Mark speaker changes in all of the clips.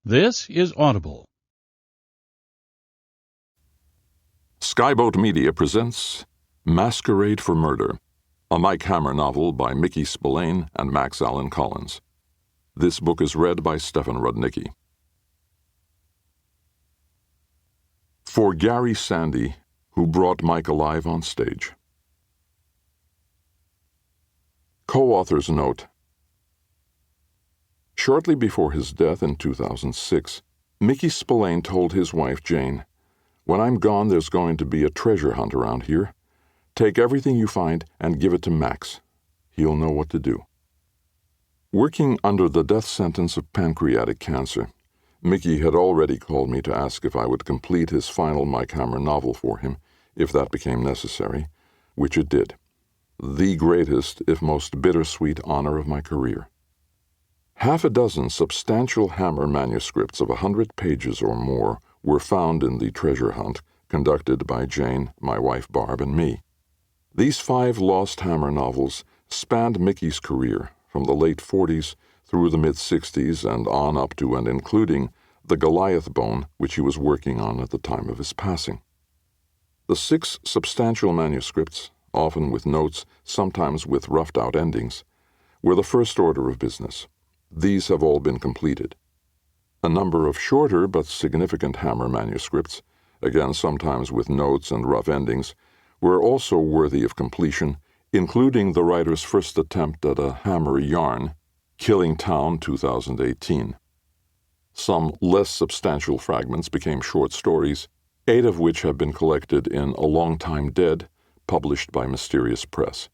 Speaker 1: This is Audible.
Speaker 2: Skyboat Media presents Masquerade for Murder, a Mike Hammer novel by Mickey Spillane and Max Allan Collins. This book is read by Stefan Rudnicki. For Gary Sandy, who brought Mike alive on stage. Co-author's note. Shortly before his death in 2006, Mickey Spillane told his wife, Jane, "When I'm gone, there's going to be a treasure hunt around here. Take everything you find and give it to Max. He'll know what to do." Working under the death sentence of pancreatic cancer, Mickey had already called me to ask if I would complete his final Mike Hammer novel for him, if that became necessary, which it did. The greatest, if most bittersweet, honor of my career. Half a dozen substantial Hammer manuscripts of 100 pages or more were found in the treasure hunt conducted by Jane, my wife Barb, and me. These 5 lost Hammer novels spanned Mickey's career from the late 40s through the mid-60s and on up to and including the Goliath Bone, which he was working on at the time of his passing. The 6 substantial manuscripts, often with notes, sometimes with roughed-out endings, were the first order of business. These have all been completed. A number of shorter but significant Hammer manuscripts, again sometimes with notes and rough endings, were also worthy of completion, including the writer's first attempt at a Hammer yarn, Killing Town 2018. Some less substantial fragments became short stories, 8 of which have been collected in A Long Time Dead, published by Mysterious Press.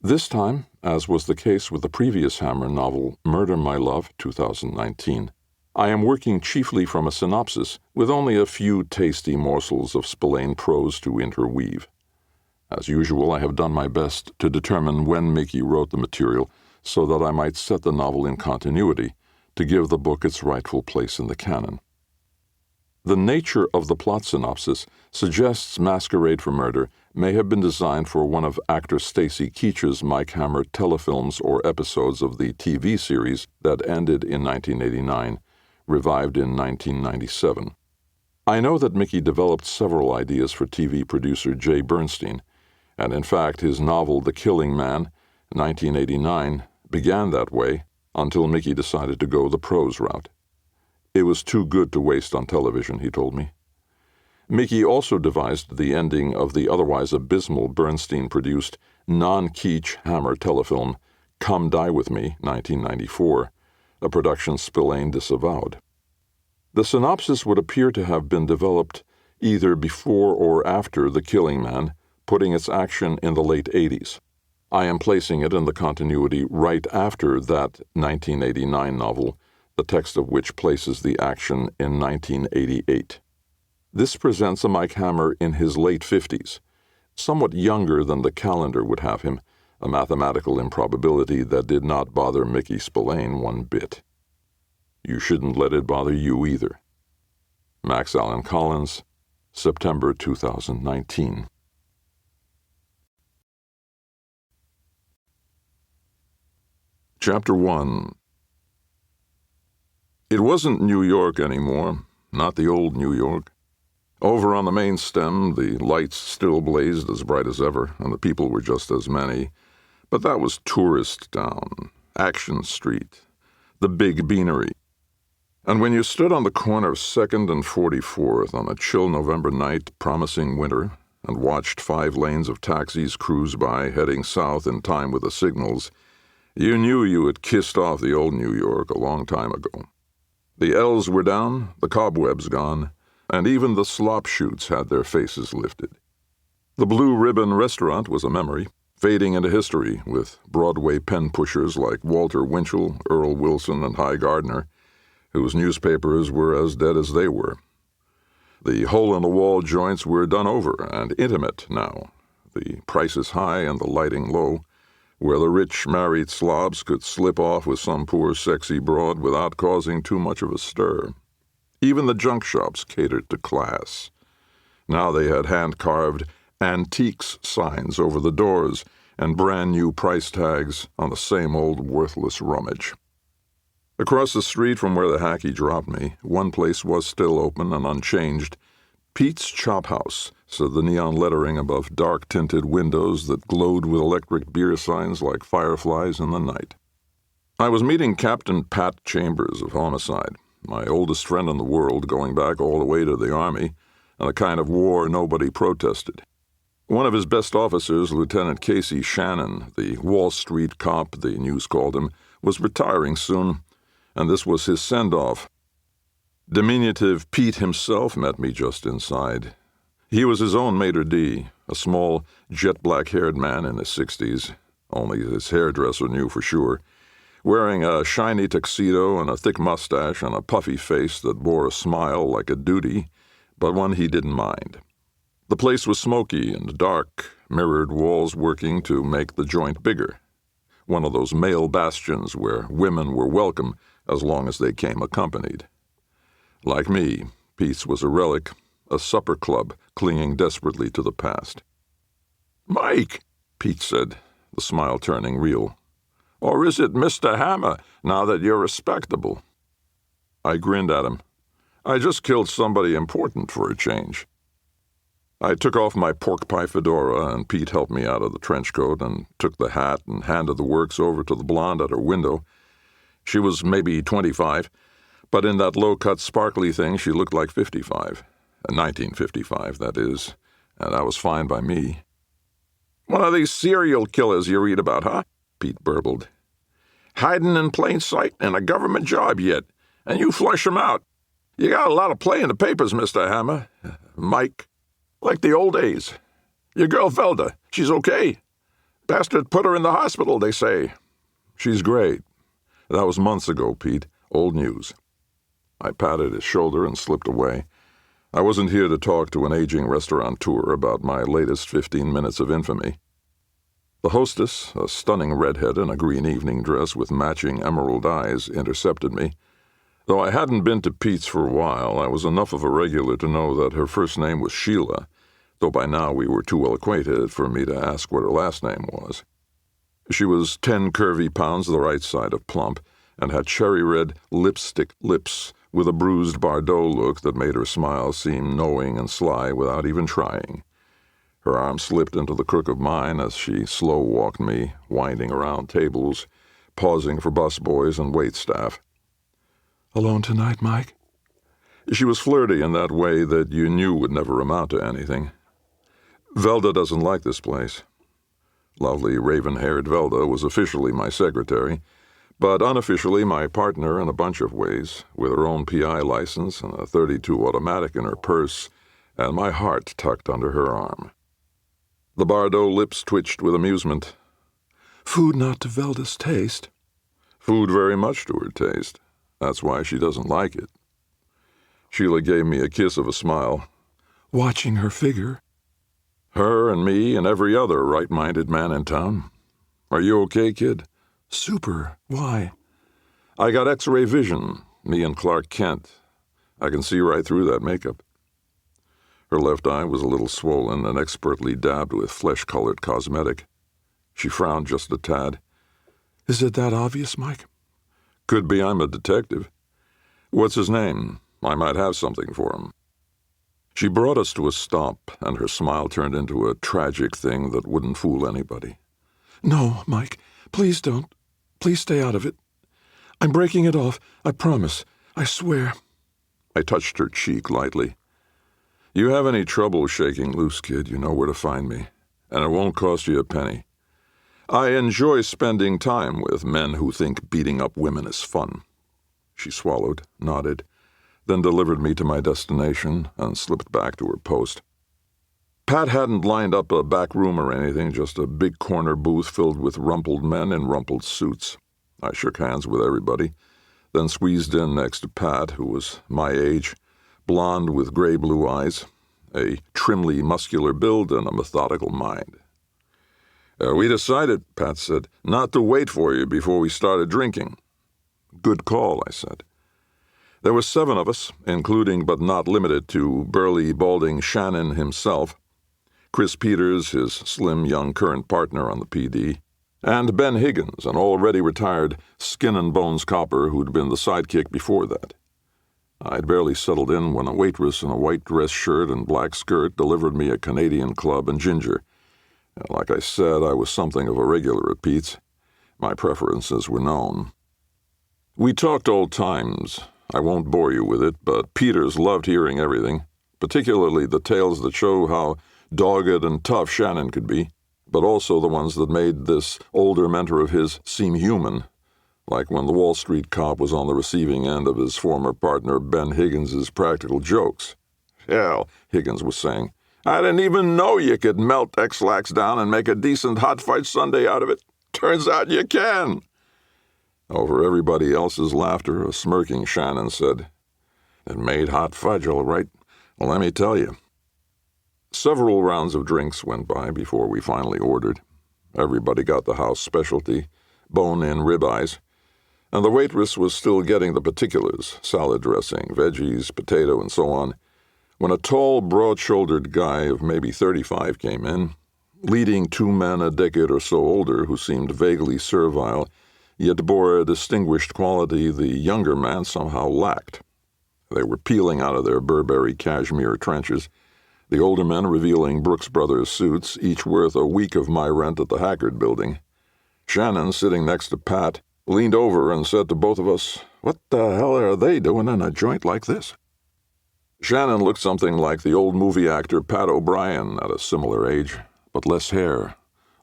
Speaker 2: This time, as was the case with the previous Hammer novel, Murder, My Love, 2019, I am working chiefly from a synopsis with only a few tasty morsels of Spillane prose to interweave. As usual, I have done my best to determine when Mickey wrote the material so that I might set the novel in continuity to give the book its rightful place in the canon. The nature of the plot synopsis suggests Masquerade for Murder may have been designed for one of actor Stacy Keach's Mike Hammer telefilms or episodes of the TV series that ended in 1989, revived in 1997. I know that Mickey developed several ideas for TV producer Jay Bernstein, and in fact his novel The Killing Man, 1989, began that way until Mickey decided to go the prose route. It was too good to waste on television, he told me. Mickey also devised the ending of the otherwise abysmal Bernstein-produced, non-Keach Hammer telefilm Come Die With Me, 1994, a production Spillane disavowed. The synopsis would appear to have been developed either before or after The Killing Man, putting its action in the late 80s. I am placing it in the continuity right after that 1989 novel, the text of which places the action in 1988. This presents a Mike Hammer in his late 50s, somewhat younger than the calendar would have him, a mathematical improbability that did not bother Mickey Spillane one bit. You shouldn't let it bother you either. Max Allan Collins, September 2019. Chapter 1. It wasn't New York anymore, not the old New York. Over on the main stem, the lights still blazed as bright as ever, and the people were just as many. But that was Tourist Town, Action Street, the Big Beanery. And when you stood on the corner of 2nd and 44th on a chill November night promising winter, and watched 5 lanes of taxis cruise by heading south in time with the signals, you knew you had kissed off the old New York a long time ago. The L's were down, the cobwebs gone, and even the slop chutes had their faces lifted. The Blue Ribbon restaurant was a memory, fading into history with Broadway pen-pushers like Walter Winchell, Earl Wilson, and Hy Gardner, whose newspapers were as dead as they were. The hole-in-the-wall joints were done over and intimate now, the prices high and the lighting low, where the rich married slobs could slip off with some poor sexy broad without causing too much of a stir. Even the junk shops catered to class. Now they had hand-carved antiques signs over the doors and brand-new price tags on the same old worthless rummage. Across the street from where the hacky dropped me, one place was still open and unchanged. Pete's Chop House, said the neon lettering above dark-tinted windows that glowed with electric beer signs like fireflies in the night. I was meeting Captain Pat Chambers of Homicide, my oldest friend in the world, going back all the way to the Army, and a kind of war nobody protested. One of his best officers, Lieutenant Casey Shannon, the Wall Street cop, the news called him, was retiring soon, and this was his send-off. Diminutive Pete himself met me just inside. He was his own maitre d', a small, jet-black-haired man in his 60s, only his hairdresser knew for sure, wearing a shiny tuxedo and a thick mustache and a puffy face that bore a smile like a duty, but one he didn't mind. The place was smoky and dark, mirrored walls working to make the joint bigger. One of those male bastions where women were welcome as long as they came accompanied. Like me, Pete's was a relic, a supper club clinging desperately to the past. "Mike," Pete said, the smile turning real. "Or is it Mr. Hammer, now that you're respectable?" I grinned at him. I just killed somebody important for a change. I took off my pork pie fedora, and Pete helped me out of the trench coat and took the hat and handed the works over to the blonde at her window. She was maybe 25, but in that low-cut sparkly thing she looked like 55. 1955, that is, and that was fine by me. "One of these serial killers you read about, huh?" Pete burbled. "Hiding in plain sight in a government job yet, and you flush 'em out. You got a lot of play in the papers, Mr. Hammer. Mike. Like the old days. Your girl Velda, she's okay. Bastard put her in the hospital, they say." "She's great. That was months ago, Pete. Old news." I patted his shoulder and slipped away. I wasn't here to talk to an aging restaurateur about my latest 15 minutes of infamy. The hostess, a stunning redhead in a green evening dress with matching emerald eyes, intercepted me. Though I hadn't been to Pete's for a while, I was enough of a regular to know that her first name was Sheila, though by now we were too well acquainted for me to ask what her last name was. She was 10 curvy pounds the right side of plump, and had cherry-red lipstick lips with a bruised Bardot look that made her smile seem knowing and sly without even trying. Her arm slipped into the crook of mine as she slow-walked me, winding around tables, pausing for busboys and waitstaff. "Alone tonight, Mike?" She was flirty in that way that you knew would never amount to anything. "Velda doesn't like this place." Lovely raven-haired Velda was officially my secretary, but unofficially my partner in a bunch of ways, with her own PI license and a .32 automatic in her purse, and my heart tucked under her arm. The Bardot lips twitched with amusement. "Food not to Velda's taste." "Food very much to her taste. That's why she doesn't like it." Sheila gave me a kiss of a smile. "Watching her figure." "Her and me and every other right-minded man in town. Are you okay, kid?" "Super. Why?" "I got X-ray vision, me and Clark Kent. I can see right through that makeup." Her left eye was a little swollen and expertly dabbed with flesh-colored cosmetic. She frowned just a tad. "Is it that obvious, Mike?" "Could be I'm a detective. What's his name? I might have something for him." She brought us to a stop, and her smile turned into a tragic thing that wouldn't fool anybody. "No, Mike, please don't. Please stay out of it. I'm breaking it off, I promise. I swear." I touched her cheek lightly. "You have any trouble shaking loose, kid, you know where to find me, and it won't cost you a penny. I enjoy spending time with men who think beating up women is fun." She swallowed, nodded, then delivered me to my destination and slipped back to her post. Pat hadn't lined up a back room or anything, just a big corner booth filled with rumpled men in rumpled suits. I shook hands with everybody, then squeezed in next to Pat, who was my age, blonde with gray-blue eyes, a trimly muscular build and a methodical mind. "We decided," Pat said, "not to wait for you before we started drinking." "Good call," I said. There were 7 of us, including but not limited to burly, balding Shannon himself, Chris Peters, his slim young current partner on the PD, And Ben Higgins, an already retired skin-and-bones copper who'd been the sidekick before that. I'd barely settled in when a waitress in a white dress shirt and black skirt delivered me a Canadian club and ginger. Like I said, I was something of a regular at Pete's. My preferences were known. We talked old times. I won't bore you with it, but Peters loved hearing everything, particularly the tales that show how dogged and tough Shannon could be, but also the ones that made this older mentor of his seem human, like when the Wall Street cop was on the receiving end of his former partner Ben Higgins's practical jokes. Hell, Higgins was saying, I didn't even know you could melt X-Lax down and make a decent hot fudge sundae out of it. Turns out you can. Over everybody else's laughter, a smirking Shannon said, It made hot fudge, all right. Well, let me tell you. Several rounds of drinks went by before we finally ordered. Everybody got the house specialty, bone-in ribeyes, and the waitress was still getting the particulars, salad dressing, veggies, potato, and so on, when a tall, broad-shouldered guy of maybe 35 came in, leading two men a decade or so older who seemed vaguely servile, yet bore a distinguished quality the younger man somehow lacked. They were peeling out of their Burberry cashmere trenches, the older men revealing Brooks Brothers suits, each worth a week of my rent at the Haggard building. Shannon, sitting next to Pat, leaned over and said to both of us, What the hell are they doing in a joint like this? Shannon looked something like the old movie actor Pat O'Brien at a similar age, but less hair,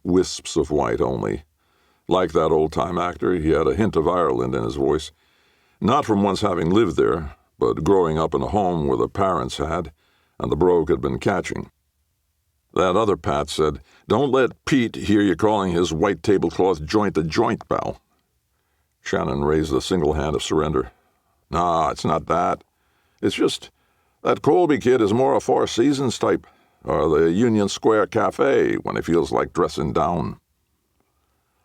Speaker 2: wisps of white only. Like that old-time actor, he had a hint of Ireland in his voice, not from once having lived there, but growing up in a home where the parents had, and the brogue had been catching. That other Pat said, Don't let Pete hear you calling his white tablecloth joint a joint, pal. Shannon raised a single hand of surrender. Nah, it's not that. It's just that Colby kid is more a Four Seasons type, or the Union Square Cafe when he feels like dressing down.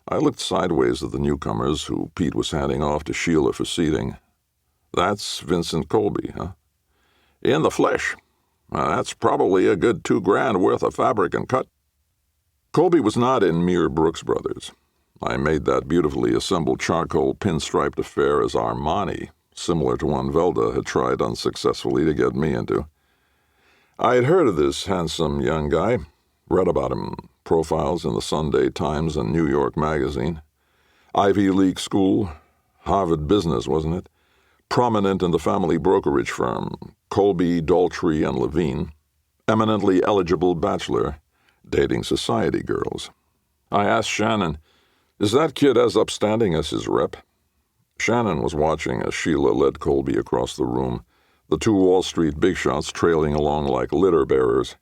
Speaker 2: I looked sideways at the newcomers who Pete was handing off to Sheila for seating. That's Vincent Colby, huh? In the flesh. That's probably a good $2,000 worth of fabric and cut. Colby was not in mere Brooks Brothers. I made that beautifully assembled charcoal pinstriped affair as Armani, similar to one Velda had tried unsuccessfully to get me into. I had heard of this handsome young guy, read about him, profiles in the Sunday Times and New York Magazine. Ivy League school, Harvard business, wasn't it? Prominent in the family brokerage firm, Colby, Daltrey, and Levine. Eminently eligible bachelor, dating society girls. I asked Shannon, Is that kid as upstanding as his rep? Shannon was watching as Sheila led Colby across the room, the two Wall Street big shots trailing along like litter bearers.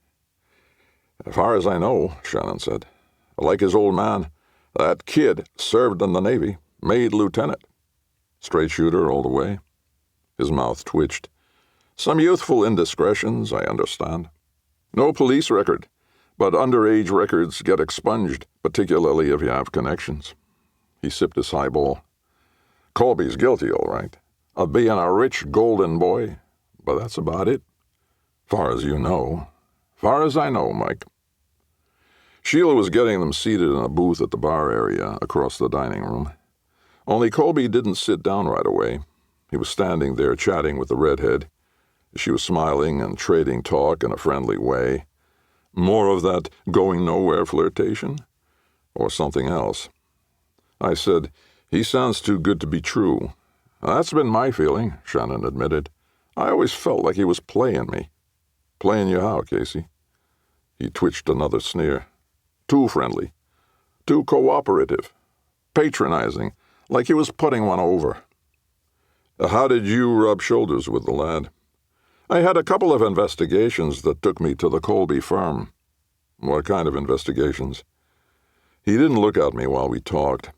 Speaker 2: As far as I know, Shannon said, like his old man, that kid served in the Navy, made lieutenant. Straight shooter all the way. His mouth twitched. Some youthful indiscretions, I understand. No police record, but underage records get expunged, particularly if you have connections. He sipped his highball. Colby's guilty, all right, of being a rich golden boy, but that's about it. Far as you know. Far as I know, Mike. Sheila was getting them seated in a booth at the bar area across the dining room. Only Colby didn't sit down right away. He was standing there chatting with the redhead. She was smiling and trading talk in a friendly way. More of that going-nowhere flirtation? Or something else? I said, He sounds too good to be true. That's been my feeling, Shannon admitted. I always felt like he was playing me. Playing you how, Casey? He twitched another sneer. Too friendly. Too cooperative. Patronizing, like he was putting one over. How did you rub shoulders with the lad? I had a couple of investigations that took me to the Colby firm. What kind of investigations? He didn't look at me while we talked.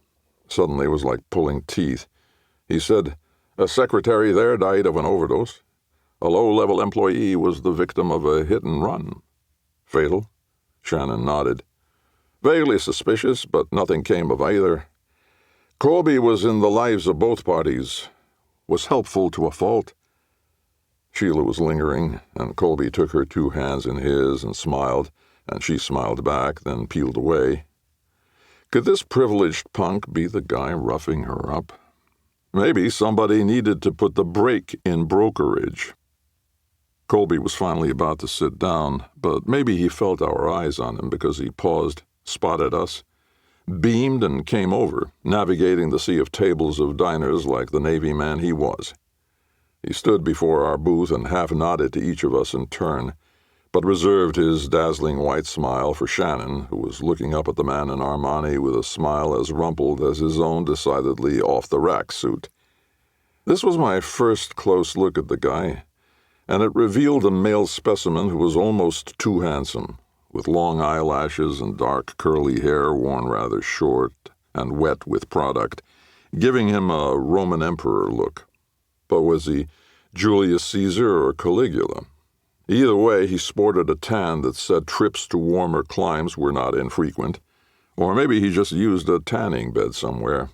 Speaker 2: Suddenly it was like pulling teeth. He said, A secretary there died of an overdose. A low-level employee was the victim of a hit-and-run. Fatal? Shannon nodded. Vaguely suspicious, but nothing came of either. Colby was in the lives of both parties, was helpful to a fault. Sheila was lingering, and Colby took her two hands in his and smiled, and she smiled back, then peeled away. Could this privileged punk be the guy roughing her up? Maybe somebody needed to put the brake in brokerage. Colby was finally about to sit down, but maybe he felt our eyes on him because he paused, spotted us, beamed and came over, navigating the sea of tables of diners like the Navy man he was. He stood before our booth and half nodded to each of us in turn, but reserved his dazzling white smile for Shannon, who was looking up at the man in Armani with a smile as rumpled as his own decidedly off-the-rack suit. This was my first close look at the guy, and it revealed a male specimen who was almost too handsome, with long eyelashes and dark curly hair worn rather short and wet with product, giving him a Roman emperor look. But was he Julius Caesar or Caligula? Either way, he sported a tan that said trips to warmer climes were not infrequent, or maybe he just used a tanning bed somewhere.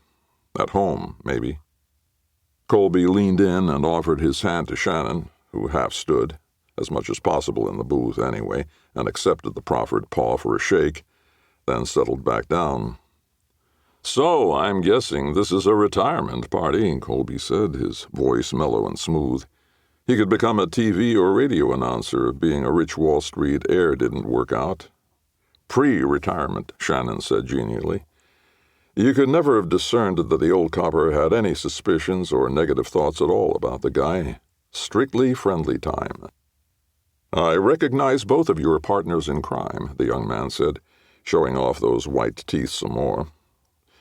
Speaker 2: At home, maybe. Colby leaned in and offered his hand to Shannon, who half stood, as much as possible in the booth anyway, and accepted the proffered paw for a shake, then settled back down. "So, I'm guessing this is a retirement party," Colby said, his voice mellow and smooth. He could become a TV or radio announcer if being a rich Wall Street heir didn't work out. "Pre-retirement," Shannon said genially. You could never have discerned that the old copper had any suspicions or negative thoughts at all about the guy. Strictly friendly time. "I recognize both of your partners in crime," the young man said, showing off those white teeth some more.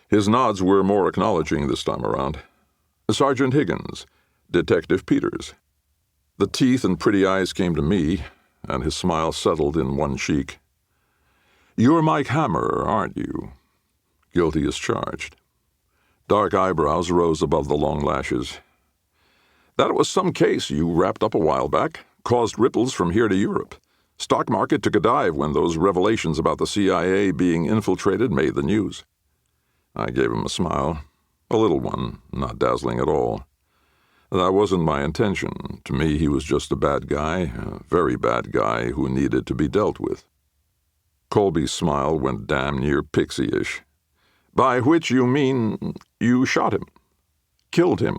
Speaker 2: His nods were more acknowledging this time around. "Sergeant Higgins, Detective Peters." The teeth and pretty eyes came to me, and his smile settled in one cheek. "You're Mike Hammer, aren't you?" Guilty as charged. Dark eyebrows rose above the long lashes. "That was some case you wrapped up a while back. Caused ripples from here to Europe. Stock market took a dive when those revelations about the CIA being infiltrated made the news." I gave him a smile. A little one, not dazzling at all. That wasn't my intention. To me, he was just a bad guy, a very bad guy who needed to be dealt with. Colby's smile went damn near pixie-ish. "By which you mean you shot him? Killed him?"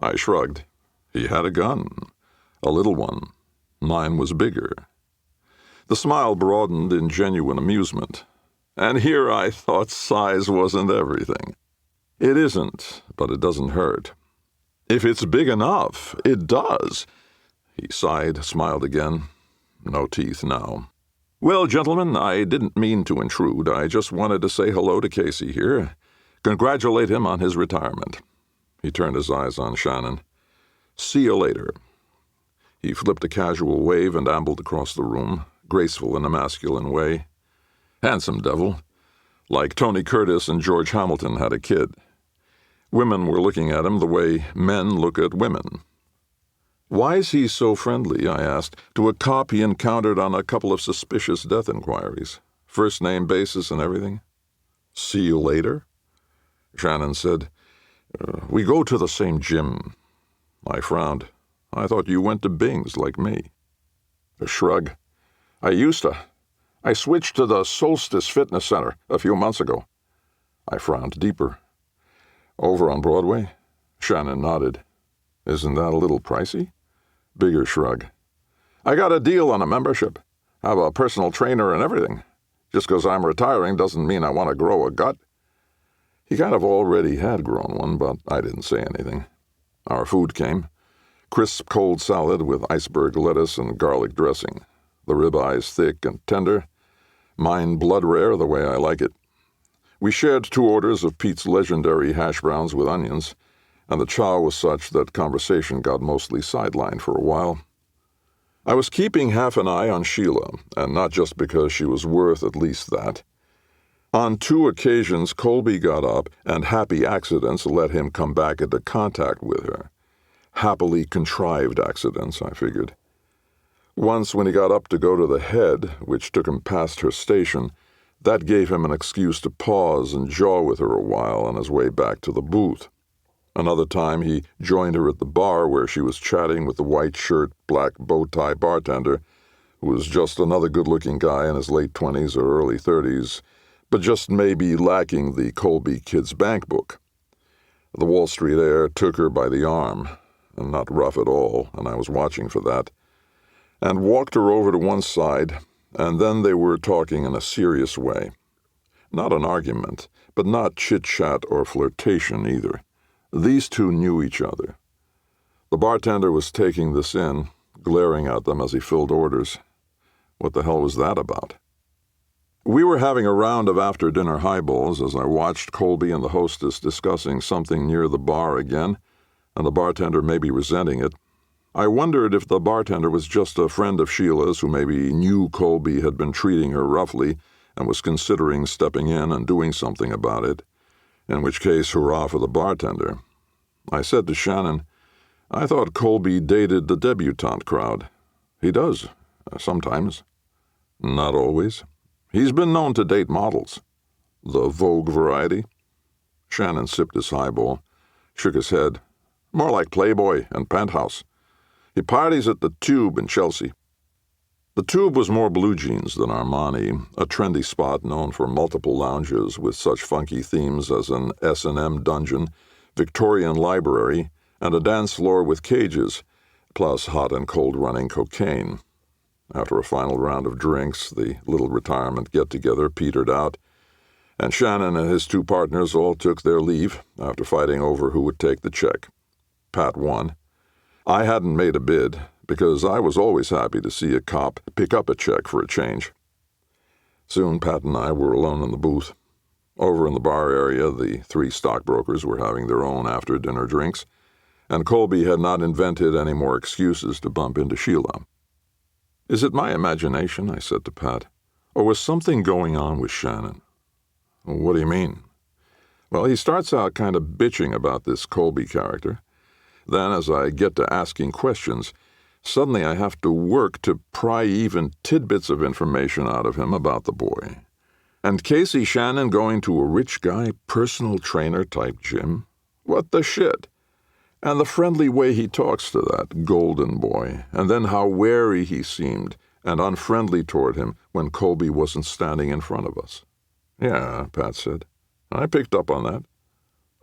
Speaker 2: I shrugged. He had a gun. A little one. Mine was bigger. The smile broadened in genuine amusement. And here I thought size wasn't everything. It isn't, but it doesn't hurt. If it's big enough, it does. He sighed, smiled again. No teeth now. "Well, gentlemen, I didn't mean to intrude. I just wanted to say hello to Casey here. Congratulate him on his retirement." He turned his eyes on Shannon. "See you later." He flipped a casual wave and ambled across the room, graceful in a masculine way. Handsome devil. Like Tony Curtis and George Hamilton had a kid. Women were looking at him the way men look at women. "Why is he so friendly," I asked, to a cop he encountered on a couple of suspicious death inquiries? First-name basis and everything? "See you later?" Shannon said, "We go to the same gym." I frowned. "I thought you went to Bing's like me." A shrug. "I used to. I switched to the Solstice Fitness Center a few months ago." I frowned deeper. "Over on Broadway?" Shannon nodded. "Isn't that a little pricey?" Bigger shrug. "I got a deal on a membership. Have a personal trainer and everything. Just 'cause I'm retiring doesn't mean I want to grow a gut." He kind of already had grown one, but I didn't say anything. Our food came. Crisp cold salad with iceberg lettuce and garlic dressing. The ribeyes thick and tender. Mine blood rare the way I like it. We shared 2 orders of Pete's legendary hash browns with onions, and the chow was such that conversation got mostly sidelined for a while. I was keeping half an eye on Sheila, and not just because she was worth at least that. On 2 occasions, Colby got up, and happy accidents let him come back into contact with her. Happily contrived accidents, I figured. Once, when he got up to go to the head, which took him past her station, that gave him an excuse to pause and jaw with her a while on his way back to the booth. Another time, he joined her at the bar where she was chatting with the white shirt, black bow tie bartender, who was just another good-looking guy in his late 20s or early 30s, but just maybe lacking the Colby kid's bank book. The Wall Street heir took her by the arm, and not rough at all, and I was watching for that, and walked her over to one side, and then they were talking in a serious way. Not an argument, but not chit-chat or flirtation either. These two knew each other. The bartender was taking this in, glaring at them as he filled orders. What the hell was that about? We were having a round of after-dinner highballs as I watched Colby and the hostess discussing something near the bar again, and the bartender maybe resenting it. I wondered if the bartender was just a friend of Sheila's who maybe knew Colby had been treating her roughly and was considering stepping in and doing something about it, in which case hurrah for the bartender. I said to Shannon, I thought Colby dated the debutante crowd. He does, sometimes. Not always. He's been known to date models. The Vogue variety. Shannon sipped his highball, shook his head. More like Playboy and Penthouse. He parties at the Tube in Chelsea. The Tube was more blue jeans than Armani, a trendy spot known for multiple lounges with such funky themes as an S&M dungeon, Victorian library, and a dance floor with cages, plus hot and cold running cocaine. After a final round of drinks, the little retirement get-together petered out, and Shannon and his two partners all took their leave after fighting over who would take the check. Pat won. I hadn't made a bid, because I was always happy to see a cop pick up a check for a change. Soon Pat and I were alone in the booth. Over in the bar area, the three stockbrokers were having their own after-dinner drinks, and Colby had not invented any more excuses to bump into Sheila. Is it my imagination, I said to Pat, or was something going on with Shannon? What do you mean? Well, he starts out kind of bitching about this Colby character. Then, as I get to asking questions, suddenly I have to work to pry even tidbits of information out of him about the boy. And Casey Shannon going to a rich guy, personal trainer type gym? What the shit? And the friendly way he talks to that golden boy, and then how wary he seemed and unfriendly toward him when Colby wasn't standing in front of us. Yeah, Pat said. I picked up on that.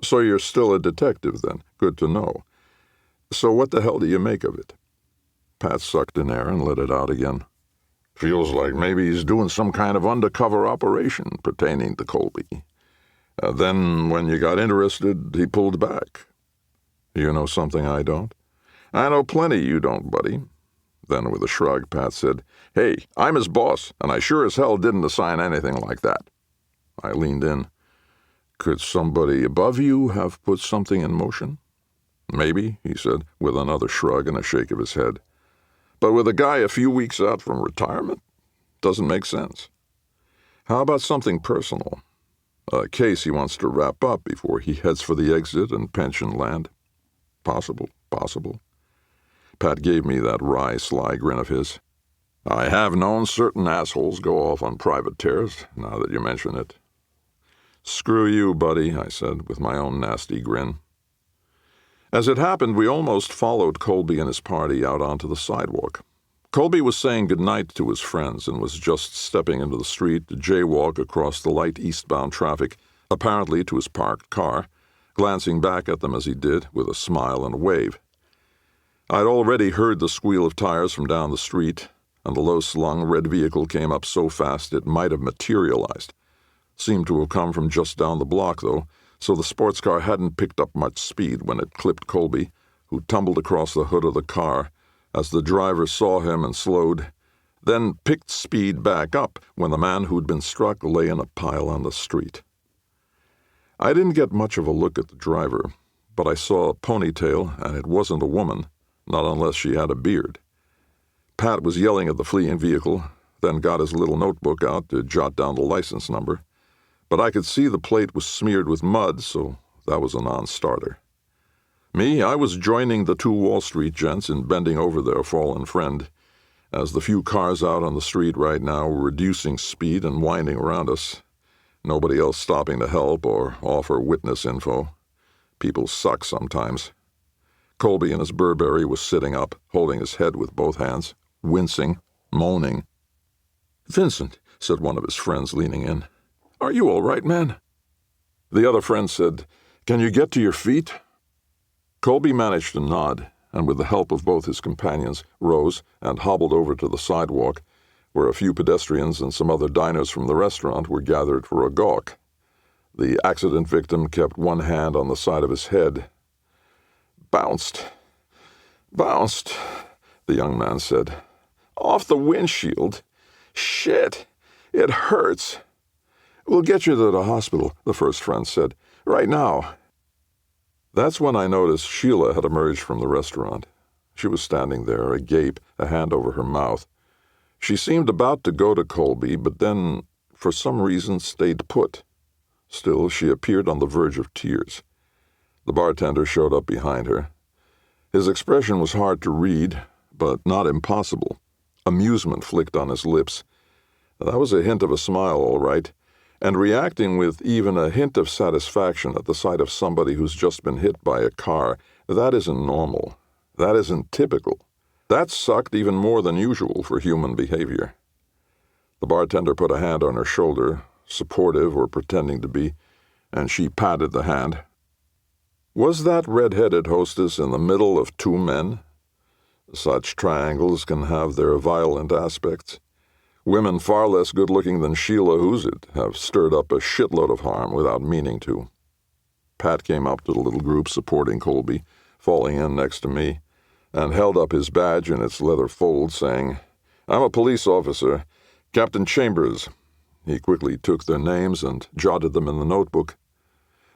Speaker 2: So you're still a detective then. Good to know. So what the hell do you make of it? Pat sucked in air and let it out again. Feels like maybe he's doing some kind of undercover operation pertaining to Colby. Then, when you got interested, he pulled back. You know something I don't? I know plenty you don't, buddy. Then, with a shrug, Pat said, Hey, I'm his boss, and I sure as hell didn't assign anything like that. I leaned in. Could somebody above you have put something in motion? Maybe, he said, with another shrug and a shake of his head. But with a guy a few weeks out from retirement? Doesn't make sense. How about something personal? A case he wants to wrap up before he heads for the exit and pension land? Possible. Pat gave me that wry, sly grin of his. I have known certain assholes go off on private tears, now that you mention it. Screw you, buddy, I said, with my own nasty grin. As it happened, we almost followed Colby and his party out onto the sidewalk. Colby was saying goodnight to his friends and was just stepping into the street to jaywalk across the light eastbound traffic, apparently to his parked car, glancing back at them as he did with a smile and a wave. I'd already heard the squeal of tires from down the street, and the low-slung red vehicle came up so fast it might have materialized. Seemed to have come from just down the block, though, so the sports car hadn't picked up much speed when it clipped Colby, who tumbled across the hood of the car as the driver saw him and slowed, then picked speed back up when the man who'd been struck lay in a pile on the street. I didn't get much of a look at the driver, but I saw a ponytail, and it wasn't a woman, not unless she had a beard. Pat was yelling at the fleeing vehicle, then got his little notebook out to jot down the license number, but I could see the plate was smeared with mud, so that was a non-starter. Me, I was joining the two Wall Street gents in bending over their fallen friend, as the few cars out on the street right now were reducing speed and winding around us. Nobody else stopping to help or offer witness info. People suck sometimes. Colby in his Burberry was sitting up, holding his head with both hands, wincing, moaning. "Vincent," said one of his friends, leaning in, "Are you all right, man?" The other friend said, "Can you get to your feet?" Colby managed to nod, and with the help of both his companions, rose and hobbled over to the sidewalk, where a few pedestrians and some other diners from the restaurant were gathered for a gawk. The accident victim kept one hand on the side of his head. "Bounced, the young man said. "Off the windshield. Shit, it hurts." "We'll get you to the hospital," the first friend said. "Right now." That's when I noticed Sheila had emerged from the restaurant. She was standing there, agape, a hand over her mouth. She seemed about to go to Colby, but then, for some reason, stayed put. Still, she appeared on the verge of tears. The bartender showed up behind her. His expression was hard to read, but not impossible. Amusement flicked on his lips. That was a hint of a smile, all right, and reacting with even a hint of satisfaction at the sight of somebody who's just been hit by a car, that isn't normal. That isn't typical. That sucked even more than usual for human behavior. The bartender put a hand on her shoulder, supportive or pretending to be, and she patted the hand. Was that red-headed hostess in the middle of two men? Such triangles can have their violent aspects. Women far less good-looking than Sheila Hoozit have stirred up a shitload of harm without meaning to. Pat came up to the little group supporting Colby, falling in next to me, and held up his badge in its leather fold, saying, "I'm a police officer, Captain Chambers." He quickly took their names and jotted them in the notebook.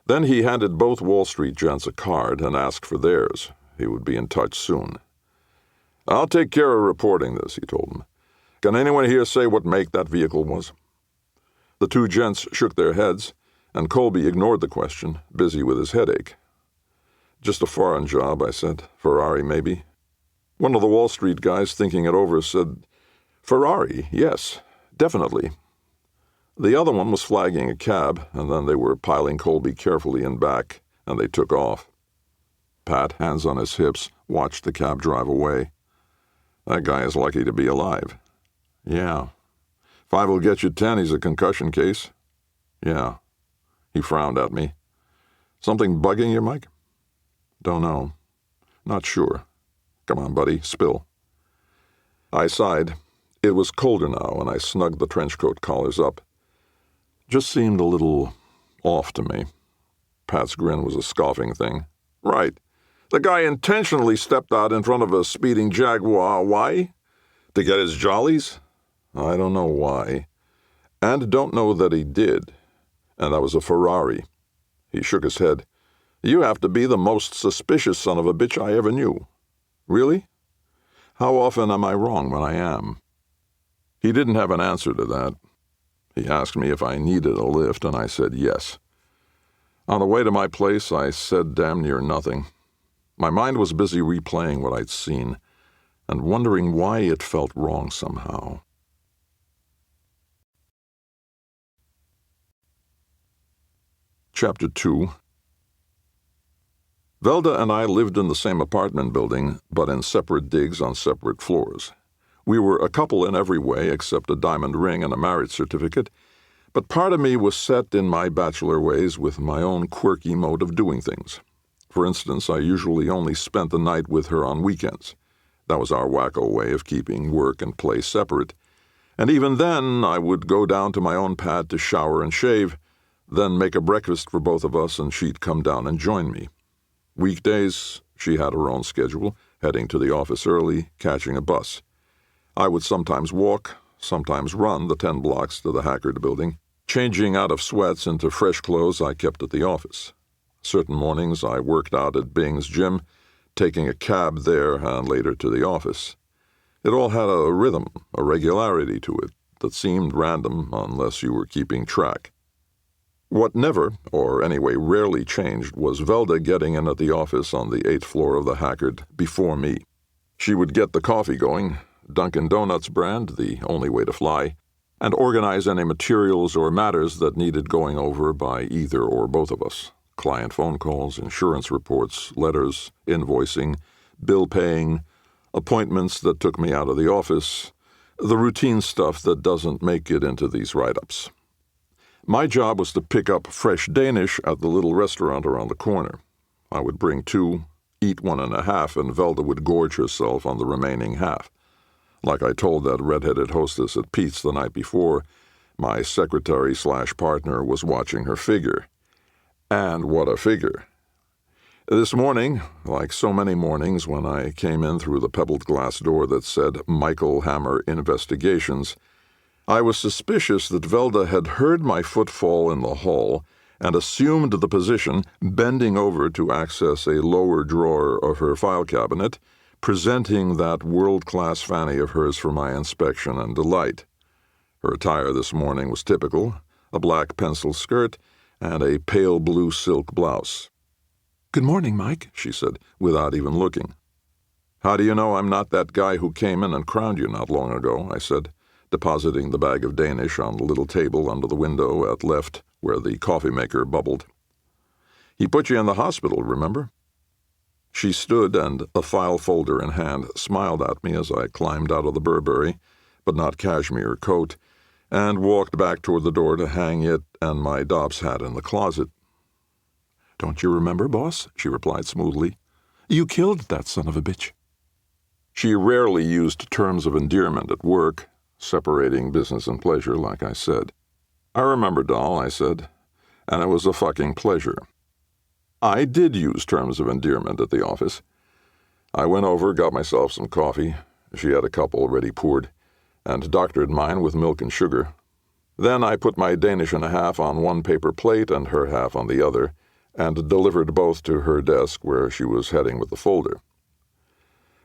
Speaker 2: Then he handed both Wall Street gents a card and asked for theirs. He would be in touch soon. "I'll take care of reporting this," he told them. "Can anyone here say what make that vehicle was?" The two gents shook their heads, and Colby ignored the question, busy with his headache. "Just a foreign job," I said. "Ferrari, maybe." One of the Wall Street guys, thinking it over, said, "Ferrari, yes, definitely." The other one was flagging a cab, and then they were piling Colby carefully in back, and they took off. Pat, hands on his hips, watched the cab drive away. "That guy is lucky to be alive." "Yeah." "5 will get you 10, he's a concussion case." "Yeah." He frowned at me. "Something bugging you, Mike?" "Don't know. Not sure. Come on, buddy, spill." I sighed. It was colder now, and I snugged the trench coat collars up. Just seemed a little off to me. Pat's grin was a scoffing thing. "Right. The guy intentionally stepped out in front of a speeding Jaguar. Why? To get his jollies? I don't know why. And don't know that he did. And that was a Ferrari." He shook his head. "You have to be the most suspicious son of a bitch I ever knew." "Really? How often am I wrong when I am?" He didn't have an answer to that. He asked me if I needed a lift, and I said yes. On the way to my place, I said damn near nothing. My mind was busy replaying what I'd seen, and wondering why it felt wrong somehow. Chapter 2. Velda and I lived in the same apartment building, but in separate digs on separate floors. We were a couple in every way except a diamond ring and a marriage certificate, but part of me was set in my bachelor ways with my own quirky mode of doing things. For instance, I usually only spent the night with her on weekends. That was our wacko way of keeping work and play separate. And even then, I would go down to my own pad to shower and shave, then make a breakfast for both of us, and she'd come down and join me. Weekdays, she had her own schedule, heading to the office early, catching a bus. I would sometimes walk, sometimes run the 10 blocks to the Hackard building, changing out of sweats into fresh clothes I kept at the office. Certain mornings I worked out at Bing's gym, taking a cab there and later to the office. It all had a rhythm, a regularity to it, that seemed random unless you were keeping track. What never, or anyway rarely changed, was Velda getting in at the office on the 8th floor of the Hackard before me. She would get the coffee going, Dunkin' Donuts brand, the only way to fly, and organize any materials or matters that needed going over by either or both of us. Client phone calls, insurance reports, letters, invoicing, bill paying, appointments that took me out of the office, the routine stuff that doesn't make it into these write-ups. My job was to pick up fresh Danish at the little restaurant around the corner. I would bring 2, eat 1.5, and Velda would gorge herself on the remaining half. Like I told that red-headed hostess at Pete's the night before, my secretary/partner was watching her figure. And what a figure! This morning, like so many mornings when I came in through the pebbled glass door that said Michael Hammer Investigations, I was suspicious that Velda had heard my footfall in the hall and assumed the position, bending over to access a lower drawer of her file cabinet, presenting that world-class fanny of hers for my inspection and delight. Her attire this morning was typical, a black pencil skirt and a pale blue silk blouse. "Good morning, Mike," she said, without even looking. "How do you know I'm not that guy who came in and crowned you not long ago?" I said, depositing the bag of Danish on the little table under the window at left where the coffee maker bubbled. "He put you in the hospital, remember?" She stood and, a file folder in hand, smiled at me as I climbed out of the Burberry, but not cashmere coat, and walked back toward the door to hang it and my Dobbs hat in the closet. "Don't you remember, boss?" she replied smoothly. "You killed that son of a bitch." She rarely used terms of endearment at work, separating business and pleasure, like I said. "I remember, doll," I said, "and it was a fucking pleasure." I did use terms of endearment at the office. I went over, got myself some coffee. She had a cup already poured, and doctored mine with milk and sugar. Then I put my Danish and a half on one paper plate and her half on the other, and delivered both to her desk where she was heading with the folder.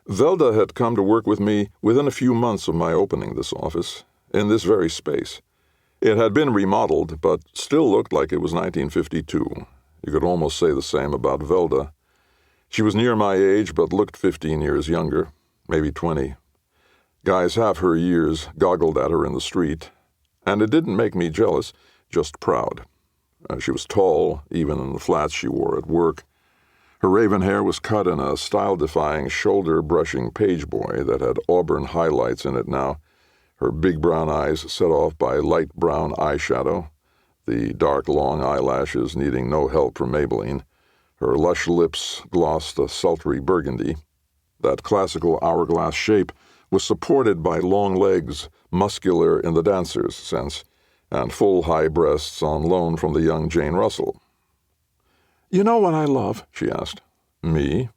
Speaker 2: Velda had come to work with me within a few months of my opening this office, in this very space. It had been remodeled, but still looked like it was 1952. You could almost say the same about Velda. She was near my age, but looked 15 years younger, maybe 20. Guys half her years goggled at her in the street, and it didn't make me jealous, just proud. She was tall, even in the flats she wore at work. Her raven hair was cut in a style-defying, shoulder-brushing page boy that had auburn highlights in it now, her big brown eyes set off by light brown eyeshadow, the dark long eyelashes needing no help from Maybelline, her lush lips glossed a sultry burgundy. That classical hourglass shape was supported by long legs, muscular in the dancer's sense, and full high breasts on loan from the young Jane Russell. "You know what I love?" she asked. "Me?"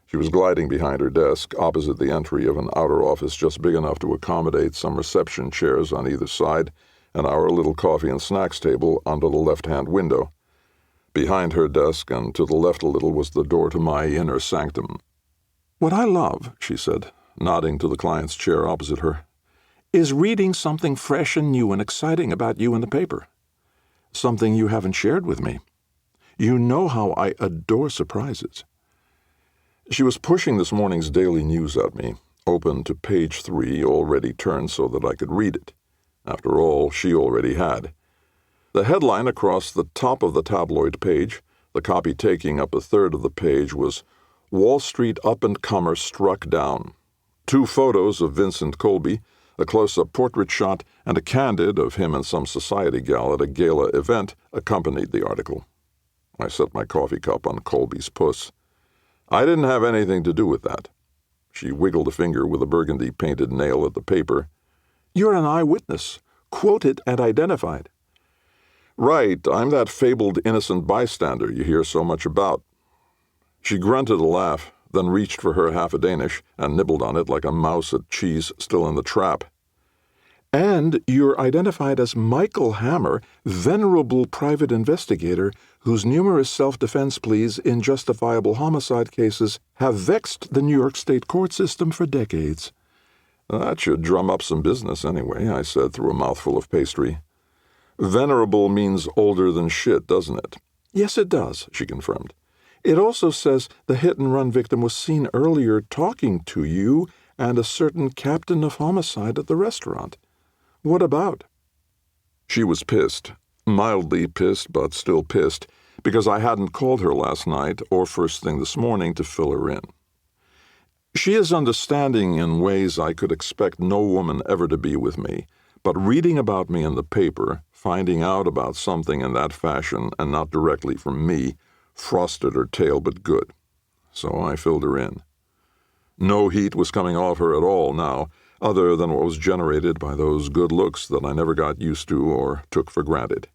Speaker 2: She was gliding behind her desk, opposite the entry of an outer office just big enough to accommodate some reception chairs on either side, and our little coffee and snacks table under the left-hand window. Behind her desk and to the left a little was the door to my inner sanctum. "What I love," she said, nodding to the client's chair opposite her, "is reading something fresh and new and exciting about you in the paper. Something you haven't shared with me. You know how I adore surprises." She was pushing this morning's daily news at me, open to page 3, already turned so that I could read it. After all, she already had. The headline across the top of the tabloid page, the copy taking up a third of the page, was "Wall Street Up-and-Comer Struck Down." 2 photos of Vincent Colby, a close-up portrait shot, and a candid of him and some society gal at a gala event accompanied the article. I set my coffee cup on Colby's puss. I didn't have anything to do with that. She wiggled a finger with a burgundy-painted nail at the paper. "You're an eyewitness, quoted and identified." "Right, I'm that fabled innocent bystander you hear so much about." She grunted a laugh, then reached for her half a Danish and nibbled on it like a mouse at cheese still in the trap. "And you're identified as Michael Hammer, venerable private investigator whose numerous self-defense pleas in justifiable homicide cases have vexed the New York State court system for decades." "That should drum up some business anyway," I said through a mouthful of pastry. "Venerable means older than shit, doesn't it?" "Yes, it does," she confirmed. "It also says the hit-and-run victim was seen earlier talking to you and a certain captain of homicide at the restaurant. What about?" She was pissed, mildly pissed but still pissed, because I hadn't called her last night or first thing this morning to fill her in. She is understanding in ways I could expect no woman ever to be with me, but reading about me in the paper, Finding out about something in that fashion, and not directly from me, frosted her tail but good. So I filled her in. No heat was coming off her at all now, other than what was generated by those good looks that I never got used to or took for granted.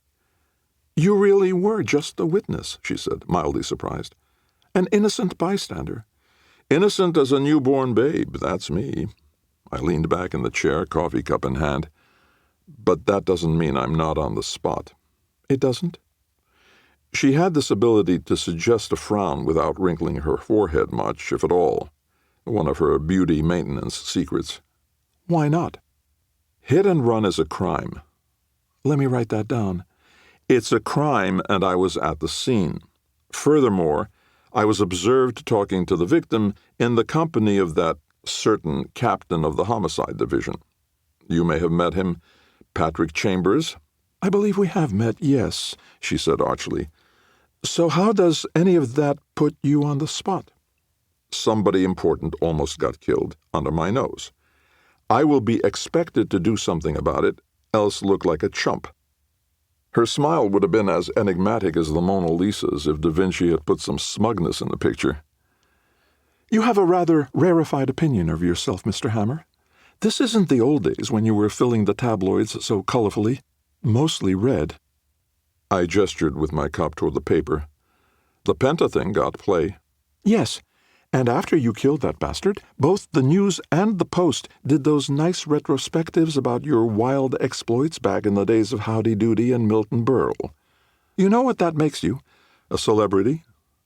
Speaker 2: "You really were just a witness," she said, mildly surprised. "An innocent bystander." "Innocent as a newborn babe, that's me." I leaned back in the chair, coffee cup in hand. "But that doesn't mean I'm not on the spot." "It doesn't?" She had this ability to suggest a frown without wrinkling her forehead much, if at all. One of her beauty maintenance secrets. "Why not?" "Hit and run is a crime." "Let me write that down." "It's a crime, and I was at the scene. Furthermore, I was observed talking to the victim in the company of that certain captain of the homicide division. You may have met him, Patrick Chambers." "I believe we have met, yes," she said archly. "So how does any of that put you on the spot?" "Somebody important almost got killed under my nose. I will be expected to do something about it, else look like a chump." Her smile would have been as enigmatic as the Mona Lisa's if Da Vinci had put some smugness in the picture. "You have a rather rarefied opinion of yourself, Mr. Hammer. This isn't the old days when you were filling the tabloids so colorfully, mostly red." I gestured with my cup toward the paper. "The Penta thing got play." "Yes, and after you killed that bastard, both the News and the Post did those nice retrospectives about your wild exploits back in the days of Howdy Doody and Milton Berle. You know what that makes you? A celebrity?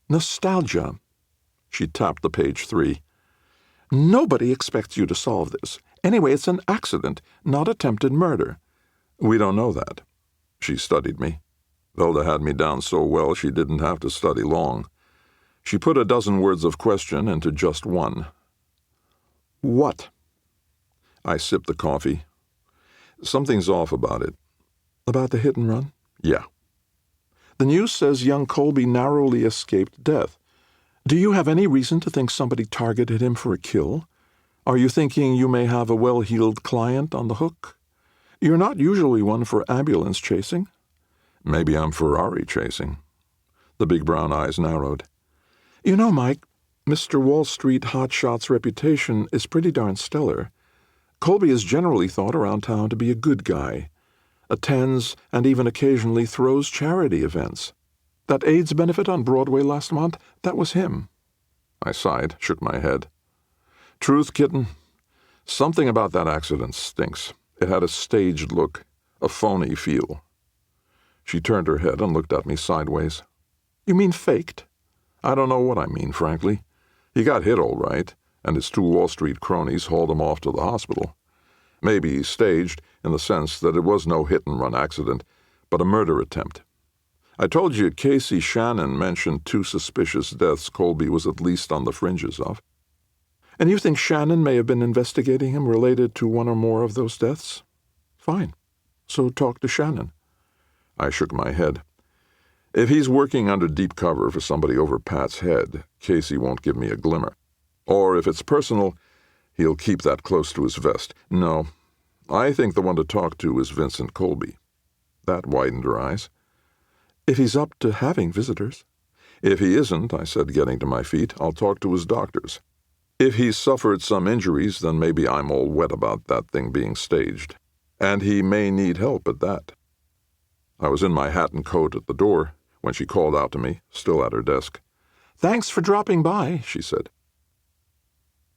Speaker 2: Nostalgia." She tapped the page 3. "Nobody expects you to solve this. Anyway, it's an accident, not attempted murder." "We don't know that." She studied me. Velda had me down so well she didn't have to study long. She put a dozen words of question into just one. "What?" I sipped the coffee. "Something's off about it." "About the hit and run?" "Yeah." "The News says young Colby narrowly escaped death. Do you have any reason to think somebody targeted him for a kill? Are you thinking you may have a well-heeled client on the hook? You're not usually one for ambulance chasing." "Maybe I'm Ferrari chasing." The big brown eyes narrowed. "You know, Mike, Mr. Wall Street hotshot's reputation is pretty darn stellar. Colby is generally thought around town to be a good guy. Attends and even occasionally throws charity events. That AIDS benefit on Broadway last month, that was him." I sighed, shook my head. "Truth, kitten, something about that accident stinks. It had a staged look, a phony feel." She turned her head and looked at me sideways. "You mean faked?" "I don't know what I mean, frankly. He got hit all right, and his 2 Wall Street cronies hauled him off to the hospital. Maybe staged in the sense that it was no hit-and-run accident, but a murder attempt. I told you Casey Shannon mentioned 2 suspicious deaths Colby was at least on the fringes of." "And you think Shannon may have been investigating him related to one or more of those deaths?" "Fine. So talk to Shannon." I shook my head. "If he's working under deep cover for somebody over Pat's head, Casey won't give me a glimmer. Or if it's personal, he'll keep that close to his vest. No, I think the one to talk to is Vincent Colby." That widened her eyes. "If he's up to having visitors." "If he isn't," I said, getting to my feet, "I'll talk to his doctors. If he's suffered some injuries, then maybe I'm all wet about that thing being staged. And he may need help at that." I was in my hat and coat at the door when she called out to me, still at her desk. "Thanks for dropping by," she said.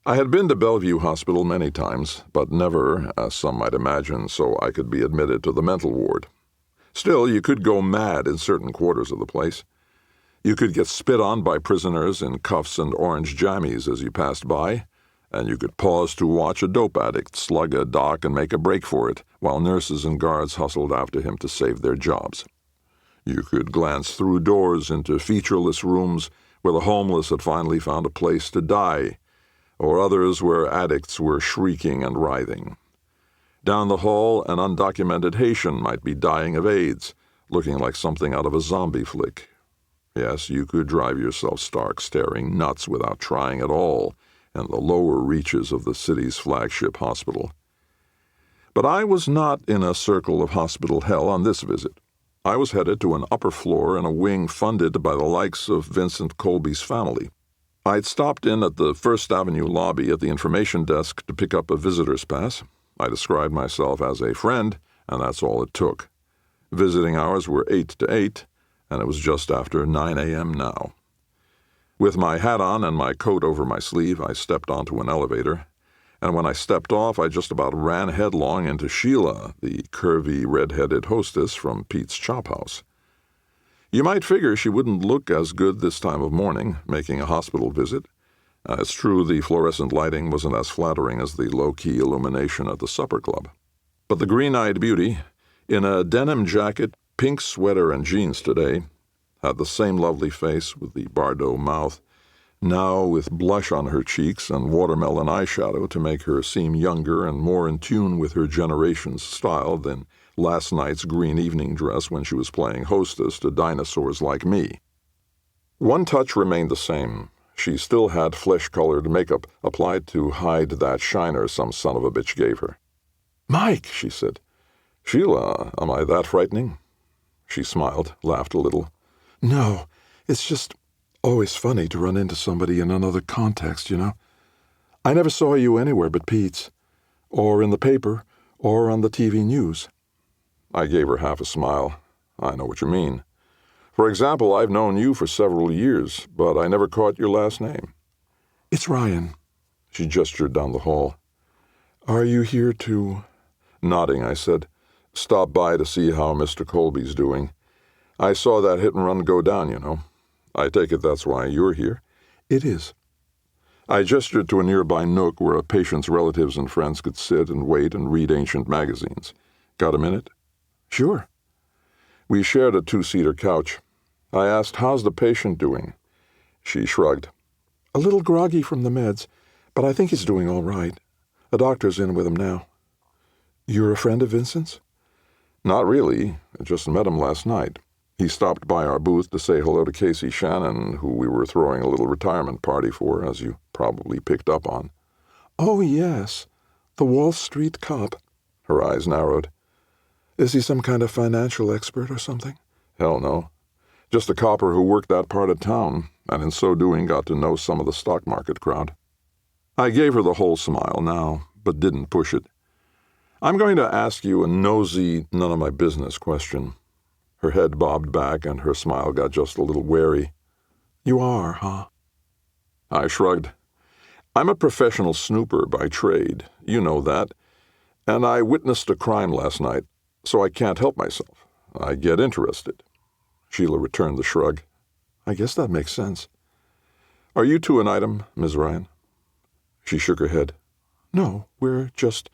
Speaker 2: I had been to Bellevue Hospital many times, but never, as some might imagine, so I could be admitted to the mental ward. Still, you could go mad in certain quarters of the place. You could get spit on by prisoners in cuffs and orange jammies as you passed by, and you could pause to watch a dope addict slug a doc and make a break for it, while nurses and guards hustled after him to save their jobs. You could glance through doors into featureless rooms where the homeless had finally found a place to die, or others where addicts were shrieking and writhing. Down the hall, an undocumented Haitian might be dying of AIDS, looking like something out of a zombie flick. Yes, you could drive yourself stark staring nuts without trying at all in the lower reaches of the city's flagship hospital. But I was not in a circle of hospital hell on this visit. I was headed to an upper floor in a wing funded by the likes of Vincent Colby's family. I'd stopped in at the First Avenue lobby at the information desk to pick up a visitor's pass. I described myself as a friend, and that's all it took. Visiting hours were 8 to 8, and it was just after 9 a.m. now. With my hat on and my coat over my sleeve, I stepped onto an elevator, and when I stepped off, I just about ran headlong into Sheila, the curvy, red-headed hostess from Pete's Chop House. You might figure she wouldn't look as good this time of morning, making a hospital visit. It's true the fluorescent lighting wasn't as flattering as the low-key illumination at the supper club. But the green-eyed beauty, in a denim jacket, pink sweater, and jeans today, had the same lovely face with the Bardot mouth, now with blush on her cheeks and watermelon eyeshadow to make her seem younger and more in tune with her generation's style than last night's green evening dress when she was playing hostess to dinosaurs like me. One touch remained the same. She still had flesh-colored makeup applied to hide that shiner some son of a bitch gave her. "Mike," she said. "Sheila, am I that frightening?" She smiled, laughed a little. "No, it's just always funny to run into somebody in another context, you know. I never saw you anywhere but Pete's, or in the paper, or on the TV news." I gave her half a smile. "I know what you mean. For example, I've known you for several years, but I never caught your last name." "It's Ryan." She gestured down the hall. "Are you here to—" Nodding, I said, "Stop by to see how Mr. Colby's doing. I saw that hit-and-run go down, you know. I take it that's why you're here?" "It is." I gestured to a nearby nook where a patient's relatives and friends could sit and wait and read ancient magazines. "Got a minute?" "Sure." We shared a two-seater couch. I asked, "How's the patient doing?" She shrugged. "A little groggy from the meds, but I think he's doing all right. A doctor's in with him now." "You're a friend of Vincent's?" "Not really. I just met him last night. He stopped by our booth to say hello to Casey Shannon, who we were throwing a little retirement party for, as you probably picked up on." "Oh, yes. The Wall Street cop." Her eyes narrowed. "Is he some kind of financial expert or something?" "Hell no. Just a copper who worked that part of town, and in so doing got to know some of the stock market crowd." I gave her the whole smile now, but didn't push it. "I'm going to ask you a nosy, none-of-my-business question." Her head bobbed back, and her smile got just a little wary. "You are, huh?" I shrugged. "I'm a professional snooper by trade. You know that. And I witnessed a crime last night, so I can't help myself. I get interested." Sheila returned the shrug. "I guess that makes sense." "Are you two an item, Ms. Ryan?" She shook her head. "No, we're just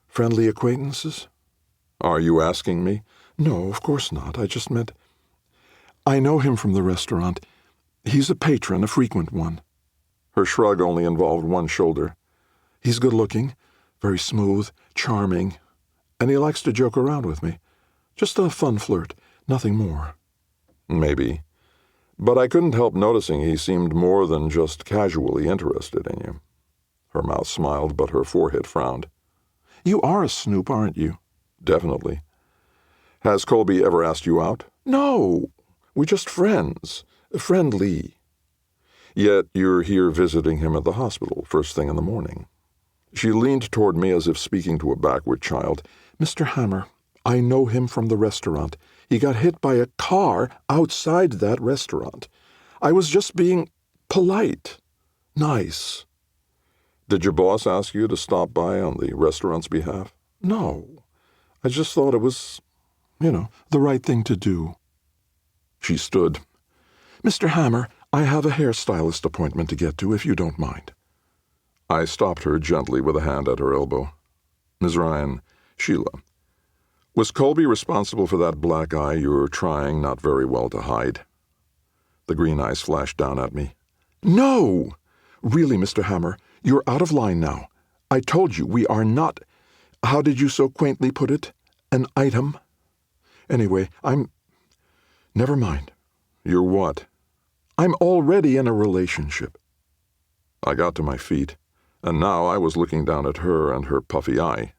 Speaker 2: friendly acquaintances." "Are you asking me?" "No, of course not. I just meant I know him from the restaurant. He's a patron, a frequent one." Her shrug only involved one shoulder. "He's good-looking, very smooth, charming, and he likes to joke around with me. Just a fun flirt, nothing more." "Maybe. But I couldn't help noticing he seemed more than just casually interested in you." Her mouth smiled, but her forehead frowned. "You are a snoop, aren't you?" "Definitely." "Has Colby ever asked you out?" "No. We're just friends. Friendly." "Yet you're here visiting him at the hospital, first thing in the morning." She leaned toward me as if speaking to a backward child. "Mr. Hammer, I know him from the restaurant. He got hit by a car outside that restaurant. I was just being polite. Nice." "Did your boss ask you to stop by on the restaurant's behalf?" "No. I just thought it was, the right thing to do." She stood. "Mr. Hammer, I have a hairstylist appointment to get to, if you don't mind." I stopped her gently with a hand at her elbow. "Ms. Ryan, Sheila, was Colby responsible for that black eye you're trying not very well to hide?" The green eyes flashed down at me. "No! Really, Mr. Hammer, you're out of line now. I told you we are not, how did you so quaintly put it, an item? Anyway, never mind." "You're what?" "I'm already in a relationship." I got to my feet, and now I was looking down at her and her puffy eye.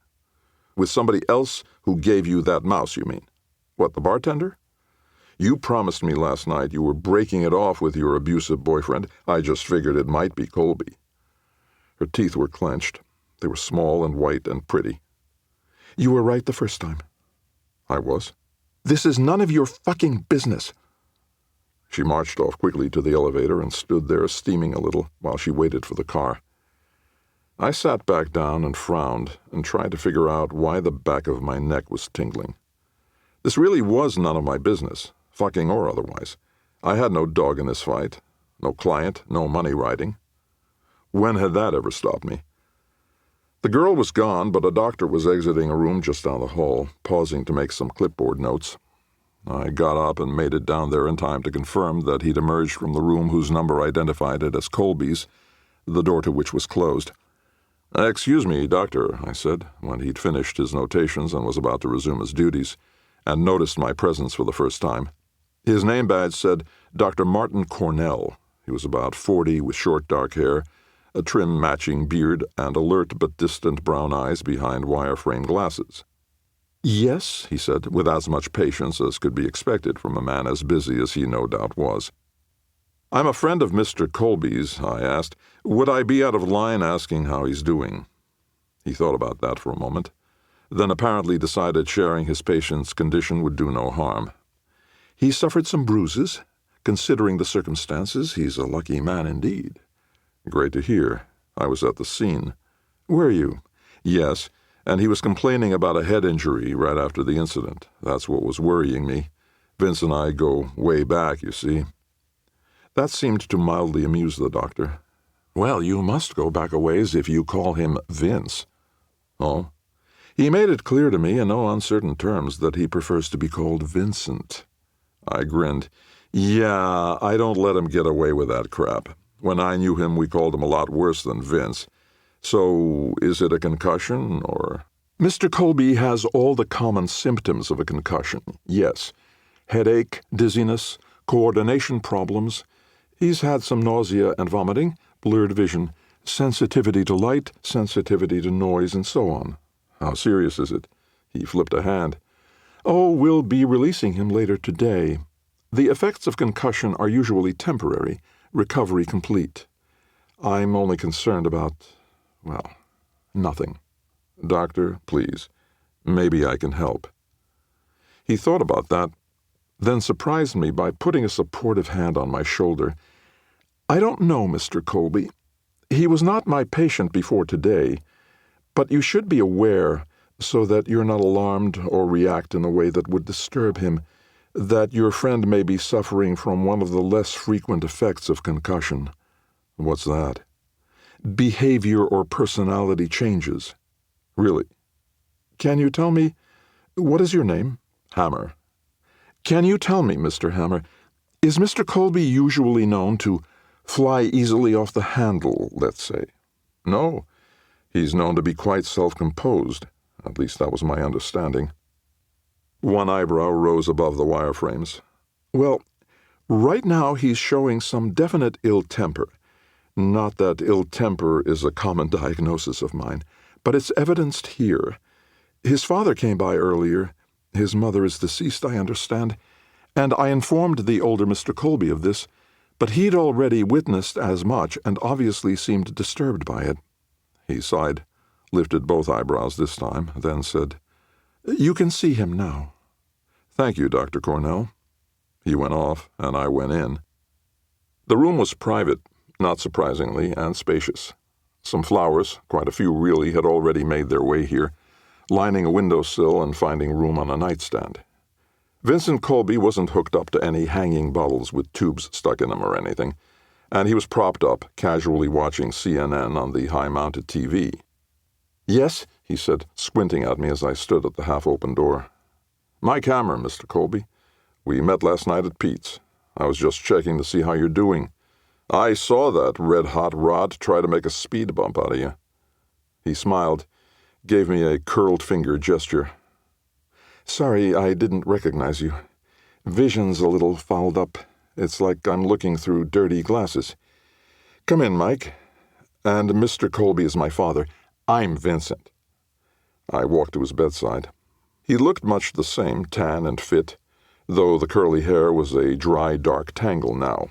Speaker 2: With somebody else who gave you that mouse, you mean? What, the bartender? You promised me last night you were breaking it off with your abusive boyfriend. I just figured it might be Colby. Her teeth were clenched. They were small and white and pretty. You were right the first time. I was. This is none of your fucking business. She marched off quickly to the elevator and stood there steaming a little while she waited for the car. I sat back down and frowned and tried to figure out why the back of my neck was tingling. This really was none of my business, fucking or otherwise. I had no dog in this fight, no client, no money riding. When had that ever stopped me? The girl was gone, but a doctor was exiting a room just down the hall, pausing to make some clipboard notes. I got up and made it down there in time to confirm that he'd emerged from the room whose number identified it as Colby's, the door to which was closed. "Excuse me, doctor," I said, when he'd finished his notations and was about to resume his duties, and noticed my presence for the first time. His name badge said Dr. Martin Cornell. He was about 40, with short dark hair, a trim matching beard, and alert but distant brown eyes behind wire-frame glasses. "Yes," he said, with as much patience as could be expected from a man as busy as he no doubt was. "I'm a friend of Mr. Colby's," I asked. "Would I be out of line asking how he's doing?" He thought about that for a moment, then apparently decided sharing his patient's condition would do no harm. "He suffered some bruises. Considering the circumstances, he's a lucky man indeed." "Great to hear. I was at the scene." "Were you?" "Yes, and he was complaining about a head injury right after the incident. That's what was worrying me. Vince and I go way back, you see." That seemed to mildly amuse the doctor. "Well, you must go back a ways if you call him Vince." "Oh?" "He made it clear to me in no uncertain terms that he prefers to be called Vincent." I grinned. "Yeah, I don't let him get away with that crap. When I knew him, we called him a lot worse than Vince. So, is it a concussion, or—" "Mr. Colby has all the common symptoms of a concussion, yes. Headache, dizziness, coordination problems. He's had some nausea and vomiting, blurred vision, sensitivity to light, sensitivity to noise, and so on." "How serious is it?" He flipped a hand. "Oh, we'll be releasing him later today. The effects of concussion are usually temporary, recovery complete. I'm only concerned about, well, nothing. Doctor, please, maybe I can help." He thought about that, then surprised me by putting a supportive hand on my shoulder. "I don't know, Mr. Colby. He was not my patient before today, but you should be aware, so that you're not alarmed or react in a way that would disturb him, that your friend may be suffering from one of the less frequent effects of concussion." "What's that?" "Behavior or personality changes." "Really?" "Can you tell me, what is your name?" "Hammer." "Can you tell me, Mr. Hammer, is Mr. Colby usually known to fly easily off the handle, let's say?" "No. He's known to be quite self-composed. At least that was my understanding." One eyebrow rose above the wireframes. "Well, right now he's showing some definite ill temper. Not that ill temper is a common diagnosis of mine, but it's evidenced here. His father came by earlier. His mother is deceased, I understand, and I informed the older Mr. Colby of this, but he'd already witnessed as much and obviously seemed disturbed by it." He sighed, lifted both eyebrows this time, then said, "You can see him now." "Thank you, Dr. Cornell." He went off, and I went in. The room was private, not surprisingly, and spacious. Some flowers, quite a few really, had already made their way here, lining a windowsill and finding room on a nightstand. Vincent Colby wasn't hooked up to any hanging bottles with tubes stuck in them or anything, and he was propped up, casually watching CNN on the high-mounted TV. "Yes," he said, squinting at me as I stood at the half-open door. "Mike Hammer, Mr. Colby. We met last night at Pete's. I was just checking to see how you're doing. I saw that red-hot rod try to make a speed bump out of you." He smiled, gave me a curled finger gesture. "Sorry, I didn't recognize you. Vision's a little fouled up. It's like I'm looking through dirty glasses. Come in, Mike. And Mr. Colby is my father. I'm Vincent." I walked to his bedside. He looked much the same, tan and fit, though the curly hair was a dry, dark tangle now.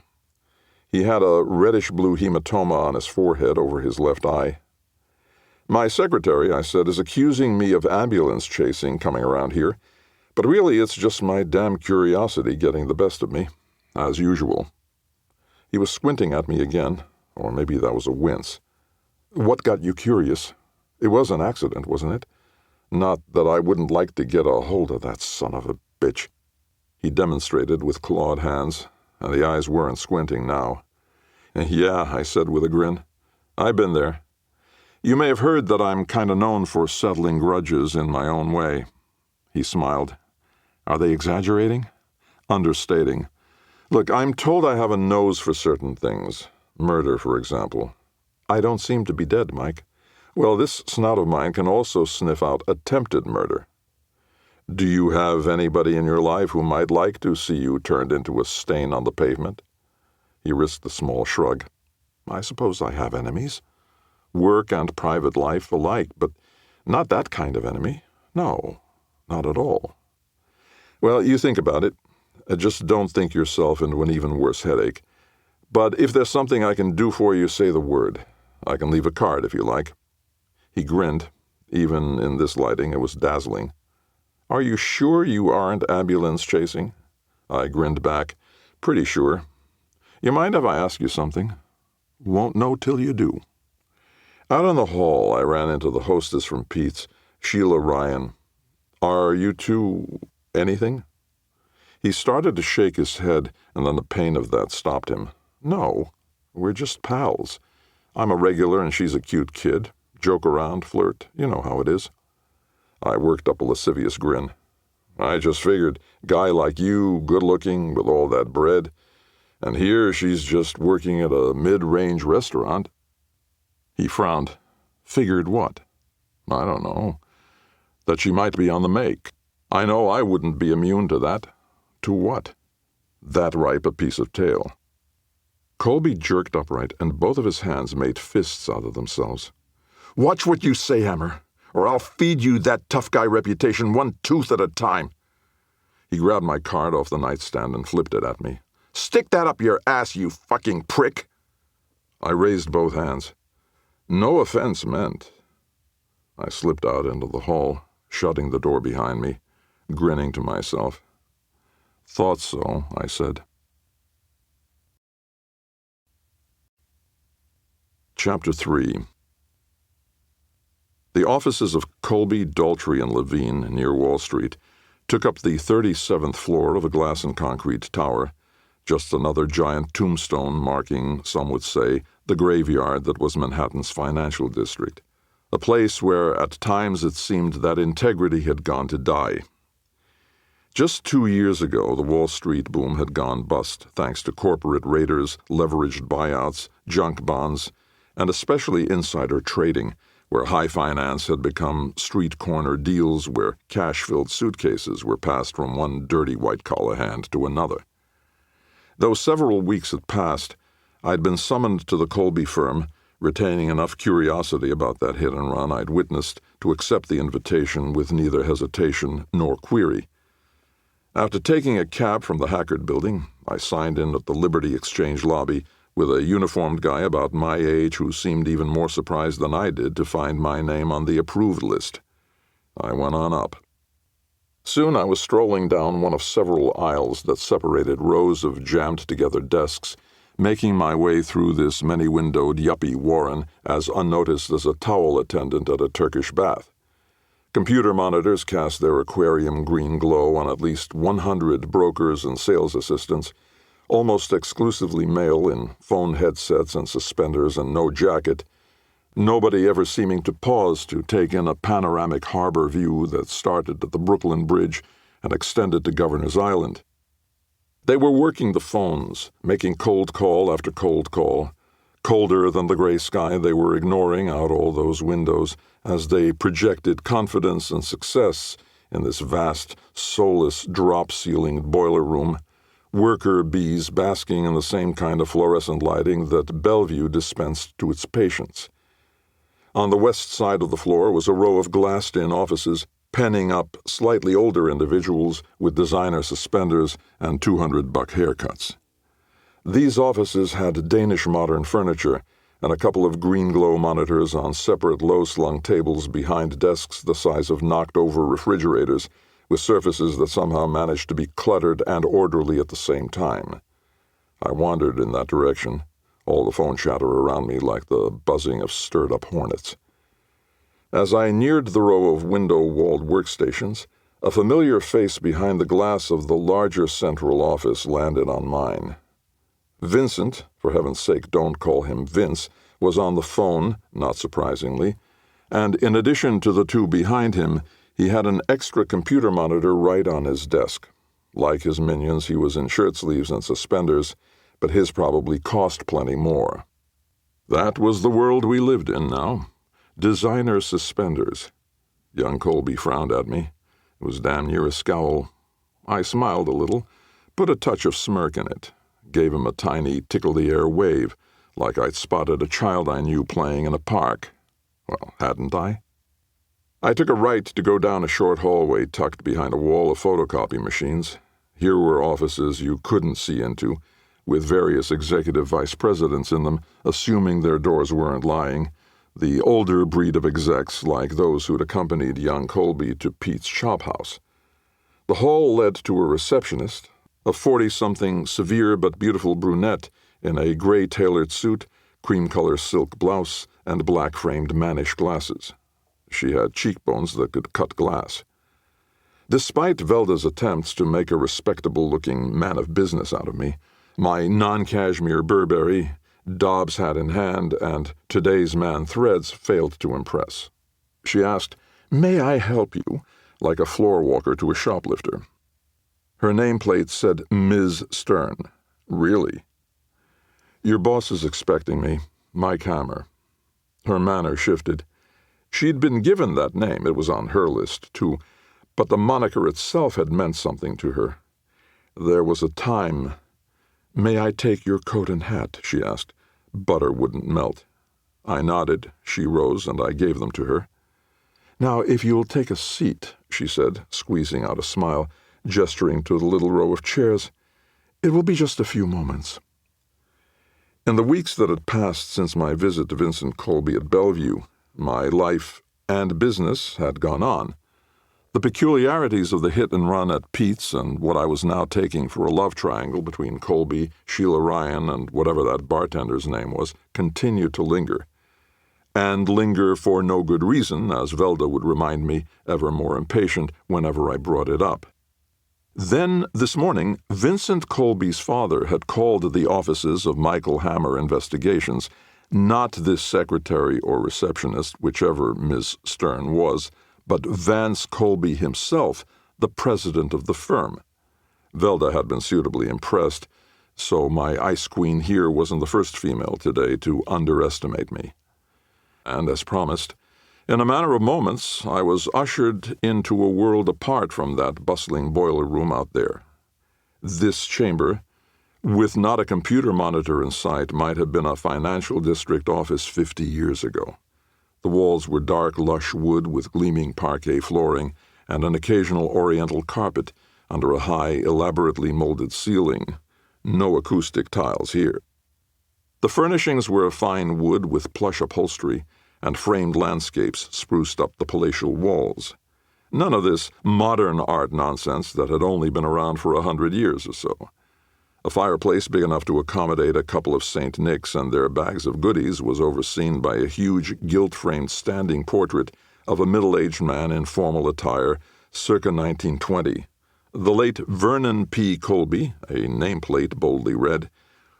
Speaker 2: He had a reddish-blue hematoma on his forehead over his left eye. "My secretary," I said, "is accusing me of ambulance chasing coming around here, but really it's just my damn curiosity getting the best of me, as usual." He was squinting at me again, or maybe that was a wince. "What got you curious? It was an accident, wasn't it? Not that I wouldn't like to get a hold of that son of a bitch." He demonstrated with clawed hands, and the eyes weren't squinting now. "Yeah," I said with a grin. "I've been there. You may have heard that I'm kind of known for settling grudges in my own way." He smiled. "Are they exaggerating?" "Understating. Look, I'm told I have a nose for certain things. Murder, for example. I don't seem to be dead, Mike. Well, this snout of mine can also sniff out attempted murder. Do you have anybody in your life who might like to see you turned into a stain on the pavement?" He risked a small shrug. "I suppose I have enemies. Work and private life alike, but not that kind of enemy. No, not at all." "Well, you think about it. Just don't think yourself into an even worse headache. But if there's something I can do for you, say the word. I can leave a card if you like." He grinned. Even in this lighting, it was dazzling. "Are you sure you aren't ambulance chasing?" I grinned back. "Pretty sure. You mind if I ask you something?" "Won't know till you do." Out in the hall, I ran into the hostess from Pete's, Sheila Ryan. "Are you two anything?" He started to shake his head, and then the pain of that stopped him. "No, we're just pals. I'm a regular and she's a cute kid. Joke around, flirt, you know how it is." I worked up a lascivious grin. "I just figured, guy like you, good-looking, with all that bread, and here she's just working at a mid-range restaurant." He frowned. "Figured what?" "I don't know. That she might be on the make. I know I wouldn't be immune to that." "To what?" "That ripe a piece of tail." Colby jerked upright, and both of his hands made fists out of themselves. "Watch what you say, Hammer, or I'll feed you that tough guy reputation one tooth at a time." He grabbed my card off the nightstand and flipped it at me. "Stick that up your ass, you fucking prick!" I raised both hands. No offense meant. I slipped out into the hall, shutting the door behind me, grinning to myself. "Thought so," I said. Chapter 3. The offices of Colby, Daltrey, and Levine, near Wall Street, took up the 37th floor of a glass and concrete tower, just another giant tombstone marking, some would say, the graveyard that was Manhattan's financial district, a place where at times it seemed that integrity had gone to die. Just 2 years ago, the Wall Street boom had gone bust thanks to corporate raiders, leveraged buyouts, junk bonds, and especially insider trading, where high finance had become street corner deals where cash-filled suitcases were passed from one dirty white-collar hand to another. Though several weeks had passed, I'd been summoned to the Colby firm, retaining enough curiosity about that hit-and-run I'd witnessed to accept the invitation with neither hesitation nor query. After taking a cab from the Hackard building, I signed in at the Liberty Exchange lobby with a uniformed guy about my age who seemed even more surprised than I did to find my name on the approved list. I went on up. Soon I was strolling down one of several aisles that separated rows of jammed-together desks, making my way through this many-windowed yuppie warren as unnoticed as a towel attendant at a Turkish bath. Computer monitors cast their aquarium green glow on at least 100 brokers and sales assistants, almost exclusively male in phone headsets and suspenders and no jacket, nobody ever seeming to pause to take in a panoramic harbor view that started at the Brooklyn Bridge and extended to Governor's Island. They were working the phones, making cold call after cold call. Colder than the gray sky, they were ignoring out all those windows as they projected confidence and success in this vast, soulless, drop-ceilinged boiler room, worker bees basking in the same kind of fluorescent lighting that Bellevue dispensed to its patients. On the west side of the floor was a row of glassed-in offices, penning up slightly older individuals with designer suspenders and $200 haircuts. These offices had Danish modern furniture and a couple of green-glow monitors on separate low-slung tables behind desks the size of knocked-over refrigerators, with surfaces that somehow managed to be cluttered and orderly at the same time. I wandered in that direction, all the phone chatter around me like the buzzing of stirred-up hornets. As I neared the row of window-walled workstations, a familiar face behind the glass of the larger central office landed on mine. Vincent, for heaven's sake don't call him Vince, was on the phone, not surprisingly, and in addition to the two behind him, he had an extra computer monitor right on his desk. Like his minions, he was in shirt sleeves and suspenders, but his probably cost plenty more. That was the world we lived in now. Designer suspenders. Young Colby frowned at me. It was damn near a scowl. I smiled a little, put a touch of smirk in it, gave him a tiny tickle-the-air wave, like I'd spotted a child I knew playing in a park. Well, hadn't I? I took a right to go down a short hallway tucked behind a wall of photocopy machines. Here were offices you couldn't see into, with various executive vice presidents in them, assuming their doors weren't lying, the older breed of execs like those who'd accompanied young Colby to Pete's Chop House. The hall led to a receptionist, a 40-something severe but beautiful brunette in a gray tailored suit, cream-color silk blouse, and black-framed mannish glasses. She had cheekbones that could cut glass. Despite Velda's attempts to make a respectable-looking man of business out of me, my non-cashmere Burberry, Dobbs hat in hand, and today's man threads failed to impress. She asked, "May I help you?" like a floor walker to a shoplifter. Her nameplate said Ms. Stern. Really? "Your boss is expecting me. Mike Hammer." Her manner shifted. She'd been given that name, it was on her list, too, but the moniker itself had meant something to her. There was a time. "May I take your coat and hat?" she asked. Butter wouldn't melt. I nodded. She rose, and I gave them to her. "Now, if you'll take a seat," she said, squeezing out a smile, gesturing to the little row of chairs. "It will be just a few moments." In the weeks that had passed since my visit to Vincent Colby at Bellevue, my life and business had gone on. The peculiarities of the hit-and-run at Pete's and what I was now taking for a love triangle between Colby, Sheila Ryan, and whatever that bartender's name was, continued to linger. And linger for no good reason, as Velda would remind me, ever more impatient, whenever I brought it up. Then, this morning, Vincent Colby's father had called the offices of Michael Hammer Investigations, not this secretary or receptionist, whichever Miss Stern was, but Vance Colby himself, the president of the firm. Velda had been suitably impressed, so my ice queen here wasn't the first female today to underestimate me. And as promised, in a matter of moments, I was ushered into a world apart from that bustling boiler room out there. This chamber, with not a computer monitor in sight, might have been a financial district office 50 years ago. The walls were dark, lush wood with gleaming parquet flooring and an occasional oriental carpet under a high, elaborately molded ceiling. No acoustic tiles here. The furnishings were of fine wood with plush upholstery, and framed landscapes spruced up the palatial walls. None of this modern art nonsense that had only been around for 100 years or so. A fireplace big enough to accommodate a couple of St. Nics and their bags of goodies was overseen by a huge gilt-framed standing portrait of a middle-aged man in formal attire, circa 1920. The late Vernon P. Colby, a nameplate boldly read,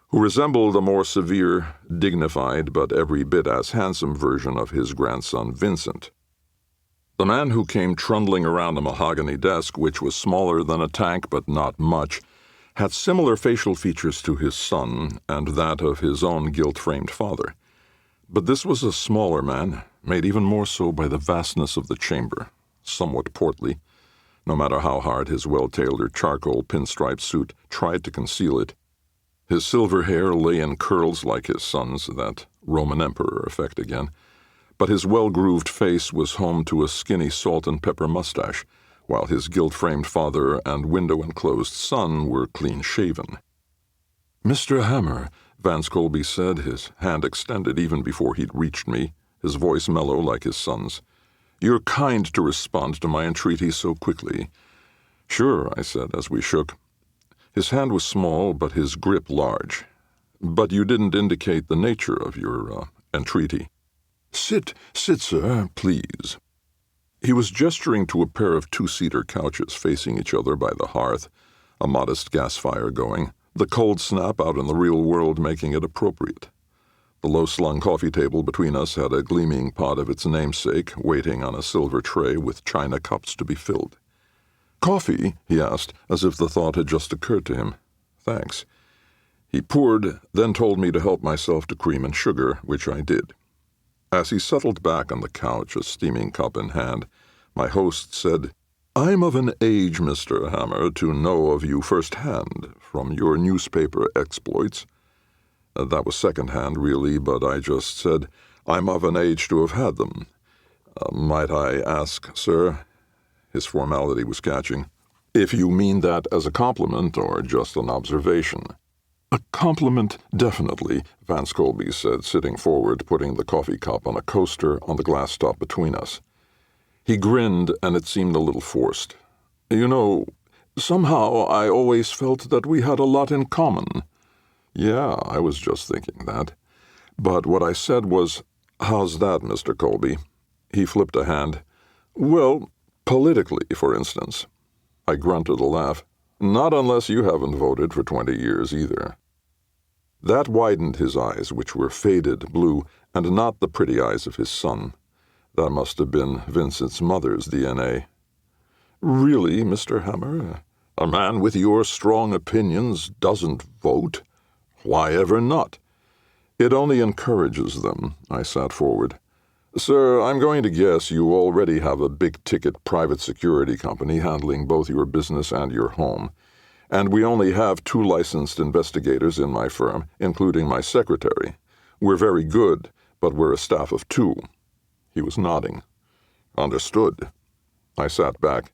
Speaker 2: who resembled a more severe, dignified, but every bit as handsome version of his grandson Vincent. The man who came trundling around a mahogany desk, which was smaller than a tank but not much, had similar facial features to his son and that of his own gilt-framed father. But this was a smaller man, made even more so by the vastness of the chamber, somewhat portly, no matter how hard his well-tailored charcoal pinstripe suit tried to conceal it. His silver hair lay in curls like his son's, that Roman emperor effect again, but his well-grooved face was home to a skinny salt-and-pepper mustache, while his gilt-framed father and window-enclosed son were clean-shaven. "Mr. Hammer," Vance Colby said, his hand extended even before he'd reached me, his voice mellow like his son's. "You're kind to respond to my entreaty so quickly." "Sure," I said as we shook. His hand was small, but his grip large. "But you didn't indicate the nature of your entreaty." Sit, sir, please." He was gesturing to a pair of two-seater couches facing each other by the hearth, a modest gas fire going, the cold snap out in the real world making it appropriate. The low-slung coffee table between us had a gleaming pot of its namesake waiting on a silver tray with china cups to be filled. "Coffee?" he asked, as if the thought had just occurred to him. "Thanks." He poured, then told me to help myself to cream and sugar, which I did. As he settled back on the couch, a steaming cup in hand, my host said, "I'm of an age, Mr. Hammer, to know of you firsthand, from your newspaper exploits." That was second-hand, really, but I just said, "I'm of an age to have had them." "Might I ask, sir," his formality was catching, "if you mean that as a compliment or just an observation?" "A compliment, definitely," Vance Colby said, sitting forward, putting the coffee cup on a coaster on the glass top between us. He grinned, and it seemed a little forced. "You know, somehow I always felt that we had a lot in common." "Yeah, I was just thinking that. But what I said was, 'How's that, Mr. Colby?'" He flipped a hand. "Well, politically, for instance." I grunted a laugh. "Not unless you haven't voted for 20 years either." That widened his eyes, which were faded blue, and not the pretty eyes of his son. That must have been Vincent's mother's DNA. "Really, Mr. Hammer? A man with your strong opinions doesn't vote? Why ever not?" "It only encourages them." I sat forward. "Sir, I'm going to guess you already have a big-ticket private security company handling both your business and your home. And we only have 2 licensed investigators in my firm, including my secretary. We're very good, but we're a staff of 2. He was nodding. "Understood." I sat back.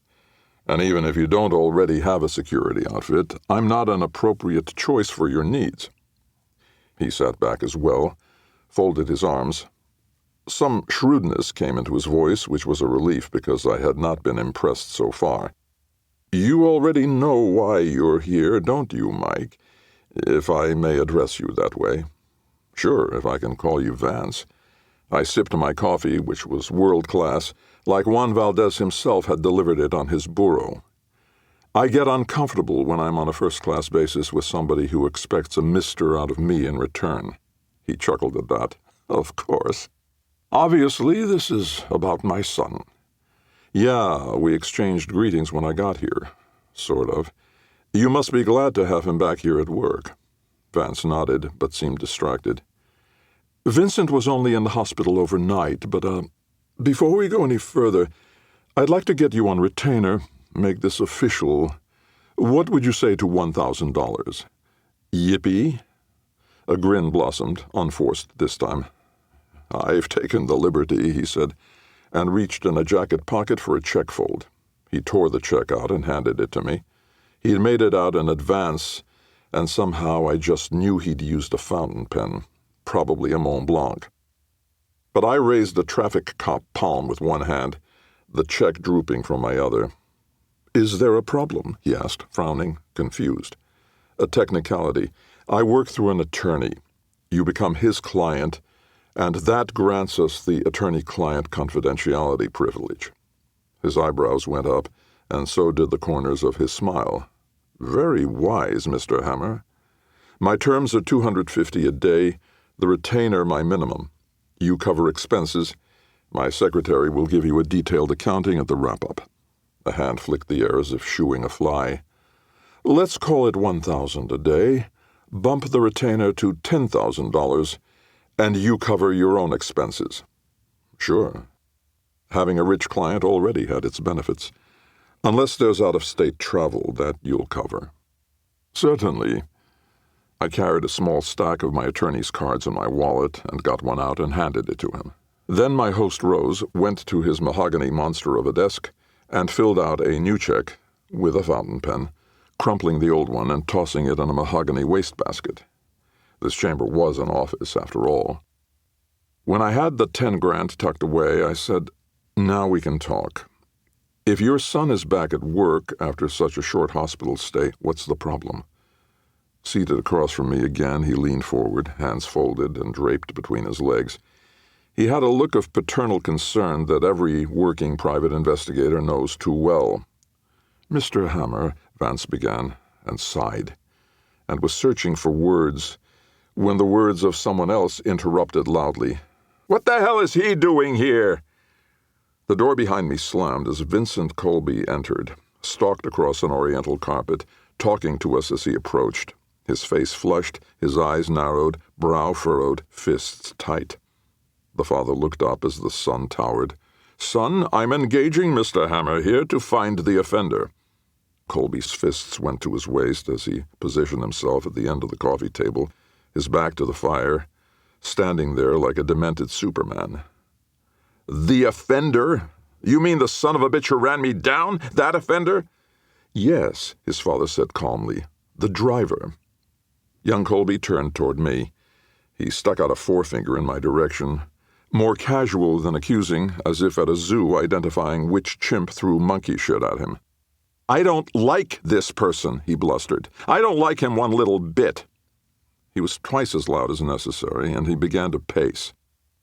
Speaker 2: "And even if you don't already have a security outfit, I'm not an appropriate choice for your needs." He sat back as well, folded his arms. Some shrewdness came into his voice, which was a relief because I had not been impressed so far. "You already know why you're here, don't you, Mike? If I may address you that way." "Sure, if I can call you Vance." I sipped my coffee, which was world-class, like Juan Valdez himself had delivered it on his burro. I get uncomfortable when I'm on a first-class basis with somebody who expects a mister out of me in return. He chuckled at that. "Of course. Obviously, this is about my son." "Yeah, we exchanged greetings when I got here. Sort of. You must be glad to have him back here at work." Vance nodded, but seemed distracted. "Vincent was only in the hospital overnight, but, before we go any further, I'd like to get you on retainer, make this official. What would you say to $1,000? Yippee?" A grin blossomed, unforced this time. "I've taken the liberty," he said, and reached in a jacket pocket for a check fold. He tore the check out and handed it to me. He'd made it out in advance, and somehow I just knew he'd used a fountain pen, probably a Mont Blanc. But I raised a traffic cop palm with one hand, the check drooping from my other. "Is there a problem?" he asked, frowning, confused. "A technicality. I work through an attorney. You become his client, and that grants us the attorney-client confidentiality privilege." His eyebrows went up, and so did the corners of his smile. "Very wise, Mr. Hammer. My terms are $250 a day, the retainer my minimum. You cover expenses. My secretary will give you a detailed accounting at the wrap-up." A hand flicked the air as if shooing a fly. "Let's call it $1,000 a day, bump the retainer to $10,000, and you cover your own expenses." "Sure." Having a rich client already had its benefits. "Unless there's out-of-state travel, that you'll cover." "Certainly." I carried a small stack of my attorney's cards in my wallet and got one out and handed it to him. Then my host rose, went to his mahogany monster of a desk, and filled out a new check with a fountain pen, crumpling the old one and tossing it in a mahogany wastebasket. This chamber was an office, after all. When I had the 10 grand tucked away, I said, "Now we can talk. If your son is back at work after such a short hospital stay, what's the problem?" Seated across from me again, he leaned forward, hands folded and draped between his legs. He had a look of paternal concern that every working private investigator knows too well. "Mr. Hammer," Vance began, and sighed, and was searching for words, when the words of someone else interrupted loudly. "What the hell is he doing here?" The door behind me slammed as Vincent Colby entered, stalked across an oriental carpet, talking to us as he approached, his face flushed, his eyes narrowed, brow furrowed, fists tight. The father looked up as the son towered. "Son, I'm engaging Mr. Hammer here to find the offender." Colby's fists went to his waist as he positioned himself at the end of the coffee table, his back to the fire, standing there like a demented Superman. "The offender? You mean the son of a bitch who ran me down? That offender?" "Yes," his father said calmly. "The driver." Young Colby turned toward me. He stuck out a forefinger in my direction, more casual than accusing, as if at a zoo identifying which chimp threw monkey shit at him. "I don't like this person," he blustered. "I don't like him one little bit." He was twice as loud as necessary, and he began to pace.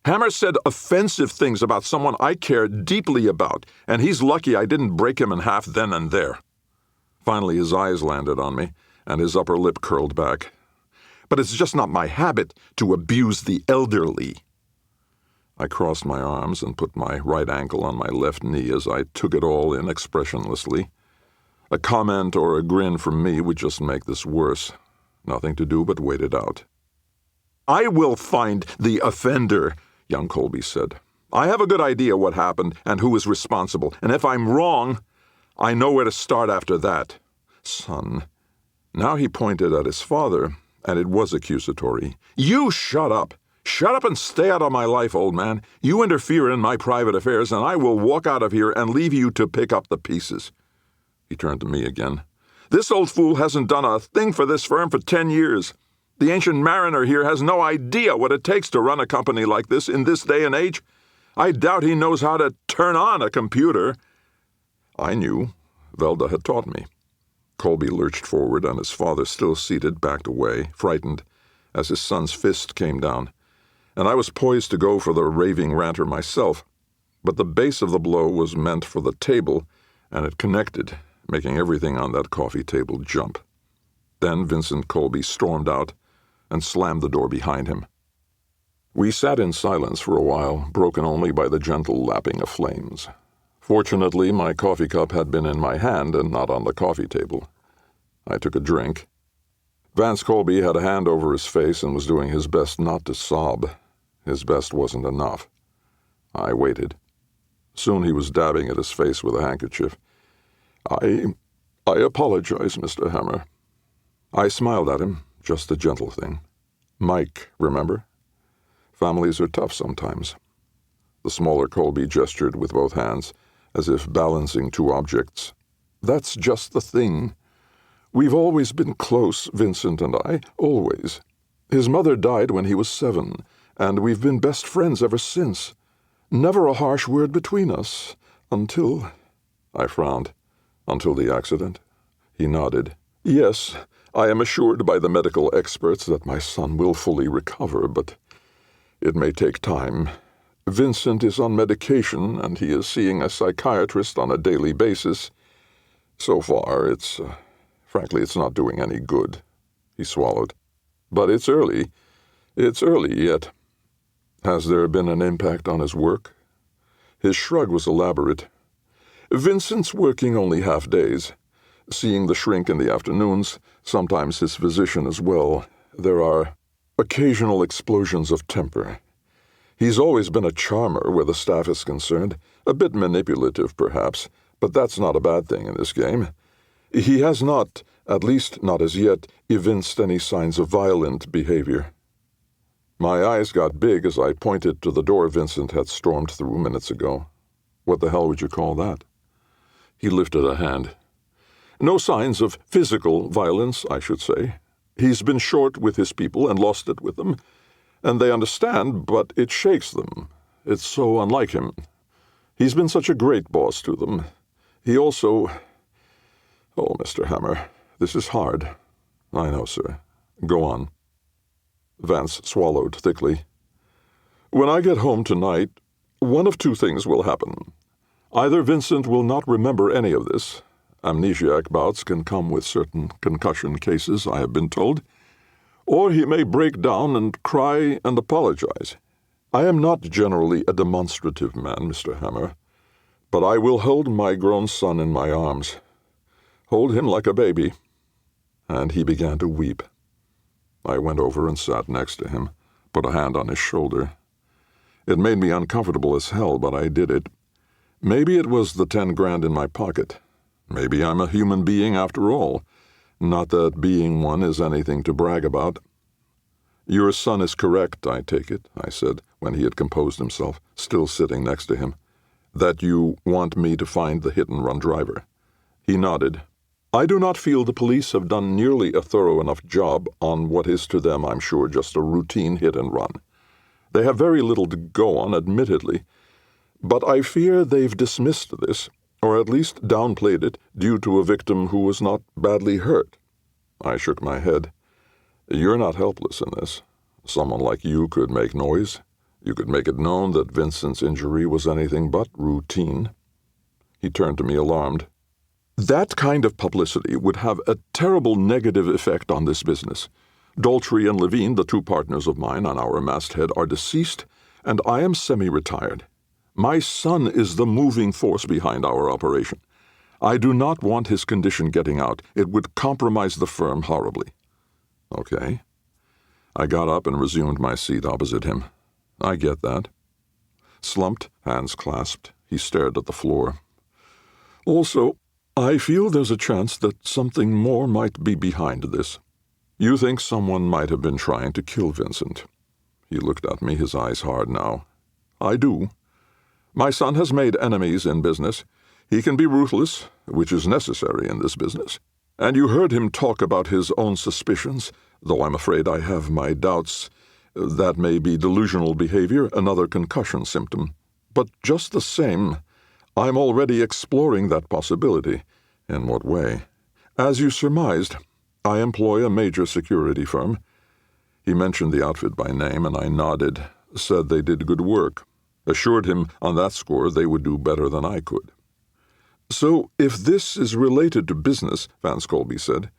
Speaker 2: "Hammer said offensive things about someone I care deeply about, and he's lucky I didn't break him in half then and there." Finally, his eyes landed on me, and his upper lip curled back. "But it's just not my habit to abuse the elderly." I crossed my arms and put my right ankle on my left knee as I took it all in expressionlessly. A comment or a grin from me would just make this worse. Nothing to do but wait it out. "I will find the offender," young Colby said. "I have a good idea what happened and who is responsible, and if I'm wrong, I know where to start after that. Son." Now he pointed at his father, and it was accusatory. "You shut up. Shut up and stay out of my life, old man. You interfere in my private affairs, and I will walk out of here and leave you to pick up the pieces." He turned to me again. "This old fool hasn't done a thing for this firm for 10 years. The ancient mariner here has no idea what it takes to run a company like this in this day and age. I doubt he knows how to turn on a computer." I knew. Velda had taught me. Colby lurched forward, and his father, still seated, backed away, frightened, as his son's fist came down, and I was poised to go for the raving ranter myself, but the base of the blow was meant for the table, and it connected, making everything on that coffee table jump. Then Vincent Colby stormed out and slammed the door behind him. We sat in silence for a while, broken only by the gentle lapping of flames. Fortunately, my coffee cup had been in my hand and not on the coffee table. I took a drink. Vance Colby had a hand over his face and was doing his best not to sob. His best wasn't enough. I waited. Soon he was dabbing at his face with a handkerchief. I apologize, Mr. Hammer." I smiled at him, just a gentle thing. "Mike, remember? Families are tough sometimes." The smaller Colby gestured with both hands, as if balancing two objects. "That's just the thing. We've always been close, Vincent and I, always. His mother died when he was 7, and we've been best friends ever since. Never a harsh word between us, until—" I frowned. "Until the accident?" He nodded. "Yes, I am assured by the medical experts that my son will fully recover, but it may take time. Vincent is on medication, and he is seeing a psychiatrist on a daily basis. So far, frankly, it's not doing any good." He swallowed. "But it's early. It's early yet." "Has there been an impact on his work?" His shrug was elaborate. "Vincent's working only half days, seeing the shrink in the afternoons, sometimes his physician as well. There are occasional explosions of temper. He's always been a charmer where the staff is concerned, a bit manipulative perhaps, but that's not a bad thing in this game. He has not, at least not as yet, evinced any signs of violent behavior." My eyes got big as I pointed to the door Vincent had stormed through minutes ago. What the hell would you call that? He lifted a hand. No signs of physical violence, I should say. He's been short with his people and lost it with them, and they understand, but it shakes them. It's so unlike him. He's been such a great boss to them. He also... Oh, Mr. Hammer, this is hard. I know, sir. Go on. Vance swallowed thickly. When I get home tonight, one of two things will happen. Either Vincent will not remember any of this. Amnesiac bouts can come with certain concussion cases, I have been told. Or he may break down and cry and apologize. I am not generally a demonstrative man, Mr. Hammer, but I will hold my grown son in my arms. Hold him like a baby. And he began to weep. I went over and sat next to him, put a hand on his shoulder. It made me uncomfortable as hell, but I did it. Maybe it was the 10 grand in my pocket. Maybe I'm a human being after all. Not that being one is anything to brag about. Your son is correct, I take it, I said, when he had composed himself, still sitting next to him, that you want me to find the hit-and-run driver. He nodded. I do not feel the police have done nearly a thorough enough job on what is to them, I'm sure, just a routine hit-and-run. They have very little to go on, admittedly, but I fear they've dismissed this, or at least downplayed it, due to a victim who was not badly hurt. I shook my head. You're not helpless in this. Someone like you could make noise. You could make it known that Vincent's injury was anything but routine. He turned to me alarmed. That kind of publicity would have a terrible negative effect on this business. Daltrey and Levine, the 2 partners of mine on our masthead, are deceased, and I am semi-retired. My son is the moving force behind our operation. I do not want his condition getting out. It would compromise the firm horribly. Okay. I got up and resumed my seat opposite him. I get that. Slumped, hands clasped, he stared at the floor. Also, I feel there's a chance that something more might be behind this. You think someone might have been trying to kill Vincent. He looked at me, his eyes hard now. I do. My son has made enemies in business. He can be ruthless, which is necessary in this business. And you heard him talk about his own suspicions, though I'm afraid I have my doubts. That may be delusional behavior, another concussion symptom. But just the same, I'm already exploring that possibility. In what way? As you surmised, I employ a major security firm. He mentioned the outfit by name, and I nodded, said they did good work, assured him on that score they would do better than I could. So, if this is related to business, Vance Colby said,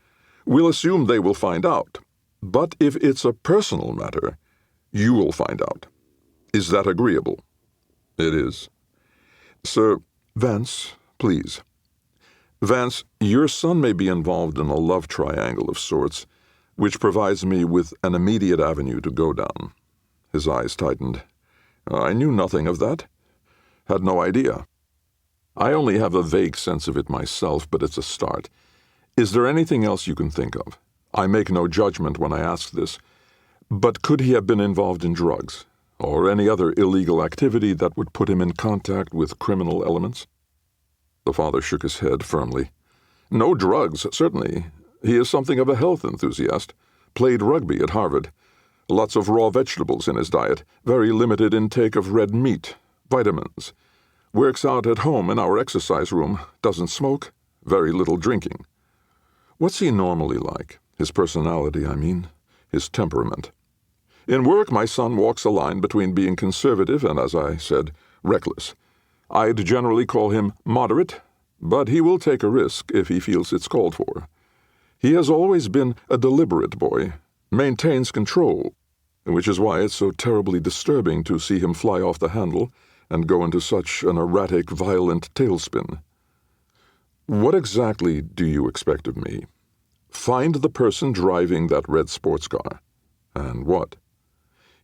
Speaker 2: we'll assume they will find out. But if it's a personal matter, you will find out. Is that agreeable? It is. Sir, Vance, please. Vance, your son may be involved in a love triangle of sorts, which provides me with an immediate avenue to go down. His eyes tightened. I knew nothing of that. Had no idea. I only have a vague sense of it myself, but it's a start. Is there anything else you can think of? I make no judgment when I ask this, but could he have been involved in drugs, or any other illegal activity that would put him in contact with criminal elements? The father shook his head firmly. No drugs, certainly. He is something of a health enthusiast. Played rugby at Harvard. Lots of raw vegetables in his diet. Very limited intake of red meat. Vitamins. Works out at home in our exercise room. Doesn't smoke. Very little drinking. What's he normally like? His personality, I mean. His temperament. In work, my son walks a line between being conservative and, as I said, reckless. I'd generally call him moderate, but he will take a risk if he feels it's called for. He has always been a deliberate boy, maintains control, which is why it's so terribly disturbing to see him fly off the handle and go into such an erratic, violent tailspin. What exactly do you expect of me? Find the person driving that red sports car. And what?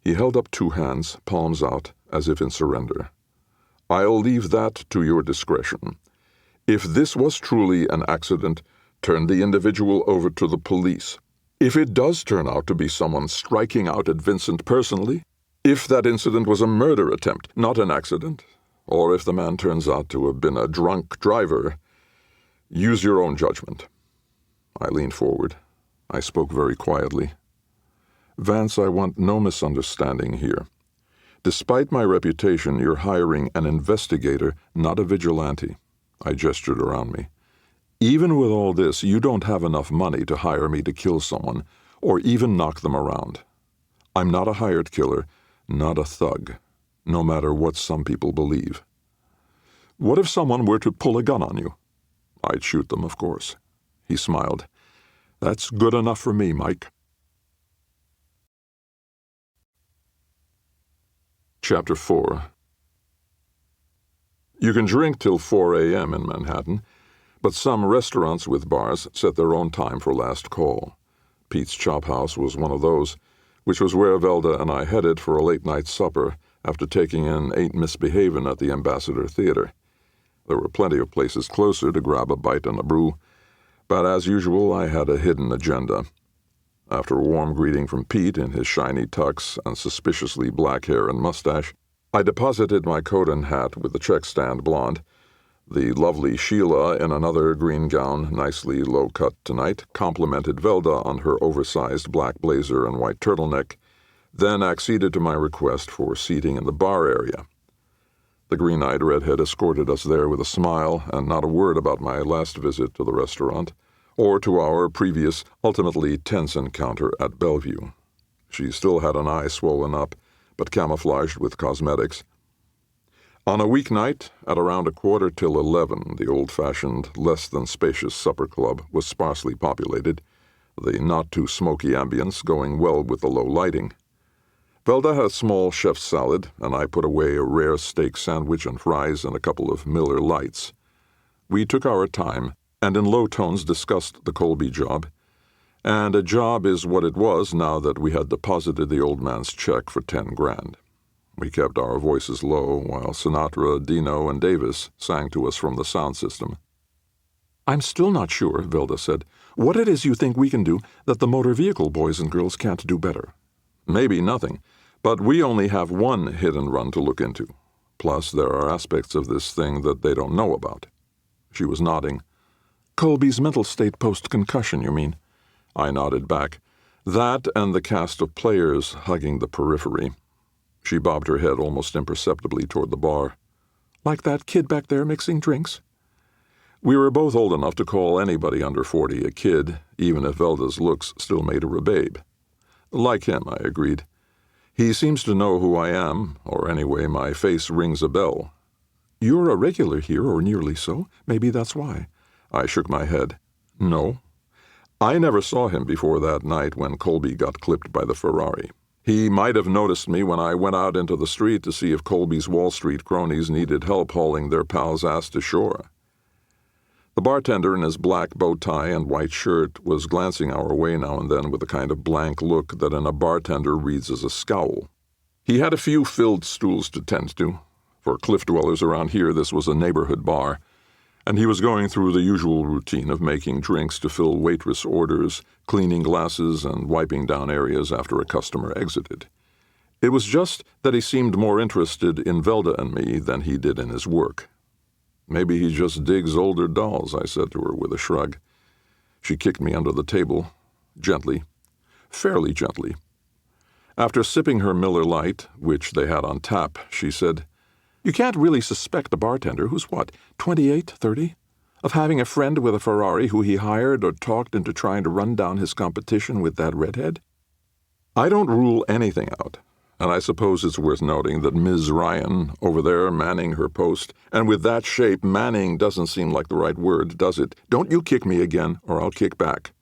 Speaker 2: He held up 2 hands, palms out, as if in surrender. I'll leave that to your discretion. If this was truly an accident, turn the individual over to the police. If it does turn out to be someone striking out at Vincent personally, if that incident was a murder attempt, not an accident, or if the man turns out to have been a drunk driver, use your own judgment." I leaned forward. I spoke very quietly. "Vance, I want no misunderstanding here. Despite my reputation, you're hiring an investigator, not a vigilante." I gestured around me. "Even with all this, you don't have enough money to hire me to kill someone, or even knock them around. I'm not a hired killer, not a thug, no matter what some people believe. What if someone were to pull a gun on you?" "I'd shoot them, of course." He smiled. "That's good enough for me, Mike." Chapter 4. You can drink till 4 a.m. in Manhattan, but some restaurants with bars set their own time for last call. Pete's Chop House was one of those, which was where Velda and I headed for a late-night supper after taking in Ain't Misbehavin' at the Ambassador Theater. There were plenty of places closer to grab a bite and a brew, but as usual I had a hidden agenda. After a warm greeting from Pete in his shiny tux and suspiciously black hair and mustache, I deposited my coat and hat with the check-stand blonde. The lovely Sheila, in another green gown, nicely low-cut tonight, complimented Velda on her oversized black blazer and white turtleneck, then acceded to my request for seating in the bar area. The green-eyed redhead escorted us there with a smile and not a word about my last visit to the restaurant, or to our previous, ultimately tense encounter at Bellevue. She still had an eye swollen up, but camouflaged with cosmetics. On a weeknight, at around 11:15, the old-fashioned, less-than-spacious supper club was sparsely populated, the not-too-smoky ambience going well with the low lighting. Velda had a small chef's salad, and I put away a rare steak sandwich and fries and a couple of Miller Lights. We took our time, and in low tones discussed the Colby job. And a job is what it was now that we had deposited the old man's check for $10,000. We kept our voices low while Sinatra, Dino, and Davis sang to us from the sound system. "I'm still not sure," Velda said, "what it is you think we can do that the motor vehicle boys and girls can't do better. Maybe nothing, but we only have one hit-and run to look into. Plus, there are aspects of this thing that they don't know about." She was nodding. "Colby's mental state post-concussion, you mean?" I nodded back. "That and the cast of players hugging the periphery." She bobbed her head almost imperceptibly toward the bar. "Like that kid back there mixing drinks?" We were both old enough to call anybody under 40 a kid, even if Velda's looks still made her a babe. "Like him," I agreed. "He seems to know who I am, or anyway, my face rings a bell." "You're a regular here, or nearly so. Maybe that's why." I shook my head. "No. I never saw him before that night when Colby got clipped by the Ferrari. He might have noticed me when I went out into the street to see if Colby's Wall Street cronies needed help hauling their pal's ass to shore." The bartender in his black bow tie and white shirt was glancing our way now and then with a kind of blank look that in a bartender reads as a scowl. He had a few filled stools to tend to. For cliff dwellers around here, this was a neighborhood bar, and he was going through the usual routine of making drinks to fill waitress orders, cleaning glasses, and wiping down areas after a customer exited. It was just that he seemed more interested in Velda and me than he did in his work. "Maybe he just digs older dolls," I said to her with a shrug. She kicked me under the table, gently, fairly gently. After sipping her Miller Lite, which they had on tap, she said, "You can't really suspect a bartender who's, 28, 30, of having a friend with a Ferrari who he hired or talked into trying to run down his competition with that redhead?" I don't rule anything out, and I suppose it's worth noting that Ms. Ryan, over there manning her post, and with that shape, manning doesn't seem like the right word, does it? Don't you kick me again, or I'll kick back.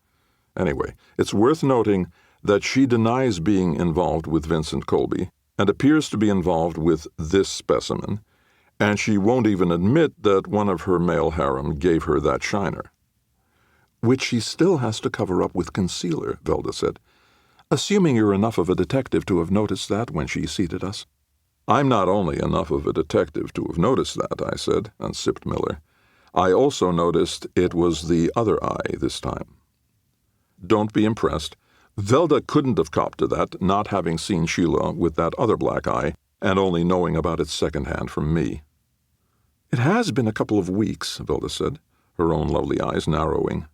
Speaker 2: Anyway, it's worth noting that she denies being involved with Vincent Colby, and appears to be involved with this specimen, and she won't even admit that one of her male harem gave her that shiner. "Which she still has to cover up with concealer," Velda said. "Assuming you're enough of a detective to have noticed that when she seated us." "I'm not only enough of a detective to have noticed that," I said, and sipped Miller. "I also noticed it was the other eye this time. Don't be impressed. Velda couldn't have copped to that, not having seen Sheila with that other black eye and only knowing about it secondhand from me. "It has been a couple of weeks," Velda said, her own lovely eyes narrowing.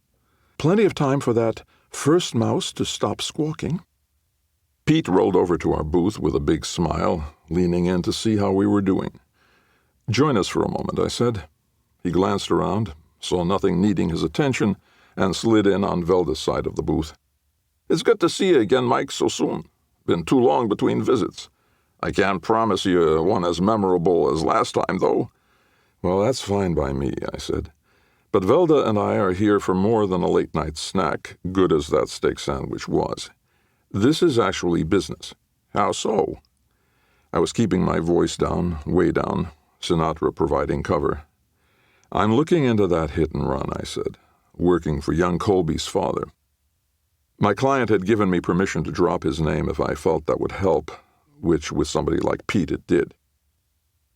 Speaker 2: "Plenty of time for that first mouse to stop squawking." Pete rolled over to our booth with a big smile, leaning in to see how we were doing. "Join us for a moment," I said. He glanced around, saw nothing needing his attention, and slid in on Velda's side of the booth. "It's good to see you again, Mike, so soon. Been too long between visits. I can't promise you one as memorable as last time, though." "Well, that's fine by me," I said. "But Velda and I are here for more than a late-night snack, good as that steak sandwich was. This is actually business." "How so?" I was keeping my voice down, way down, Sinatra providing cover. "I'm looking into that hit and run," I said, "working for young Colby's father. My client had given me permission to drop his name if I felt that would help, which with somebody like Pete it did."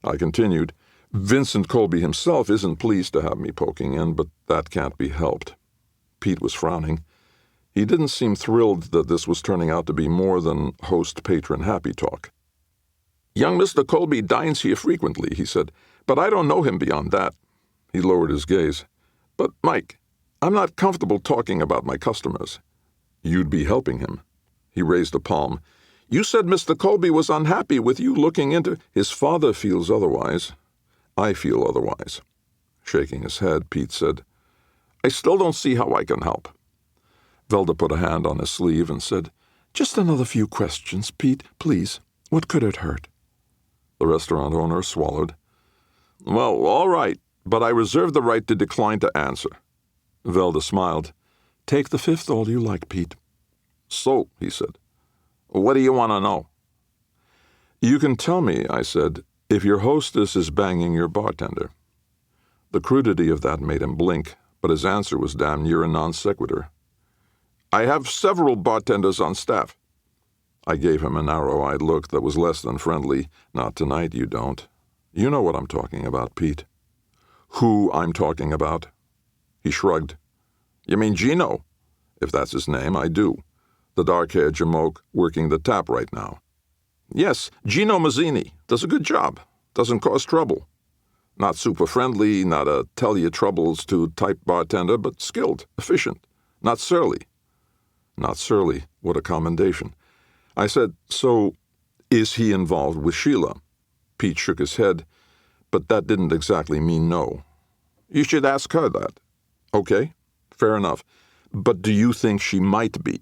Speaker 2: I continued, "Vincent Colby himself isn't pleased to have me poking in, but that can't be helped." Pete was frowning. He didn't seem thrilled that this was turning out to be more than host-patron happy talk. "Young Mr. Colby dines here frequently," he said, "but I don't know him beyond that." He lowered his gaze. "But, Mike, I'm not comfortable talking about my customers." "You'd be helping him." He raised a palm. "You said Mr. Colby was unhappy with you looking into—" "His father feels otherwise. I feel otherwise." Shaking his head, Pete said, "I still don't see how I can help." Velda put a hand on his sleeve and said, "Just another few questions, Pete, please. What could it hurt?" The restaurant owner swallowed. "Well, all right, but I reserve the right to decline to answer." Velda smiled. "Take the fifth all you like, Pete." "So," he said, "what do you want to know?" "You can tell me," I said, "if your hostess is banging your bartender." The crudity of that made him blink, but his answer was damn near a non sequitur. "I have several bartenders on staff." I gave him a narrow-eyed look that was less than friendly. "Not tonight, you don't. You know what I'm talking about, Pete." "Who I'm talking about?" He shrugged. "You mean Gino?" "If that's his name, I do. The dark-haired jamoke working the tap right now." "Yes, Gino Mazzini. Does a good job. Doesn't cause trouble. Not super friendly, not a tell-you-troubles-to type bartender, but skilled, efficient, not surly." Not surly. What a commendation. I said, "So, is he involved with Sheila?" Pete shook his head, but that didn't exactly mean no. "You should ask her that." "Okay, fair enough. But do you think she might be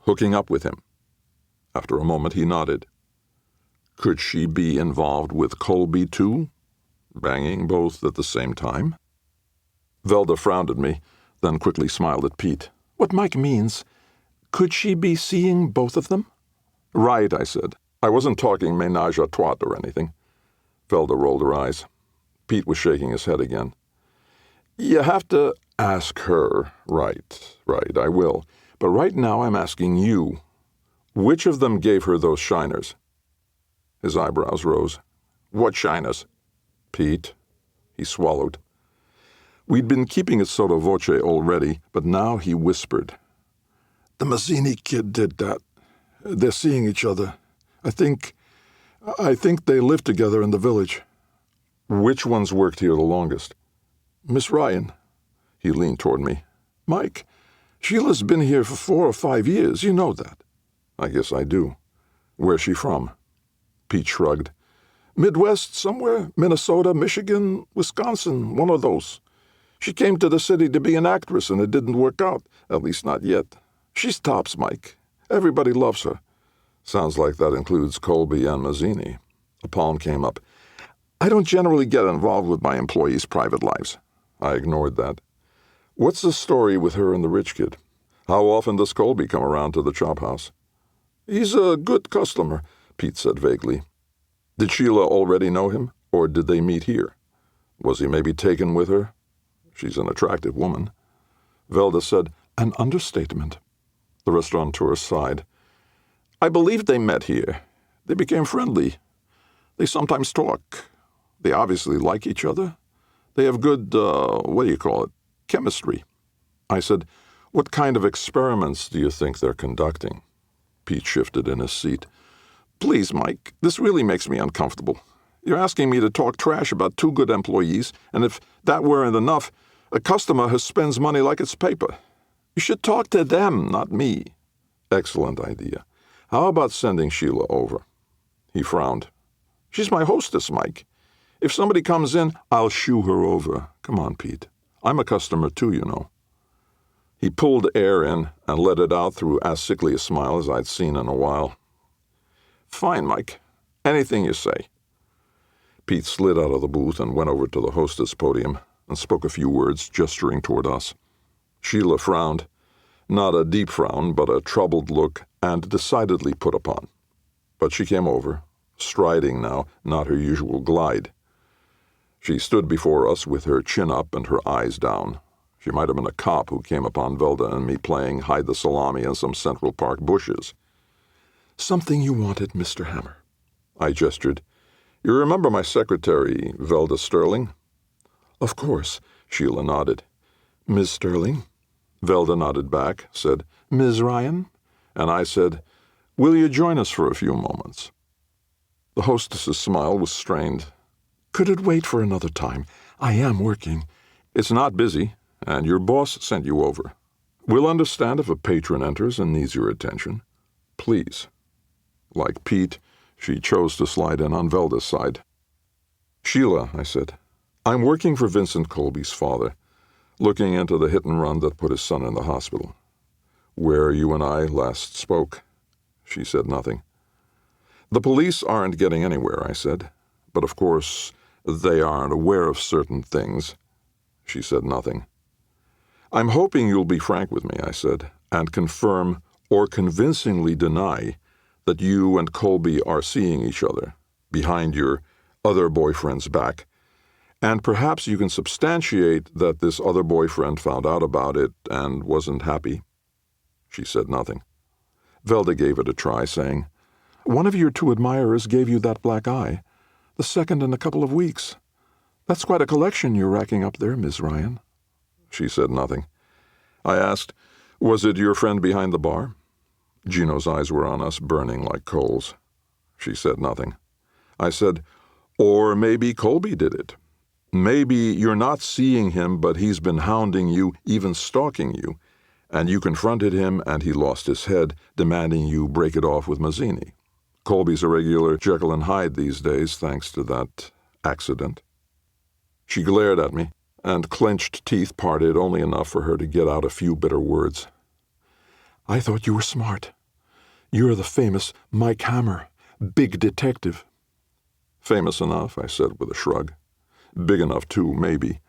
Speaker 2: hooking up with him?" After a moment, he nodded. "Could she be involved with Colby, too? Banging both at the same time?" Velda frowned at me, then quickly smiled at Pete. "What Mike means, could she be seeing both of them?" "Right," I said. "I wasn't talking ménage à trois or anything." Velda rolled her eyes. Pete was shaking his head again. "You have to ask her. Right, I will. But right now I'm asking you. Which of them gave her those shiners?" His eyebrows rose. "What shiners?" "Pete." He swallowed. We'd been keeping it sotto voce already, but now he whispered. "The Mazzini kid did that. They're seeing each other. I think they live together in the village." "Which one's worked here the longest?" "Miss Ryan." He leaned toward me. "Mike, Sheila's been here for 4 or 5 years. You know that." "I guess I do. Where's she from?" Pete shrugged. "Midwest somewhere. Minnesota, Michigan, Wisconsin, one of those. She came to the city to be an actress, and it didn't work out, at least not yet. She's tops, Mike. Everybody loves her." "Sounds like that includes Colby and Mazzini." A palm came up. "I don't generally get involved with my employees' private lives." I ignored that. "What's the story with her and the rich kid? How often does Colby come around to the chop house?" "He's a good customer," Pete said vaguely. "Did Sheila already know him, or did they meet here? Was he maybe taken with her? She's an attractive woman." Velda said, "An understatement." The restaurateur sighed. "I believe they met here. They became friendly. They sometimes talk. They obviously like each other. They have good, chemistry." I said, What kind of experiments do you think they're conducting? Pete shifted in his seat. Please, Mike, this really makes me uncomfortable. You're asking me to talk trash about two good employees, and if that weren't enough, a customer who spends money like it's paper. You should talk to them, not me. Excellent idea. How about sending Sheila over? He frowned. She's my hostess, Mike. If somebody comes in, I'll shoo her over. Come on, Pete. I'm a customer too, you know. He pulled air in and let it out through as sickly a smile as I'd seen in a while. Fine, Mike. Anything you say. Pete slid out of the booth and went over to the hostess podium and spoke a few words, gesturing toward us. Sheila frowned. Not a deep frown, but a troubled look, and decidedly put upon. But she came over, striding now, not her usual glide. She stood before us with her chin up and her eyes down. She might have been a cop who came upon Velda and me playing hide the salami in some Central Park bushes. Something you wanted, Mr. Hammer. I gestured. You remember my secretary, Velda Sterling? Of course, Sheila nodded. Ms. Sterling? Velda nodded back, said, Ms. Ryan? And I said, Will you join us for a few moments? The hostess's smile was strained. Could it wait for another time? I am working. It's not busy, and your boss sent you over. We'll understand if a patron enters and needs your attention. Please. Like Pete, she chose to slide in on Velda's side. Sheila, I said, I'm working for Vincent Colby's father, looking into the hit and run that put his son in the hospital. Where you and I last spoke. She said nothing. The police aren't getting anywhere, I said, but of course they aren't aware of certain things. She said nothing. I'm hoping you'll be frank with me, I said, and confirm or convincingly deny that you and Colby are seeing each other behind your other boyfriend's back, and perhaps you can substantiate that this other boyfriend found out about it and wasn't happy. She said nothing. Velda gave it a try, saying, One of your two admirers gave you that black eye, the second in a couple of weeks. That's quite a collection you're racking up there, Miss Ryan. She said nothing. I asked, Was it your friend behind the bar? Gino's eyes were on us, burning like coals. She said nothing. I said, Or maybe Colby did it. Maybe you're not seeing him, but he's been hounding you, even stalking you, and you confronted him and he lost his head, demanding you break it off with Mazzini. Colby's a regular Jekyll and Hyde these days, thanks to that accident. She glared at me, and clenched teeth parted only enough for her to get out a few bitter words. I thought you were smart. You're the famous Mike Hammer, big detective. Famous enough, I said with a shrug. Big enough, too, maybe.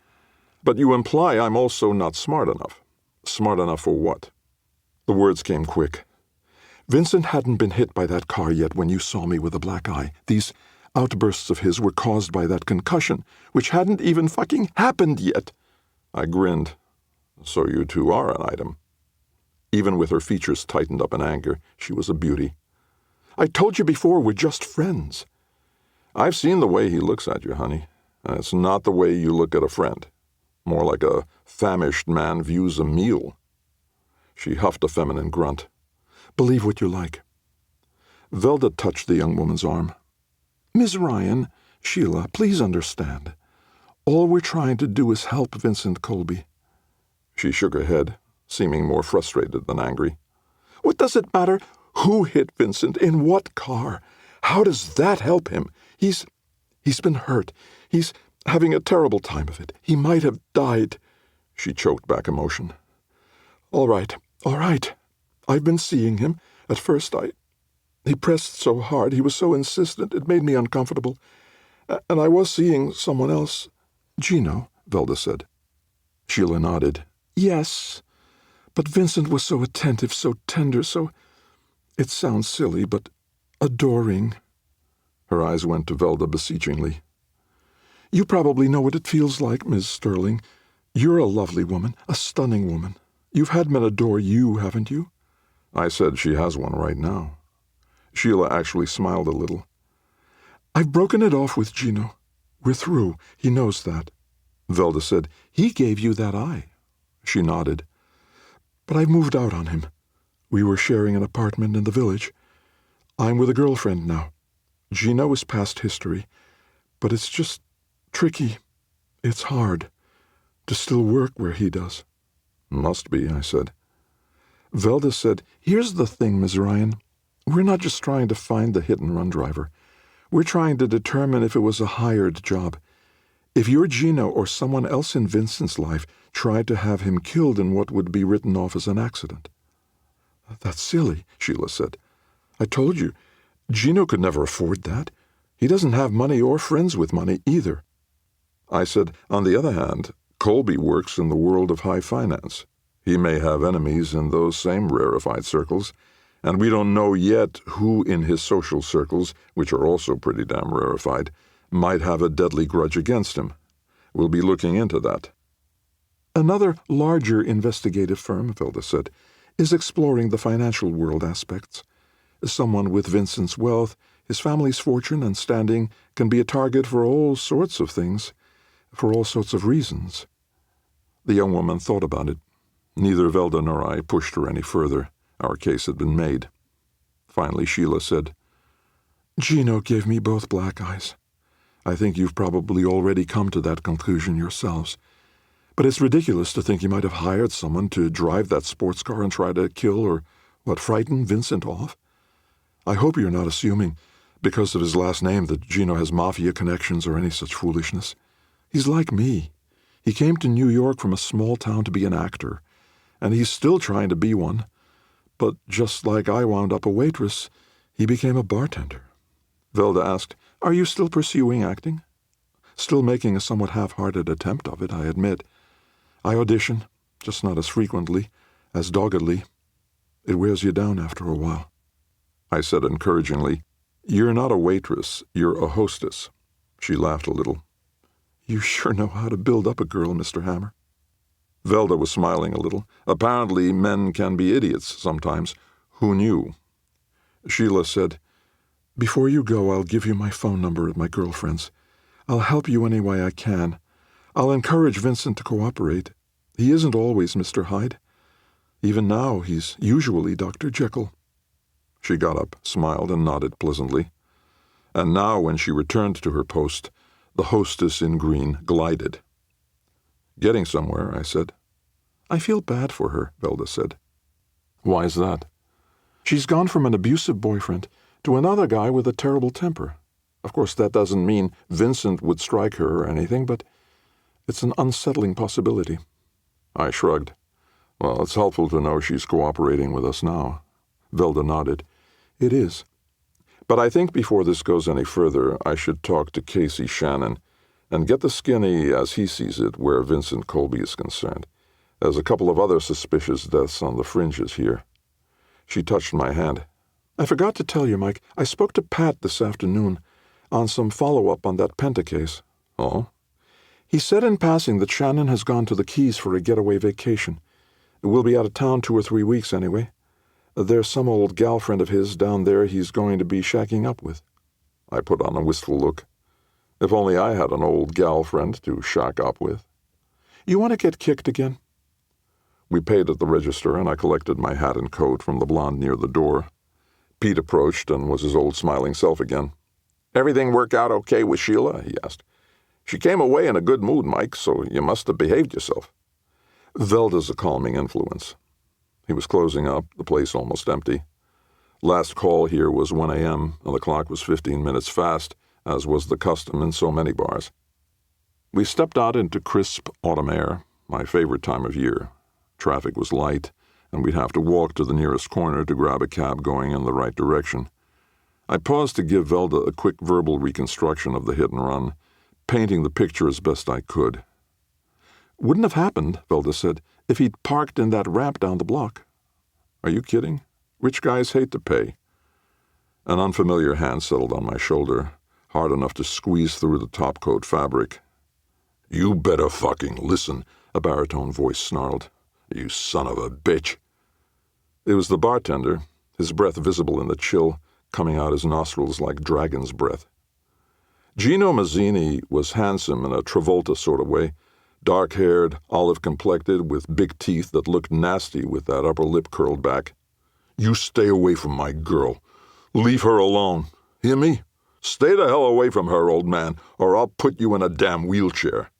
Speaker 2: But you imply I'm also not smart enough. Smart enough for what? The words came quick. Vincent hadn't been hit by that car yet when you saw me with a black eye. These outbursts of his were caused by that concussion, which hadn't even fucking happened yet. I grinned. So you two are an item. Even with her features tightened up in anger, she was a beauty. I told you before, we're just friends. I've seen the way he looks at you, honey, and it's not the way you look at a friend. More like a famished man views a meal. She huffed a feminine grunt. Believe what you like. Velda touched the young woman's arm. Miss Ryan, Sheila, please understand. All we're trying to do is help Vincent Colby. She shook her head, seeming more frustrated than angry. What does it matter who hit Vincent, in what car? How does that help him? He's been hurt. He's having a terrible time of it. He might have died. She choked back emotion. All right. I've been seeing him. At first he pressed so hard, he was so insistent, it made me uncomfortable. And I was seeing someone else. Gino, Velda said. Sheila nodded. Yes, but Vincent was so attentive, so tender, so... It sounds silly, but adoring. Her eyes went to Velda beseechingly. You probably know what it feels like, Miss Sterling. You're a lovely woman, a stunning woman. You've had men adore you, haven't you? I said she has one right now. Sheila actually smiled a little. I've broken it off with Gino. We're through. He knows that. Velda said, He gave you that eye. She nodded.
Speaker 1: But I've moved out on him. We were sharing an apartment in the village. I'm with a girlfriend now. Gino is past history, but it's just tricky. It's hard to still work where he does."
Speaker 2: "Must be," I said.
Speaker 1: Velda said, "Here's the thing, Ms. Ryan. We're not just trying to find the hit-and-run driver. We're trying to determine if it was a hired job. If your Gino or someone else in Vincent's life tried to have him killed in what would be written off as an accident." "That's silly," Sheila said. "I told you, Gino could never afford that. He doesn't have money or friends with money either."
Speaker 2: I said, "On the other hand, Colby works in the world of high finance. He may have enemies in those same rarefied circles, and we don't know yet who in his social circles, which are also pretty damn rarefied, might have a deadly grudge against him. We'll be looking into that."
Speaker 1: "Another larger investigative firm," Velda said, "is exploring the financial world aspects. Someone with Vincent's wealth, his family's fortune and standing can be a target for all sorts of things, for all sorts of reasons." The young woman thought about it. Neither Velda nor I pushed her any further. Our case had been made. Finally, Sheila said, "Gino gave me both black eyes. I think you've probably already come to that conclusion yourselves. But it's ridiculous to think he might have hired someone to drive that sports car and try to kill or, frighten Vincent off. I hope you're not assuming, because of his last name, that Gino has mafia connections or any such foolishness. He's like me. He came to New York from a small town to be an actor, and he's still trying to be one. But just like I wound up a waitress, he became a bartender." Velda asked, "Are you still pursuing acting?" "Still making a somewhat half-hearted attempt of it, I admit. I audition, just not as frequently, as doggedly. It wears you down after a while."
Speaker 2: I said encouragingly, "You're not a waitress, you're a hostess." She laughed a little.
Speaker 1: "You sure know how to build up a girl, Mr. Hammer."
Speaker 2: Velda was smiling a little. Apparently men can be idiots sometimes. Who knew?
Speaker 1: Sheila said, "Before you go, I'll give you my phone number at my girlfriend's. I'll help you any way I can. I'll encourage Vincent to cooperate. He isn't always Mr. Hyde. Even now, he's usually Dr. Jekyll."
Speaker 2: She got up, smiled, and nodded pleasantly. And now, when she returned to her post, the hostess in green glided. "Getting somewhere," I said.
Speaker 1: "I feel bad for her," Velda said.
Speaker 2: "Why's that?"
Speaker 1: "She's gone from an abusive boyfriend to another guy with a terrible temper. Of course, that doesn't mean Vincent would strike her or anything, but it's an unsettling possibility."
Speaker 2: I shrugged. "Well, it's helpful to know she's cooperating with us now." Velda nodded.
Speaker 1: "It is.
Speaker 2: But I think before this goes any further, I should talk to Casey Shannon and get the skinny, as he sees it, where Vincent Colby is concerned. There's a couple of other suspicious deaths on the fringes here." She touched my hand.
Speaker 1: "I forgot to tell you, Mike, I spoke to Pat this afternoon on some follow-up on that Penta case."
Speaker 2: "Oh?"
Speaker 1: "He said in passing that Shannon has gone to the Keys for a getaway vacation. We'll be out of town 2 or 3 weeks anyway. There's some old gal friend of his down there he's going to be shacking up with."
Speaker 2: I put on a wistful look. If only I had an old gal friend to shack up with.
Speaker 1: "You want to get kicked again?"
Speaker 2: We paid at the register, and I collected my hat and coat from the blonde near the door. Pete approached and was his old smiling self again. "Everything work out okay with Sheila?" he asked. "She came away in a good mood, Mike, so you must have behaved yourself." "Velda's a calming influence." He was closing up, the place almost empty. Last call here was 1 a.m., and the clock was 15 minutes fast, as was the custom in so many bars. We stepped out into crisp autumn air, my favorite time of year. Traffic was light, and we'd have to walk to the nearest corner to grab a cab going in the right direction. I paused to give Velda a quick verbal reconstruction of the hit and run, painting the picture as best I could.
Speaker 1: "Wouldn't have happened," Velda said, "if he'd parked in that ramp down the block."
Speaker 2: "Are you kidding? Rich guys hate to pay." An unfamiliar hand settled on my shoulder, hard enough to squeeze through the topcoat fabric. "You better fucking listen," a baritone voice snarled. "You son of a bitch." It was the bartender, his breath visible in the chill, coming out his nostrils like dragon's breath. Gino Mazzini was handsome in a Travolta sort of way, Dark-haired, olive-complected, with big teeth that looked nasty with that upper lip curled back. "You stay away from my girl. Leave her alone. Hear me? Stay the hell away from her, old man, or I'll put you in a damn wheelchair."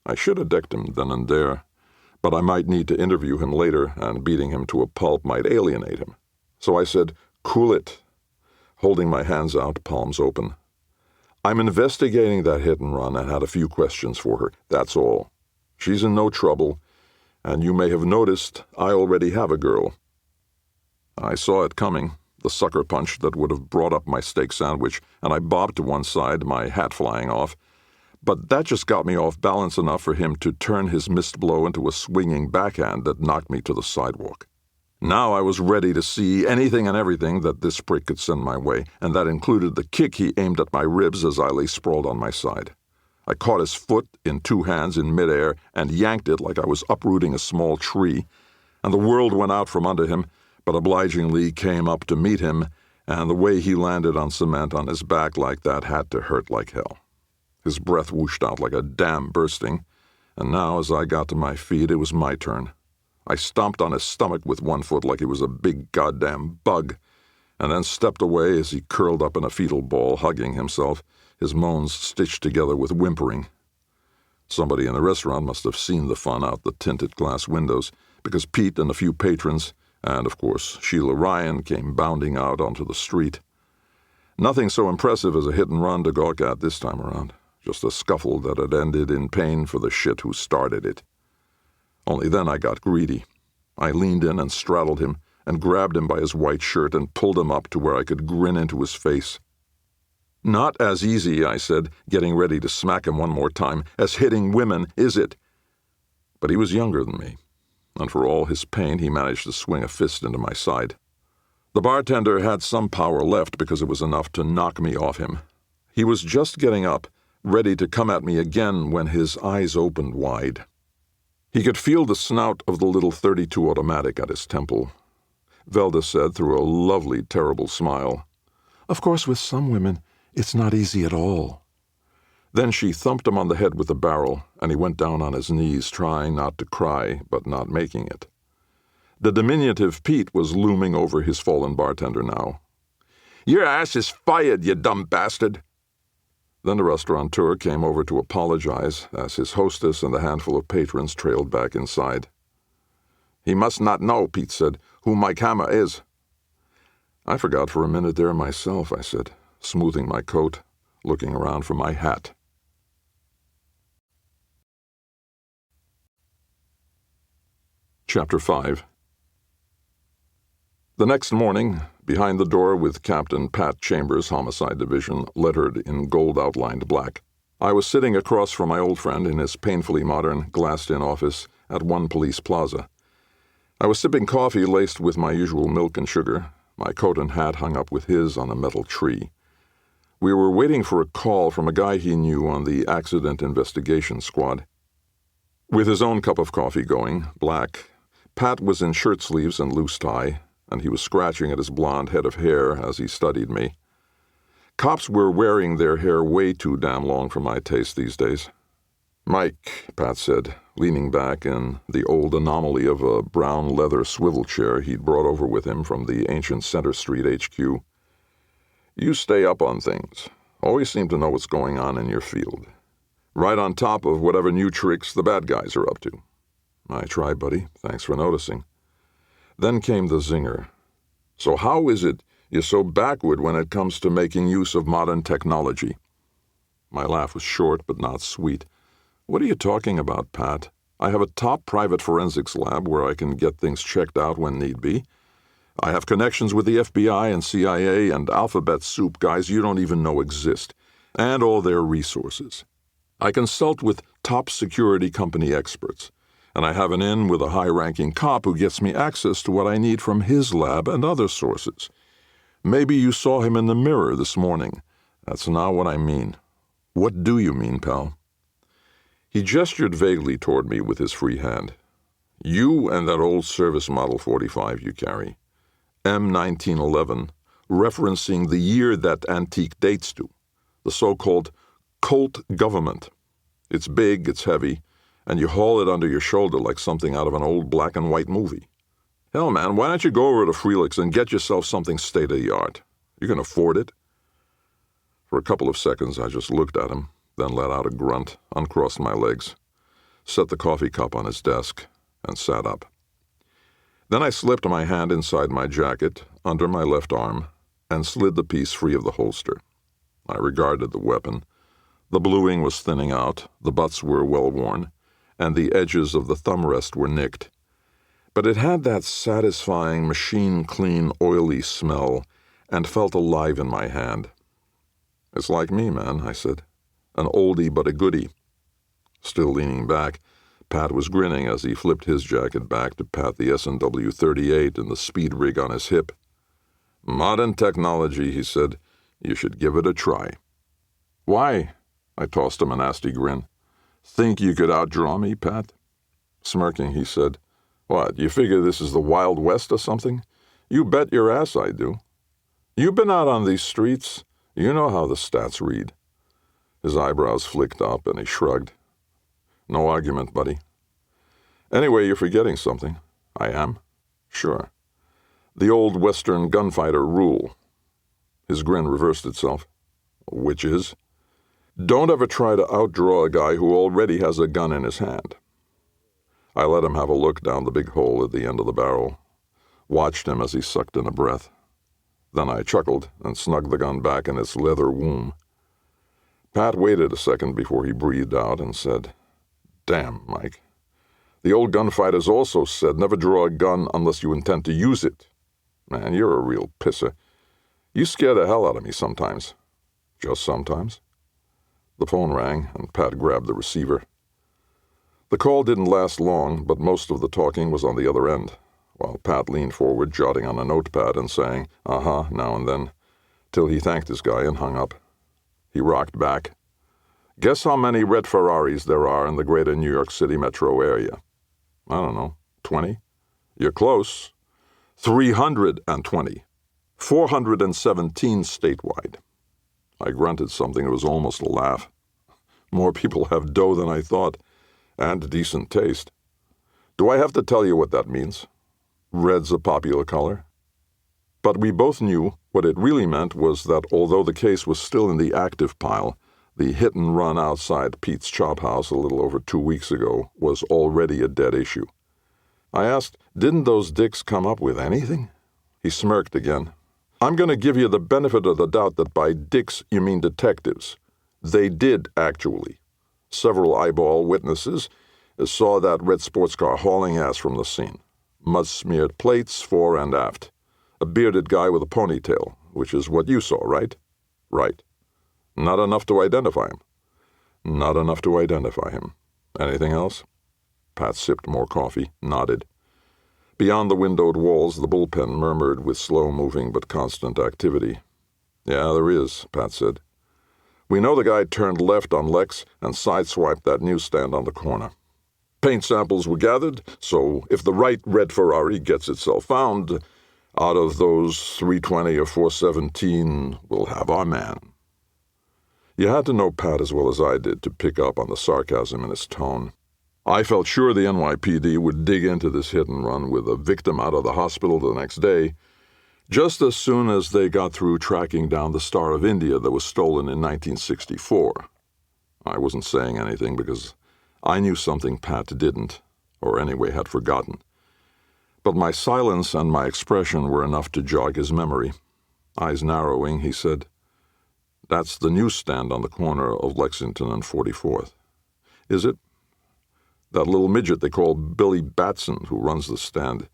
Speaker 2: I should have decked him then and there, but I might need to interview him later, and beating him to a pulp might alienate him. So I said, "Cool it," holding my hands out, palms open. "I'm investigating that hit and run and had a few questions for her, that's all. She's in no trouble, and you may have noticed I already have a girl." I saw it coming, the sucker punch that would have brought up my steak sandwich, and I bobbed to one side, my hat flying off. But that just got me off balance enough for him to turn his missed blow into a swinging backhand that knocked me to the sidewalk. Now I was ready to see anything and everything that this prick could send my way, and that included the kick he aimed at my ribs as I lay sprawled on my side. I caught his foot in two hands in midair and yanked it like I was uprooting a small tree, and the world went out from under him, but obligingly came up to meet him, and the way he landed on cement on his back like that had to hurt like hell. His breath whooshed out like a dam bursting, and now as I got to my feet, it was my turn. I stomped on his stomach with one foot like he was a big goddamn bug, and then stepped away as he curled up in a fetal ball, hugging himself, his moans stitched together with whimpering. Somebody in the restaurant must have seen the fun out the tinted glass windows, because Pete and a few patrons, and of course Sheila Ryan, came bounding out onto the street. Nothing so impressive as a hit and run to gawk at this time around, just a scuffle that had ended in pain for the shit who started it. Only then I got greedy. I leaned in and straddled him and grabbed him by his white shirt and pulled him up to where I could grin into his face. "Not as easy," I said, getting ready to smack him one more time, "as hitting women, is it?" But he was younger than me, and for all his pain he managed to swing a fist into my side. The bartender had some power left because it was enough to knock me off him. He was just getting up, ready to come at me again when his eyes opened wide. He could feel the snout of the little .32 automatic at his temple. Velda said through a lovely, terrible smile, "Of course, with some women, it's not easy at all." Then she thumped him on the head with the barrel, and he went down on his knees, trying not to cry, but not making it. The diminutive Pete was looming over his fallen bartender now. "Your ass is fired, you dumb bastard!" Then the restaurateur came over to apologize as his hostess and a handful of patrons trailed back inside. "He must not know," Pete said, "who my camera is." I forgot for a minute there myself, I said, smoothing my coat, looking around for my hat. Chapter 5. The next morning, behind the door with Captain Pat Chambers' Homicide Division lettered in gold-outlined black, I was sitting across from my old friend in his painfully modern, glassed-in office at One Police Plaza. I was sipping coffee laced with my usual milk and sugar, my coat and hat hung up with his on a metal tree. We were waiting for a call from a guy he knew on the Accident Investigation Squad. With his own cup of coffee going, black, Pat was in shirt sleeves and loose tie, and he was scratching at his blonde head of hair as he studied me. Cops were wearing their hair way too damn long for my taste these days. "Mike," Pat said, leaning back in the old anomaly of a brown leather swivel chair he'd brought over with him from the ancient Center Street HQ. "You stay up on things. Always seem to know what's going on in your field. Right on top of whatever new tricks the bad guys are up to." "I try, buddy. Thanks for noticing." Then came the zinger. "So how is it you're so backward when it comes to making use of modern technology?" My laugh was short but not sweet. "What are you talking about, Pat? I have a top private forensics lab where I can get things checked out when need be. I have connections with the FBI and CIA and alphabet soup guys you don't even know exist, and all their resources. I consult with top security company experts, and I have an in with a high-ranking cop who gets me access to what I need from his lab and other sources. Maybe you saw him in the mirror this morning. That's not what I mean." "What do you mean, pal?" He gestured vaguely toward me with his free hand. "You and that old service Model 45 you carry. M1911, referencing the year that antique dates to. The so-called Colt government. It's big, it's heavy, and you haul it under your shoulder like something out of an old black and white movie. Hell, man, why don't you go over to Frelix and get yourself something state-of-the-art? You can afford it. For a couple of seconds, I just looked at him, then let out a grunt, uncrossed my legs, set the coffee cup on his desk, and sat up. Then I slipped my hand inside my jacket, under my left arm, and slid the piece free of the holster. I regarded the weapon. The bluing was thinning out, the butts were well worn, and the edges of the thumb rest were nicked. But it had that satisfying, machine-clean, oily smell, and felt alive in my hand. "It's like me, man," I said. "An oldie but a goodie." Still leaning back, Pat was grinning as he flipped his jacket back to pat the S&W 38 and the speed rig on his hip. "Modern technology," he said. "You should give it a try." "Why?" I tossed him a nasty grin. "Think you could outdraw me, Pat?" Smirking, he said, "What, you figure this is the Wild West or something? You bet your ass I do. You've been out on these streets. You know how the stats read." His eyebrows flicked up and he shrugged. "No argument, buddy." "Anyway, you're forgetting something." "I am?" "Sure. The old Western gunfighter rule." His grin reversed itself. "Which is?" "Don't ever try to outdraw a guy who already has a gun in his hand." I let him have a look down the big hole at the end of the barrel, watched him as he sucked in a breath. Then I chuckled and snugged the gun back in its leather womb. Pat waited a second before he breathed out and said, "Damn, Mike. The old gunfighters also said never draw a gun unless you intend to use it. Man, you're a real pisser. You scare the hell out of me sometimes." "Just sometimes?" The phone rang, and Pat grabbed the receiver. The call didn't last long, but most of the talking was on the other end, while Pat leaned forward, jotting on a notepad and saying, "Uh-huh," now and then, till he thanked his guy and hung up. He rocked back. "Guess how many red Ferraris there are in the greater New York City metro area?" "I don't know, 20? "You're close. 320. 417 statewide." I grunted something that was almost a laugh. More people have dough than I thought, and decent taste. Do I have to tell you what that means? Red's a popular color. But we both knew what it really meant was that although the case was still in the active pile, the hit and run outside Pete's Chop House a little over 2 weeks ago was already a dead issue. I asked, "Didn't those dicks come up with anything?" He smirked again. "I'm going to give you the benefit of the doubt that by dicks you mean detectives. They did, actually. Several eyeball witnesses saw that red sports car hauling ass from the scene. Mud-smeared plates fore and aft. A bearded guy with a ponytail, which is what you saw, right?" "Right." "Not enough to identify him?" "Not enough to identify him. Anything else?" Pat sipped more coffee, nodded. Beyond the windowed walls, the bullpen murmured with slow-moving but constant activity. "Yeah, there is," Pat said. "We know the guy turned left on Lex and sideswiped that newsstand on the corner. Paint samples were gathered, so if the right red Ferrari gets itself found, out of those 320 or 417, we'll have our man." You had to know Pat as well as I did to pick up on the sarcasm in his tone. I felt sure the NYPD would dig into this hit and run with a victim out of the hospital the next day, just as soon as they got through tracking down the Star of India that was stolen in 1964. I wasn't saying anything because I knew something Pat didn't, or anyway had forgotten. But my silence and my expression were enough to jog his memory. Eyes narrowing, he said, "That's the newsstand on the corner of Lexington and 44th. "Is it?" "That little midget they call Billy Batson, who runs the stand.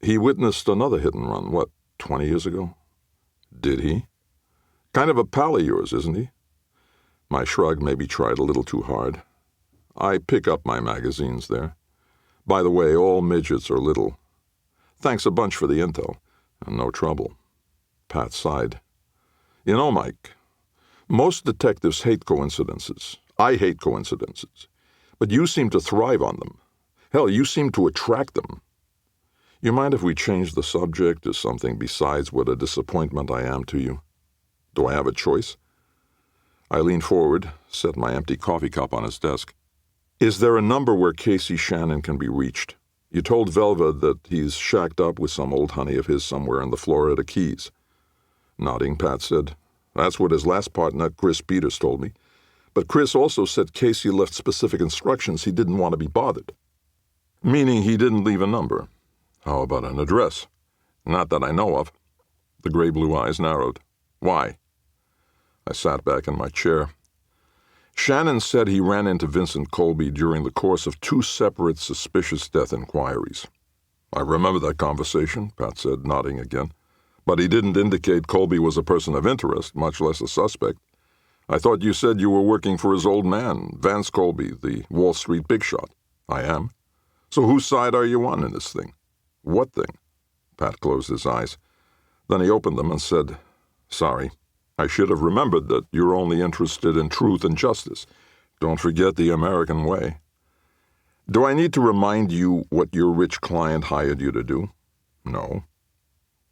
Speaker 2: He witnessed another hit and run, 20 years ago?" "Did he?" "Kind of a pal of yours, isn't he?" My shrug maybe tried a little too hard. "I pick up my magazines there. By the way, all midgets are little. Thanks a bunch for the intel. No trouble." Pat sighed. "You know, Mike, most detectives hate coincidences. I hate coincidences. But you seem to thrive on them. Hell, you seem to attract them. You mind if we change the subject to something besides what a disappointment I am to you? Do I have a choice?" I leaned forward, set my empty coffee cup on his desk. Is there a number where Casey Shannon can be reached? You told Velva that he's shacked up with some old honey of his somewhere in the Florida Keys. Nodding, Pat said, That's what his last partner, Chris Peters, told me. But Chris also said Casey left specific instructions he didn't want to be bothered. Meaning he didn't leave a number. How about an address? Not that I know of. The gray-blue eyes narrowed. Why? I sat back in my chair. Shannon said he ran into Vincent Colby during the course of 2 separate suspicious death inquiries. I remember that conversation, Pat said, nodding again. But he didn't indicate Colby was a person of interest, much less a suspect. I thought you said you were working for his old man, Vance Colby, the Wall Street big shot. I am. So whose side are you on in this thing? What thing? Pat closed his eyes. Then he opened them and said, Sorry. I should have remembered that you're only interested in truth and justice. Don't forget the American way. Do I need to remind you what your rich client hired you to do? No.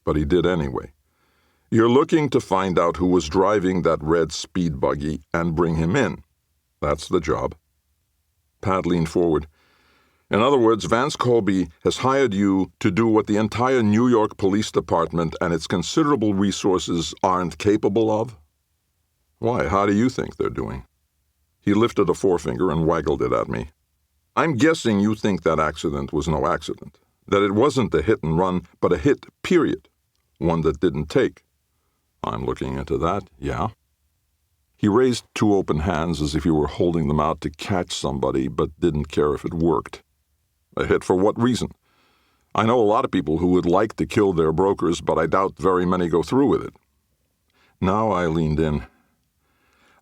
Speaker 2: But he did anyway. You're looking to find out who was driving that red speed buggy and bring him in. That's the job. Pat leaned forward. In other words, Vance Colby has hired you to do what the entire New York Police Department and its considerable resources aren't capable of? Why, how do you think they're doing? He lifted a forefinger and waggled it at me. I'm guessing you think that accident was no accident, that it wasn't a hit and run, but a hit, period, one that didn't take. I'm looking into that, yeah. He raised 2 open hands as if he were holding them out to catch somebody, but didn't care if it worked. A hit for what reason? I know a lot of people who would like to kill their brokers, but I doubt very many go through with it. Now I leaned in.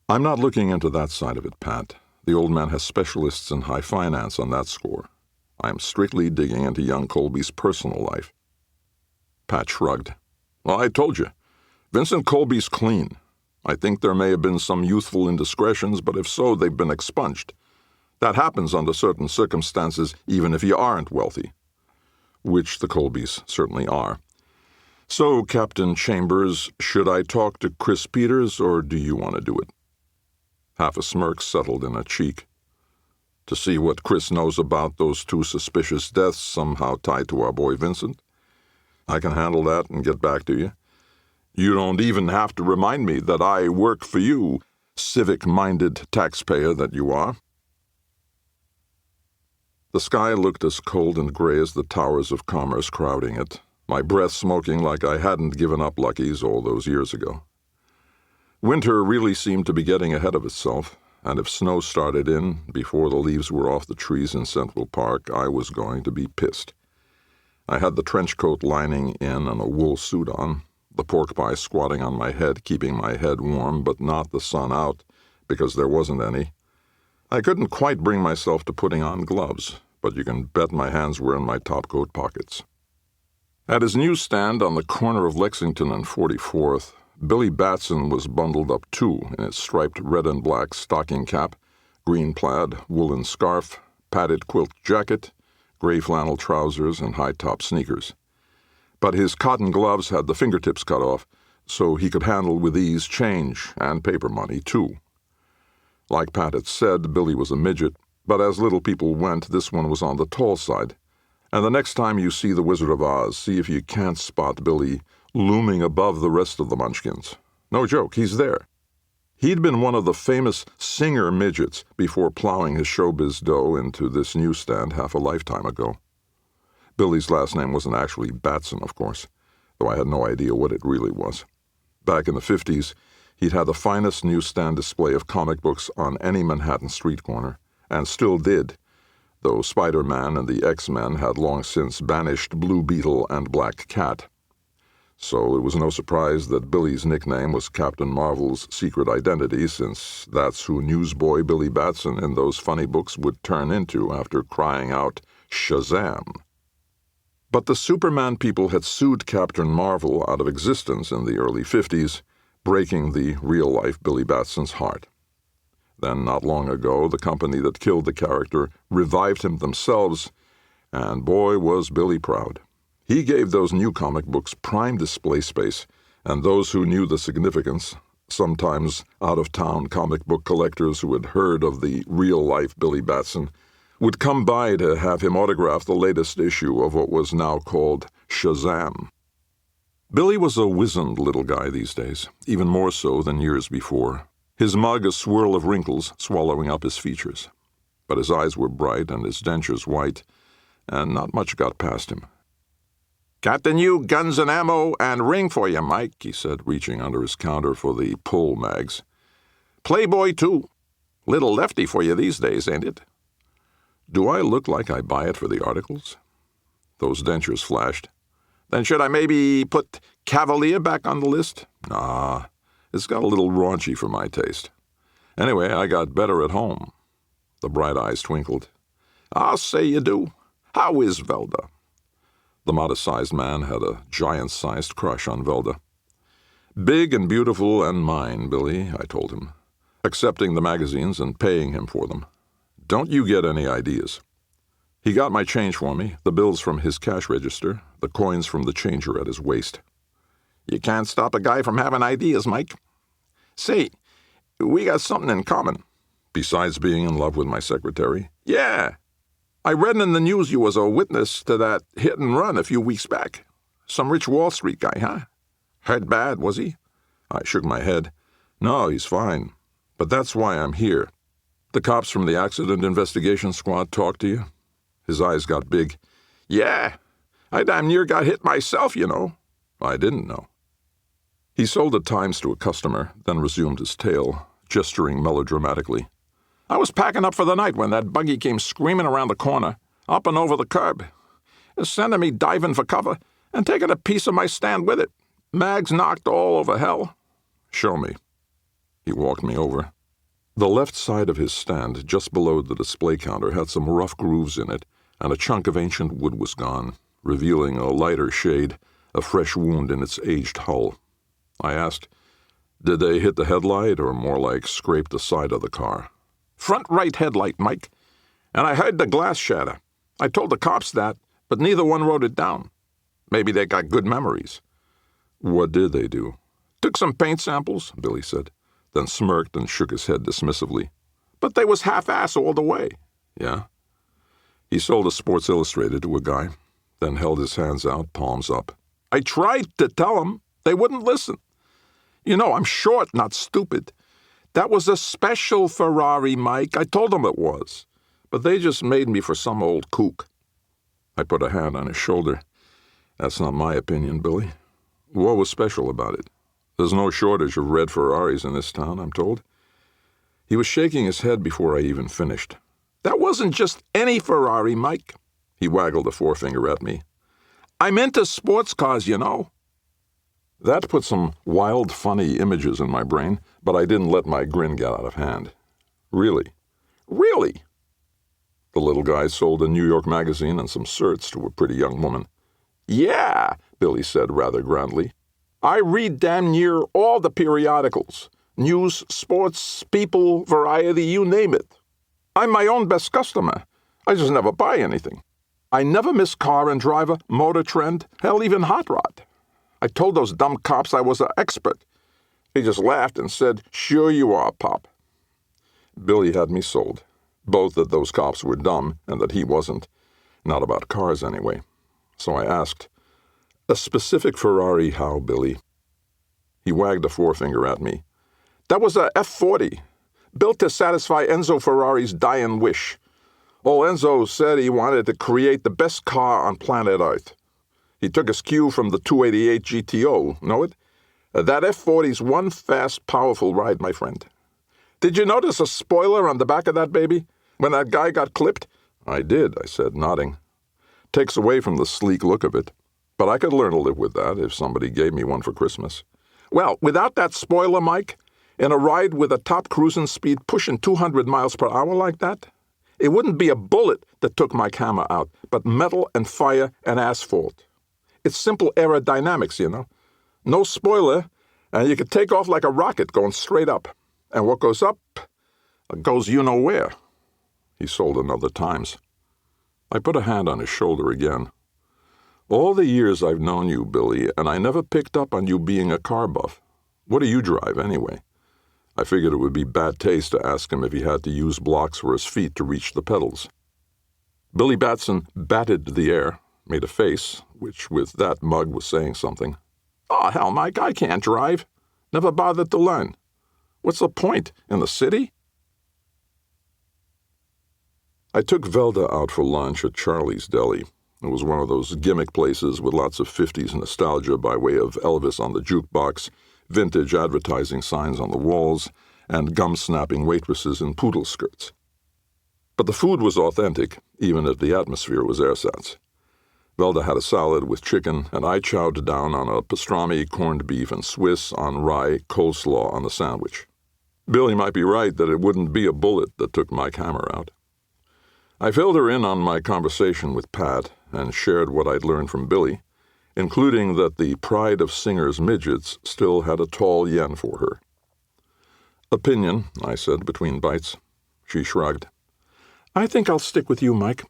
Speaker 2: I'm not looking into that side of it, Pat. The old man has specialists in high finance on that score. I'm strictly digging into young Colby's personal life. Pat shrugged. Well, I told you. Vincent Colby's clean. I think there may have been some youthful indiscretions, but if so, they've been expunged. That happens under certain circumstances, even if you aren't wealthy. Which the Colbys certainly are. So, Captain Chambers, should I talk to Chris Peters, or do you want to do it? Half a smirk settled in a cheek. To see what Chris knows about those 2 suspicious deaths somehow tied to our boy Vincent? I can handle that and get back to you. You don't even have to remind me that I work for you, civic-minded taxpayer that you are. The sky looked as cold and gray as the towers of commerce crowding it, my breath smoking like I hadn't given up Lucky's all those years ago. Winter really seemed to be getting ahead of itself, and if snow started in before the leaves were off the trees in Central Park, I was going to be pissed. I had the trench coat lining in and a wool suit on, the pork pie squatting on my head, keeping my head warm but not the sun out, because there wasn't any. I couldn't quite bring myself to putting on gloves, but you can bet my hands were in my topcoat pockets. At his newsstand on the corner of Lexington and 44th, Billy Batson was bundled up too in his striped red and black stocking cap, green plaid, woolen scarf, padded quilt jacket, gray flannel trousers, and high-top sneakers. But his cotton gloves had the fingertips cut off, so he could handle with ease change and paper money too. Like Pat had said, Billy was a midget, but as little people went, this one was on the tall side. And the next time you see The Wizard of Oz, see if you can't spot Billy looming above the rest of the munchkins. No joke, he's there. He'd been one of the famous singer midgets before plowing his showbiz dough into this newsstand half a lifetime ago. Billy's last name wasn't actually Batson, of course, though I had no idea what it really was. Back in the 50s, he'd had the finest newsstand display of comic books on any Manhattan street corner, and still did, though Spider-Man and the X-Men had long since banished Blue Beetle and Black Cat. So it was no surprise that Billy's nickname was Captain Marvel's secret identity, since that's who newsboy Billy Batson in those funny books would turn into after crying out, Shazam! But the Superman people had sued Captain Marvel out of existence in the early 50s, breaking the real-life Billy Batson's heart. Then, not long ago, the company that killed the character revived him themselves, and boy was Billy proud. He gave those new comic books prime display space, and those who knew the significance
Speaker 1: Sometimes out-of-town comic book collectors who had heard of the real-life Billy Batson would come by to have him autograph the latest issue of what was now called Shazam. Billy was a wizened little guy these days, even more so than years before, his mug a swirl of wrinkles swallowing up his features. But his eyes were bright and his dentures white, and not much got past him. "Got the new guns and ammo and ring for you, Mike," he said, reaching under his counter for the pull mags. "Playboy, too. Little lefty for you these days, ain't it?" "Do I look like I buy it for the articles?" Those dentures flashed. "Then should I maybe put Cavalier back on the list?" "Nah, it's got a little raunchy for my taste. Anyway, I got better at home." The bright eyes twinkled. "I'll say you do. How is Velda?" The modest-sized man had a giant-sized crush on Velda. "Big and beautiful and mine, Billy," I told him, accepting the magazines and paying him for them. "Don't you get any ideas." He got my change for me, the bills from his cash register, the coins from the changer at his waist. "You can't stop a guy from having ideas, Mike. Say, we got something in common." "Besides being in love with my secretary?" "Yeah. I read in the news you was a witness to that hit and run a few weeks back. Some rich Wall Street guy, huh? Hurt bad, was he?" I shook my head. "No, he's fine. But that's why I'm here. The cops from the accident investigation squad talked to you?" His eyes got big. "Yeah. I damn near got hit myself, you know." I didn't know. He sold the Times to a customer, then resumed his tale, gesturing melodramatically. "I was packing up for the night when that buggy came screaming around the corner, up and over the curb. It's sending me diving for cover and taking a piece of my stand with it. Mags knocked all over hell." "Show me." He walked me over. The left side of his stand, just below the display counter, had some rough grooves in it, and a chunk of ancient wood was gone, revealing a lighter shade, a fresh wound in its aged hull. I asked, "Did they hit the headlight or more like scrape the side of the car?" "Front right headlight, Mike. And I heard the glass shatter. I told the cops that, but neither one wrote it down. Maybe they got good memories." "What did they do?" "Took some paint samples," Billy said, then smirked and shook his head dismissively. "But they was half-ass all the way." "Yeah?" He sold a Sports Illustrated to a guy, then held his hands out, palms up. "I tried to tell 'em. They wouldn't listen. You know, I'm short, not stupid. That was a special Ferrari, Mike. I told them it was. But they just made me for some old kook." I put a hand on his shoulder. "That's not my opinion, Billy. What was special about it? There's no shortage of red Ferraris in this town, I'm told." He was shaking his head before I even finished. "That wasn't just any Ferrari, Mike." He waggled a forefinger at me. "I'm into sports cars, you know." That put some wild, funny images in my brain, but I didn't let my grin get out of hand. "Really?" "Really." The little guy sold a New York magazine and some certs to a pretty young woman. "Yeah," Billy said rather grandly. "I read damn near all the periodicals. News, sports, People, Variety, you name it. I'm my own best customer. I just never buy anything. I never miss Car and Driver, Motor Trend, hell, even Hot Rod. I told those dumb cops I was an expert. He just laughed and said, 'Sure you are, Pop.'" Billy had me sold, both that those cops were dumb and that he wasn't, not about cars anyway. So I asked, "A specific Ferrari how, Billy?" He wagged a forefinger at me. "That was a F40, built to satisfy Enzo Ferrari's dying wish. Old Enzo said he wanted to create the best car on planet Earth. He took his cue from the 288 GTO, know it? That F40's one fast, powerful ride, my friend. Did you notice a spoiler on the back of that baby when that guy got clipped?" "I did," I said, nodding. "Takes away from the sleek look of it. But I could learn to live with that if somebody gave me one for Christmas." "Well, without that spoiler, Mike, in a ride with a top cruising speed pushing 200 miles per hour like that, it wouldn't be a bullet that took my camera out, but metal and fire and asphalt. It's simple aerodynamics, you know. No spoiler, and you could take off like a rocket going straight up. And what goes up goes you-know-where." He sold another Times. I put a hand on his shoulder again. "All the years I've known you, Billy, and I never picked up on you being a car buff.
Speaker 2: What do you drive, anyway? I figured it would be bad taste to ask him if he had to use blocks for his feet to reach the pedals. Billy Batson batted the air, made a face, which with that mug was saying something. "Aw, hell, Mike, I can't drive. Never bothered to learn. What's the point? In the city?" I took Velda out for lunch at Charlie's Deli. It was one of those gimmick places with lots of 50s nostalgia by way of Elvis on the jukebox, vintage advertising signs on the walls, and gum-snapping waitresses in poodle skirts. But the food was authentic, even if the atmosphere was ersatz. Velda had a salad with chicken, and I chowed down on a pastrami, corned beef, and Swiss on rye coleslaw on the sandwich. Billy might be right that it wouldn't be a bullet that took Mike Hammer out. I filled her in on my conversation with Pat and shared what I'd learned from Billy, including that the pride of singers' midgets still had a tall yen for her. "Opinion," I said between bites. She shrugged. "I think I'll stick with you, Mike.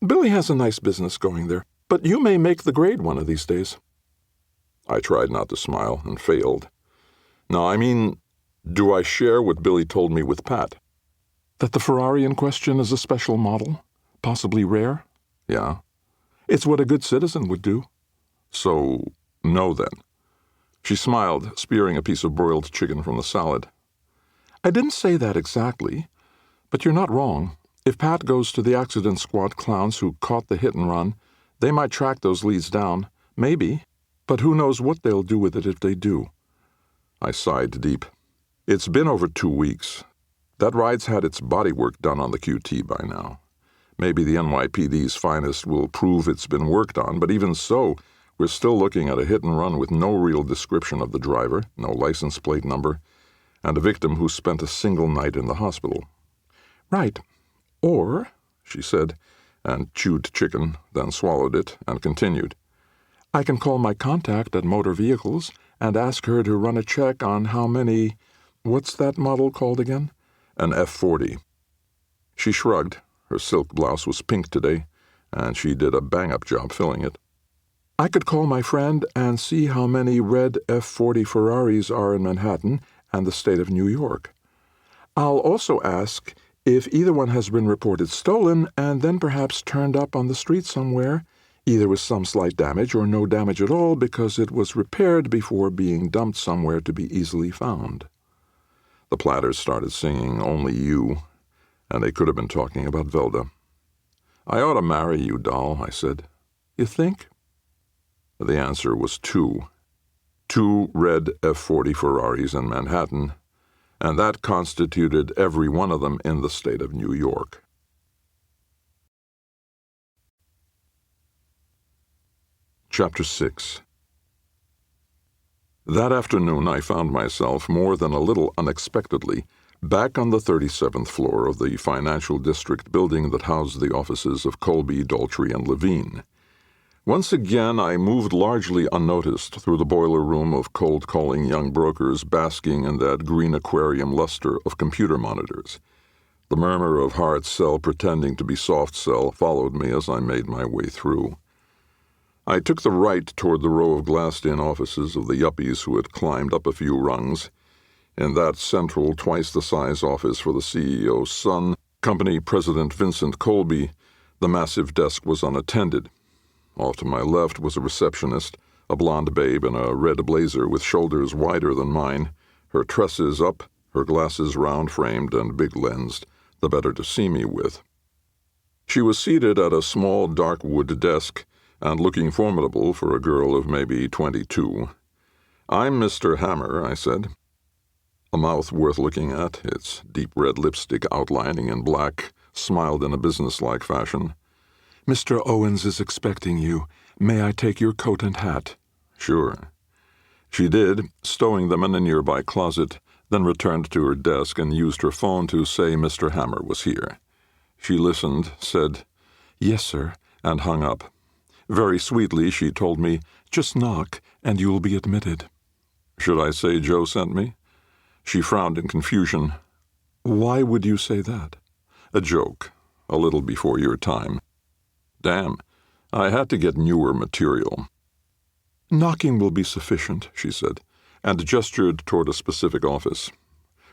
Speaker 2: Billy has a nice business going there, but you may make the grade one of these days." I tried not to smile and failed. "No, I mean, do I share what Billy told me with Pat?" "That the Ferrari in question is a special model? Possibly rare?" "Yeah." "It's what a good citizen would do." "So, no then." She smiled, spearing a piece of broiled chicken from the salad. "I didn't say that exactly, but you're not wrong. If Pat goes to the accident squad clowns who caught the hit and run, they might track those leads down, maybe, but who knows what they'll do with it if they do." I sighed deep. It's been over 2 weeks. That ride's had its bodywork done on the QT by now. Maybe the NYPD's finest will prove it's been worked on, but even so, we're still looking at a hit and run with no real description of the driver, no license plate number, and a victim who spent a single night in the hospital. "Right. Or," she said, and chewed chicken, then swallowed it, and continued, "I can call my contact at Motor Vehicles and ask her to run a check on how many— what's that model called again?" "An F40. She shrugged. Her silk blouse was pink today, and she did a bang-up job filling it. "I could call my friend and see how many red F40 Ferraris are in Manhattan and the state of New York. I'll also ask if either one has been reported stolen and then perhaps turned up on the street somewhere, either with some slight damage or no damage at all because it was repaired before being dumped somewhere to be easily found." The Platters started singing Only You, and they could have been talking about Velda. "I ought to marry you, doll," I said. "You think?" The answer was 2. 2 red F40 Ferraris in Manhattan, and that constituted every one of them in the state of New York. Chapter 6. That afternoon I found myself, more than a little unexpectedly, back on the 37th floor of the financial district building that housed the offices of Colby, Daltrey, and Levine. Once again I moved largely unnoticed through the boiler room of cold-calling young brokers basking in that green aquarium luster of computer monitors. The murmur of hard sell pretending to be soft sell followed me as I made my way through. I took the right toward the row of glassed-in offices of the yuppies who had climbed up a few rungs. In that central, twice-the-size office for the CEO's son, company president Vincent Colby, the massive desk was unattended. Off to my left was a receptionist, a blonde babe in a red blazer with shoulders wider than mine, her tresses up, her glasses round-framed and big-lensed, the better to see me with. She was seated at a small dark wood desk, and looking formidable for a girl of maybe 22. "I'm Mr. Hammer," I said. A mouth worth looking at, its deep red lipstick outlining in black, smiled in a businesslike fashion. "Mr. Owens is expecting you. May I take your coat and hat?" "Sure." She did, stowing them in a nearby closet, then returned to her desk and used her phone to say Mr. Hammer was here. She listened, said, "Yes, sir," and hung up. Very sweetly she told me, "Just knock, and you'll be admitted." Should I say Joe sent me? She frowned in confusion. "Why would you say that?" "A joke. A little before your time." "Damn. I had to get newer material." "Knocking will be sufficient," she said,
Speaker 1: and gestured toward a specific office.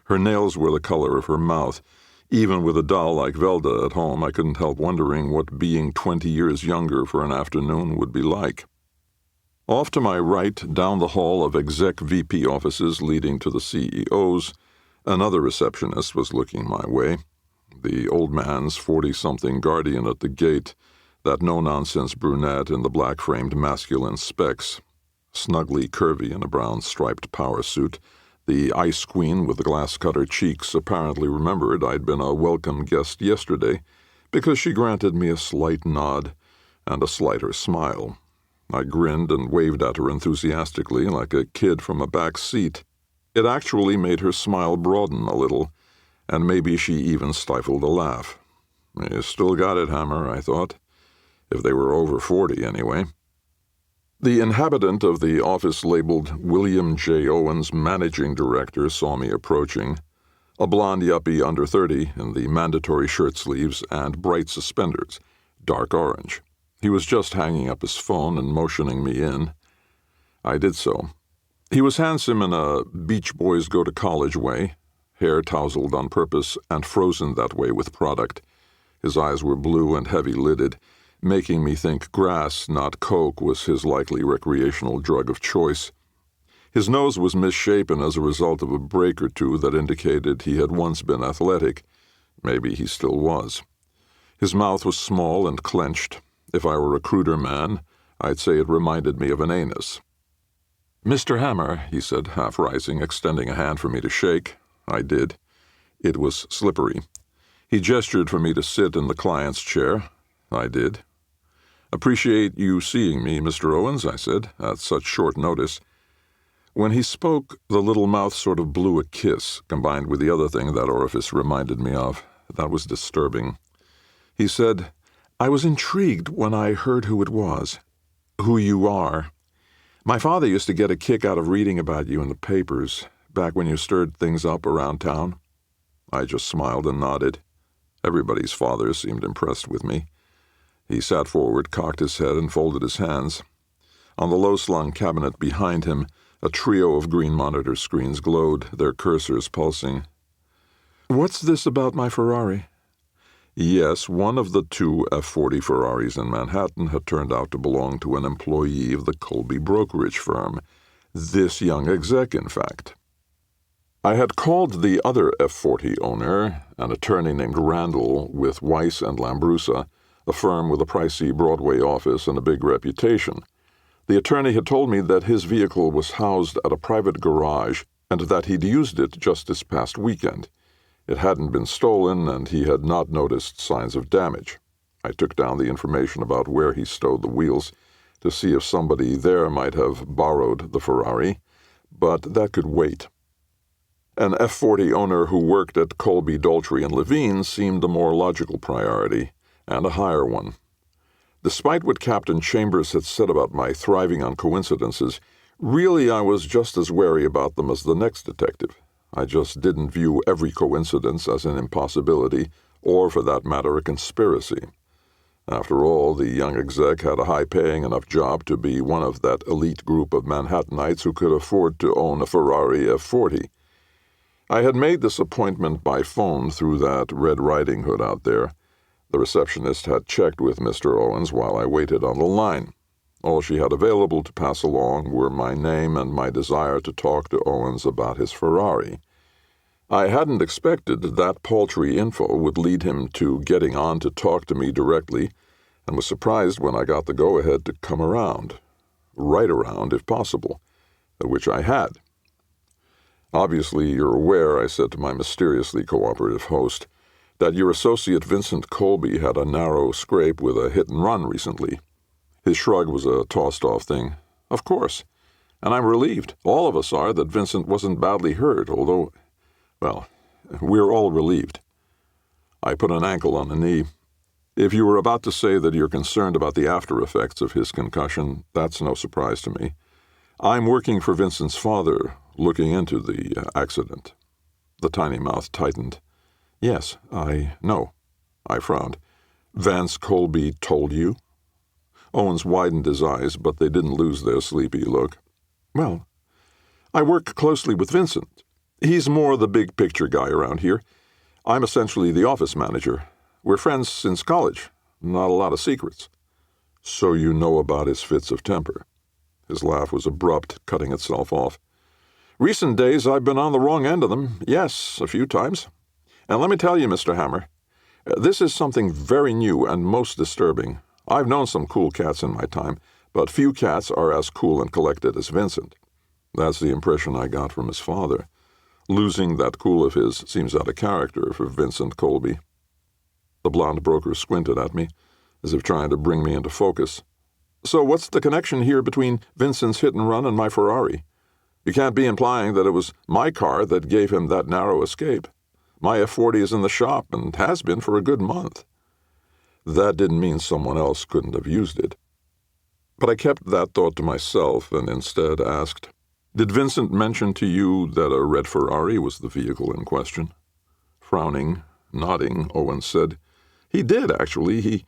Speaker 1: Her nails were the color of her mouth. Even with a doll like Velda at home, I couldn't help wondering what being 20 years younger for an afternoon would be like. Off to my right, down the hall of exec VP offices leading to the CEOs, another receptionist was looking my way. The old man's 40-something guardian at the gate, that no-nonsense brunette in the black-framed masculine specs, snugly curvy in a brown striped power suit. The ice queen with the glass-cutter cheeks apparently remembered I'd been a welcome guest yesterday, because she granted me a slight nod and a slighter smile. I grinned and waved at her enthusiastically like a kid from a back seat. It actually made her smile broaden a little, and maybe she even stifled a laugh. You still got it, Hammer, I thought. If they were over 40, anyway. The inhabitant of the office labeled William J. Owens, managing director, saw me approaching. A blonde yuppie under 30 in the mandatory shirt sleeves and bright suspenders, dark orange. He was just hanging up his phone and motioning me in. I did so. He was handsome in a Beach Boys go-to-college way, hair tousled on purpose and frozen that way with product. His eyes were blue and heavy-lidded, making me think grass, not coke, was his likely recreational drug of choice. His nose was misshapen as a result of a break or two that indicated he had once been athletic. Maybe he still was. His mouth was small and clenched. If I were a cruder man, I'd say it reminded me of an anus. "Mr. Hammer," he said, half rising, extending a hand for me to shake. I did. It was slippery. He gestured for me to sit in the client's chair. I did. "Appreciate you seeing me, Mr. Owens," I said, at such short notice. When he spoke, the little mouth sort of blew a kiss, combined with the other thing that orifice reminded me of. That was disturbing. He said, "I was intrigued when I heard who it was. Who you are. My father used to get a kick out of reading about you in the papers, back when you stirred things up around town." I just smiled and nodded. Everybody's father seemed impressed with me. He sat forward, cocked his head, and folded his hands. On the low-slung cabinet behind him, a trio of green monitor screens glowed, their cursors pulsing. "What's this about my Ferrari?" Yes, one of the two F40 Ferraris in Manhattan had turned out to belong to an employee of the Colby brokerage firm. This young exec, in fact. I had called the other F40 owner, an attorney named Randall with Weiss and Lambrusa, a firm with a pricey Broadway office and a big reputation. The attorney had told me that his vehicle was housed at a private garage and that he'd used it just this past weekend. It hadn't been stolen, and he had not noticed signs of damage. I took down the information about where he stowed the wheels to see if somebody there might have borrowed the Ferrari, but that could wait. An F40 owner who worked at Colby, Daltrey, and Levine seemed a more logical priority, and a higher one. Despite what Captain Chambers had said about my thriving on coincidences, really I was just as wary about them as the next detective. I just didn't view every coincidence as an impossibility, or for that matter a conspiracy. After all, the young exec had a high-paying enough job to be one of that elite group of Manhattanites who could afford to own a Ferrari F40. I had made this appointment by phone through that Red Riding Hood out there. The receptionist had checked with Mr. Owens while I waited on the line. All she had available to pass along were my name and my desire to talk to Owens about his Ferrari. I hadn't expected that paltry info would lead him to getting on to talk to me directly, and was surprised when I got the go-ahead to come around. Right around, if possible, which I had. "Obviously, you're aware," I said to my mysteriously cooperative host, "that your associate Vincent Colby had a narrow scrape with a hit-and-run recently." His shrug was a tossed-off thing. "Of course. And I'm relieved. All of us are that Vincent wasn't badly hurt, although, well, we're all relieved." I put an ankle on a knee. "If you were about to say that you're concerned about the after-effects of his concussion, that's no surprise to me. I'm working for Vincent's father, looking into the accident." The tiny mouth tightened. "Yes, I know." I frowned. "Vance Colby told you?" Owens widened his eyes, but they didn't lose their sleepy look. "Well, I work closely with Vincent. He's more the big-picture guy around here. I'm essentially the office manager. We're friends since college. Not a lot of secrets." "So you know about his fits of temper?" His laugh was abrupt, cutting itself off. "Recent days I've been on the wrong end of them. Yes, a few times. And let me tell you, Mr. Hammer, this is something very new and most disturbing. I've known some cool cats in my time, but few cats are as cool and collected as Vincent." That's the impression I got from his father. Losing that cool of his seems out of character for Vincent Colby. The blonde broker squinted at me, as if trying to bring me into focus. "So what's the connection here between Vincent's hit and run and my Ferrari? You can't be implying that it was my car that gave him that narrow escape. My F40 is in the shop and has been for a good month." That didn't mean someone else couldn't have used it. But I kept that thought to myself and instead asked, "Did Vincent mention to you that a red Ferrari was the vehicle in question?" Frowning, nodding, Owens said, "He did, actually. He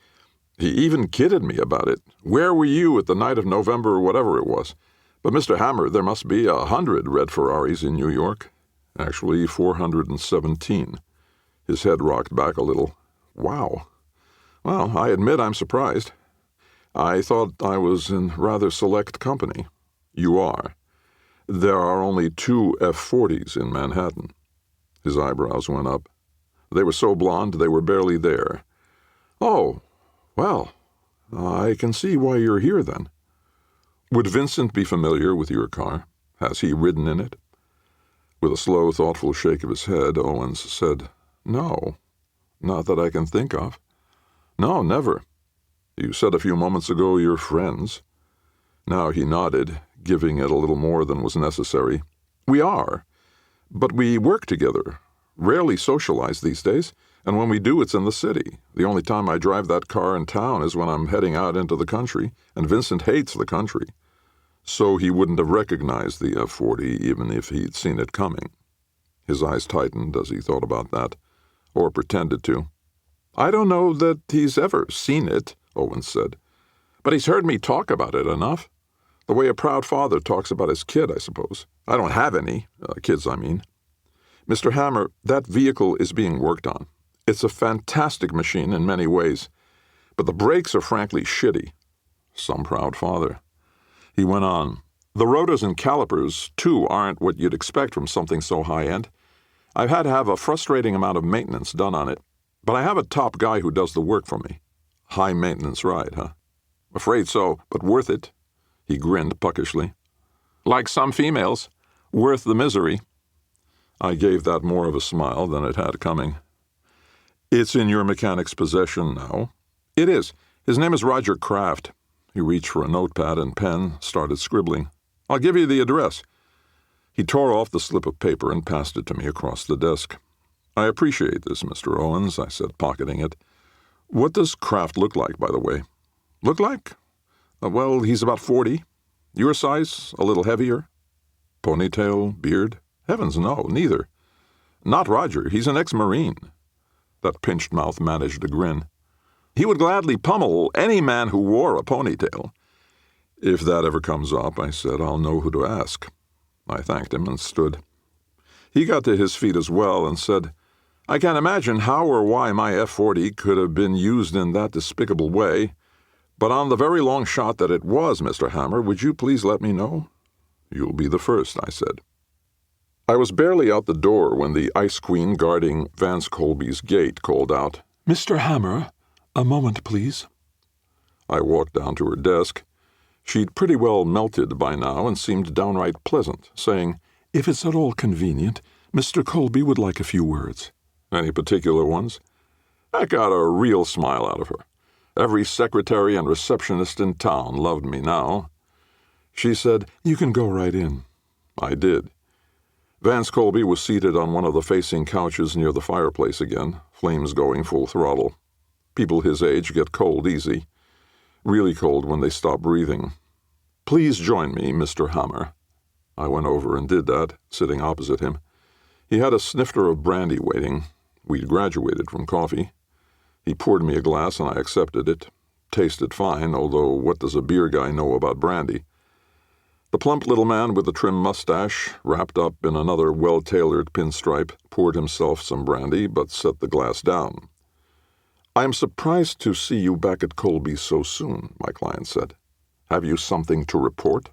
Speaker 1: even kidded me about it. Where were you at the night of November or whatever it was? But, Mr. Hammer, there must be 100 red Ferraris in New York. Actually, 417. His head rocked back a little. "Wow. Well, I admit I'm surprised. I thought I was in rather select company." "You are. There are only 2 F40s in Manhattan." His eyebrows went up. They were so blonde they were barely there. "Oh, well, I can see why you're here then." "Would Vincent be familiar with your car? Has he ridden in it?" With a slow, thoughtful shake of his head, Owens said, "No, not that I can think of. No, never. You said a few moments ago you're friends." Now he nodded, giving it a little more than was necessary. "We are, but we work together. Rarely socialize these days, and when we do, it's in the city. The only time I drive that car in town is when I'm heading out into the country, and Vincent hates the country. So he wouldn't have recognized the F40 even if he'd seen it coming." His eyes tightened as he thought about that, or pretended to. "I don't know that he's ever seen it," Owens said, "but he's heard me talk about it enough. The way a proud father talks about his kid, I suppose. I don't have any, kids, I mean. Mr. Hammer, that vehicle is being worked on. It's a fantastic machine in many ways, but the brakes are frankly shitty." Some proud father. He went on, "The rotors and calipers, too, aren't what you'd expect from something so high-end. I've had to have a frustrating amount of maintenance done on it, but I have a top guy who does the work for me." "High-maintenance ride, huh?" "Afraid so, but worth it." He grinned puckishly. "Like some females, worth the misery." I gave that more of a smile than it had coming. "It's in your mechanic's possession now?" "It is. His name is Roger Kraft." He reached for a notepad and pen, started scribbling. "I'll give you the address." He tore off the slip of paper and passed it to me across the desk. "I appreciate this, Mr. Owens," I said, pocketing it. "What does Kraft look like, by the way?" "Look like? Well, he's about 40. Your size, a little heavier." "Ponytail, beard?" "Heavens, no, neither." "Not Roger. He's an ex-Marine." That pinched mouth managed a grin. "He would gladly pummel any man who wore a ponytail." "If that ever comes up," I said, "I'll know who to ask." I thanked him and stood. He got to his feet as well and said, "I can't imagine how or why my F40 could have been used in that despicable way, but on the very long shot that it was, Mr. Hammer, would you please let me know?" "You'll be the first," I said. I was barely out the door when the ice queen guarding Vance Colby's gate called out, "Mr. Hammer, a moment, please." I walked down to her desk. She'd pretty well melted by now and seemed downright pleasant, saying, "If it's at all convenient, Mr. Colby would like a few words." "Any particular ones?" I got a real smile out of her. Every secretary and receptionist in town loved me now. She said, "You can go right in." I did. Vance Colby was seated on one of the facing couches near the fireplace again, flames going full throttle. People his age get cold easy. Really cold when they stop breathing. "Please join me, Mr. Hammer." I went over and did that, sitting opposite him. He had a snifter of brandy waiting. We'd graduated from coffee. He poured me a glass and I accepted it. Tasted fine, although what does a beer guy know about brandy?
Speaker 2: The plump little man with the trim mustache, wrapped up in another well-tailored pinstripe, poured himself some brandy, but set the glass down. "I am surprised to see you back at Colby so soon," my client said. "Have you something to report?"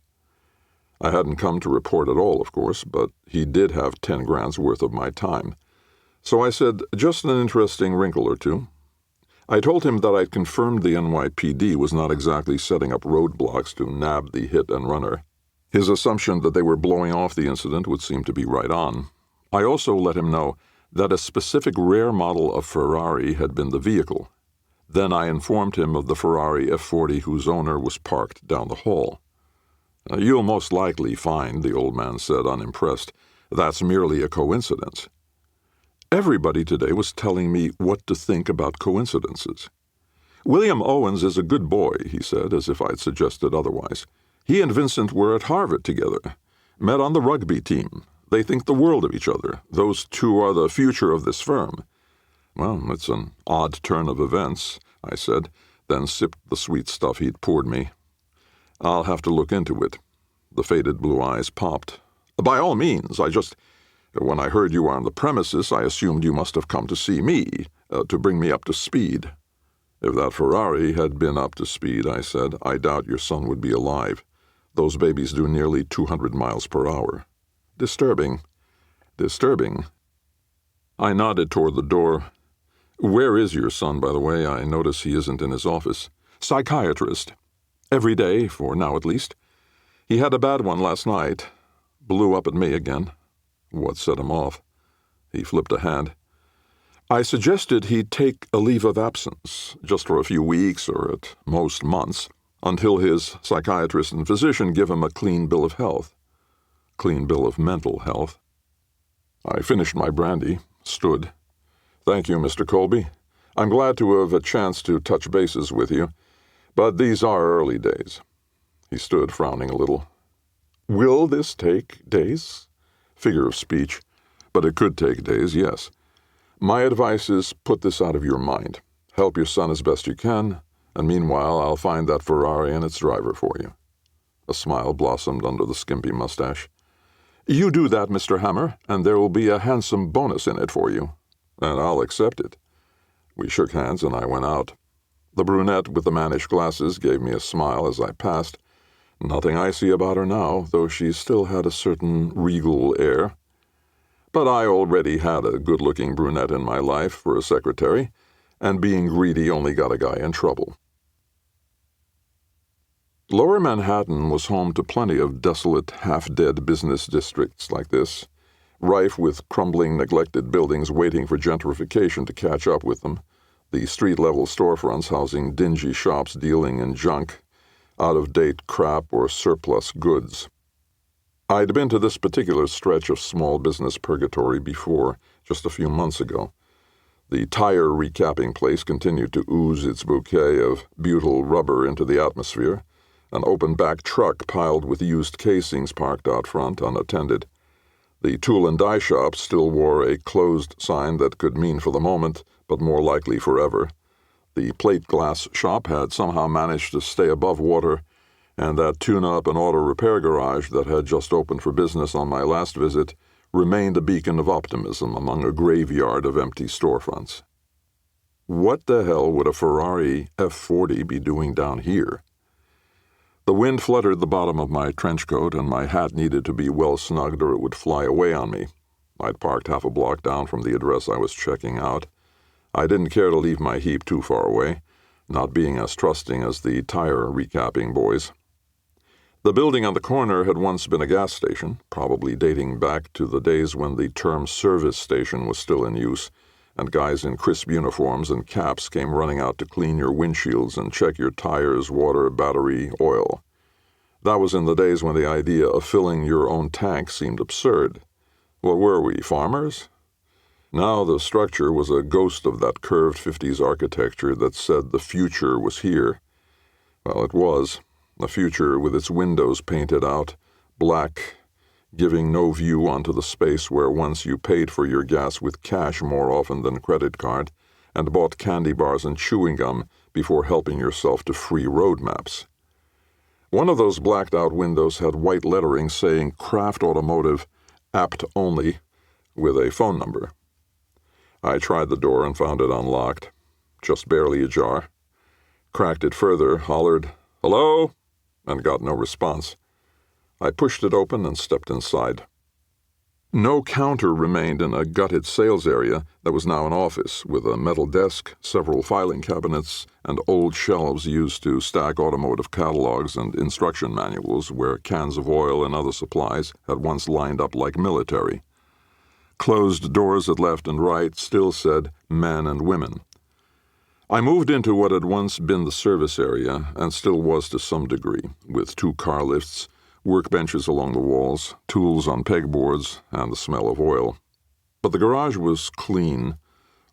Speaker 2: I hadn't come to report at all, of course, but he did have 10 grand's worth of my time. So I said, "Just an interesting wrinkle or two." I told him that I'd confirmed the NYPD was not exactly setting up roadblocks to nab the hit-and-runner. His assumption that they were blowing off the incident would seem to be right on. I also let him know that a specific rare model of Ferrari had been the vehicle. Then I informed him of the Ferrari F40 whose owner was parked down the hall. "You'll most likely find," the old man said, unimpressed, "that's merely a coincidence." Everybody today was telling me what to think about coincidences. "William Owens is a good boy," he said, as if I'd suggested otherwise. "He and Vincent were at Harvard together, met on the rugby team. They think the world of each other. Those two are the future of this firm." "Well, it's an odd turn of events," I said, then sipped the sweet stuff he'd poured me. "I'll have to look into it." The faded blue eyes popped. "By all means, when I heard you were on the premises, I assumed you must have come to see me, to bring me up to speed." "If that Ferrari had been up to speed," I said, "I doubt your son would be alive. Those babies do nearly 200 miles per hour. Disturbing. Disturbing." I nodded toward the door. "Where is your son, by the way? I notice he isn't in his office." "Psychiatrist. Every day, for now at least. He had a bad one last night. Blew up at me again." "What set him off?" He flipped a hand. "I suggested he take a leave of absence, just for a few weeks or at most months, until his psychiatrist and physician give him a clean bill of health. Clean bill of mental health." I finished my brandy, stood. "Thank you, Mr. Colby. I'm glad to have a chance to touch bases with you, but these are early days." He stood, frowning a little. "Will this take days?" Figure of speech. "But it could take days, yes. My advice is put this out of your mind. Help your son as best you can, and meanwhile I'll find that Ferrari and its driver for you." A smile blossomed under the skimpy mustache. "You do that, Mr. Hammer, and there will be a handsome bonus in it for you." "And I'll accept it." We shook hands and I went out. The brunette with the mannish glasses gave me a smile as I passed. Nothing icy about her now, though she still had a certain regal air. But I already had a good-looking brunette in my life for a secretary, and being greedy only got a guy in trouble. Lower Manhattan was home to plenty of desolate, half-dead business districts like this, rife with crumbling, neglected buildings waiting for gentrification to catch up with them, the street-level storefronts housing dingy shops dealing in junk, out-of-date crap or surplus goods. I'd been to this particular stretch of small business purgatory before, just a few months ago. The tire recapping place continued to ooze its bouquet of butyl rubber into the atmosphere, an open-back truck piled with used casings parked out front, unattended. The tool and die shop still wore a closed sign that could mean for the moment, but more likely forever. The plate glass shop had somehow managed to stay above water, and that tune-up and auto repair garage that had just opened for business on my last visit remained a beacon of optimism among a graveyard of empty storefronts. What the hell would a Ferrari F40 be doing down here? The wind fluttered the bottom of my trench coat, and my hat needed to be well snugged or it would fly away on me. I'd parked half a block down from the address I was checking out. I didn't care to leave my heap too far away, not being as trusting as the tire recapping boys. The building on the corner had once been a gas station, probably dating back to the days when the term service station was still in use, and guys in crisp uniforms and caps came running out to clean your windshields and check your tires, water, battery, oil. That was in the days when the idea of filling your own tank seemed absurd. What were we, farmers? Now the structure was a ghost of that curved 50s architecture that said the future was here. Well, it was. A future with its windows painted out, black, giving no view onto the space where once you paid for your gas with cash more often than credit card, and bought candy bars and chewing gum before helping yourself to free road maps. One of those blacked-out windows had white lettering saying Craft Automotive, apt only, with a phone number. I tried the door and found it unlocked, just barely ajar. Cracked it further, hollered, "Hello?" and got no response. I pushed it open and stepped inside. No counter remained in a gutted sales area that was now an office, with a metal desk, several filing cabinets, and old shelves used to stack automotive catalogs and instruction manuals where cans of oil and other supplies had once lined up like military. Closed doors at left and right still said men and women. I moved into what had once been the service area, and still was to some degree, with 2 car lifts, workbenches along the walls, tools on pegboards, and the smell of oil. But the garage was clean,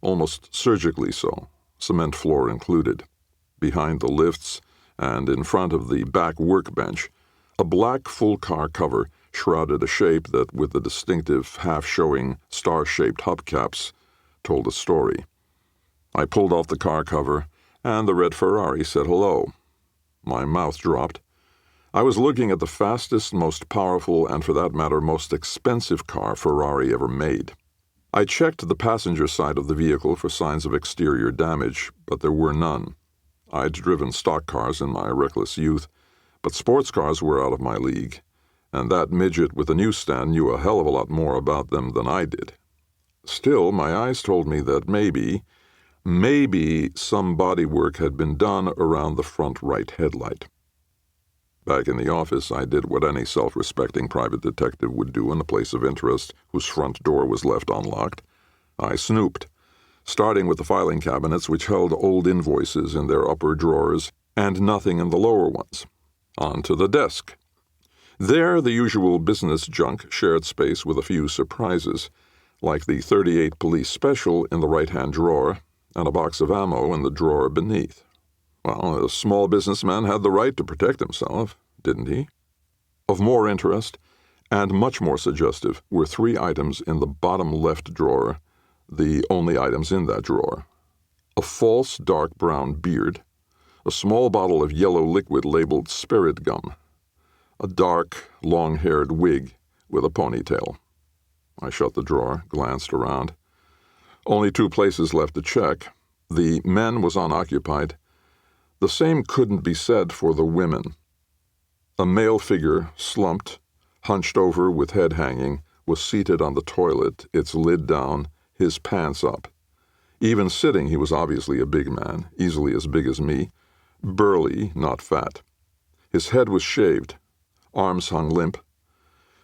Speaker 2: almost surgically so, cement floor included. Behind the lifts, and in front of the back workbench, a black full-car cover shrouded a shape that, with the distinctive half-showing star-shaped hubcaps, told a story. I pulled off the car cover, and the red Ferrari said hello. My mouth dropped. I was looking at the fastest, most powerful, and for that matter, most expensive car Ferrari ever made. I checked the passenger side of the vehicle for signs of exterior damage, but there were none. I'd driven stock cars in my reckless youth, but sports cars were out of my league, and that midget with the newsstand knew a hell of a lot more about them than I did. Still, my eyes told me that maybe some bodywork had been done around the front right headlight. Back in the office, I did what any self-respecting private detective would do in a place of interest whose front door was left unlocked. I snooped, starting with the filing cabinets which held old invoices in their upper drawers and nothing in the lower ones. Onto the desk. There, the usual business junk shared space with a few surprises, like the .38 Police Special in the right-hand drawer and a box of ammo in the drawer beneath. Well, a small businessman had the right to protect himself, didn't he? Of more interest, and much more suggestive, were 3 items in the bottom left drawer, the only items in that drawer. A false dark brown beard, a small bottle of yellow liquid labeled spirit gum, a dark, long-haired wig with a ponytail. I shut the drawer, glanced around. Only 2 places left to check. The men was unoccupied. The same couldn't be said for the women. A male figure, slumped, hunched over with head hanging, was seated on the toilet, its lid down, his pants up. Even sitting, he was obviously a big man, easily as big as me, burly, not fat. His head was shaved, arms hung limp.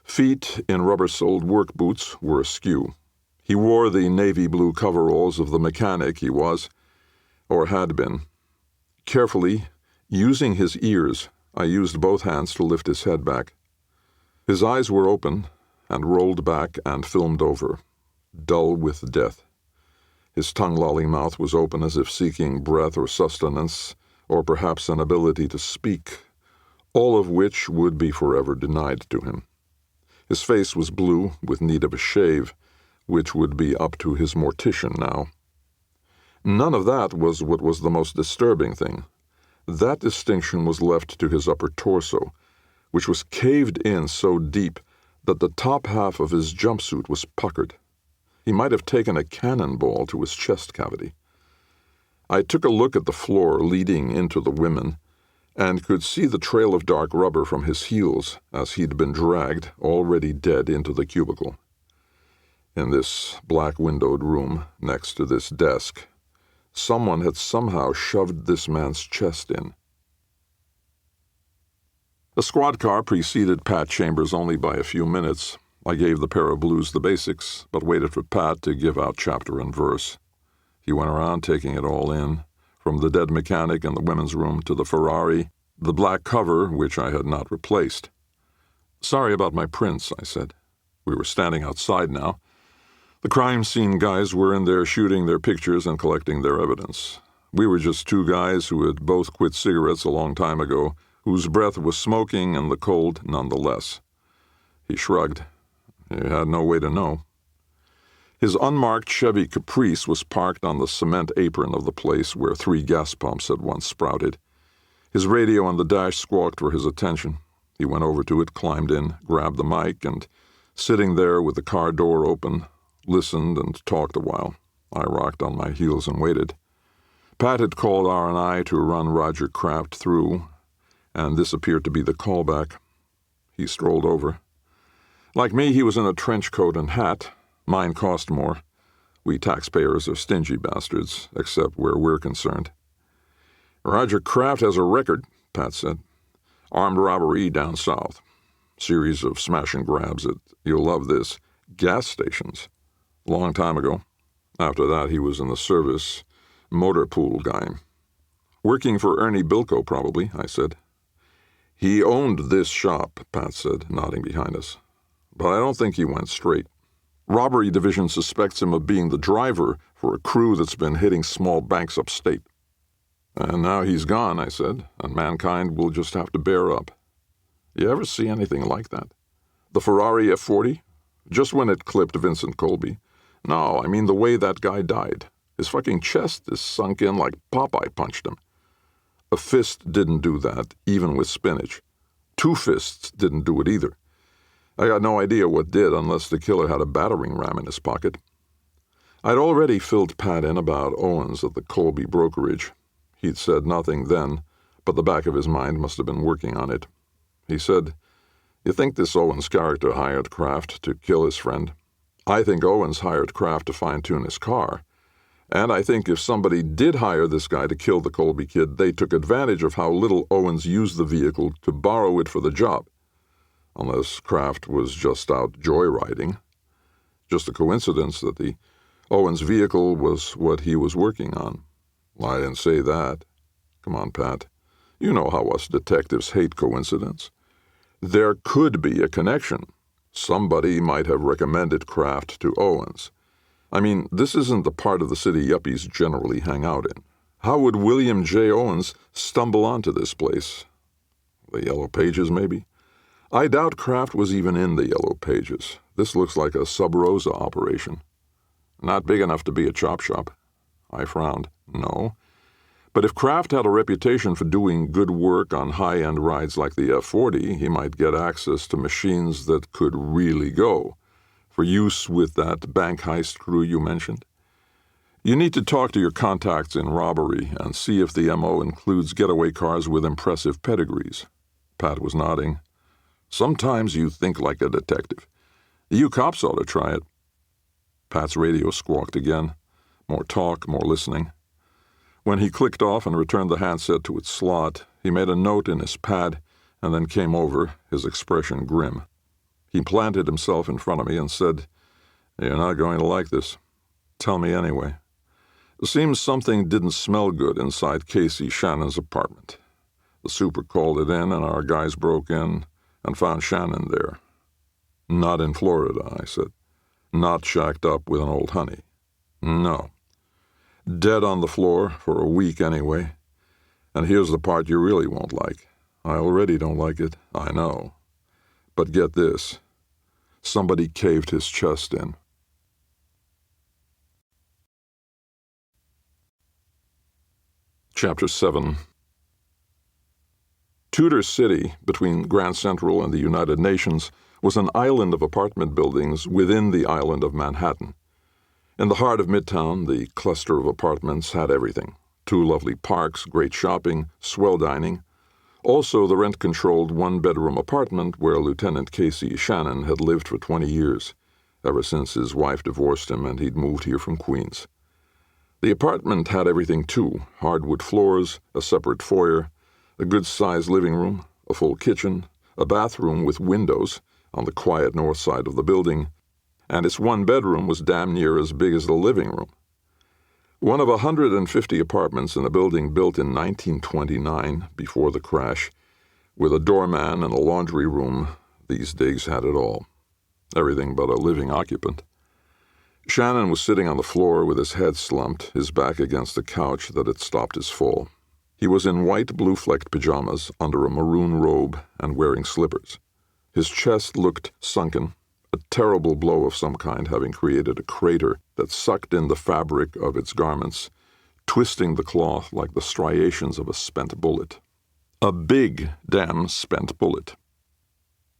Speaker 2: Feet, in rubber-soled work boots, were askew. He wore the navy blue coveralls of the mechanic he was, or had been. Carefully, using his ears, I used both hands to lift his head back. His eyes were open and rolled back and filmed over, dull with death. His tongue-lolling mouth was open as if seeking breath or sustenance, or perhaps an ability to speak, all of which would be forever denied to him. His face was blue, with need of a shave, which would be up to his mortician now. None of that was what was the most disturbing thing. That distinction was left to his upper torso, which was caved in so deep that the top half of his jumpsuit was puckered. He might have taken a cannonball to his chest cavity. I took a look at the floor leading into the women, and could see the trail of dark rubber from his heels as he'd been dragged, already dead, into the cubicle. In this black-windowed room, next to this desk, someone had somehow shoved this man's chest in. The squad car preceded Pat Chambers only by a few minutes. I gave the pair of blues the basics, but waited for Pat to give out chapter and verse. He went around taking it all in, from the dead mechanic in the women's room to the Ferrari, the black cover, which I had not replaced. "Sorry about my prints," I said. We were standing outside now. The crime scene guys were in there shooting their pictures and collecting their evidence. We were just 2 guys who had both quit cigarettes a long time ago, whose breath was smoking and the cold nonetheless. He shrugged. He had no way to know. His unmarked Chevy Caprice was parked on the cement apron of the place where 3 gas pumps had once sprouted.
Speaker 1: His radio on the dash squawked for his attention. He went over to it, climbed in, grabbed the mic, and, sitting there with the car door open, listened and talked a while. I rocked on my heels and waited. Pat had called R&I to run Roger Kraft through, and this appeared to be the callback. He strolled over. Like me, he was in a trench coat and hat. Mine cost more. We taxpayers are stingy bastards, except where we're concerned. Roger Kraft has a record, Pat said. Armed robbery down south. Series of smash and grabs at, you'll love this, gas stations. Long time ago. After that, he was in the service, motor pool guy. Working for Ernie Bilko, probably, I said. He owned this shop, Pat said, nodding behind us. But I don't think he went straight. Robbery Division suspects him of being the driver for a crew that's been hitting small banks upstate. And now he's gone, I said, and mankind will just have to bear up. You ever see anything like that? The Ferrari F40? Just when it clipped Vincent Colby. No, I mean the way that guy died. His fucking chest is sunk in like Popeye punched him. A fist didn't do that, even with spinach. 2 fists didn't do it either. I got no idea what did unless the killer had a battering ram in his pocket. I'd already filled Pat in about Owens at the Colby brokerage. He'd said nothing then, but the back of his mind must have been working on it. He said, "You think this Owens character hired Kraft to kill his friend? I think Owens hired Kraft to fine-tune his car. And I think if somebody did hire this guy to kill the Colby kid, they took advantage of how little Owens used the vehicle to borrow it for the job. Unless Kraft was just out joyriding. Just a coincidence that the Owens vehicle was what he was working on. Well, I didn't say that. Come on, Pat. You know how us detectives hate coincidence. There could be a connection. Somebody might have recommended Kraft to Owens. I mean, this isn't the part of the city yuppies generally hang out in. How would William J. Owens stumble onto this place? The Yellow Pages, maybe? I doubt Kraft was even in the Yellow Pages. This looks like a sub rosa operation. Not big enough to be a chop shop. I frowned. No. But if Kraft had a reputation for doing good work on high-end rides like the F40, he might get access to machines that could really go, for use with that bank heist crew you mentioned. You need to talk to your contacts in robbery and see if the MO includes getaway cars with impressive pedigrees. Pat was nodding. Sometimes you think like a detective. You cops ought to try it. Pat's radio squawked again. More talk, more listening. When he clicked off and returned the handset to its slot, he made a note in his pad and then came over, his expression grim. He planted himself in front of me and said, "You're not going to like this. Tell me anyway. It seems something didn't smell good inside Casey Shannon's apartment. The super called it in and our guys broke in and found Shannon there. Not in Florida," I said. "Not shacked up with an old honey. No. Dead on the floor for a week anyway. And here's the part you really won't like. I already don't like it, I know. But get this. Somebody caved his chest in." Chapter 7. Tudor City, between Grand Central and the United Nations, was an island of apartment buildings within the island of Manhattan. In the heart of Midtown, the cluster of apartments had everything. 2 lovely parks, great shopping, swell dining. Also the rent-controlled 1-bedroom apartment where Lieutenant Casey Shannon had lived for 20 years, ever since his wife divorced him and he'd moved here from Queens. The apartment had everything too: hardwood floors, a separate foyer, a good-sized living room, a full kitchen, a bathroom with windows on the quiet north side of the building, and its 1 bedroom was damn near as big as the living room. One of 150 apartments in a building built in 1929, before the crash, with a doorman and a laundry room. These digs had it all. Everything but a living occupant. Shannon was sitting on the floor with his head slumped, his back against a couch that had stopped his fall. He was in white blue-flecked pajamas under a maroon robe and wearing slippers. His chest looked sunken, a terrible blow of some kind having created a crater that sucked in the fabric of its garments, twisting the cloth like the striations of a spent bullet.
Speaker 2: A big, damn spent bullet.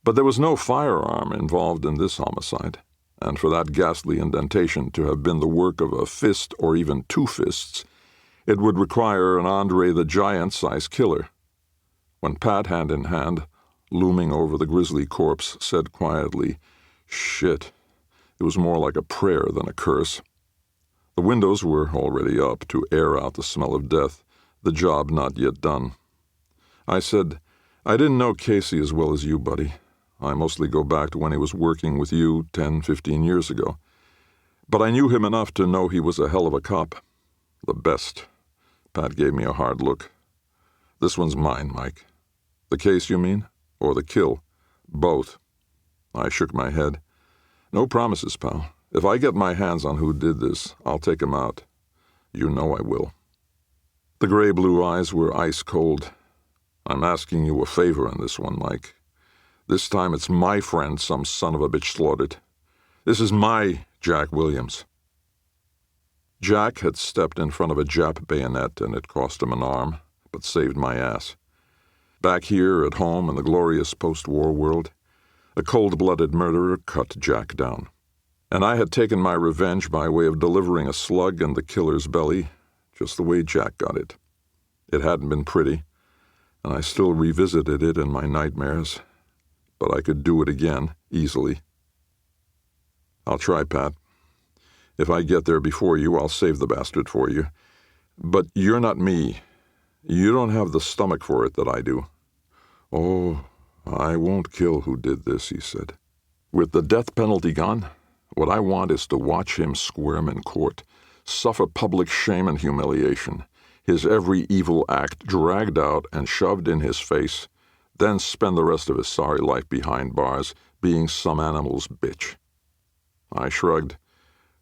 Speaker 2: But there was no firearm involved in this homicide, and for that ghastly indentation to have been the work of a fist or even two fists, it would require an Andre the Giant-sized killer. When Pat, hand in hand, looming over the grisly corpse, said quietly, "Shit," it was more like a prayer than a curse. The windows were already up to air out the smell of death, the job not yet done. I said, "I didn't know Casey as well as you, buddy. I mostly go back to when he was working with you 10, 15 years ago. But I knew him enough to know he was a hell of a cop. The best." Pat gave me a hard look. "This one's mine, Mike." "The case, you mean? Or the kill?" "Both." I shook my head. "No promises, pal. If I get my hands on who did this, I'll take him out. You know I will." The gray-blue eyes were ice-cold. "I'm asking you a favor on this one, Mike. This time it's my friend some son of a bitch slaughtered. This is my Jack Williams." Jack had stepped in front of a Jap bayonet, and it cost him an arm, but saved my ass. Back here at home in the glorious post-war world, a cold-blooded murderer cut Jack down. And I had taken my revenge by way of delivering a slug in the killer's belly, just the way Jack got it. It hadn't been pretty, and I still revisited it in my nightmares, but I could do it again, easily. "I'll try, Pat. If I get there before you, I'll save the bastard for you. But you're not me. You don't have the stomach for it that I do." "Oh, I won't kill who did this," he said. "With the death penalty gone, what I want is to watch him squirm in court, suffer public shame and humiliation, his every evil act dragged out and shoved in his face, then spend the rest of his sorry life behind bars, being some animal's bitch." I shrugged.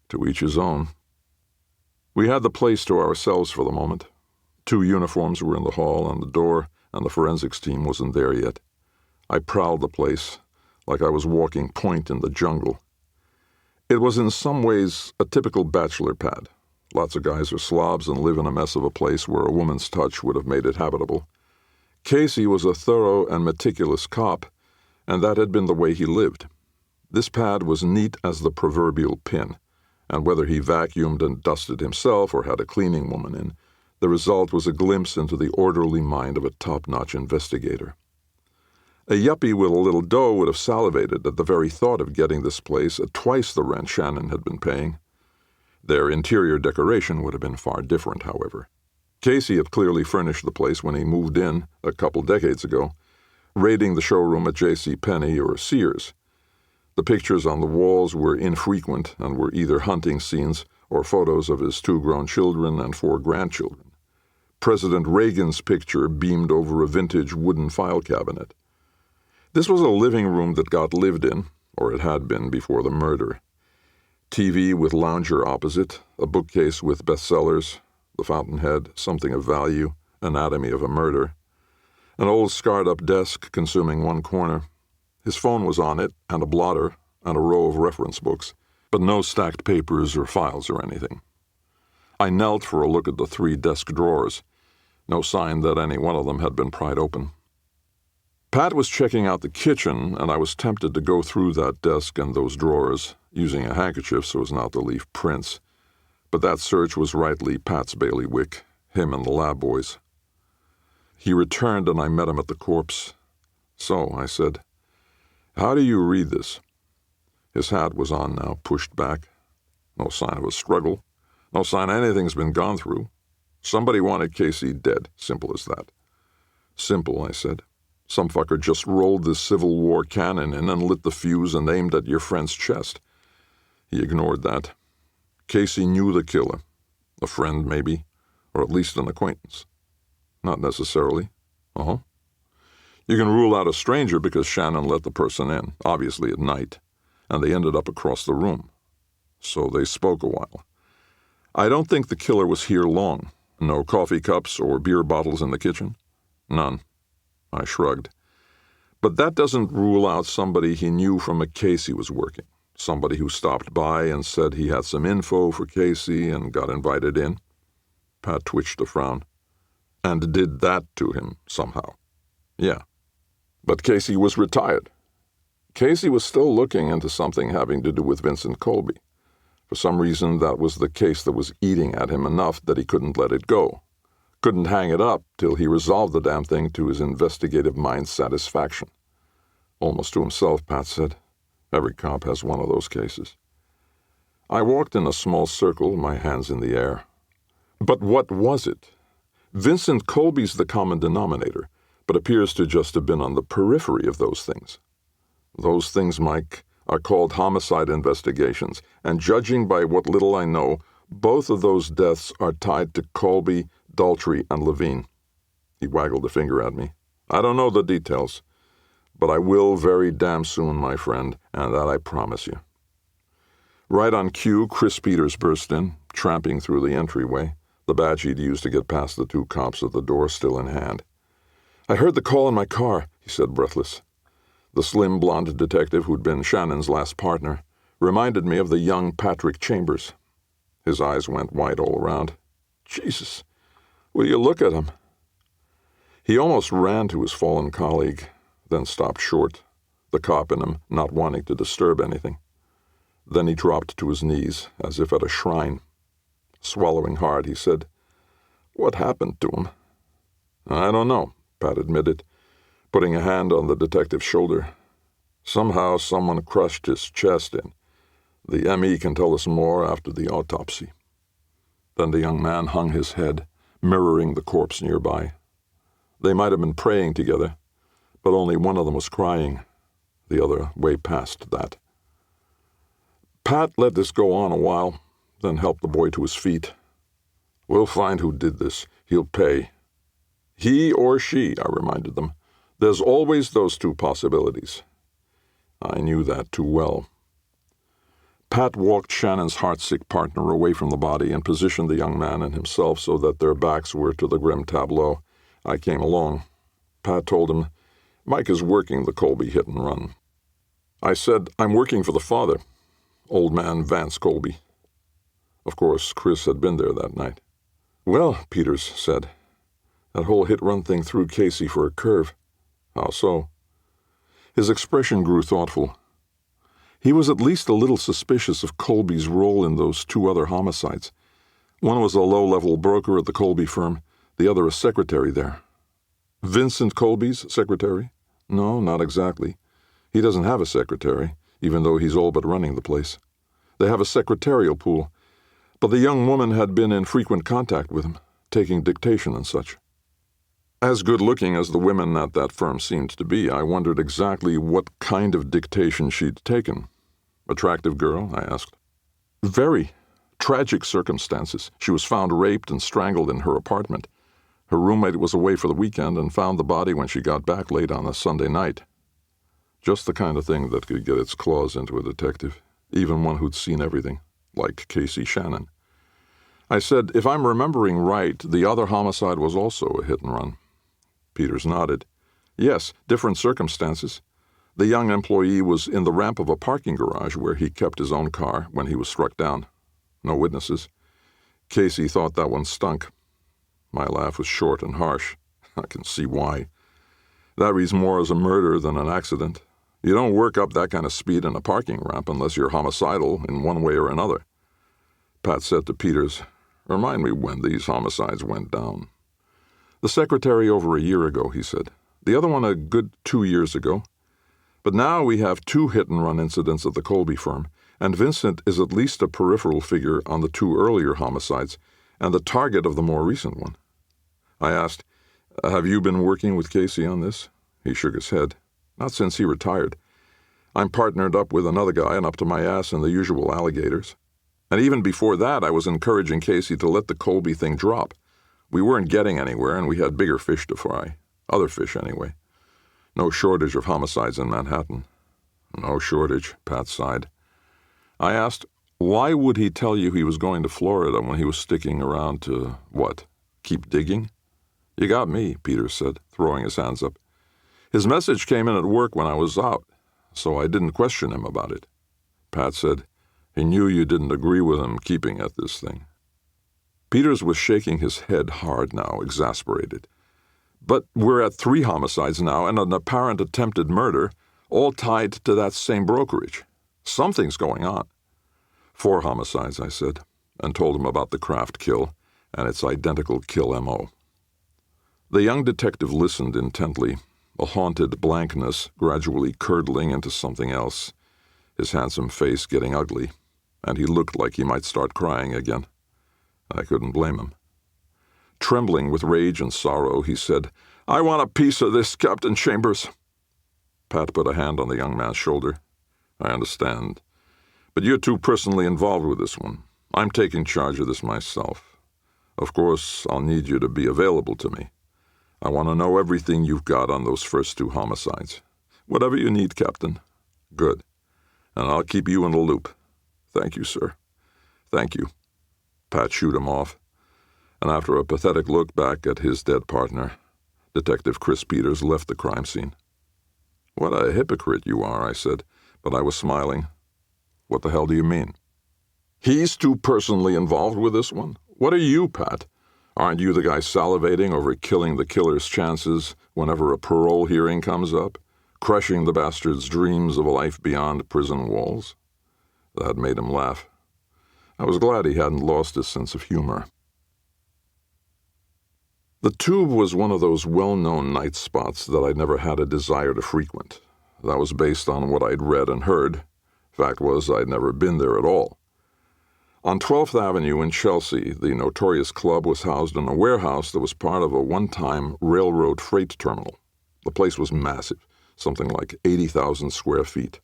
Speaker 2: To each his own. We had the place to ourselves for the moment. 2 uniforms were in the hall and the door, and the forensics team wasn't there yet. I prowled the place, like I was walking point in the jungle. It was in some ways a typical bachelor pad. Lots of guys are slobs and live in a mess of a place where a woman's touch would have made it habitable. Casey was a thorough and meticulous cop, and that had been the way he lived. This pad was neat as the proverbial pin, and whether he vacuumed and dusted himself or had a cleaning woman in, the result was a glimpse into the orderly mind of a top-notch investigator. A yuppie with a little dough would have salivated at the very thought of getting this place at twice the rent Shannon had been paying. Their interior decoration would have been far different, however. Casey had clearly furnished the place when he moved in a couple decades ago, raiding the showroom at J.C. Penney or Sears. The pictures on the walls were infrequent and were either hunting scenes or photos of his 2 grown children and 4 grandchildren. President Reagan's picture beamed over a vintage wooden file cabinet. This was a living room that got lived in, or it had been before the murder. TV with lounger opposite, a bookcase with bestsellers, the fountainhead, something of value, anatomy of a murder. An old scarred-up desk consuming one corner. His phone was on it, and a blotter, and a row of reference books, but no stacked papers or files or anything. I knelt for a look at the 3 desk drawers. No sign that any one of them had been pried open. Pat was checking out the kitchen, and I was tempted to go through that desk and those drawers, using a handkerchief so as not to leave prints. But that search was rightly Pat's bailiwick, him and the lab boys. He returned, and I met him at the corpse. "So," I said, "how do you read this?" His hat was on now, pushed back. No sign of a struggle. No sign anything's been gone through. Somebody wanted Casey dead. Simple as that. "Simple," I said. "Some fucker just rolled this Civil War cannon in and lit the fuse and aimed at your friend's chest." He ignored that. "Casey knew the killer. A friend, maybe, or at least an acquaintance." "Not necessarily." "Uh-huh." "You can rule out a stranger because Shannon let the person in, obviously at night, and they ended up across the room. So they spoke a while. I don't think the killer was here long. No coffee cups or beer bottles in the kitchen?" "None." I shrugged. "But that doesn't rule out somebody he knew from a case he was working. Somebody who stopped by and said he had some info for Casey and got invited in?" Pat twitched a frown. "And did that to him, somehow." Yeah. But Casey was retired. Casey was still looking into something having to do with Vincent Colby. For some reason, that was the case that was eating at him enough that he couldn't let it go. Couldn't hang it up till he resolved the damn thing to his investigative mind's satisfaction. Almost to himself, Pat said. Every cop has one of those cases. I walked in a small circle, my hands in the air. But what was it? Vincent Colby's the common denominator, but appears to just have been on the periphery of those things. Those things, Mike, are called homicide investigations, and judging by what little I know, both of those deaths are tied to Colby, Daltrey, and Levine. He waggled a finger at me. I don't know the details, but I will very damn soon, my friend, and that I promise you. Right on cue, Chris Peters burst in, tramping through the entryway, the badge he'd used to get past the two cops at the door still in hand. I heard the call in my car, he said, breathless. The slim blonde detective who'd been Shannon's last partner reminded me of the young Patrick Chambers. His eyes went wide all around. Jesus, will you look at him? He almost ran to his fallen colleague, then stopped short, the cop in him not wanting to disturb anything. Then he dropped to his knees, as if at a shrine. Swallowing hard, he said, "What happened to him?" "I don't know," Pat admitted, putting a hand on the detective's shoulder. "Somehow someone crushed his chest in. The M.E. can tell us more after the autopsy." Then the young man hung his head, mirroring the corpse nearby. They might have been praying together, but only one of them was crying, the other way past that. Pat let this go on a while, then helped the boy to his feet. "We'll find who did this. He'll pay." "He or she," I reminded them. "There's always those two possibilities." I knew that too well. Pat walked Shannon's heartsick partner away from the body and positioned the young man and himself so that their backs were to the grim tableau. I came along. Pat told him, "Mike is working the Colby hit and run." I said, "I'm working for the father, old man Vance Colby." Of course, Chris had been there that night. "Well," Peters said, "that whole hit-run thing threw Casey for a curve." "How so?" His expression grew thoughtful. He was at least a little suspicious of Colby's role in those two other homicides. One was a low-level broker at the Colby firm, the other a secretary there. Vincent Colby's secretary? No, not exactly. He doesn't have a secretary, even though he's all but running the place. They have a secretarial pool, but the young woman had been in frequent contact with him, taking dictation and such. As good-looking as the women at that firm seemed to be, I wondered exactly what kind of dictation she'd taken. "Attractive girl?" I asked. "Very. Tragic circumstances. She was found raped and strangled in her apartment. Her roommate was away for the weekend and found the body when she got back late on a Sunday night." Just the kind of thing that could get its claws into a detective, even one who'd seen everything, like Casey Shannon. I said, "If I'm remembering right, the other homicide was also a hit-and-run." Peters nodded. "Yes, different circumstances. The young employee was in the ramp of a parking garage where he kept his own car when he was struck down. No witnesses. Casey thought that one stunk." My laugh was short and harsh. I can see why. That reads more as a murder than an accident. You don't work up that kind of speed in a parking ramp unless you're homicidal in one way or another. Pat said to Peters, "Remind me when these homicides went down." "The secretary over a year ago," he said. "The other one a good 2 years ago. But now we have 2 hit-and-run incidents at the Colby firm, and Vincent is at least a peripheral figure on the 2 earlier homicides and the target of the more recent one." I asked, "Have you been working with Casey on this?" He shook his head. "Not since he retired. I'm partnered up with another guy and up to my ass in the usual alligators. And even before that, I was encouraging Casey to let the Colby thing drop. We weren't getting anywhere, and we had bigger fish to fry. Other fish, anyway. No shortage of homicides in Manhattan." "No shortage," Pat sighed. I asked, "Why would he tell you he was going to Florida when he was sticking around to, what, keep digging?" "You got me," Peters said, throwing his hands up. "His message came in at work when I was out, so I didn't question him about it." Pat said, "He knew you didn't agree with him keeping at this thing." Peters was shaking his head hard now, exasperated.
Speaker 1: But we're at 3 homicides now and an apparent attempted murder, all tied to that same brokerage. Something's going on. 4 homicides, I said, and told him about the Kraft kill and its identical kill M.O. The young detective listened intently, a haunted blankness gradually curdling into something else, his handsome face getting ugly, and he looked like he might start crying again. I couldn't blame him. Trembling with rage and sorrow, he said, "I want a piece of this, Captain Chambers." Pat put a hand on the young man's shoulder. "I understand. But you're too personally involved with this one. I'm taking charge of this myself. Of course, I'll need you to be available to me. I want to know everything you've got on those first 2 homicides. Whatever you need, Captain." "Good. And I'll keep you in the loop." "Thank you, sir." "Thank you." Pat shooed him off, and after a pathetic look back at his dead partner, Detective Chris Peters left the crime scene. "What a hypocrite you are," I said, but I was smiling. "What the hell do you mean?" "He's too personally involved with this one. What are you, Pat? Aren't you the guy salivating over killing the killer's chances whenever a parole hearing comes up, crushing the bastard's dreams of a life beyond prison walls?" That made him laugh. I was glad he hadn't lost his sense of humor. The Tube was one of those well-known night spots that I'd never had a desire to frequent. That was based on what I'd read and heard. Fact was, I'd never been there at all. On 12th Avenue in Chelsea, the notorious club was housed in a warehouse that was part of a one-time railroad freight terminal. The place was massive, something like 80,000 square feet.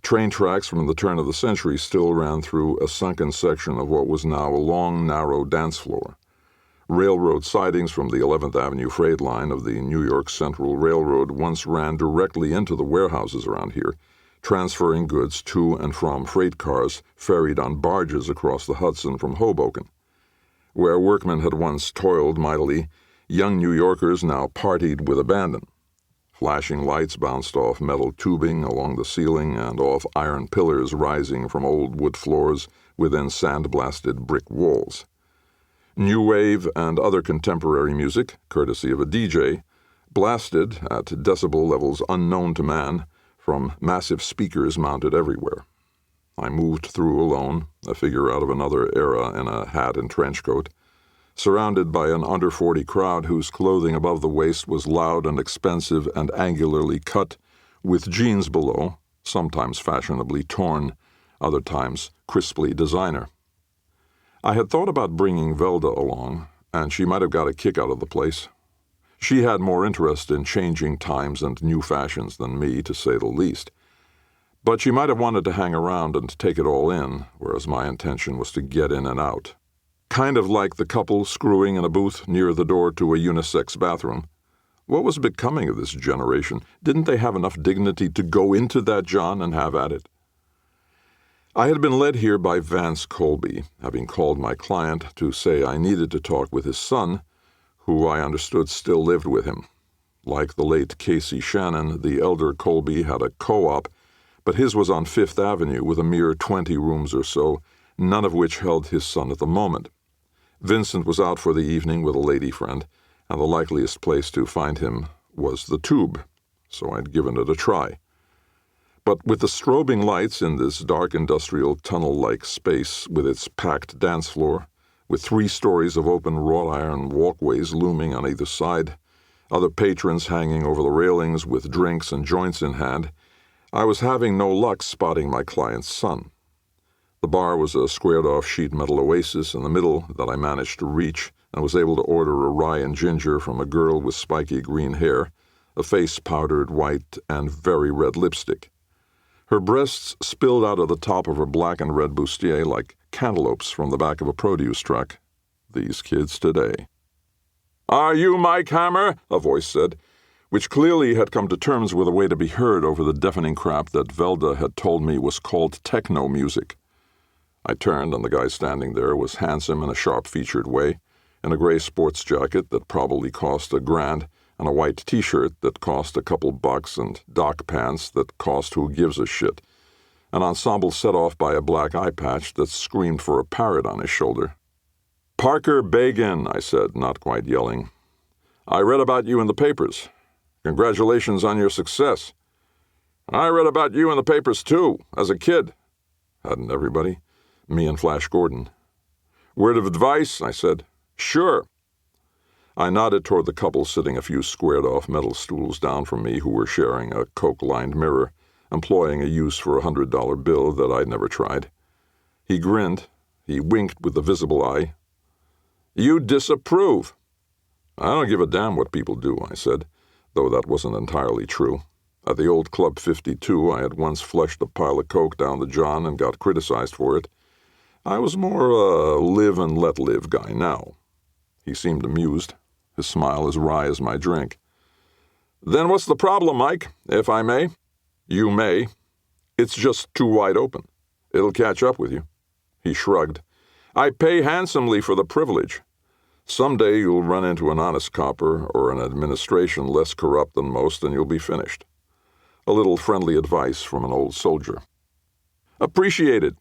Speaker 1: Train tracks from the turn of the century still ran through a sunken section of what was now a long, narrow dance floor. Railroad sidings from the 11th Avenue freight line of the New York Central Railroad once ran directly into the warehouses around here, transferring goods to and from freight cars ferried on barges across the Hudson from Hoboken. Where workmen had once toiled mightily, young New Yorkers now partied with abandon. Flashing lights bounced off metal tubing along the ceiling and off iron pillars rising from old wood floors within sand-blasted brick walls. New wave and other contemporary music, courtesy of a DJ, blasted at decibel levels unknown to man from massive speakers mounted everywhere. I moved through alone, a figure out of another era in a hat and trench coat, surrounded by an under-40 crowd whose clothing above the waist was loud and expensive and angularly cut, with jeans below, sometimes fashionably torn, other times crisply designer. I had thought about bringing Velda along, and she might have got a kick out of the place. She had more interest in changing times and new fashions than me, to say the least. But she might have wanted to hang around and take it all in, whereas my intention was to get in and out. Kind of like the couple screwing in a booth near the door to a unisex bathroom. What was becoming of this generation? Didn't they have enough dignity to go into that John and have at it? I had been led here by Vance Colby, having called my client to say I needed to talk with his son, who I understood still lived with him. Like the late Casey Shannon, the elder Colby had a co-op, but his was on Fifth Avenue with a mere 20 rooms or so, none of which held his son at the moment. Vincent was out for the evening with a lady friend, and the likeliest place to find him was the Tube, so I'd given it a try. But with the strobing lights in this dark industrial tunnel-like space with its packed dance floor, with 3 stories of open wrought-iron walkways looming on either side, other patrons hanging over the railings with drinks and joints in hand, I was having no luck spotting my client's son. The bar was a squared-off sheet metal oasis in the middle that I managed to reach and was able to order a rye and ginger from a girl with spiky green hair, a face powdered white, and very red lipstick. Her breasts spilled out of the top of her black and red bustier like cantaloupes from the back of a produce truck. These kids today. "Are you Mike Hammer?" a voice said, which clearly had come to terms with a way to be heard over the deafening crap that Velda had told me was called techno music. I turned, and the guy standing there was handsome in a sharp-featured way, in a gray sports jacket that probably cost $1,000, and a white T-shirt that cost a couple bucks, and dock pants that cost who gives a shit, an ensemble set off by a black eye patch that screamed for a parrot on his shoulder. "Parker Bagan," I said, not quite yelling.
Speaker 2: I read about you in the papers. Congratulations on your success. I read about you in the papers, too, as a kid. Hadn't everybody? Me and Flash Gordon. Word of advice? I said. Sure. I nodded toward the couple sitting a few squared-off metal stools down from me who were sharing a coke-lined mirror, employing a use for a $100 bill that I'd never tried. He grinned. He winked with a visible eye. You disapprove. I don't give a damn what people do, I said, though that wasn't entirely true. At the old Club 52, I had once flushed a pile of coke down the John and got criticized for it. I was more a live-and-let-live guy now. He seemed amused, his smile as wry as my drink. Then what's the problem, Mike, if I may? You may. It's just too wide open. It'll catch up with you. He shrugged. I pay handsomely for the privilege. Someday you'll run into an honest copper or an administration less corrupt than most, and you'll be finished. A little friendly advice from an old soldier. Appreciate it.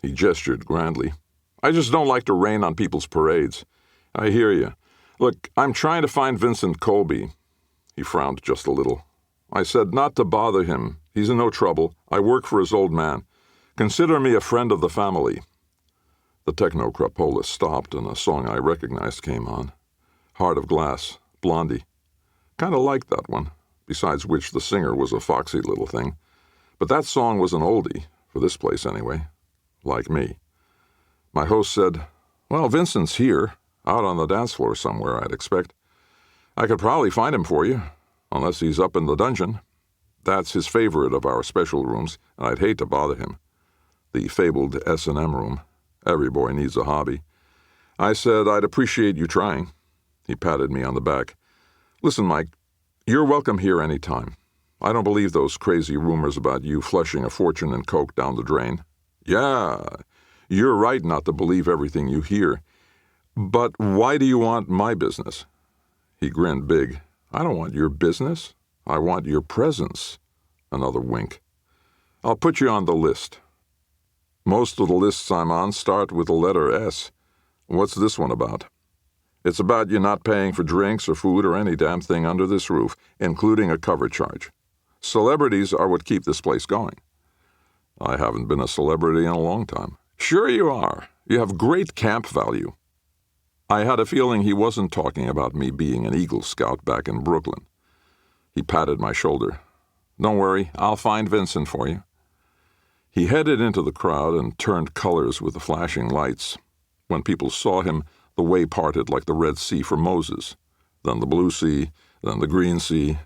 Speaker 2: He gestured grandly. I just don't like to rain on people's parades. I hear you. Look, I'm trying to find Vincent Colby. He frowned just a little. I said not to bother him. He's in no trouble. I work for his old man. Consider me a friend of the family. The techno-crapola stopped, and a song I recognized came on. Heart of Glass, Blondie. Kind of liked that one, besides which the singer was a foxy little thing. But that song was an oldie, for this place anyway. Like me. My host said, Well, Vincent's here, out on the dance floor somewhere, I'd expect. I could probably find him for you, unless he's up in the dungeon. That's his favorite of our special rooms, and I'd hate to bother him. The fabled S&M room. Every boy needs a hobby. I said I'd appreciate you trying. He patted me on the back. Listen, Mike, you're welcome here any time. I don't believe those crazy rumors about you flushing a fortune in coke down the drain. Yeah, you're right not to believe everything you hear. But why do you want my business? He grinned big. I don't want your business. I want your presence. Another wink. I'll put you on the list. Most of the lists I'm on start with the letter S. What's this one about? It's about you not paying for drinks or food or any damn thing under this roof, including a cover charge. Celebrities are what keep this place going. I haven't been a celebrity in a long time. Sure you are. You have great camp value. I had a feeling he wasn't talking about me being an Eagle Scout back in Brooklyn. He patted my shoulder. Don't worry, I'll find Vincent for you. He headed into the crowd and turned colors with the flashing lights. When people saw him, the way parted like the Red Sea for Moses, then the Blue Sea, then the Green Sea.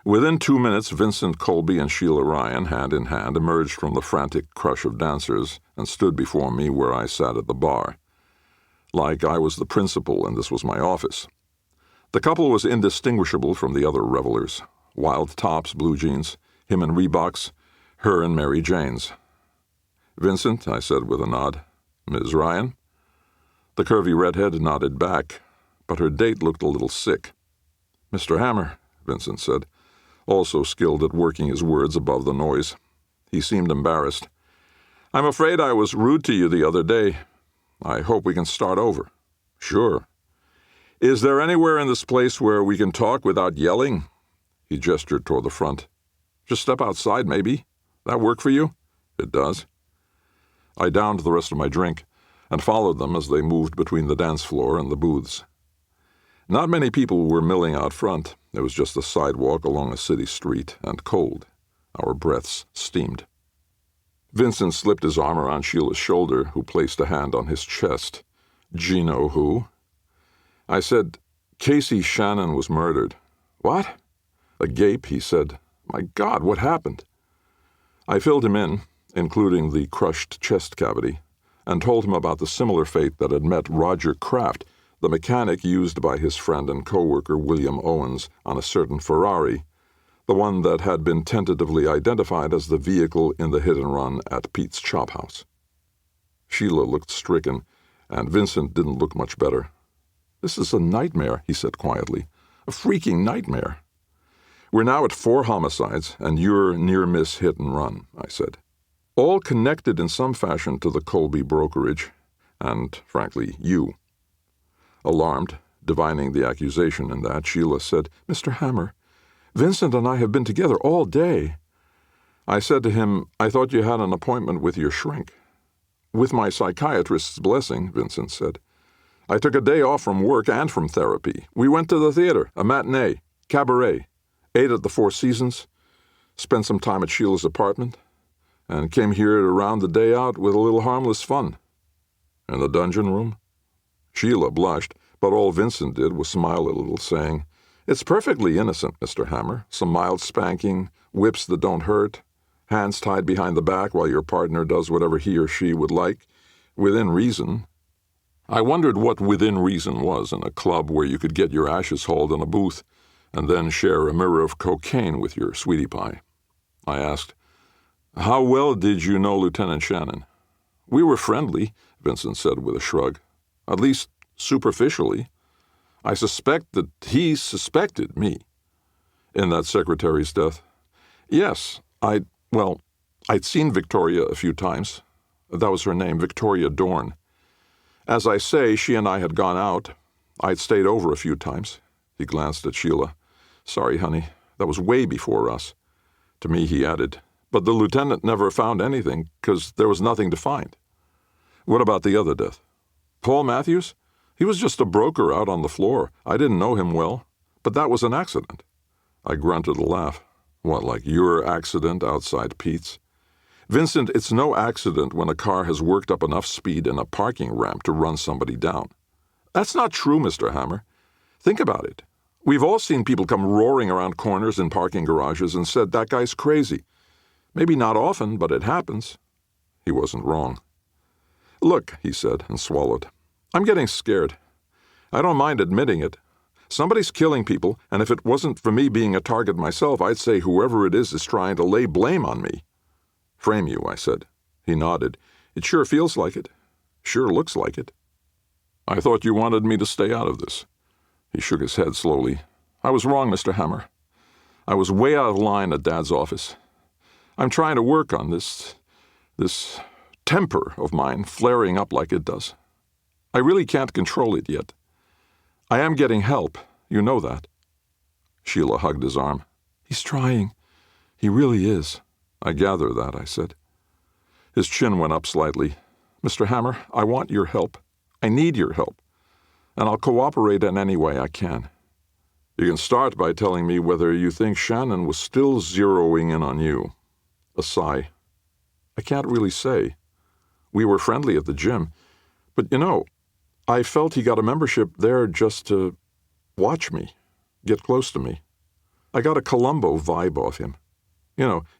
Speaker 2: Within 2 minutes, Vincent Colby and Sheila Ryan, hand in hand, emerged from the frantic crush of dancers and stood before me where I sat at the bar. Like I was the principal and this was my office. The couple was indistinguishable from the other revelers. Wild tops, blue jeans, him in Reeboks, her in Mary Jane's. Vincent, I said with a nod. Ms. Ryan? The curvy redhead nodded back, but her date looked a little sick. Mr. Hammer, Vincent said, also skilled at working his words above the noise. He seemed embarrassed. I'm afraid I was rude to you the other day. I hope we can start over. Sure. Is there anywhere in this place where we can talk without yelling? He gestured toward the front. Just step outside, maybe. That work for you? It does. I downed the rest of my drink and followed them as they moved between the dance floor and the booths. Not many people were milling out front. It was just a sidewalk along a city street, and cold. Our breaths steamed. Vincent slipped his arm around Sheila's shoulder, who placed a hand on his chest. Gino who? I said, Casey Shannon was murdered. What? Agape, he said. My God, what happened? I filled him in, including the crushed chest cavity, and told him about the similar fate that had met Roger Kraft, the mechanic used by his friend and co-worker William Owens on a certain Ferrari, the one that had been tentatively identified as the vehicle in the hit-and-run at Pete's Chop House. Sheila looked stricken, and Vincent didn't look much better. This is a nightmare, he said quietly. A freaking nightmare. We're now at 4 homicides, and you're near-miss hit-and-run, I said. All connected in some fashion to the Colby brokerage, and, frankly, you. Alarmed,
Speaker 1: Divining the accusation in that, Sheila said, "Mr. Hammer, Vincent and I have been together all day." I said to him, "I thought you had an appointment with your shrink." "With my psychiatrist's blessing," Vincent said. "I took a day off from work and from therapy. We went to the theater, a matinee, cabaret, ate at the Four Seasons, spent some time at Sheila's apartment, and came here to round the day out with a little harmless fun." "In the dungeon room?" Sheila blushed, but all Vincent did was smile a little, saying, "It's perfectly innocent, Mr. Hammer. Some mild spanking, whips that don't hurt, hands tied behind the back while your partner does whatever he or she would like, within reason." I wondered what within reason was in a club where you could get your ashes hauled in a booth and then share a mirror of cocaine with your sweetie pie. I asked, "How well did you know Lieutenant Shannon?" "We were friendly," Vincent said with a shrug. "At least superficially. I suspect that he suspected me." "In that secretary's death?" "Yes. I'd seen Victoria a few times. That was her name, Victoria Dorn. As I say, she and I had gone out. I'd stayed over a few times." He glanced at Sheila. "Sorry, honey, that was way before us." To me, he added, "But the lieutenant never found anything, 'cause there was nothing to find." "What about the other death?" "Paul Matthews? He was just a broker out on the floor. I didn't know him well, but that was an accident." I grunted a laugh. "What, like your accident outside Pete's?" "Vincent, it's no accident when a car has worked up enough speed in a parking ramp to run somebody down." "That's not true, Mr. Hammer. Think about it. We've all seen people come roaring around corners in parking garages and said, 'That guy's crazy.' Maybe not often, but it happens." He wasn't wrong. "Look," he said, and swallowed. "I'm getting scared. I don't mind admitting it. Somebody's killing people, and if it wasn't for me being a target myself, I'd say whoever it is trying to lay blame on me." "Frame you," I said. He nodded. "It sure feels like it. Sure looks like it." "I thought you wanted me to stay out of this." He shook his head slowly. "I was wrong, Mr. Hammer. I was way out of line at Dad's office. I'm trying to work on this temper of mine flaring up like it does. I really can't control it yet. I am getting help. You know that." Sheila hugged his arm. "He's trying. He really is." "I gather that," I said. His chin went up slightly. "Mr. Hammer, I want your help. I need your help. And I'll cooperate in any way I can. You can start by telling me whether you think Shannon was still zeroing in on you." A sigh. "I can't really say. We were friendly at the gym. But, I felt he got a membership there just to watch me, get close to me. I got a Columbo vibe off him.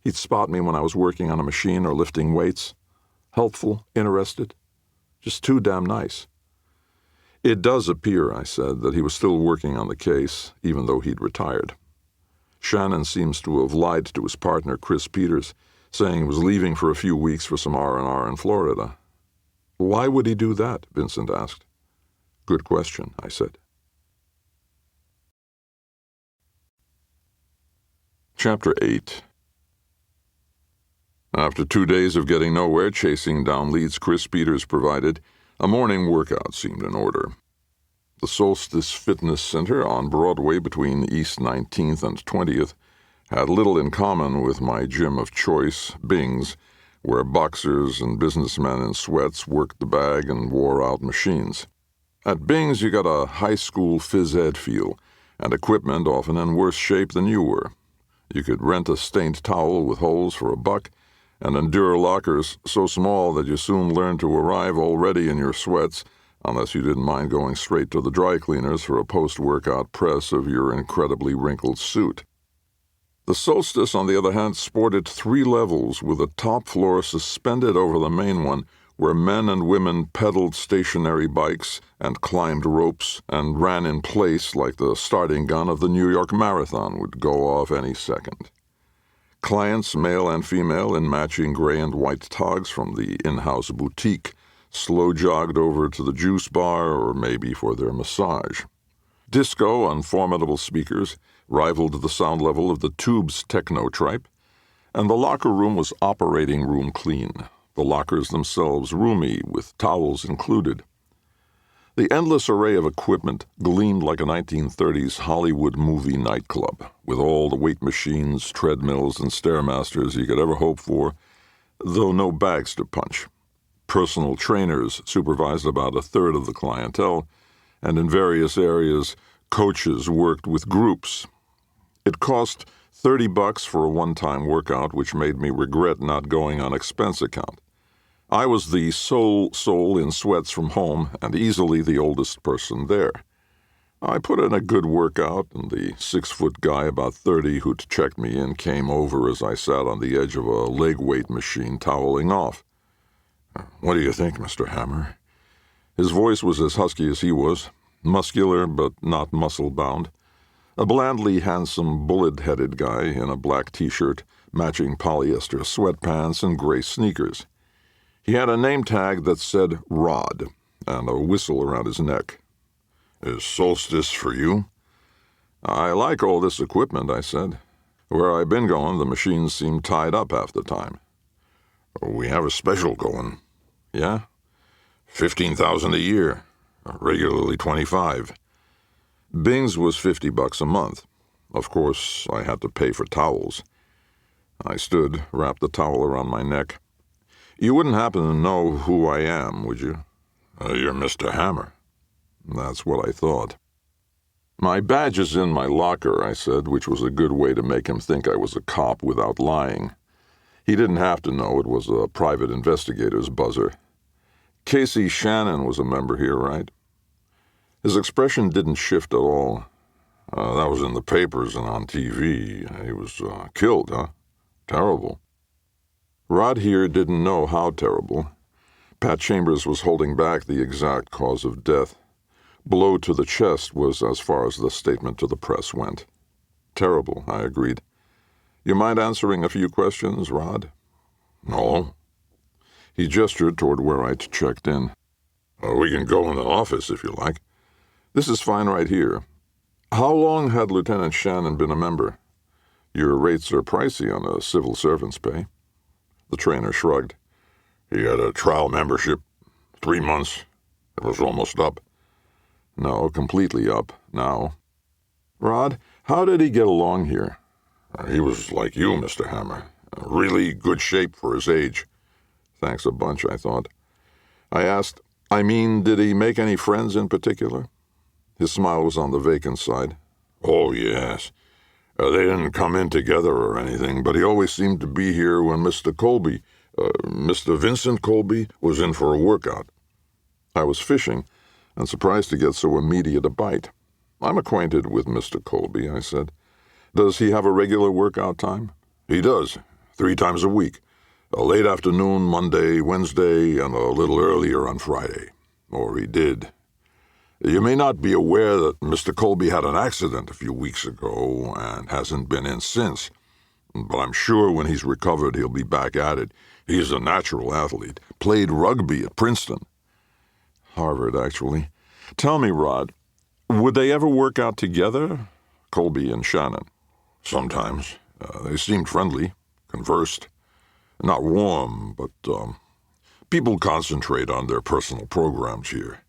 Speaker 1: He'd spot me when I was working on a machine or lifting weights. Helpful, interested. Just too damn nice." "It does appear," I said, "that he was still working on the case, even though he'd retired. Shannon seems to have lied to his partner, Chris Peters, saying he was leaving for a few weeks for some R&R in Florida." "Why would he do that?" Vincent asked. "Good question," I said. Chapter 8. After 2 days of getting nowhere chasing down leads Chris Peters provided, a morning workout seemed in order. The Solstice Fitness Center on Broadway between East 19th and 20th had little in common with my gym of choice, Bing's, where boxers and businessmen in sweats worked the bag and wore out machines. At Bing's you got a high school phys ed feel, and equipment often in worse shape than you were. You could rent a stained towel with holes for $1, and endure lockers so small that you soon learned to arrive already in your sweats, unless you didn't mind going straight to the dry cleaners for a post-workout press of your incredibly wrinkled suit. The Solstice, on the other hand, sported 3 levels with a top floor suspended over the main one, where men and women pedaled stationary bikes and climbed ropes and ran in place like the starting gun of the New York Marathon would go off any second. Clients, male and female, in matching gray and white togs from the in-house boutique, slow-jogged over to the juice bar or maybe for their massage. Disco on formidable speakers rivaled the sound level of the Tube's techno-tripe, and the locker room was operating room clean, the lockers themselves roomy with towels included.
Speaker 2: The endless array of equipment gleamed like a 1930s Hollywood movie nightclub, with all the weight machines, treadmills, and stairmasters you could ever hope for, though no bags to punch. Personal trainers supervised about a third of the clientele, and in various areas, coaches worked with groups. It cost $30 for a one-time workout, which made me regret not going on expense account. I was the sole soul in sweats from home and easily the oldest person there. I put in a good workout, and the 6-foot guy about 30 who'd checked me in came over as I sat on the edge of a leg weight machine toweling off. "What do you think, Mr. Hammer?" His voice was as husky as he was, muscular but not muscle-bound. A blandly handsome, bullet-headed guy in a black T-shirt, matching polyester sweatpants and gray sneakers. He had a name tag that said Rod and a whistle around his neck. "Is Solstice for you?" "I like all this equipment," I said. "Where I've been going, the machines seem tied up half the time." "We have a special going." "Yeah?" $15,000 a year, regularly $25. Bing's was $50 a month. Of course, I had to pay for towels. I stood, wrapped the towel around my neck. "You wouldn't happen to know who I am, would you?" "You're Mr. Hammer." That's what I thought. "My badge is in my locker," I said, which was a good way to make him think I was a cop without lying. He didn't have to know it was a private investigator's buzzer. "Casey Shannon was a member here, right?" His expression didn't shift at all. That was in the papers and on TV. He was killed, huh? Terrible." Rod here didn't know how terrible. Pat Chambers was holding back the exact cause of death. Blow to the chest was as far as the statement to the press went. "Terrible," I agreed. "You mind answering a few questions, Rod?" "No." He gestured toward where I'd checked in. "We can go in the office if you like." "This is fine right here. How long had Lieutenant Shannon been a member? Your rates are pricey on a civil servant's pay." The trainer shrugged. "He had a trial membership, 3 months. It was almost up." "No, completely up, now." "Rod, how did he get along here?" "He was like you, Mr. Hammer. Really good shape for his age." Thanks a bunch, I thought. I asked, did he make any friends in particular? His smile was on the vacant side. "Oh, yes. They didn't come in together or anything, but he always seemed to be here when Mr. Vincent Colby, was in for a workout." I was fishing, and surprised to get so immediate a bite. "I'm acquainted with Mr. Colby," I said. "Does he have a regular workout time?" "He does, 3 times a week. A late afternoon Monday, Wednesday, and a little earlier on Friday. Or he did. You may not be aware that Mr. Colby had an accident a few weeks ago and hasn't been in since, but I'm sure when he's recovered he'll be back at it. He's a natural athlete. Played rugby at Princeton." "Harvard, actually. Tell me, Rod, would they ever work out together, Colby and Shannon?" "Sometimes. They seemed friendly, conversed. Not warm, but people concentrate on their personal programs here.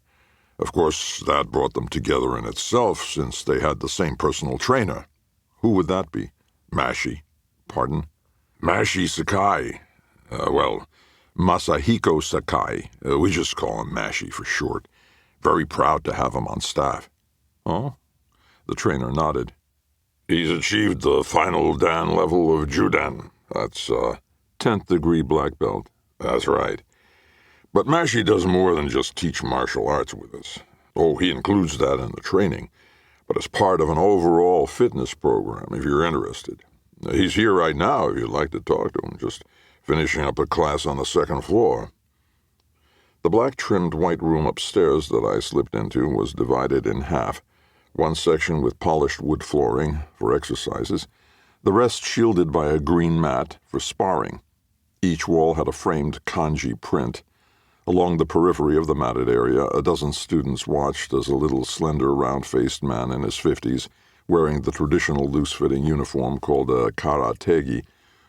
Speaker 2: Of course, that brought them together in itself, since they had the same personal trainer." "Who would that be?" "Mashi." "Pardon?" "Mashi Sakai. Masahiko Sakai. We just call him Mashi for short. Very proud to have him on staff." "Oh?" The trainer nodded. "He's achieved the final Dan level of Judan. That's 10th degree black belt." "That's right. But Mashi does more than just teach martial arts with us. Oh, he includes that in the training, but as part of an overall fitness program, if you're interested. He's here right now if you'd like to talk to him, just finishing up a class on the 2nd floor." The black-trimmed white room upstairs that I slipped into was divided in half, one section with polished wood flooring for exercises, the rest shielded by a green mat for sparring. Each wall had a framed kanji print. Along the periphery of the matted area, a dozen students watched as a little slender, round-faced man in his 50s, wearing the traditional loose-fitting uniform called a karategi,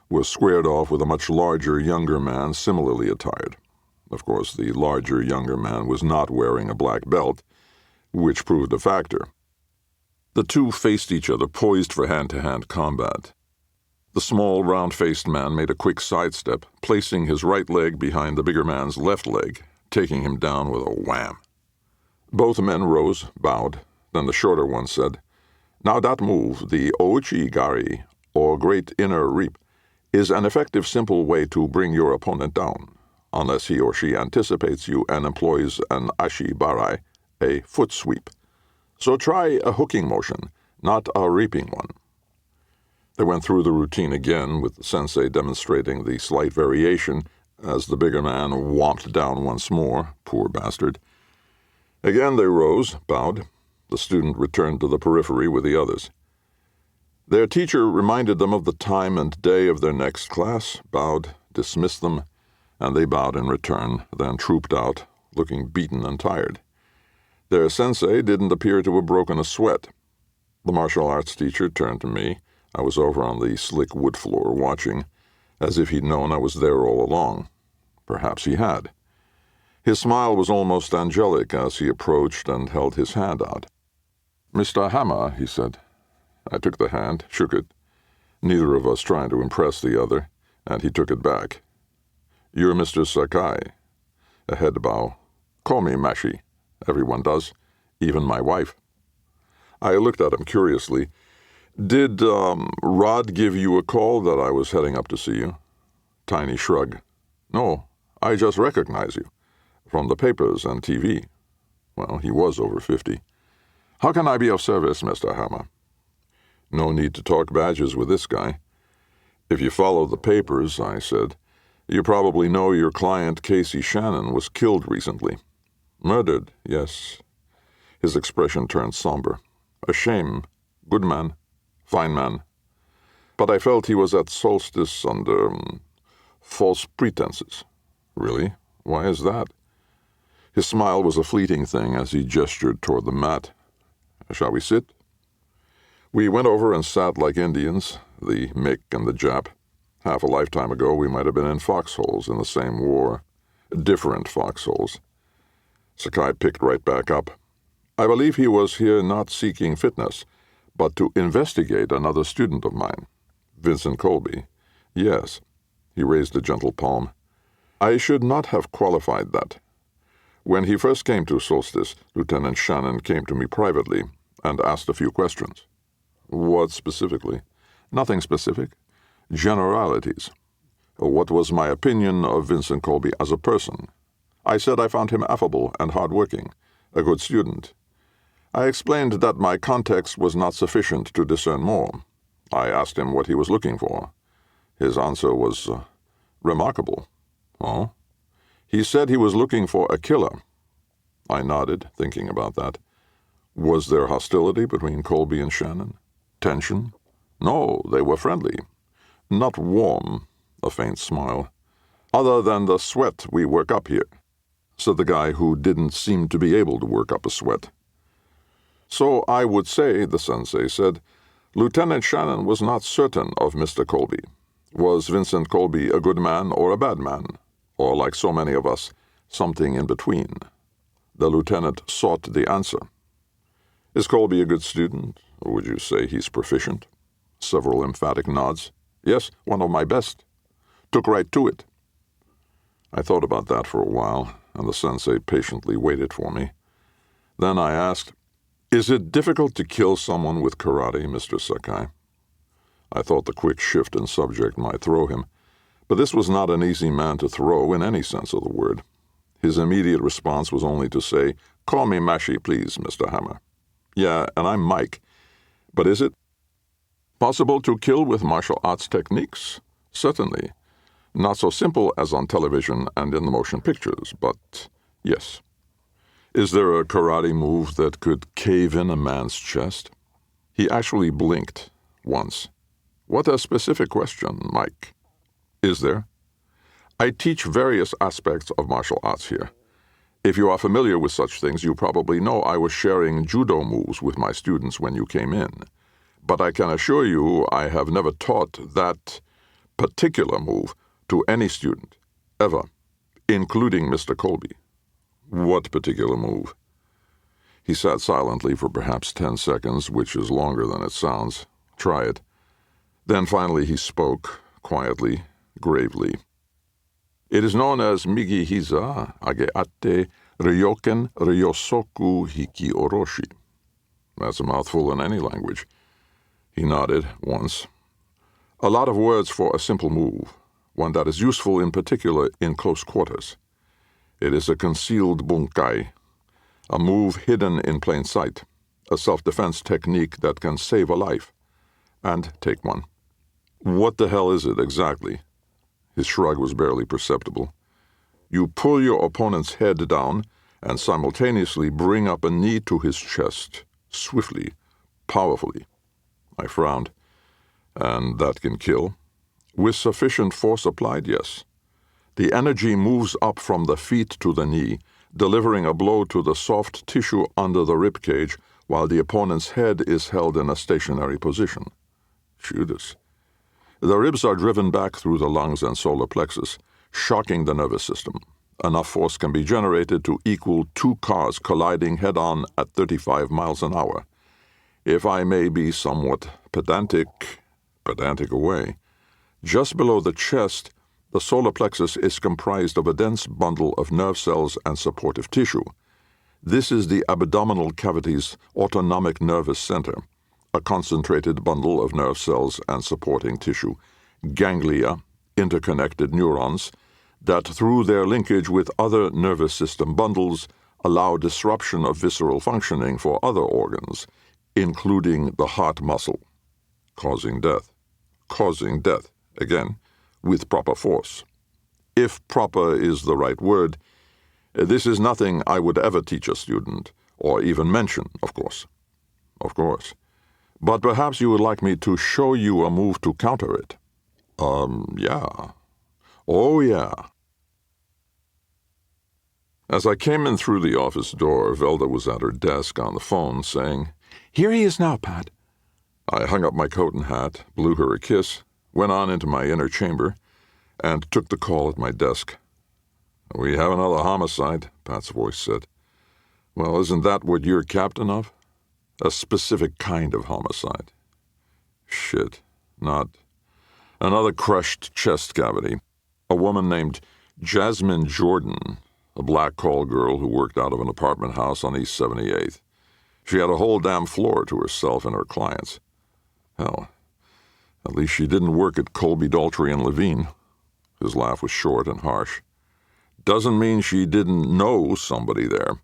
Speaker 2: was squared off with a much larger, younger man similarly attired. Of course, the larger, younger man was not wearing a black belt, which proved a factor. The two faced each other, poised for hand-to-hand combat. The small, round-faced man made a quick sidestep, placing his right leg behind the bigger man's left leg, taking him down with a wham. Both men rose, bowed. Then the shorter one said, "Now that move, the Ouchi-gari, or Great Inner Reap, is an effective, simple way to bring your opponent down, unless he or she anticipates you and employs an ashi-barai, a foot sweep. So try a hooking motion, not a reaping one." They went through the routine again, with the sensei demonstrating the slight variation as the bigger man whomped down once more, poor bastard. Again they rose, bowed. The student returned to the periphery with the others. Their teacher reminded them of the time and day of their next class, bowed, dismissed them, and they bowed in return, then trooped out, looking beaten and tired. Their sensei didn't appear to have broken a sweat. The martial arts teacher turned to me. I was over on the slick wood floor watching, as if he'd known I was there all along. Perhaps he had. His smile was almost angelic as he approached and held his hand out. "Mr. Hammer," he said. I took the hand, shook it, neither of us trying to impress the other, and he took it back. "You're Mr. Sakai." A head bow. "Call me Mashi. Everyone does, even my wife." I looked at him curiously. "Did Rod give you a call that I was heading up to see you?" Tiny shrug. "No, I just recognize you. From the papers and TV." Well, he was over 50. "How can I be of service, Mr. Hammer?" No need to talk badges with this guy. "If you follow the papers," I said, "you probably know your client Casey Shannon was killed recently." "Murdered, yes." His expression turned somber. "A shame. Good man. Fine man. But I felt he was at Solstice under false pretenses." "Really? Why is that?" His smile was a fleeting thing as he gestured toward the mat. "Shall we sit?" We went over and sat like Indians, the Mick and the Jap. Half a lifetime ago we might have been in foxholes in the same war. Different foxholes. Sakai picked right back up. "I believe he was here not seeking fitness, but to investigate another student of mine. Vincent Colby. Yes." He raised a gentle palm. "I should not have qualified that. When he first came to Solstice, Lieutenant Shannon came to me privately and asked a few questions." "What specifically?" "Nothing specific. Generalities. What was my opinion of Vincent Colby as a person? I said I found him affable and hard-working, a good student. I explained that my context was not sufficient to discern more. I asked him what he was looking for. His answer was remarkable." "Oh?" "He said he was looking for a killer." I nodded, thinking about that. Was there hostility between Colby and Shannon? Tension? No, they were friendly. Not warm, a faint smile. "Other than the sweat we work up here," said the guy who didn't seem to be able to work up a sweat. "So I would say," the sensei said, "Lieutenant Shannon was not certain of Mr. Colby. Was Vincent Colby a good man or a bad man? Or, like so many of us, something in between?" The lieutenant sought the answer. "Is Colby a good student, or would you say he's proficient?" Several emphatic nods. "Yes, one of my best. Took right to it." I thought about that for a while, and the sensei patiently waited for me. Then I asked, "Is it difficult to kill someone with karate, Mr. Sakai?" I thought the quick shift in subject might throw him, but this was not an easy man to throw in any sense of the word. His immediate response was only to say, "Call me Mashi, please, Mr. Hammer." "Yeah, and I'm Mike. But is it possible to kill with martial arts techniques?" "Certainly. Not so simple as on television and in the motion pictures, but yes." "Is there a karate move that could cave in a man's chest?" He actually blinked once. "What a specific question, Mike." "Is there?" "I teach various aspects of martial arts here. If you are familiar with such things, you probably know I was sharing judo moves with my students when you came in. But I can assure you I have never taught that particular move to any student, ever, including Mr. Colby. What particular move? He sat silently for perhaps 10 seconds, which is longer than it sounds. Try it. Then finally he spoke, quietly, gravely. It is known as Migi Hiza Ageate Ryoken Ryosoku Hiki Oroshi. That's a mouthful in any language. He nodded once. A lot of words for a simple move, one that is useful in particular in close quarters. It is a concealed bunkai, a move hidden in plain sight, a self-defense technique that can save a life, and take one. What the hell is it exactly? His shrug was barely perceptible. You pull your opponent's head down and simultaneously bring up a knee to his chest, swiftly, powerfully. I frowned. And that can kill? With sufficient force applied, yes. The energy moves up from the feet to the knee, delivering a blow to the soft tissue under the rib cage while the opponent's head is held in a stationary position. Judas. The ribs are driven back through the lungs and solar plexus, shocking the nervous system. Enough force can be generated to equal 2 cars colliding head-on at 35 miles an hour. If I may be somewhat pedantic away, just below the chest, the solar plexus is comprised of a dense bundle of nerve cells and supportive tissue. This is the abdominal cavity's autonomic nervous center, a concentrated bundle of nerve cells and supporting tissue, ganglia, interconnected neurons, that through their linkage with other nervous system bundles allow disruption of visceral functioning for other organs, including the heart muscle, causing death. Causing death, again, with proper force. If proper is the right word, this is nothing I would ever teach a student, or even mention, of course. Of course. But perhaps you would like me to show you a move to counter it. Yeah. Oh, yeah. As I came in through the office door, Velda was at her desk on the phone, saying, "Here he is now, Pat." I hung up my coat and hat, blew her a kiss, went on into my inner chamber, and took the call at my desk. "We have another homicide," Pat's voice said. "Well, isn't that what you're captain of? A specific kind of homicide." Shit, not. Another crushed chest cavity. A woman named Jasmine Jordan, a black call girl who worked out of an apartment house on East 78th. She had a whole damn floor to herself and her clients. Hell, at least she didn't work at Colby, Daltrey, and Levine. His laugh was short and harsh. Doesn't mean she didn't know somebody there.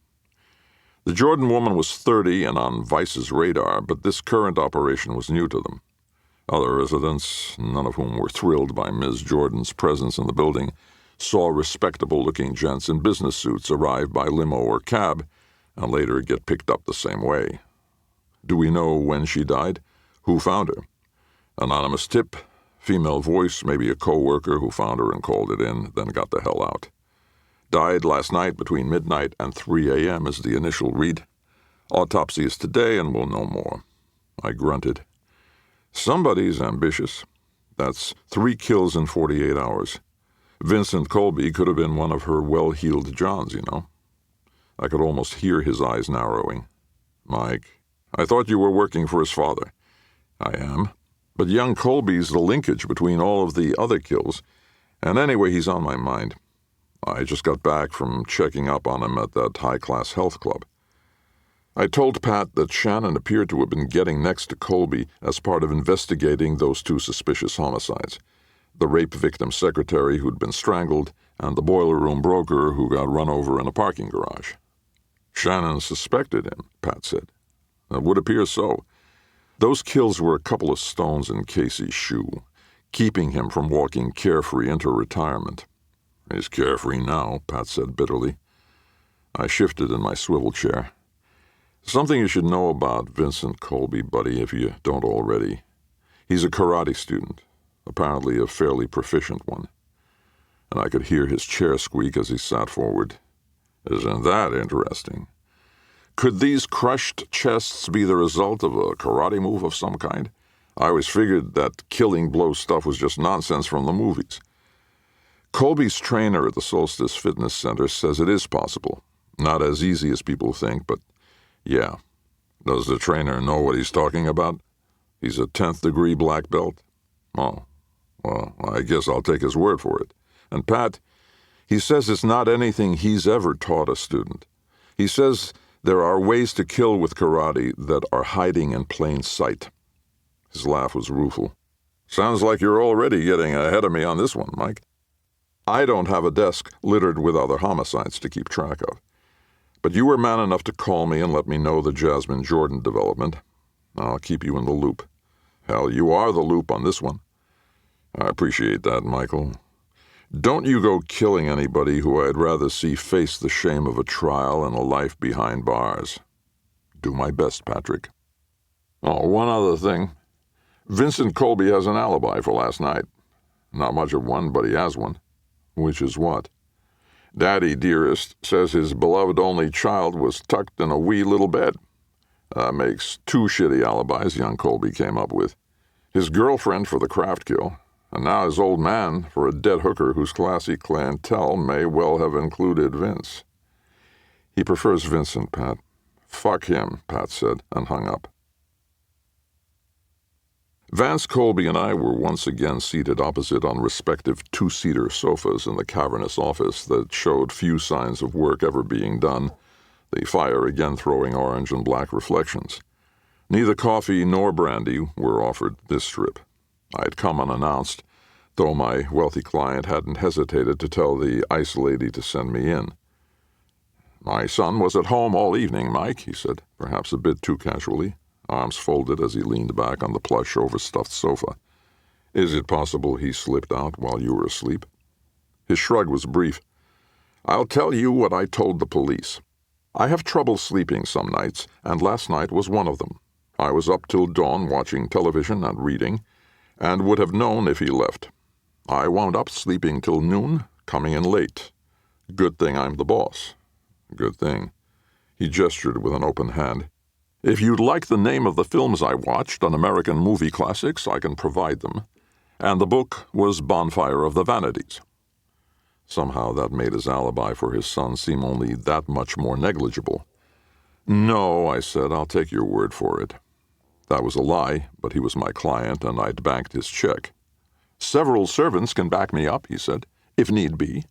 Speaker 2: The Jordan woman was 30 and on Vice's radar, but this current operation was new to them. Other residents, none of whom were thrilled by Ms. Jordan's presence in the building, saw respectable-looking gents in business suits arrive by limo or cab and later get picked up the same way. Do we know when she died? Who found her? Anonymous tip, female voice, maybe a co-worker who found her and called it in, then got the hell out. Died last night between midnight and 3 a.m. is the initial read. Autopsy is today and we'll know more. I grunted. Somebody's ambitious. That's 3 kills in 48 hours. Vincent Colby could have been one of her well-heeled Johns, you know. I could almost hear his eyes narrowing. "Mike, I thought you were working for his father." "I am. But young Colby's the linkage between all of the other kills. And anyway, he's on my mind. I just got back from checking up on him at that high-class health club." I told Pat that Shannon appeared to have been getting next to Colby as part of investigating those 2 suspicious homicides. The rape victim's secretary who'd been strangled and the boiler room broker who got run over in a parking garage. "Shannon suspected him," Pat said. "It would appear so. Those kills were a couple of stones in Casey's shoe, keeping him from walking carefree into retirement." "He's carefree now," Pat said bitterly. I shifted in my swivel chair. "Something you should know about Vincent Colby, buddy, if you don't already. He's a karate student, apparently a fairly proficient one." And I could hear his chair squeak as he sat forward. "Isn't that interesting? Could these crushed chests be the result of a karate move of some kind? I always figured that killing blow stuff was just nonsense from the movies." Colby's trainer at the Solstice Fitness Center says it is possible. Not as easy as people think, but yeah. Does the trainer know what he's talking about? He's a 10th degree black belt? Oh, well, I guess I'll take his word for it. And Pat, he says it's not anything he's ever taught a student. He says there are ways to kill with karate that are hiding in plain sight. His laugh was rueful. Sounds like you're already getting ahead of me on this one, Mike. I don't have a desk littered with other homicides to keep track of. But you were man enough to call me and let me know the Jasmine Jordan development. I'll keep you in the loop. Hell, you are the loop on this one. I appreciate that, Michael. Don't you go killing anybody who I'd rather see face the shame of a trial and a life behind bars. Do my best, Patrick. Oh, one other thing. Vincent Colby has an alibi for last night. Not much of one, but he has one. Which is what? Daddy Dearest says his beloved only child was tucked in a wee little bed. Makes 2 shitty alibis young Colby came up with. His girlfriend for the Kraft kill, and now his old man for a dead hooker whose classy clientele may well have included Vince. He prefers Vincent, Pat. Fuck him, Pat said, and hung up. Vance Colby and I were once again seated opposite on respective 2-seater sofas in the cavernous office that showed few signs of work ever being done, the fire again throwing orange and black reflections. Neither coffee nor brandy were offered this trip. I had come unannounced, though my wealthy client hadn't hesitated to tell the ice lady to send me in. My son was at home all evening, Mike, he said, perhaps a bit too casually, arms folded as he leaned back on the plush overstuffed sofa. Is it possible he slipped out while you were asleep? His shrug was brief. I'll tell you what I told the police. I have trouble sleeping some nights, and last night was one of them. I was up till dawn watching television and reading, and would have known if he left. I wound up sleeping till noon, coming in late. Good thing I'm the boss. Good thing. He gestured with an open hand. If you'd like the name of the films I watched on American movie classics, I can provide them. And the book was Bonfire of the Vanities. Somehow that made his alibi for his son seem only that much more negligible. No, I said, I'll take your word for it. That was a lie, but he was my client, and I'd banked his check. Several servants can back me up, he said, if need be.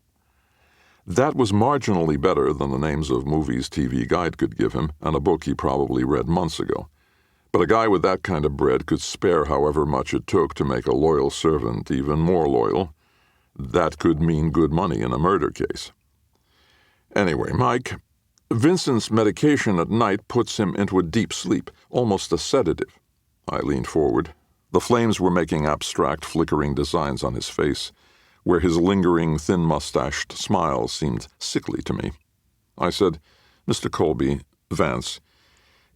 Speaker 2: That was marginally better than the names of movies TV Guide could give him, and a book he probably read months ago. But a guy with that kind of bread could spare however much it took to make a loyal servant even more loyal. That could mean good money in a murder case. Anyway, Mike, Vincent's medication at night puts him into a deep sleep, almost a sedative. I leaned forward. The flames were making abstract, flickering designs on his face, where his lingering, thin-mustached smile seemed sickly to me. I said, Mr. Colby, Vance,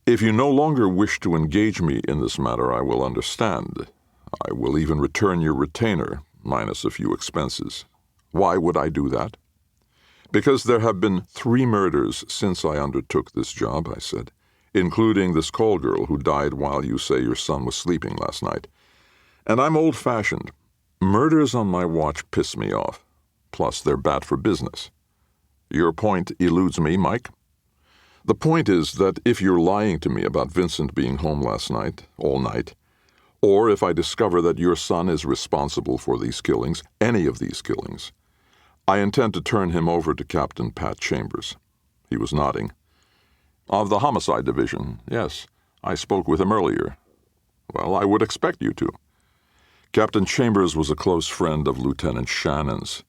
Speaker 2: if you no longer wish to engage me in this matter, I will understand. I will even return your retainer, minus a few expenses. Why would I do that? Because there have been 3 murders since I undertook this job, I said, including this call girl who died while you say your son was sleeping last night. And I'm old-fashioned. Murders on my watch piss me off. Plus, they're bad for business. Your point eludes me, Mike. The point is that if you're lying to me about Vincent being home last night, all night, or if I discover that your son is responsible for these killings, any of these killings, I intend to turn him over to Captain Pat Chambers. He was nodding. Of the Homicide Division, yes. I spoke with him earlier. Well, I would expect you to. Captain Chambers was a close friend of Lieutenant Shannon's.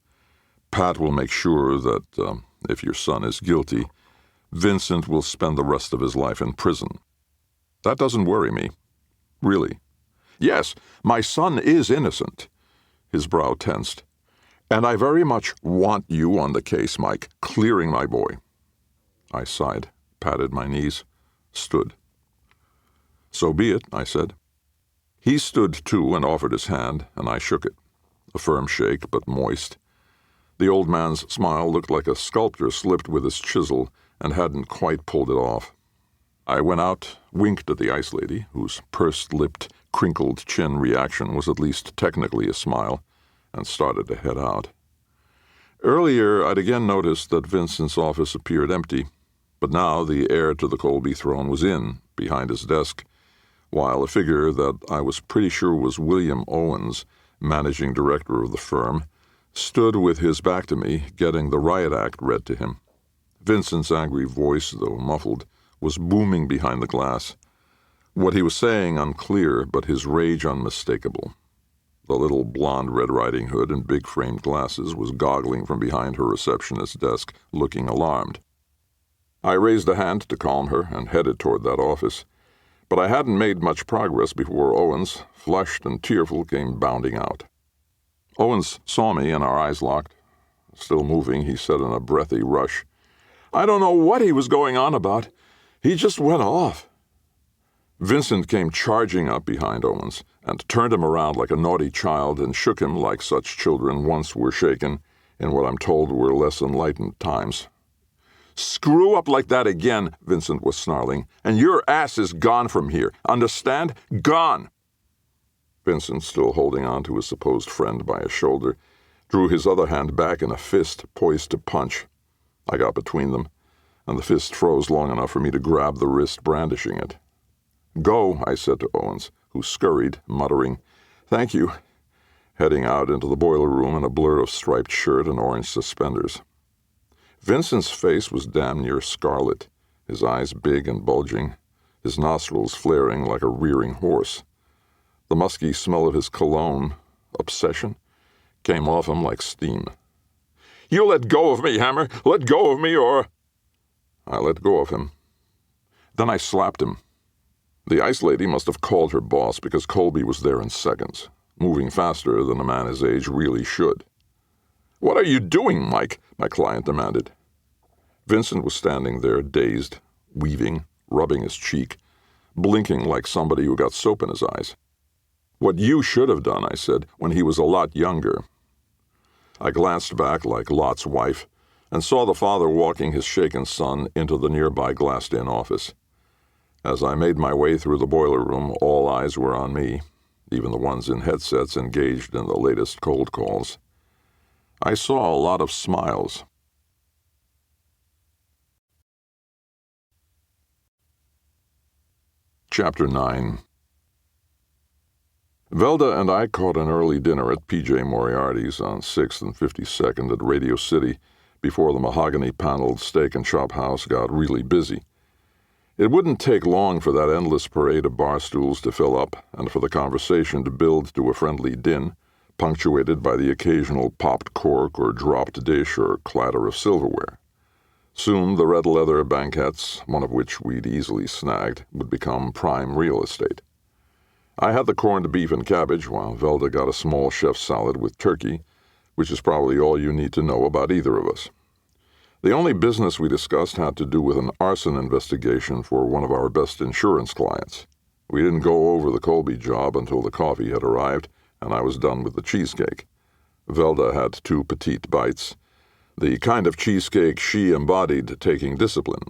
Speaker 2: Pat will make sure that, if your son is guilty, Vincent will spend the rest of his life in prison. That doesn't worry me. Really. Yes, my son is innocent. His brow tensed. And I very much want you on the case, Mike, clearing my boy. I sighed, patted my knees, stood. So be it, I said. He stood, too, and offered his hand, and I shook it. A firm shake, but moist. The old man's smile looked like a sculptor slipped with his chisel and hadn't quite pulled it off. I went out, winked at the ice lady, whose pursed-lipped, crinkled chin reaction was at least technically a smile, and started to head out. Earlier, I'd again noticed that Vincent's office appeared empty, but now the heir to the Colby throne was in, behind his desk, while a figure that I was pretty sure was William Owens, managing director of the firm, stood with his back to me, getting the riot act read to him. Vincent's angry voice, though muffled, was booming behind the glass. What he was saying unclear, but his rage unmistakable. The little blonde Red Riding Hood in big framed glasses was goggling from behind her receptionist's desk, looking alarmed. I raised a hand to calm her and headed toward that office, but I hadn't made much progress before Owens, flushed and tearful, came bounding out. Owens saw me and our eyes locked. Still moving, he said in a breathy rush, "I don't know what he was going on about. He just went off." Vincent came charging up behind Owens and turned him around like a naughty child and shook him like such children once were shaken in what I'm told were less enlightened times. "Screw up like that again," Vincent was snarling, "and your ass is gone from here. Understand? Gone!" Vincent, still holding on to his supposed friend by a shoulder, drew his other hand back in a fist poised to punch. I got between them, and the fist froze long enough for me to grab the wrist brandishing it. "Go," I said to Owens, who scurried, muttering, "Thank you," heading out into the boiler room in a blur of striped shirt and orange suspenders. Vincent's face was damn near scarlet, his eyes big and bulging, his nostrils flaring like a rearing horse. The musky smell of his cologne, obsession, came off him like steam. "You let go of me, Hammer! Let go of me, or—" I let go of him. Then I slapped him. The ice lady must have called her boss because Colby was there in seconds, moving faster than a man his age really should. "What are you doing, Mike?" my client demanded. Vincent was standing there, dazed, weaving, rubbing his cheek, blinking like somebody who got soap in his eyes. "What you should have done," I said, "when he was a lot younger." I glanced back like Lot's wife and saw the father walking his shaken son into the nearby glassed-in office. As I made my way through the boiler room, all eyes were on me, even the ones in headsets engaged in the latest cold calls. I saw a lot of smiles. Chapter 9. Velda and I caught an early dinner at P.J. Moriarty's on 6th and 52nd at Radio City before the mahogany-paneled steak and chop house got really busy. It wouldn't take long for that endless parade of bar stools to fill up and for the conversation to build to a friendly din, punctuated by the occasional popped cork or dropped dish or clatter of silverware. Soon the red leather banquettes, one of which we'd easily snagged, would become prime real estate. I had the corned beef and cabbage, while Velda got a small chef's salad with turkey, which is probably all you need to know about either of us. The only business we discussed had to do with an arson investigation for one of our best insurance clients. We didn't go over the Colby job until the coffee had arrived, and I was done with the cheesecake. Velda had 2 petite bites, the kind of cheesecake she embodied taking discipline.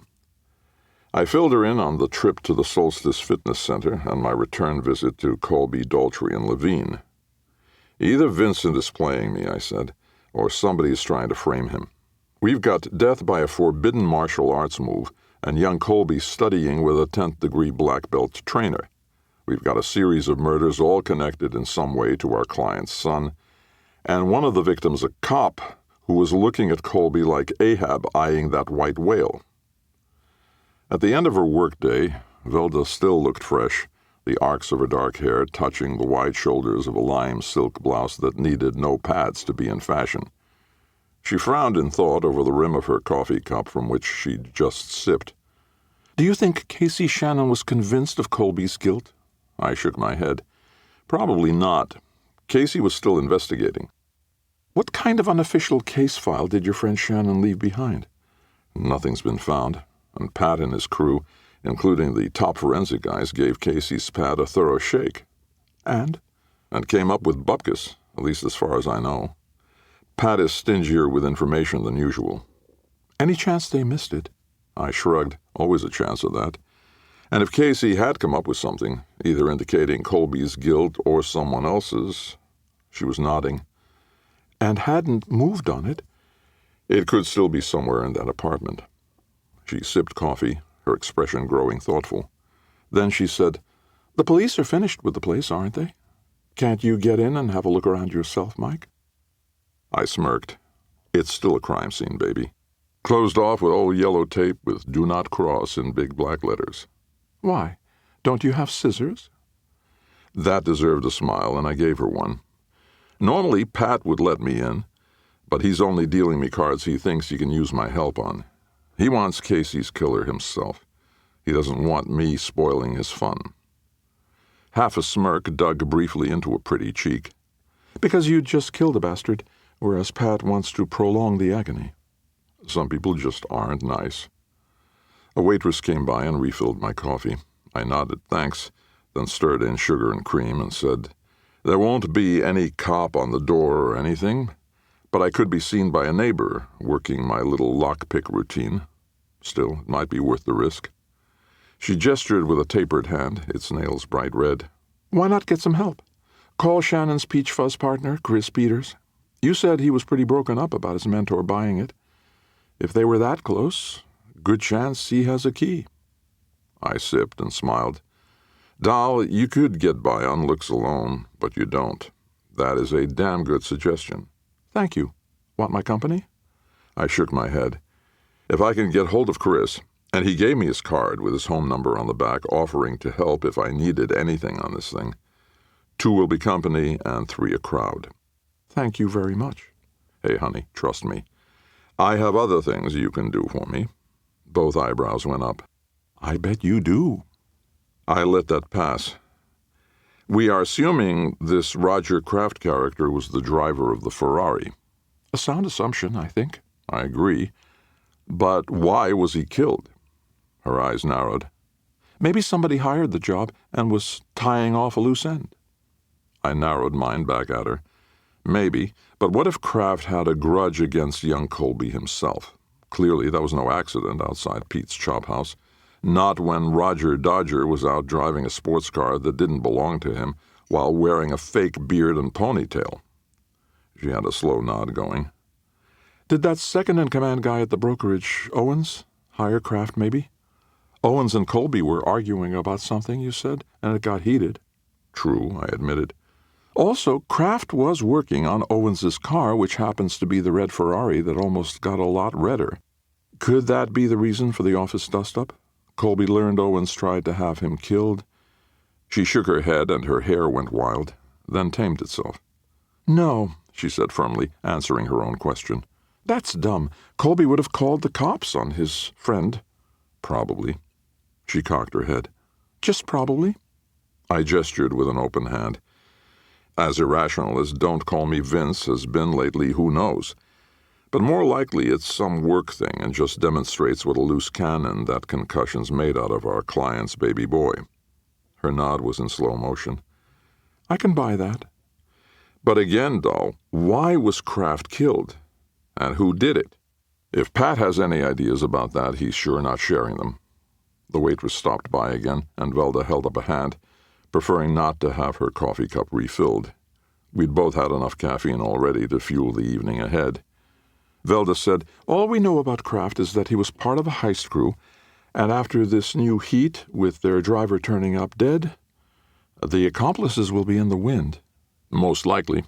Speaker 2: I filled her in on the trip to the Solstice Fitness Center and my return visit to Colby, Daltrey, and Levine. "Either Vincent is playing me," I said, "or somebody is trying to frame him. We've got death by a forbidden martial arts move and young Colby studying with a 10th-degree black belt trainer. We've got a series of murders all connected in some way to our client's son, and one of the victims a cop who was looking at Colby like Ahab eyeing that white whale." At the end of her workday, Velda still looked fresh, the arcs of her dark hair touching the wide shoulders of a lime silk blouse that needed no pads to be in fashion. She frowned in thought over the rim of her coffee cup from which she'd just sipped. "Do you think Casey Shannon was convinced of Colby's guilt?" I shook my head. "Probably not. Casey was still investigating." "What kind of unofficial case file did your friend Shannon leave behind?" "Nothing's been found, and Pat and his crew, including the top forensic guys, gave Casey's pad a thorough shake." And came up with bupkis, at least as far as I know. Pat is stingier with information than usual." "Any chance they missed it?" I shrugged. Always a chance of that. And if Casey had come up with something, either indicating Colby's guilt or someone else's— She was nodding. "And hadn't moved on it, It could still be somewhere in that apartment. She sipped coffee, her expression growing thoughtful. Then she said, "The police are finished with the place, aren't they? Can't you get in and have a look around yourself, Mike?" I smirked. It's still a crime scene, baby. Closed off with old yellow tape with "Do Not Cross" in big black letters.
Speaker 1: Why? Don't you have scissors?
Speaker 2: That deserved a smile, and I gave her one. Normally, Pat would let me in, but he's only dealing me cards he thinks he can use my help on. He wants Casey's killer himself. He doesn't want me spoiling his fun. Half a smirk dug briefly into a pretty cheek.
Speaker 1: Because you just killed a bastard, whereas Pat wants to prolong the agony.
Speaker 2: Some people just aren't nice. A waitress came by and refilled my coffee. I nodded thanks, then stirred in sugar and cream and said, "There won't be any cop on the door or anything, but I could be seen by a neighbor working my little lockpick routine. Still, it might be worth the risk." She gestured with a tapered hand, its nails bright red.
Speaker 1: Why not get some help? Call Shannon's peach fuzz partner, Chris Peters. You said he was pretty broken up about his mentor buying it. If they were that close, good chance he has a key.
Speaker 2: I sipped and smiled. "Doll, you could get by on looks alone, but you don't. That is a damn good suggestion."
Speaker 1: Thank you. Want my company?
Speaker 2: I shook my head. If I can get hold of Chris, and he gave me his card with his home number on the back offering to help if I needed anything on this thing. 2 will be company and 3 a crowd.
Speaker 1: Thank you very much.
Speaker 2: Hey, honey, trust me. I have other things you can do for me. Both eyebrows went up.
Speaker 1: I bet you do.
Speaker 2: I let that pass. We are assuming this Roger Kraft character was the driver of the Ferrari.
Speaker 1: A sound assumption, I think.
Speaker 2: I agree. But why was he killed? Her eyes narrowed.
Speaker 1: Maybe somebody hired the job and was tying off a loose end.
Speaker 2: I narrowed mine back at her. Maybe, but what if Kraft had a grudge against young Colby himself? Clearly, that was no accident outside Pete's chop house. Not when Roger Dodger was out driving a sports car that didn't belong to him while wearing a fake beard and ponytail. She had a slow nod going.
Speaker 1: Did that second-in-command guy at the brokerage, Owens, hire Kraft maybe? Owens and Colby were arguing about something, you said, and it got heated.
Speaker 2: True, I admitted.
Speaker 1: Also, Kraft was working on Owens's car, which happens to be the red Ferrari that almost got a lot redder. Could that be the reason for the office dust-up? Colby learned Owens tried to have him killed.
Speaker 2: She shook her head and her hair went wild, then tamed itself.
Speaker 1: No,
Speaker 2: she said firmly, answering her own question.
Speaker 1: That's dumb. Colby would have called the cops on his friend.
Speaker 2: Probably. She cocked her head.
Speaker 1: Just probably?
Speaker 2: I gestured with an open hand. As irrational as "Don't Call Me Vince" has been lately, who knows? But more likely it's some work thing and just demonstrates what a loose cannon that concussion's made out of our client's baby boy. Her nod was in slow motion.
Speaker 1: I can buy that.
Speaker 2: But again, doll, why was Kraft killed? And who did it? If Pat has any ideas about that, he's sure not sharing them. The waitress stopped by again, and Velda held up a hand, preferring not to have her coffee cup refilled. We'd both had enough caffeine already to fuel the evening ahead.
Speaker 1: Velda said, all we know about Kraft is that he was part of a heist crew, and after this new heat, with their driver turning up dead, the accomplices will be in the wind.
Speaker 2: Most likely.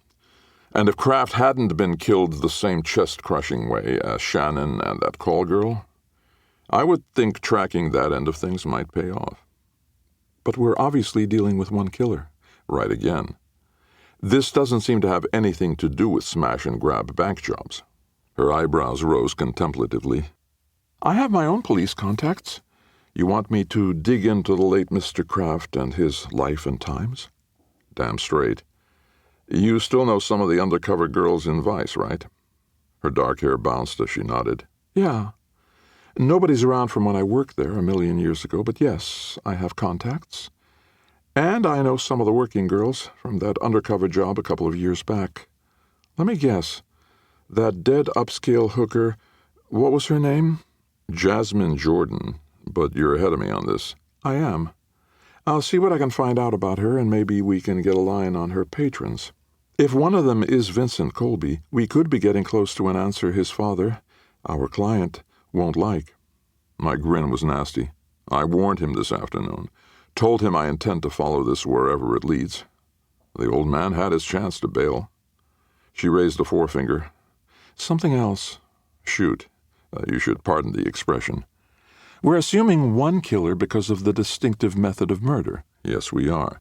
Speaker 2: And if Kraft hadn't been killed the same chest-crushing way as Shannon and that call girl, I would think tracking that end of things might pay off.
Speaker 1: But we're obviously dealing with one killer.
Speaker 2: Right again. This doesn't seem to have anything to do with smash-and-grab bank jobs. Her eyebrows rose contemplatively.
Speaker 1: I have my own police contacts. You want me to dig into the late Mr. Kraft and his life and times?
Speaker 2: Damn straight. You still know some of the undercover girls in Vice, right? Her dark hair bounced as she nodded.
Speaker 1: Yeah. Nobody's around from when I worked there a million years ago, but yes, I have contacts. And I know some of the working girls from that undercover job a couple of years back. Let me guess. That dead upscale hooker, what was her name?
Speaker 2: Jasmine Jordan, but you're ahead of me on this.
Speaker 1: I am. I'll see what I can find out about her, and maybe we can get a line on her patrons. If one of them is Vincent Colby, we could be getting close to an answer his father,
Speaker 2: our client won't like." My grin was nasty. "I warned him this afternoon. Told him I intend to follow this wherever it leads." The old man had his chance to bail. She raised a forefinger. "Something else." "Shoot. You should pardon the expression." "We're assuming one killer because of the distinctive method of murder." "Yes, we are."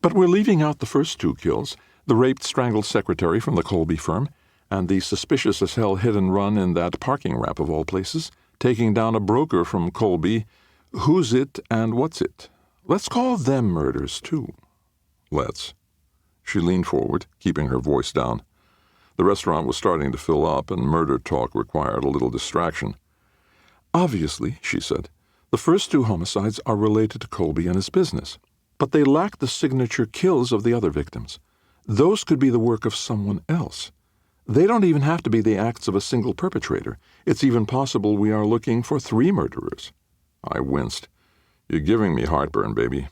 Speaker 2: "But we're leaving out the first two kills, the raped, strangled secretary from the Colby firm, and the suspicious-as-hell hit-and-run in that parking ramp of all places, taking down a broker from Colby. Who's it and what's it? Let's call them murders, too." "Let's." She leaned forward, keeping her voice down. The restaurant was starting to fill up, and murder talk required a little distraction. "Obviously," she said, "the first two homicides are related to Colby and his business, but they lack the signature kills of the other victims. Those could be the work of someone else. They don't even have to be the acts of a single perpetrator. It's even possible we are looking for 3 murderers." I winced. "You're giving me heartburn, baby."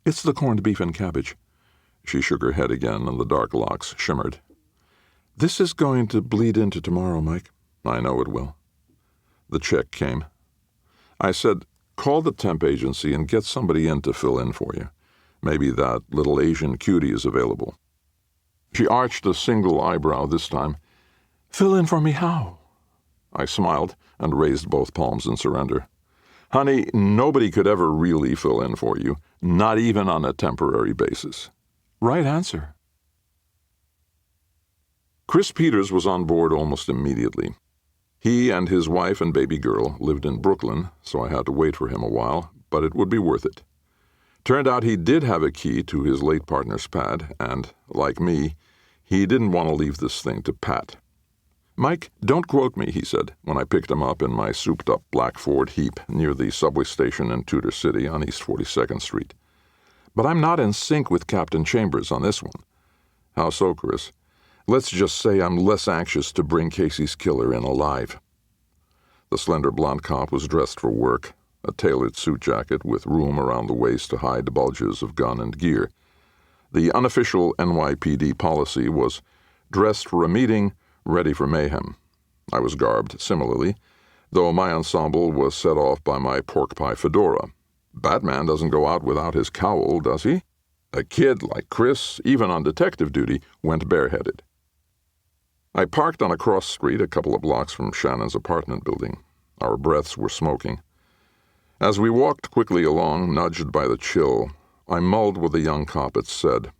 Speaker 2: "It's the corned beef and cabbage." She shook her head again, and the dark locks shimmered. "This is going to bleed into tomorrow, Mike." "I know it will." The check came. I said, "Call the temp agency and get somebody in to fill in for you. Maybe that little Asian cutie is available." She arched a single eyebrow this time. "Fill in for me how?" I smiled and raised both palms in surrender. "Honey, nobody could ever really fill in for you, not even on a temporary basis." "Right answer." Chris Peters was on board almost immediately. He and his wife and baby girl lived in Brooklyn, so I had to wait for him a while, but it would be worth it. Turned out he did have a key to his late partner's pad, and, like me, he didn't want to leave this thing to Pat. "Mike, don't quote me," he said, when I picked him up in my souped-up black Ford heap near the subway station in Tudor City on East 42nd Street. "But I'm not in sync with Captain Chambers on this one." "How so, Chris?" "Let's just say I'm less anxious to bring Casey's killer in alive." The slender blonde cop was dressed for work, a tailored suit jacket with room around the waist to hide bulges of gun and gear. The unofficial NYPD policy was dressed for a meeting, ready for mayhem. I was garbed similarly, though my ensemble was set off by my pork pie fedora. Batman doesn't go out without his cowl, does he? A kid like Chris, even on detective duty, went bareheaded. I parked on a cross street a couple of blocks from Shannon's apartment building. Our breaths were smoking. As we walked quickly along, nudged by the chill, I mulled what the young cop had said.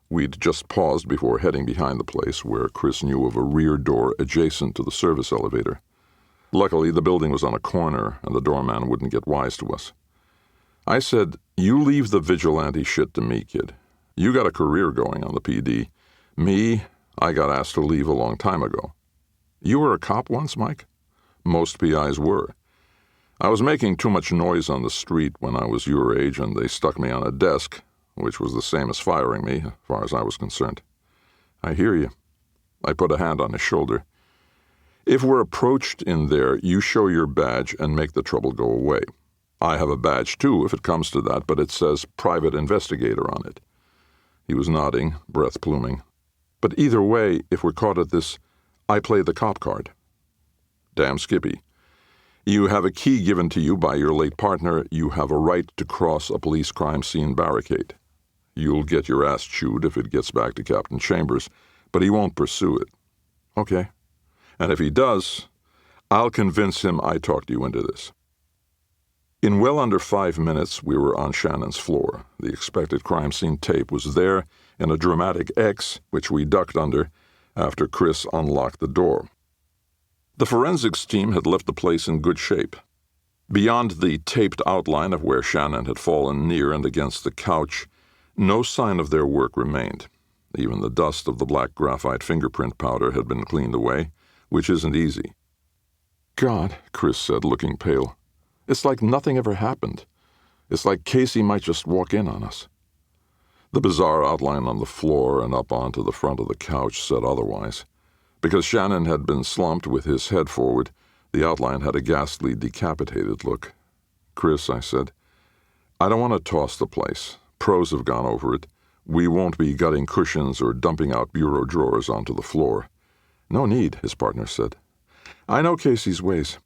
Speaker 2: We'd just paused before heading behind the place, where Chris knew of a rear door adjacent to the service elevator. Luckily, the building was on a corner, and the doorman wouldn't get wise to us. I said, "You leave the vigilante shit to me, kid. You got a career going on the PD. Me, I got asked to leave a long time ago." "You were a cop once, Mike?" "Most PIs were. I was making too much noise on the street when I was your age, and they stuck me on a desk, which was the same as firing me, as far as I was concerned." "I hear you." I put a hand on his shoulder. "If we're approached in there, you show your badge and make the trouble go away. I have a badge, too, if it comes to that, but it says private investigator on it." He was nodding, breath pluming. "But either way, if we're caught at this, I play the cop card." "Damn skippy. You have a key given to you by your late partner. You have a right to cross a police crime scene barricade. You'll get your ass chewed if it gets back to Captain Chambers, but he won't pursue it." "Okay. And if he does, I'll convince him I talked you into this." In well under 5 minutes, we were on Shannon's floor. The expected crime scene tape was there in a dramatic X, which we ducked under after Chris unlocked the door. The forensics team had left the place in good shape. Beyond the taped outline of where Shannon had fallen near and against the couch, no sign of their work remained. Even the dust of the black graphite fingerprint powder had been cleaned away, which isn't easy. "God," Chris said, looking pale. "It's like nothing ever happened. It's like Casey might just walk in on us." The bizarre outline on the floor and up onto the front of the couch said otherwise. Because Shannon had been slumped with his head forward, the outline had a ghastly, decapitated look. "Chris," I said, "I don't want to toss the place. Pros have gone over it. We won't be gutting cushions or dumping out bureau drawers onto the floor." "No need," his partner said.
Speaker 1: I know Casey's ways.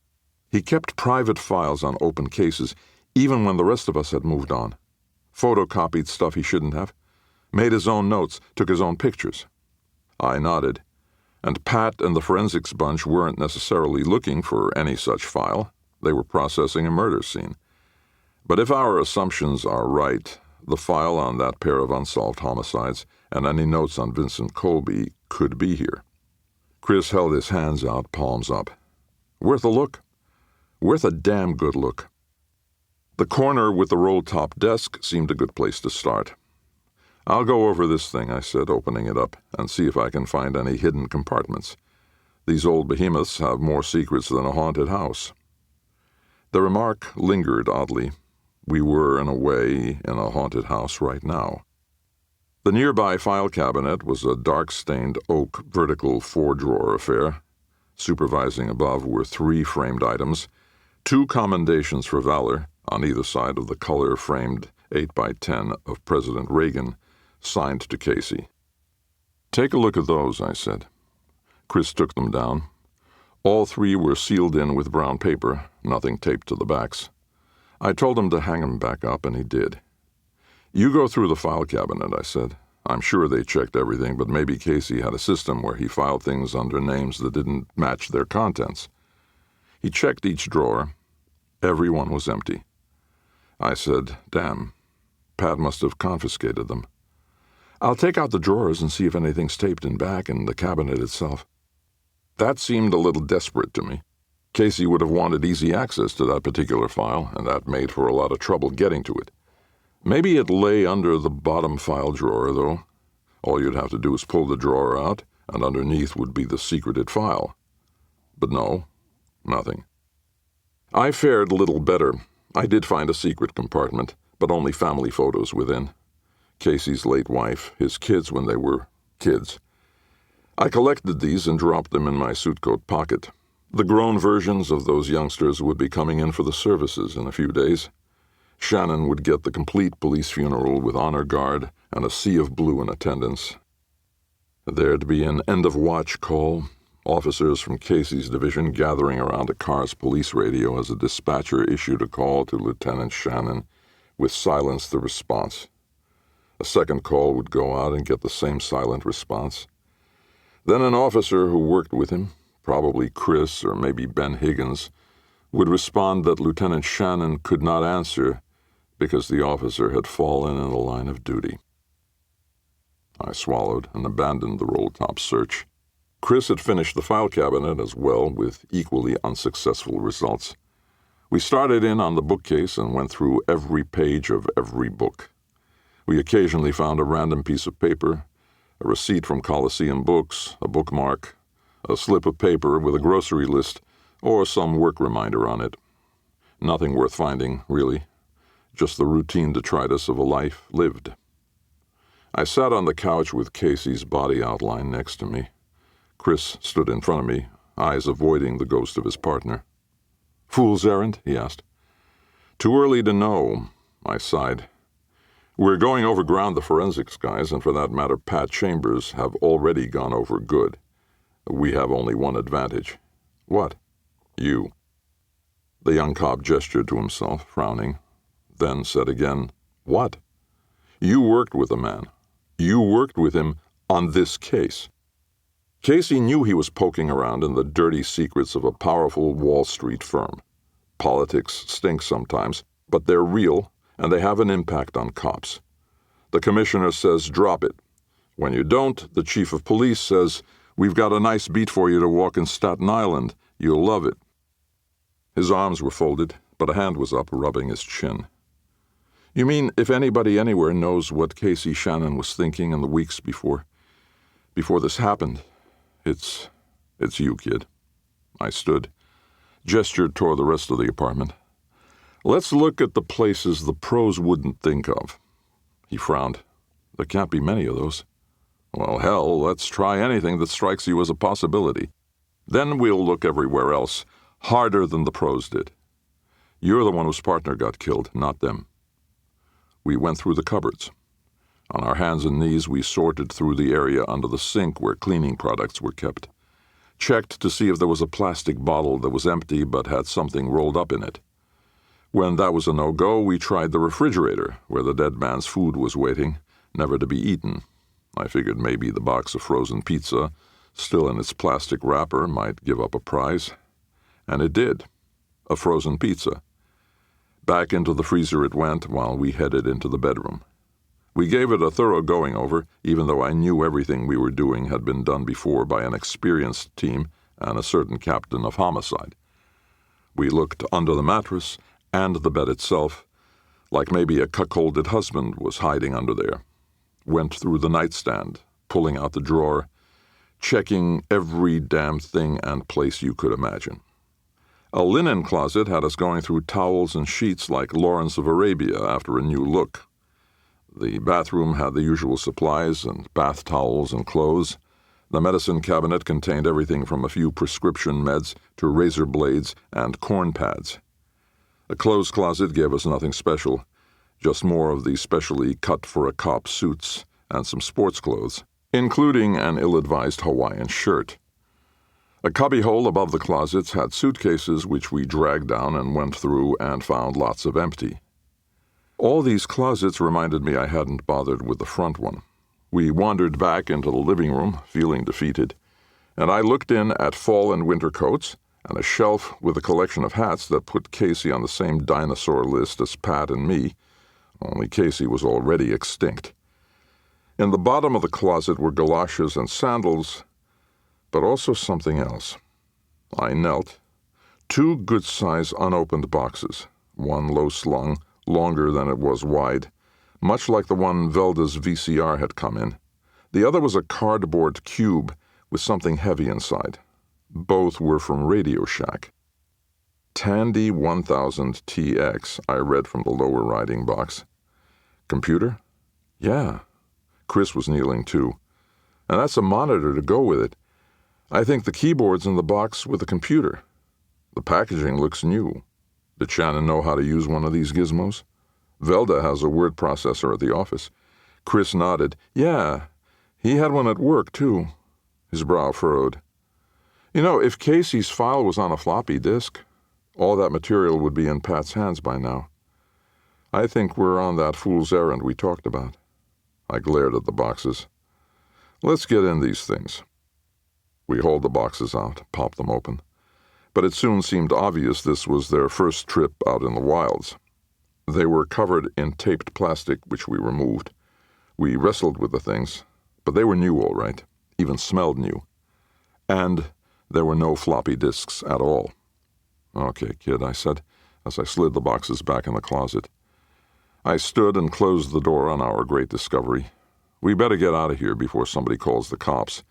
Speaker 1: He kept private files on open cases, even when the rest of us had moved on. Photocopied stuff he shouldn't have. Made his own notes, took his own pictures. I nodded. And Pat and the forensics bunch weren't necessarily looking for any such file. They were processing a murder scene. But if our assumptions are right, the file on that pair of unsolved homicides and any notes on Vincent Colby could be here. Chris held his hands out, palms up. Worth a look. Worth a damn good look. The corner with the roll-top desk seemed a good place to start. I'll go over this thing, I said, opening it up, and see if I can find any hidden compartments. These old behemoths have more secrets than a haunted house. The remark lingered oddly. We were, in a way, in a haunted house right now. The nearby file cabinet was a dark-stained oak vertical 4-drawer affair. Supervising above were 3 framed items, 2 commendations for valor on either side of the color-framed 8x10 of President Reagan, signed to Casey. Take a look at those, I said. Chris took them down. All 3 were sealed in with brown paper, nothing taped to the backs. I told him to hang them back up, and he did. You go through the file cabinet, I said. I'm sure they checked everything, but maybe Casey had a system where he filed things under names that didn't match their contents. He checked each drawer. Every one was empty. I said, damn, Pat must have confiscated them. I'll take out the drawers and see if anything's taped in back in the cabinet itself. That seemed a little desperate to me. Casey would have wanted easy access to that particular file, and that made for a lot of trouble getting to it. Maybe it lay under the bottom file drawer, though. All you'd have to do is pull the drawer out, and underneath would be the secreted file. But no, nothing. I fared a little better. I did find a secret compartment, but only family photos within. Casey's late wife, his kids when they were kids. I collected these and dropped them in my suitcoat pocket. The grown versions of those youngsters would be coming in for the services in a few days. Shannon would get the complete police funeral with honor guard and a sea of blue in attendance. There'd be an end-of-watch call, officers from Casey's division gathering around a car's police radio as a dispatcher issued a call to Lieutenant Shannon, with silence the response. A second call would go out and get the same silent response. Then an officer who worked with him, probably Chris or maybe Ben Higgins, would respond that Lieutenant Shannon could not answer because the officer had fallen in the line of duty. I swallowed and abandoned the roll-top search. Chris had finished the file cabinet as well, with equally unsuccessful results. We started in on the bookcase and went through every page of every book. We occasionally found a random piece of paper, a receipt from Coliseum Books, a bookmark, a slip of paper with a grocery list, or some work reminder on it. Nothing worth finding, really. Just the routine detritus of a life lived. I sat on the couch with Casey's body outline next to me. Chris stood in front of me, eyes avoiding the ghost of his partner. "Fool's errand?" he asked. "Too early to know," I sighed. "We're going over ground the forensics guys, and for that matter Pat Chambers, have already gone over good. We have only one advantage." "What?" "You." The young cop gestured to himself, frowning, then said again, "What?" "You worked with the man. You worked with him on this case." Casey knew he was poking around in the dirty secrets of a powerful Wall Street firm. Politics stink sometimes, but they're real, and they have an impact on cops. The commissioner says, "Drop it." When you don't, the chief of police says, "We've got a nice beat for you to walk in Staten Island. You'll love it." His arms were folded, but a hand was up, rubbing his chin. "You mean if anybody anywhere knows what Casey Shannon was thinking in the weeks before this happened, it's you, kid." I stood, gestured toward the rest of the apartment. "Let's look at the places the pros wouldn't think of." He frowned. "There can't be many of those." "Well, hell, let's try anything that strikes you as a possibility. Then we'll look everywhere else, harder than the pros did. You're the one whose partner got killed, not them." We went through the cupboards. On our hands and knees, we sorted through the area under the sink where cleaning products were kept.
Speaker 2: checked to see if there was a plastic bottle that was empty but had something rolled up in it. When that was a no-go, we tried the refrigerator, where the dead man's food was waiting, never to be eaten. I figured maybe the box of frozen pizza, still in its plastic wrapper, might give up a prize. And it did. A frozen pizza. Back into the freezer it went while we headed into the bedroom. We gave it a thorough going-over, even though I knew everything we were doing had been done before by an experienced team and a certain captain of homicide. We looked under the mattress and the bed itself, like maybe a cuckolded husband was hiding under there. Went through the nightstand, pulling out the drawer, checking every damn thing and place you could imagine. A linen closet had us going through towels and sheets like Lawrence of Arabia after a new look. The bathroom had the usual supplies and bath towels and clothes. The medicine cabinet contained everything from a few prescription meds to razor blades and corn pads. The clothes closet gave us nothing special, just more of the specially cut-for-a-cop suits and some sports clothes, including an ill-advised Hawaiian shirt. A cubbyhole above the closets had suitcases which we dragged down and went through and found lots of empty. All these closets reminded me I hadn't bothered with the front one. We wandered back into the living room, feeling defeated, and I looked in at fall and winter coats and a shelf with a collection of hats that put Casey on the same dinosaur list as Pat and me, only Casey was already extinct. In the bottom of the closet were galoshes and sandals, but also something else. I knelt. 2 good-sized unopened boxes, one low-slung, longer than it was wide, much like the one Velda's VCR had come in. The other was a cardboard cube with something heavy inside. Both were from Radio Shack. Tandy 1000 TX, I read from the lower writing box. Computer? Yeah. Chris was kneeling too. And that's a monitor to go with it. I think the keyboard's in the box with the computer. The packaging looks new. Did Shannon know how to use one of these gizmos? Velda has a word processor at the office. Chris nodded. Yeah, he had one at work too. His brow furrowed. You know, if Casey's file was on a floppy disk, all that material would be in Pat's hands by now. I think we're on that fool's errand we talked about. I glared at the boxes. Let's get in these things. We hauled the boxes out, popped them open. But it soon seemed obvious this was their first trip out in the wilds. They were covered in taped plastic, which we removed. We wrestled with the things, but they were new all right, even smelled new. And there were no floppy disks at all. Okay, kid, I said, as I slid the boxes back in the closet. I stood and closed the door on our great discovery. We better get out of here before somebody calls the cops.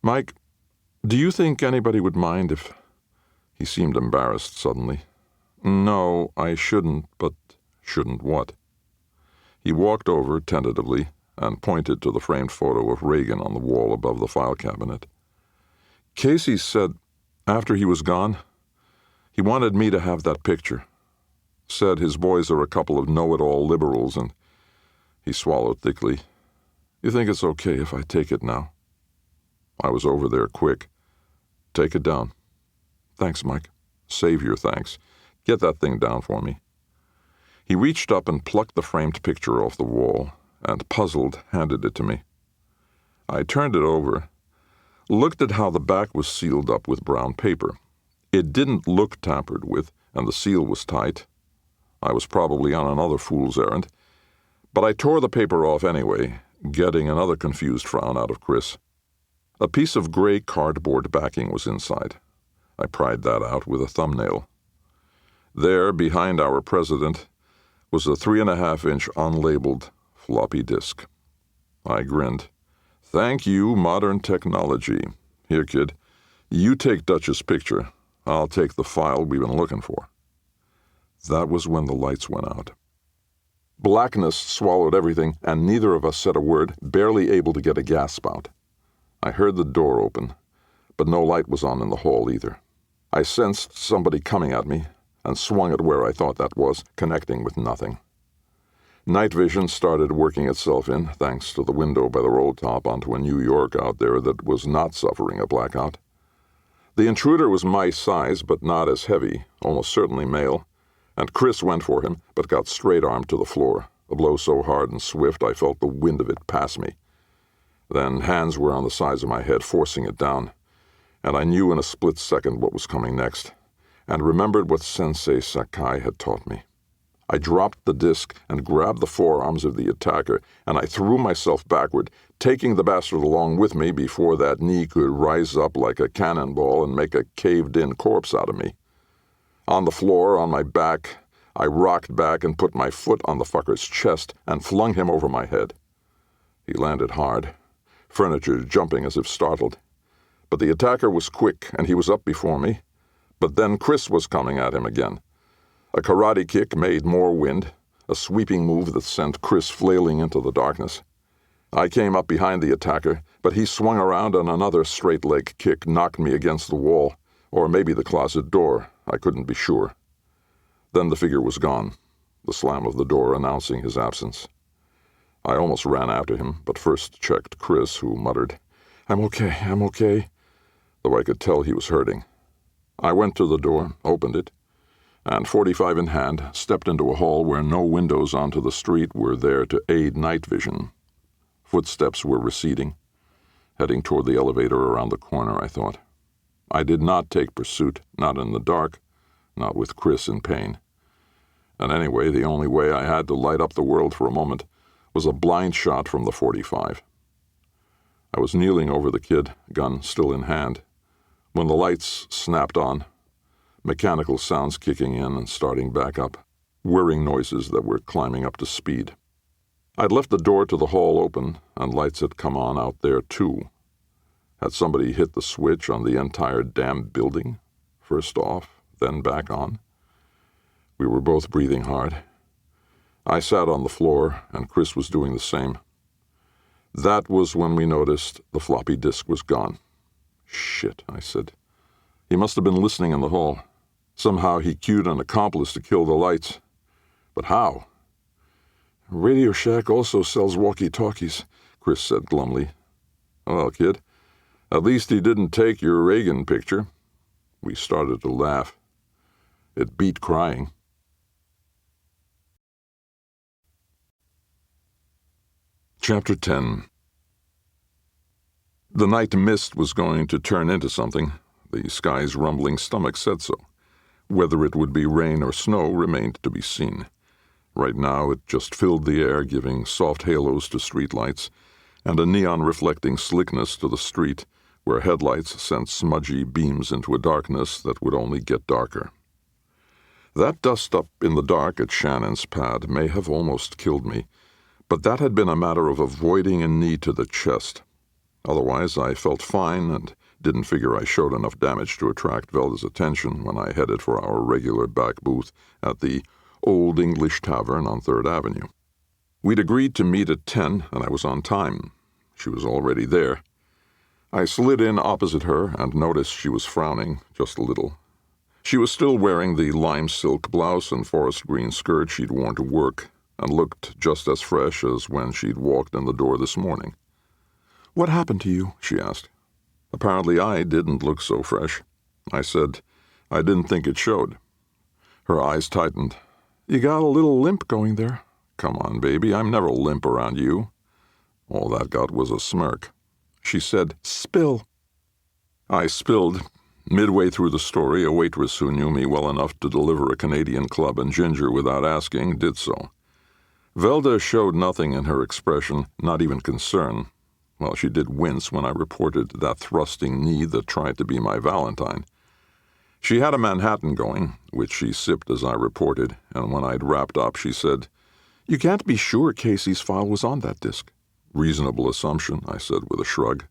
Speaker 2: Mike, do you think anybody would mind if... He seemed embarrassed suddenly. No, I shouldn't, but shouldn't what? He walked over tentatively and pointed to the framed photo of Reagan on the wall above the file cabinet. Casey said, after he was gone, he wanted me to have that picture. Said his boys are a couple of know-it-all liberals, and he swallowed thickly. You think it's okay if I take it now? I was over there quick. Take it down. Thanks, Mike. Save your thanks. Get that thing down for me. He reached up and plucked the framed picture off the wall, and puzzled, handed it to me. I turned it over, looked at how the back was sealed up with brown paper. It didn't look tampered with, and the seal was tight. I was probably on another fool's errand, but I tore the paper off anyway, getting another confused frown out of Chris. A piece of gray cardboard backing was inside. I pried that out with a thumbnail. There, behind our president, was a 3.5-inch unlabeled floppy disk. I grinned. Thank you, modern technology. Here, kid, you take Dutch's picture. I'll take the file we've been looking for. That was when the lights went out. Blackness swallowed everything, and neither of us said a word, barely able to get a gasp out. I heard the door open, but no light was on in the hall either. I sensed somebody coming at me and swung it where I thought that was, connecting with nothing. Night vision started working itself in, thanks to the window by the roll top onto a New York out there that was not suffering a blackout. The intruder was my size, but not as heavy, almost certainly male, and Chris went for him, but got straight-armed to the floor, a blow so hard and swift I felt the wind of it pass me. Then hands were on the sides of my head, forcing it down, and I knew in a split second what was coming next, and remembered what Sensei Sakai had taught me. I dropped the disc and grabbed the forearms of the attacker, and I threw myself backward, taking the bastard along with me before that knee could rise up like a cannonball and make a caved-in corpse out of me. On the floor, on my back, I rocked back and put my foot on the fucker's chest and flung him over my head. He landed hard, furniture jumping as if startled. But the attacker was quick, and he was up before me. But then Chris was coming at him again. A karate kick made more wind, a sweeping move that sent Chris flailing into the darkness. I came up behind the attacker, but he swung around and another straight-leg kick knocked me against the wall, or maybe the closet door. I couldn't be sure. Then the figure was gone, the slam of the door announcing his absence. I almost ran after him, but first checked Chris, who muttered, I'm okay, though I could tell he was hurting. I went to the door, opened it, and 45 in hand, stepped into a hall where no windows onto the street were there to aid night vision. Footsteps were receding, heading toward the elevator around the corner, I thought. I did not take pursuit, not in the dark, not with Chris in pain. And anyway, the only way I had to light up the world for a moment was a blind shot from the 45. I was kneeling over the kid, gun still in hand, when the lights snapped on, mechanical sounds kicking in and starting back up, whirring noises that were climbing up to speed. I'd left the door to the hall open, and lights had come on out there, too. Had somebody hit the switch on the entire damn building? First off, then back on? We were both breathing hard. I sat on the floor, and Chris was doing the same. That was when we noticed the floppy disk was gone. Shit, I said. He must have been listening in the hall. Somehow he cued an accomplice to kill the lights. But how? Radio Shack also sells walkie-talkies, Chris said glumly. Well, kid, at least he didn't take your Reagan picture. We started to laugh. It beat crying. Chapter 10. The night mist was going to turn into something. The sky's rumbling stomach said so. Whether it would be rain or snow remained to be seen. Right now it just filled the air, giving soft halos to streetlights and a neon-reflecting slickness to the street where headlights sent smudgy beams into a darkness that would only get darker. That dust up in the dark at Shannon's pad may have almost killed me, but that had been a matter of avoiding a knee to the chest. Otherwise, I felt fine and didn't figure I showed enough damage to attract Velda's attention when I headed for our regular back booth at the Old English Tavern on 3rd Avenue. We'd agreed to meet at 10, and I was on time. She was already there. I slid in opposite her and noticed she was frowning, just a little. She was still wearing the lime silk blouse and forest green skirt she'd worn to work, and looked just as fresh as when she'd walked in the door this morning. "What happened to you?" she asked. Apparently I didn't look so fresh. I said I didn't think it showed. Her eyes tightened. "You got a little limp going there." "Come on, baby, I'm never limp around you." All that got was a smirk. She said, "Spill." I spilled. Midway through the story, a waitress who knew me well enough to deliver a Canadian club and ginger without asking did so. Velda showed nothing in her expression, not even concern. Well, she did wince when I reported that thrusting knee that tried to be my Valentine. She had a Manhattan going, which she sipped as I reported, and when I'd wrapped up, she said, "You can't be sure Casey's file was on that disc." "Reasonable assumption," I said with a shrug.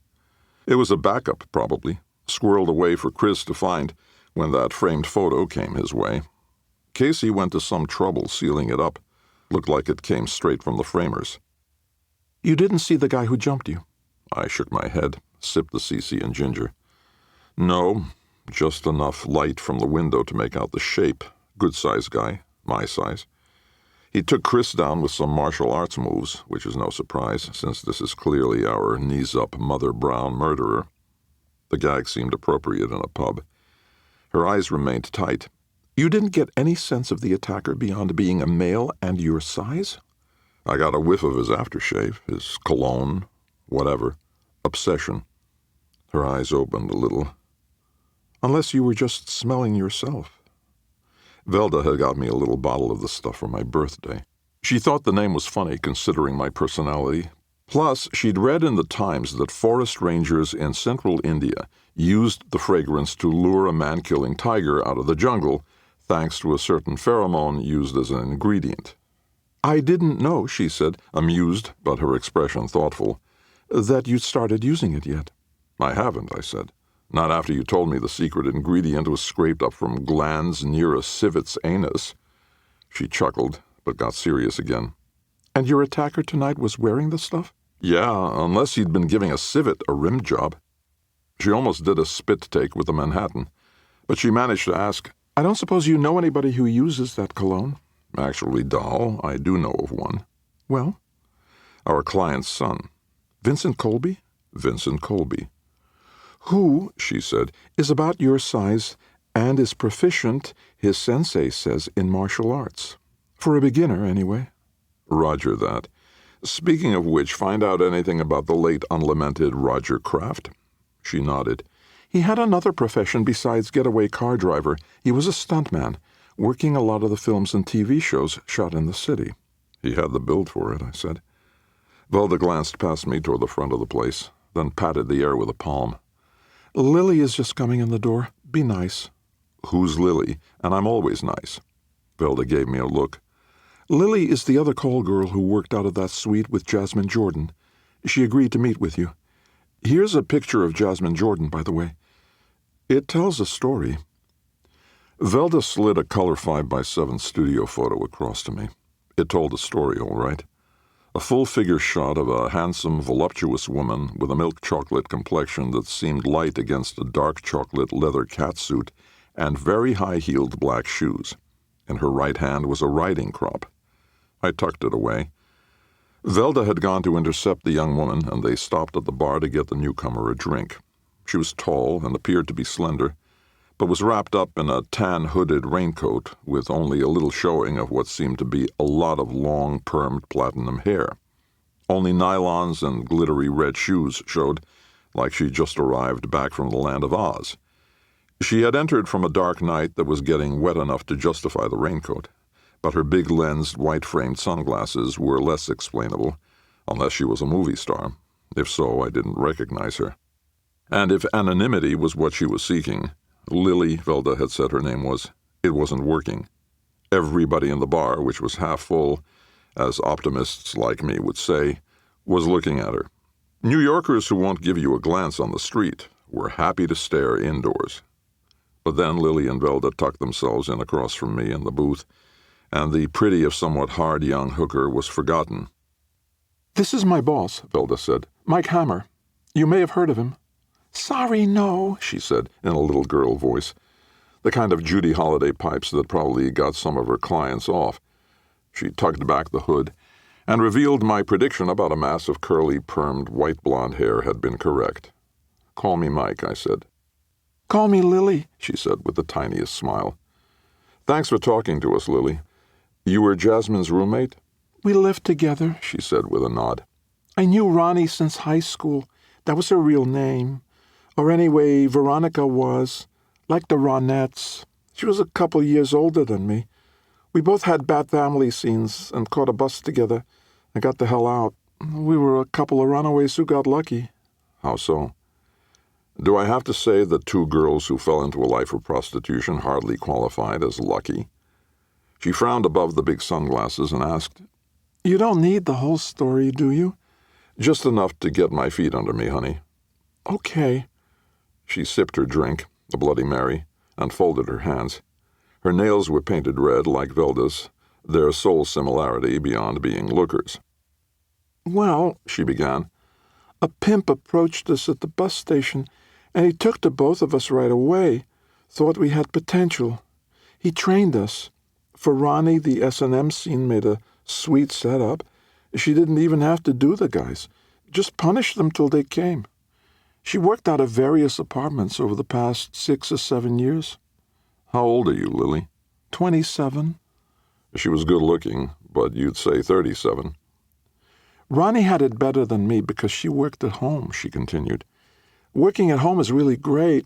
Speaker 2: "It was a backup, probably, squirreled away for Chris to find when that framed photo came his way. Casey went to some trouble sealing it up. Looked like it came straight from the framers." "You didn't see the guy who jumped you?" I shook my head, sipped the CC and ginger. "No, just enough light from the window to make out the shape. Good-sized guy, my size. He took Chris down with some martial arts moves, which is no surprise, since this is clearly our knees-up Mother Brown murderer."
Speaker 1: The gag seemed appropriate in a pub. Her eyes remained tight. You didn't get any sense of the attacker beyond being a male and your size? I got a whiff of his aftershave, his cologne, whatever. Obsession. Her eyes opened a little. Unless you were just smelling yourself. Velda had got me a little bottle of the stuff for my birthday. She thought the name was funny considering my personality. Plus, she'd read in the Times that forest rangers in central India used the fragrance to lure a man-killing tiger out of the jungle, thanks to a certain pheromone used as an ingredient. I didn't know, she said, amused, but her expression thoughtful, that you'd started using it yet. I haven't, I said. Not after you told me the secret ingredient was scraped up from glands near a civet's anus. She chuckled, but got serious again. And your attacker tonight was wearing the stuff? Yeah, unless he'd been giving a civet a rim job. She almost did a spit take with the Manhattan, but she managed to ask, I don't suppose you know anybody who uses that cologne? Actually, doll, I do know of one. Well? Our client's son. Vincent Colby? Vincent Colby. Who, she said, is about your size and is proficient, his sensei says, in martial arts. For a beginner, anyway. Roger that. Speaking of which, find out anything about the late unlamented Roger Kraft? She nodded. He had another profession besides getaway car driver. He was a stuntman, working a lot of the films and TV shows shot in the city. He had the build for it, I said. Velda glanced past me toward the front of the place, then patted the air with a palm. Lily is just coming in the door. Be nice. Who's Lily? And I'm always nice. Velda gave me a look. Lily is the other call girl who worked out of that suite with Jasmine Jordan. She agreed to meet with you. Here's a picture of Jasmine Jordan, by the way. It tells a story. Velda slid a color 5x7 studio photo across to me. It told a story, all right. A full-figure shot of a handsome, voluptuous woman with a milk chocolate complexion that seemed light against a dark chocolate leather catsuit and very high-heeled black shoes. In her right hand was a riding crop. I tucked it away. Velda had gone to intercept the young woman, and they stopped at the bar to get the newcomer a drink. She was tall and appeared to be slender, but was wrapped up in a tan-hooded raincoat with only a little showing of what seemed to be a lot of long, permed platinum hair. Only nylons and glittery red shoes showed, like she'd just arrived back from the land of Oz. She had entered from a dark night that was getting wet enough to justify the raincoat, but her big-lensed, white-framed sunglasses were less explainable, unless she was a movie star. If so, I didn't recognize her. And if anonymity was what she was seeking, Lily, Velda had said her name was, it wasn't working. Everybody in the bar, which was half full, as optimists like me would say, was looking at her. New Yorkers who won't give you a glance on the street were happy to stare indoors. But then Lily and Velda tucked themselves in across from me in the booth, and the pretty if somewhat hard young hooker was forgotten. This is my boss, Velda said. Mike Hammer. You may have heard of him. Sorry, no, she said in a little girl voice, the kind of Judy Holliday pipes that probably got some of her clients off. She tugged back the hood and revealed my prediction about a mass of curly, permed, white blonde hair had been correct. Call me Mike, I said. Call me Lily, she said with the tiniest smile. Thanks for talking to us, Lily. You were Jasmine's roommate? We lived together, she said with a nod. I knew Ronnie since high school. That was her real name. Or anyway, Veronica was, like the Ronettes. She was a couple years older than me. We both had bad family scenes and caught a bus together and got the hell out. We were a couple of runaways who got lucky. How so? Do I have to say that two girls who fell into a life of prostitution hardly qualified as lucky? She frowned above the big sunglasses and asked, You don't need the whole story, do you? Just enough to get my feet under me, honey. Okay. She sipped her drink, a Bloody Mary, and folded her hands. Her nails were painted red like Velda's, their sole similarity beyond being lookers. Well, she began, a pimp approached us at the bus station, and he took to both of us right away, thought we had potential. He trained us. For Ronnie, the S&M scene made a sweet setup. She didn't even have to do the guys, just punish them till they came. She worked out of various apartments over the past 6 or 7 years.
Speaker 2: How old are you, Lily?
Speaker 1: 27.
Speaker 2: She was good-looking, but you'd say 37.
Speaker 1: Ronnie had it better than me because she worked at home, she continued. Working at home is really great.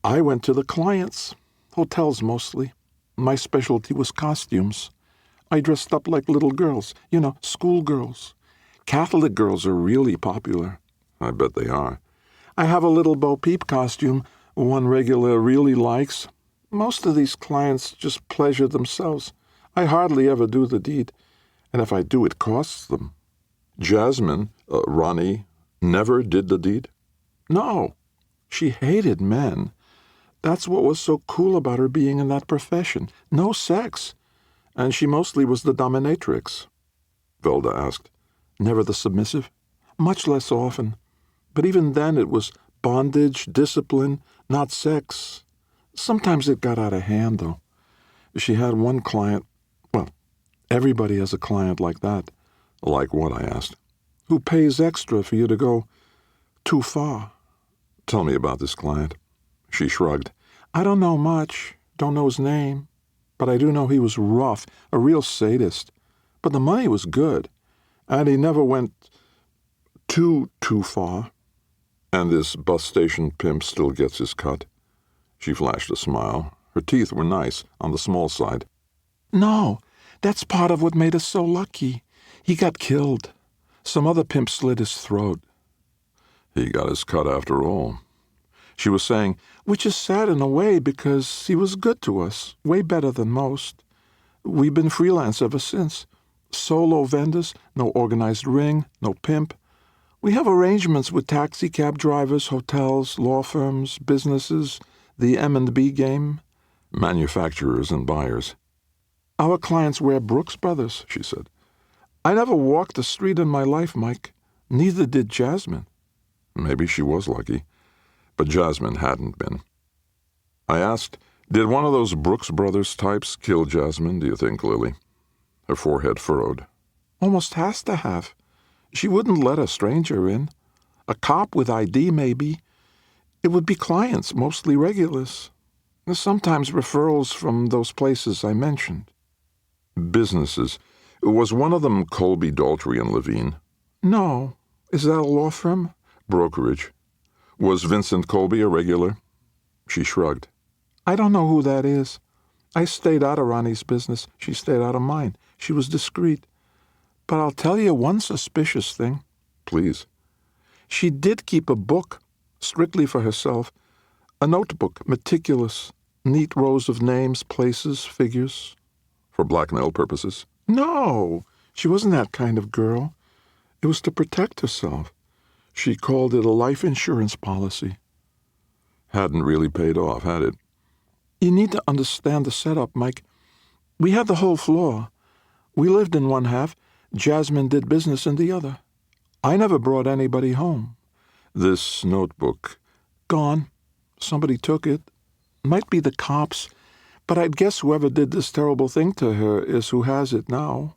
Speaker 1: I went to the clients, hotels mostly. My specialty was costumes. I dressed up like little girls, schoolgirls. Catholic girls are really popular.
Speaker 2: I bet they are.
Speaker 1: I have a little Bo Peep costume one regular really likes. Most of these clients just pleasure themselves. I hardly ever do the deed, and if I do, it costs them.
Speaker 2: Jasmine, Ronnie, never did the deed?
Speaker 1: No, she hated men. That's what was so cool about her being in that profession. No sex. And she mostly was the dominatrix.
Speaker 2: Velda asked.
Speaker 1: Never the submissive? Much less often. But even then it was bondage, discipline, not sex. Sometimes it got out of hand, though. She had one client, well, everybody has a client like that.
Speaker 2: Like what, I asked.
Speaker 1: Who pays extra for you to go too far.
Speaker 2: Tell me about this client. She shrugged.
Speaker 1: I don't know much, don't know his name, but I do know he was rough, a real sadist. But the money was good, and he never went too far.
Speaker 2: And this bus station pimp still gets his cut? She flashed a smile. Her teeth were nice, on the small side.
Speaker 1: No, that's part of what made us so lucky. He got killed. Some other pimp slit his throat.
Speaker 2: He got his cut after all.
Speaker 1: She was saying, which is sad in a way because he was good to us, way better than most. We've been freelance ever since. Solo vendors, no organized ring, no pimp. We have arrangements with taxi cab drivers, hotels, law firms, businesses, the M&B game.
Speaker 2: Manufacturers and buyers.
Speaker 1: Our clients wear Brooks Brothers, she said. I never walked the street in my life, Mike. Neither did Jasmine.
Speaker 2: Maybe she was lucky, but Jasmine hadn't been. I asked, did one of those Brooks Brothers types kill Jasmine, do you think, Lily? Her forehead furrowed.
Speaker 1: Almost has to have. She wouldn't let a stranger in. A cop with ID, maybe. It would be clients, mostly regulars. Sometimes referrals from those places I mentioned.
Speaker 2: Businesses. Was one of them Colby, Daltrey, and Levine?
Speaker 1: No. Is that a law firm?
Speaker 2: Brokerage. Was Vincent Colby a regular? She shrugged.
Speaker 1: I don't know who that is. I stayed out of Ronnie's business. She stayed out of mine. She was discreet. But I'll tell you one suspicious thing.
Speaker 2: Please.
Speaker 1: She did keep a book, strictly for herself. A notebook, meticulous, neat rows of names, places, figures.
Speaker 2: For blackmail purposes?
Speaker 1: No, she wasn't that kind of girl. It was to protect herself. She called it a life insurance policy.
Speaker 2: Hadn't really paid off, had it?
Speaker 1: You need to understand the setup, Mike. We had the whole floor. We lived in one half. Jasmine did business in the other. I never brought anybody home.
Speaker 2: This notebook?
Speaker 1: Gone. Somebody took it. Might be the cops, but I'd guess whoever did this terrible thing to her is who has it now.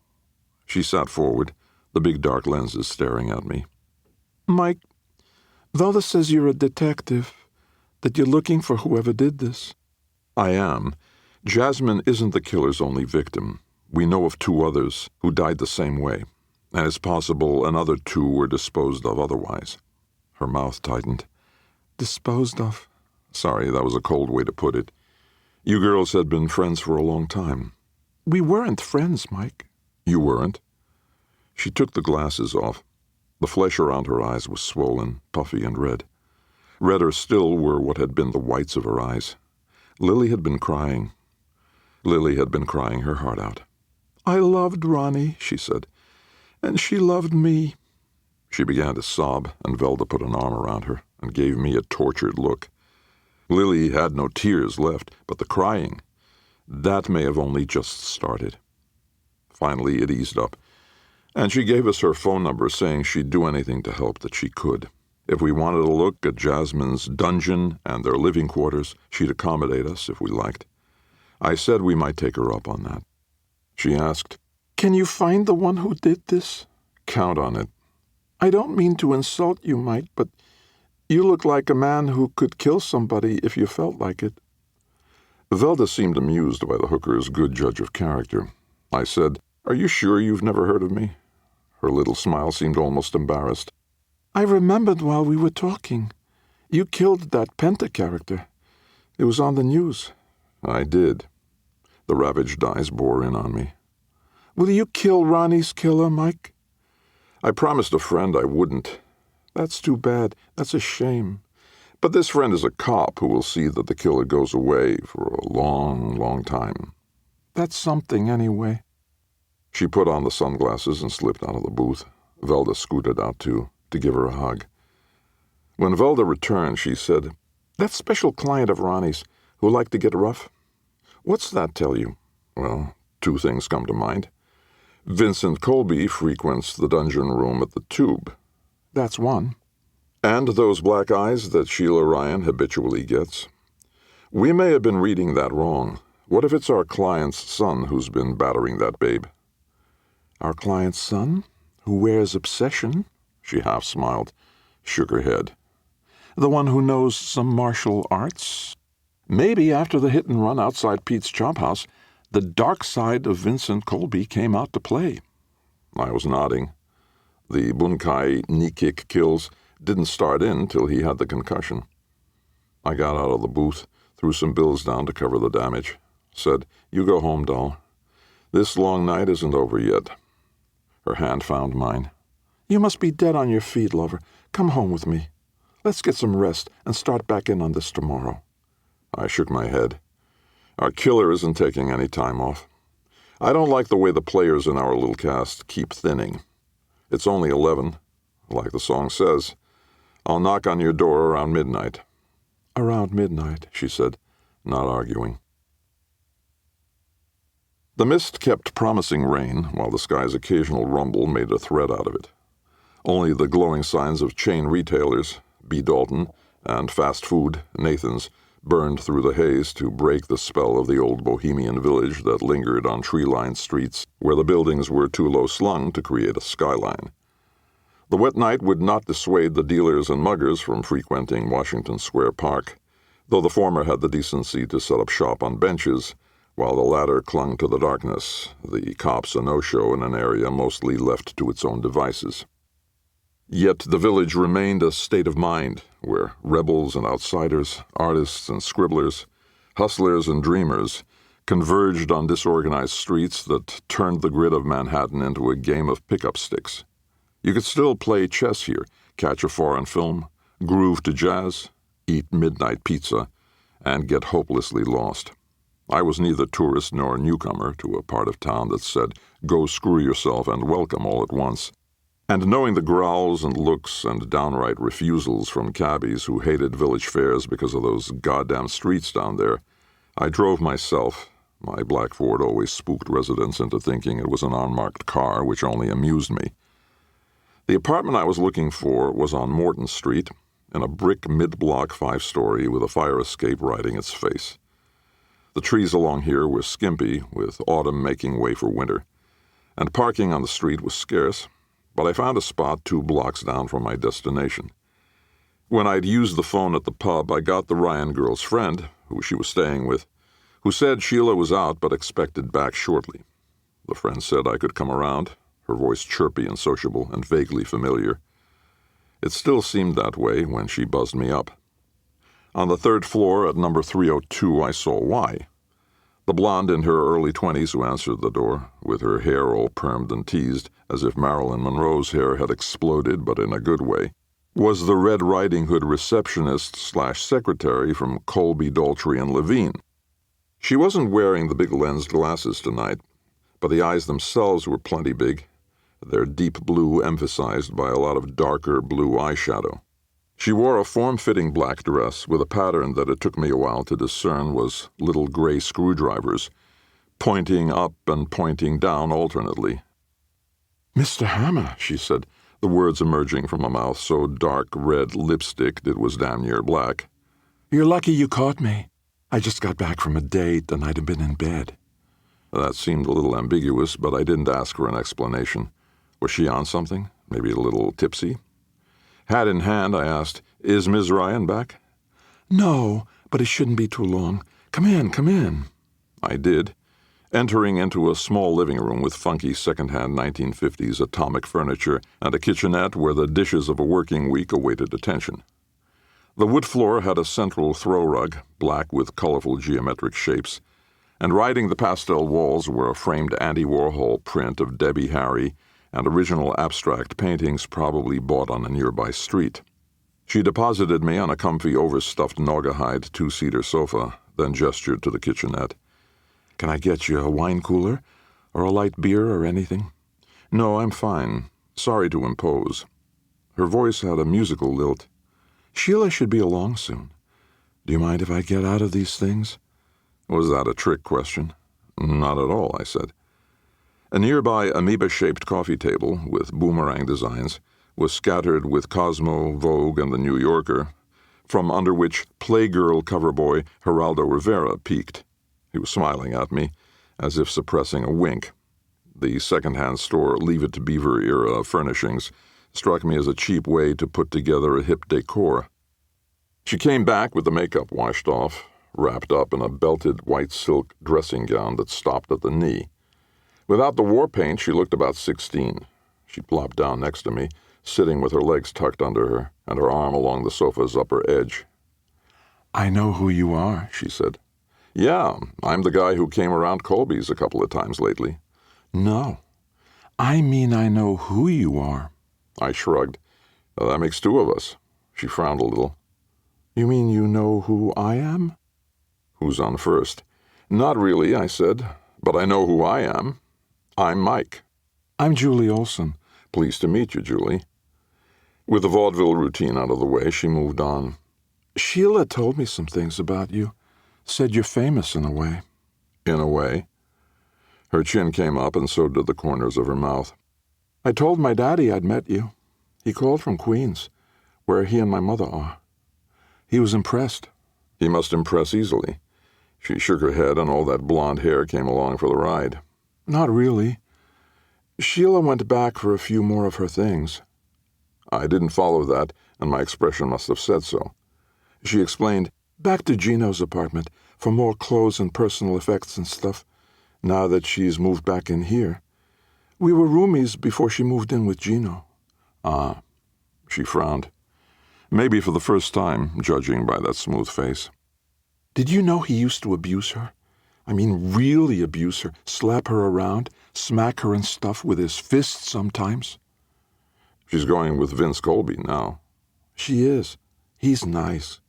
Speaker 2: She sat forward, the big dark lenses staring at me.
Speaker 1: Mike, Velda says you're a detective, that you're looking for whoever did this.
Speaker 2: I am. Jasmine isn't the killer's only victim. We know of 2 others who died the same way, and it's possible another 2 were disposed of otherwise. Her mouth tightened.
Speaker 1: Disposed of?
Speaker 2: Sorry, that was a cold way to put it. You girls had been friends for a long time.
Speaker 1: We weren't friends, Mike.
Speaker 2: You weren't? She took the glasses off. The flesh around her eyes was swollen, puffy, and red. Redder still were what had been the whites of her eyes. Lily had been crying. Lily had been crying her heart out.
Speaker 1: I loved Ronnie, she said, and she loved me.
Speaker 2: She began to sob, and Velda put an arm around her and gave me a tortured look. Lily had no tears left, but the crying, that may have only just started. Finally, it eased up, and she gave us her phone number, saying she'd do anything to help that she could. If we wanted to look at Jasmine's dungeon and their living quarters, she'd accommodate us if we liked. I said we might take her up on that. She asked,
Speaker 1: Can you find the one who did this?
Speaker 2: Count on it.
Speaker 1: I don't mean to insult you, Mike, but You look like a man who could kill somebody if you felt like it."
Speaker 2: Velda seemed amused by the hooker's good judge of character. I said, "Are you sure you've never heard of me?" Her little smile seemed almost embarrassed.
Speaker 1: "I remembered while we were talking. You killed that Penta character. It was on the news."
Speaker 2: I did. The ravaged eyes bore in on me.
Speaker 1: "Will you kill Ronnie's killer, Mike?"
Speaker 2: I promised a friend I wouldn't.
Speaker 1: "That's too bad. That's a shame."
Speaker 2: But this friend is a cop who will see that the killer goes away for a long, long time.
Speaker 1: "That's something, anyway."
Speaker 2: She put on the sunglasses and slipped out of the booth. Velda scooted out too, to give her a hug. When Velda returned, she said,
Speaker 1: "That special client of Ronnie's who liked to get rough, what's that tell you?"
Speaker 2: Well, two things come to mind. Vincent Colby frequents the dungeon room at the Tube.
Speaker 1: That's one.
Speaker 2: And those black eyes that Sheila Ryan habitually gets. We may have been reading that wrong. What if it's our client's son who's been battering that babe?
Speaker 1: Our client's son? Who wears obsession?
Speaker 2: She half smiled, shook her head.
Speaker 1: The one who knows some martial arts? Maybe after the hit and run outside Pete's Chop House, the dark side of Vincent Colby came out to play.
Speaker 2: I was nodding. The bunkai knee-kick kills didn't start in till he had the concussion. I got out of the booth, threw some bills down to cover the damage, said, "You go home, doll. This long night isn't over yet." Her hand found mine.
Speaker 1: "You must be dead on your feet, lover. Come home with me. Let's get some rest and start back in on this tomorrow."
Speaker 2: I shook my head. Our killer isn't taking any time off. I don't like the way the players in our little cast keep thinning. It's only 11. Like the song says, I'll knock on your door around midnight.
Speaker 1: "Around midnight," she said,
Speaker 2: not arguing. The mist kept promising rain, while the sky's occasional rumble made a threat out of it. Only the glowing signs of chain retailers, B. Dalton, and fast food, Nathan's, burned through the haze to break the spell of the old bohemian village that lingered on tree-lined streets where the buildings were too low-slung to create a skyline. The wet night would not dissuade the dealers and muggers from frequenting Washington Square Park, though the former had the decency to set up shop on benches, while the latter clung to the darkness, the cops a no-show in an area mostly left to its own devices. Yet the village remained a state of mind, where rebels and outsiders, artists and scribblers, hustlers and dreamers, converged on disorganized streets that turned the grid of Manhattan into a game of pickup sticks. You could still play chess here, catch a foreign film, groove to jazz, eat midnight pizza, and get hopelessly lost. I was neither tourist nor newcomer to a part of town that said, "Go screw yourself and welcome all at once." And knowing the growls and looks and downright refusals from cabbies who hated village fairs because of those goddamn streets down there, I drove myself. My black Ford always spooked residents into thinking it was an unmarked car, which only amused me. The apartment I was looking for was on Morton Street, in a brick mid-block 5-story with a fire escape riding its face. The trees along here were skimpy, with autumn making way for winter, and parking on the street was scarce, but I found a spot 2 blocks down from my destination. When I'd used the phone at the pub, I got the Ryan girl's friend, who she was staying with, who said Sheila was out but expected back shortly. The friend said I could come around, her voice chirpy and sociable and vaguely familiar. It still seemed that way when she buzzed me up. On the 3rd floor at number 302, I saw why. The blonde in her early 20s who answered the door, with her hair all permed and teased, as if Marilyn Monroe's hair had exploded but in a good way, was the Red Riding Hood receptionist/secretary from Colby, Daltrey, and Levine. She wasn't wearing the big lensed glasses tonight, but the eyes themselves were plenty big, their deep blue emphasized by a lot of darker blue eyeshadow. She wore a form-fitting black dress with a pattern that it took me a while to discern was little gray screwdrivers, pointing up and pointing down alternately.
Speaker 1: "Mr. Hammer," she said, the words emerging from a mouth so dark red lipsticked it was damn near black. "You're lucky you caught me. I just got back from a date and I'd been in bed."
Speaker 2: That seemed a little ambiguous, but I didn't ask for an explanation. Was she on something? Maybe a little tipsy? Hat in hand, I asked, Is Ms. Ryan back?"
Speaker 1: "No, but it shouldn't be too long. Come in, come in."
Speaker 2: I did, entering into a small living room with funky second-hand 1950s atomic furniture and a kitchenette where the dishes of a working week awaited attention. The wood floor had a central throw rug, black with colorful geometric shapes, and riding the pastel walls were a framed Andy Warhol print of Debbie Harry and original abstract paintings probably bought on a nearby street. She deposited me on a comfy overstuffed naugahyde two-seater sofa, then gestured to the kitchenette. "Can I get you a wine cooler, or a light beer or anything?" "No, I'm fine. Sorry to impose." Her voice had a musical lilt. "Sheila should be along soon. Do you mind if I get out of these things?" Was that a trick question? "Not at all," I said. A nearby amoeba-shaped coffee table, with boomerang designs, was scattered with Cosmo, Vogue, and The New Yorker, from under which Playgirl cover boy Geraldo Rivera peeked. He was smiling at me, as if suppressing a wink. The second-hand store Leave It to Beaver era furnishings struck me as a cheap way to put together a hip decor. She came back with the makeup washed off, wrapped up in a belted white silk dressing gown that stopped at the knee. Without the war paint, she looked about 16. She plopped down next to me, sitting with her legs tucked under her and her arm along the sofa's upper edge.
Speaker 1: "I know who you are," she said.
Speaker 2: "Yeah, I'm the guy who came around Colby's a couple of times lately."
Speaker 1: "No, I mean I know who you are."
Speaker 2: I shrugged. "That makes two of us." She frowned a little.
Speaker 1: "You mean you know who I am?"
Speaker 2: "Who's on first?" "Not really," I said, "but I know who I am. I'm Mike."
Speaker 1: "I'm Julie Olson."
Speaker 2: "Pleased to meet you, Julie." With the vaudeville routine out of the way, she moved on.
Speaker 1: "Sheila told me some things about you. Said you're famous in a way."
Speaker 2: "In a way?" Her chin came up, and so did the corners of her mouth.
Speaker 1: "I told my daddy I'd met you. He called from Queens, where he and my mother are. He was impressed."
Speaker 2: "He must impress easily." She shook her head, and all that blonde hair came along for the ride.
Speaker 1: "Not really. Sheila went back for a few more of her things."
Speaker 2: I didn't follow that, and my expression must have said so.
Speaker 1: She explained, "Back to Gino's apartment for more clothes and personal effects and stuff, now that she's moved back in here. We were roomies before she moved in with Gino."
Speaker 2: "Ah." She frowned. Maybe for the first time, judging by that smooth face.
Speaker 1: "Did you know he used to abuse her? I mean, really abuse her, slap her around, smack her and stuff with his fists sometimes."
Speaker 2: "She's going with Vince Colby now."
Speaker 1: "She is. He's nice."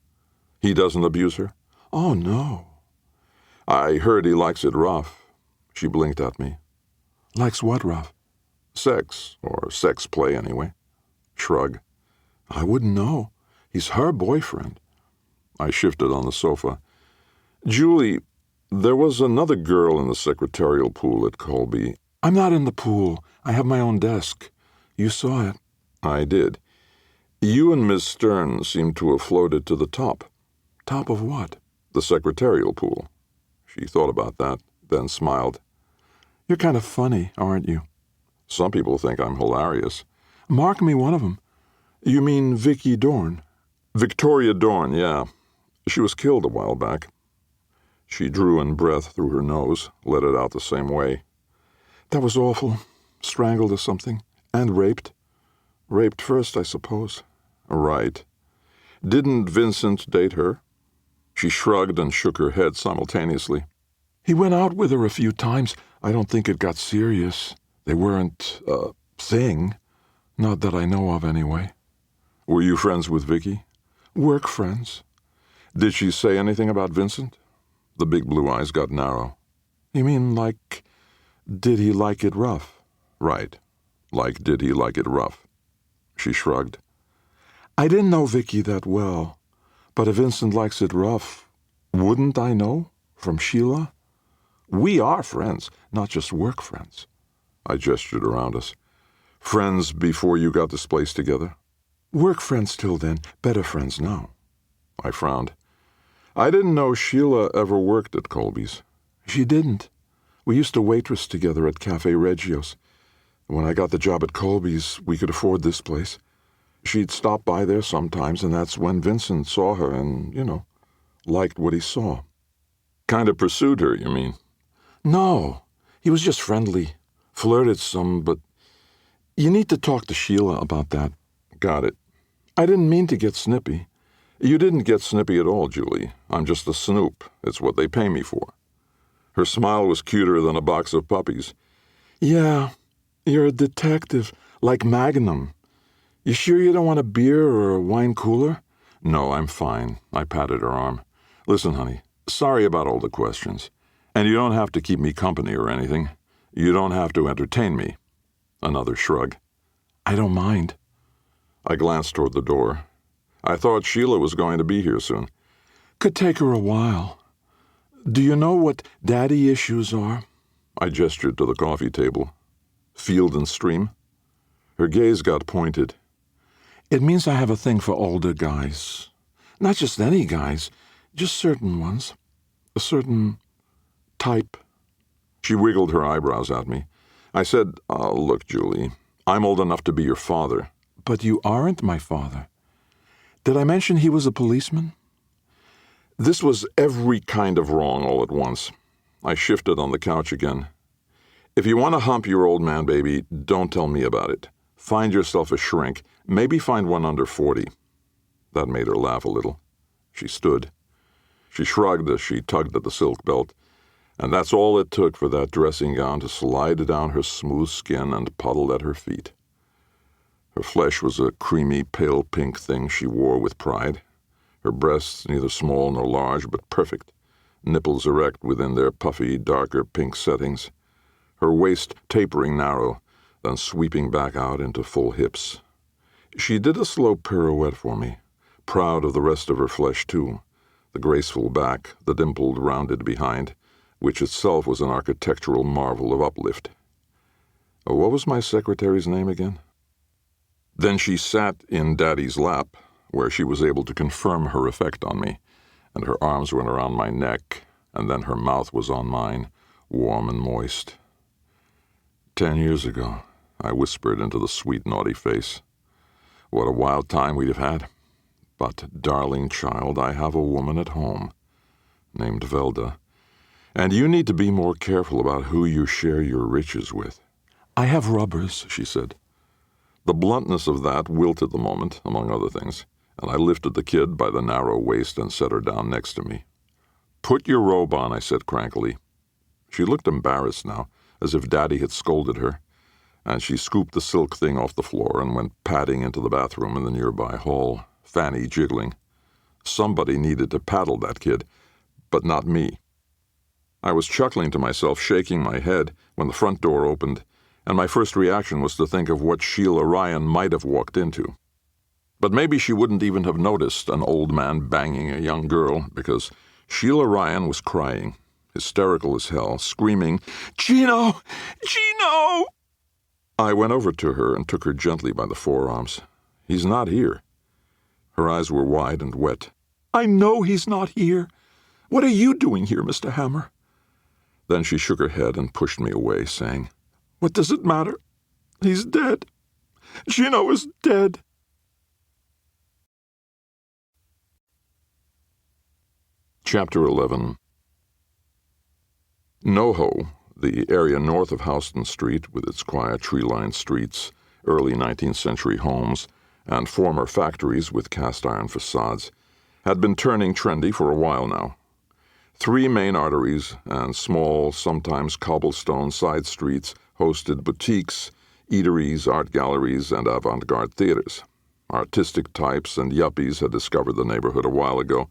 Speaker 2: "He doesn't abuse her?"
Speaker 1: "Oh, no."
Speaker 2: "I heard he likes it rough." She blinked at me.
Speaker 1: "Likes what rough?"
Speaker 2: "Sex, or sex play anyway." Shrug.
Speaker 1: "I wouldn't know. He's her boyfriend."
Speaker 2: I shifted on the sofa. "Julie, there was another girl in the secretarial pool at Colby."
Speaker 1: "I'm not in the pool. I have my own desk. You saw it."
Speaker 2: "I did. You and Miss Stern seem to have floated to the top."
Speaker 1: "Top of what?"
Speaker 2: "The secretarial pool." She thought about that, then smiled.
Speaker 1: "You're kind of funny, aren't you?"
Speaker 2: "Some people think I'm hilarious."
Speaker 1: "Mark me one of them." "You mean Vicki Dorn?"
Speaker 2: "Victoria Dorn, yeah. She was killed a while back." She drew in breath through her nose, let it out the same way.
Speaker 1: "That was awful. Strangled or something. And raped. Raped first, I suppose."
Speaker 2: "Right. Didn't Vincent date her?" She shrugged and shook her head simultaneously.
Speaker 1: "He went out with her a few times. I don't think it got serious. They weren't a thing. Not that I know of, anyway."
Speaker 2: "Were you friends with Vicki?"
Speaker 1: "Work friends."
Speaker 2: "Did she say anything about Vincent?" The big blue eyes got narrow.
Speaker 1: "You mean like, did he like it rough?"
Speaker 2: "Right. Like, did he like it rough?" She shrugged.
Speaker 1: "I didn't know Vicki that well, but if Vincent likes it rough, wouldn't I know? From Sheila? We are friends, not just work friends."
Speaker 2: I gestured around us. "Friends before you got this place together?"
Speaker 1: "Work friends till then, better friends now."
Speaker 2: I frowned. "I didn't know Sheila ever worked at Colby's."
Speaker 1: "She didn't. We used to waitress together at Cafe Reggio's. When I got the job at Colby's, we could afford this place. She'd stop by there sometimes, and that's when Vincent saw her and, liked what he saw.
Speaker 2: Kind of pursued her, you mean?
Speaker 1: No, he was just friendly. Flirted some, but you need to talk to Sheila about that.
Speaker 2: Got it.
Speaker 1: I didn't mean to get snippy.
Speaker 2: You didn't get snippy at all, Julie. I'm just a snoop. It's what they pay me for. Her smile was cuter than a box of puppies.
Speaker 1: Yeah, you're a detective, like Magnum. You sure you don't want a beer or a wine cooler?
Speaker 2: No, I'm fine. I patted her arm. Listen, honey, sorry about all the questions. And you don't have to keep me company or anything. You don't have to entertain me. Another shrug.
Speaker 1: I don't mind.
Speaker 2: I glanced toward the door. I thought Sheila was going to be here soon.
Speaker 1: Could take her a while. Do you know what daddy issues are?
Speaker 2: I gestured to the coffee table. Field and Stream? Her gaze got pointed.
Speaker 1: It means I have a thing for older guys. Not just any guys, just certain ones. A certain type.
Speaker 2: She wiggled her eyebrows at me. I said, look, Julie, I'm old enough to be your father.
Speaker 1: But you aren't my father. Did I mention he was a policeman?
Speaker 2: This was every kind of wrong all at once. I shifted on the couch again. If you want to hump your old man, baby, don't tell me about it. Find yourself a shrink. Maybe find one under 40. That made her laugh a little. She stood. She shrugged as she tugged at the silk belt, and that's all it took for that dressing gown to slide down her smooth skin and puddle at her feet. Her flesh was a creamy, pale pink thing she wore with pride. Her breasts neither small nor large, but perfect, nipples erect within their puffy, darker pink settings, her waist tapering narrow, then sweeping back out into full hips. She did a slow pirouette for me, proud of the rest of her flesh, too, the graceful back, the dimpled, rounded behind, which itself was an architectural marvel of uplift. What was my secretary's name again? Then she sat in Daddy's lap, where she was able to confirm her effect on me, and her arms went around my neck, and then her mouth was on mine, warm and moist. 10 years ago, I whispered into the sweet, naughty face. What a wild time we'd have had. But, darling child, I have a woman at home, named Velda, and you need to be more careful about who you share your riches with.
Speaker 1: I have rubbers, she said.
Speaker 2: The bluntness of that wilted the moment, among other things, and I lifted the kid by the narrow waist and set her down next to me. Put your robe on, I said crankily. She looked embarrassed now, as if Daddy had scolded her, and she scooped the silk thing off the floor and went padding into the bathroom in the nearby hall, Fanny jiggling. Somebody needed to paddle that kid, but not me. I was chuckling to myself, shaking my head, when the front door opened, and my first reaction was to think of what Sheila Ryan might have walked into. But maybe she wouldn't even have noticed an old man banging a young girl, because Sheila Ryan was crying, hysterical as hell, screaming, "Gino! Gino!" I went over to her and took her gently by the forearms. "He's not here." Her eyes were wide and wet.
Speaker 1: "I know he's not here. What are you doing here, Mr. Hammer?"
Speaker 2: Then she shook her head and pushed me away, saying,
Speaker 1: "What does it matter? He's dead. Gino is dead."
Speaker 2: Chapter 11. NoHo, the area north of Houston Street, with its quiet tree-lined streets, early 19th century homes, and former factories with cast-iron facades, had been turning trendy for a while now. 3 main arteries and small, sometimes cobblestone side streets hosted boutiques, eateries, art galleries, and avant-garde theaters. Artistic types and yuppies had discovered the neighborhood a while ago,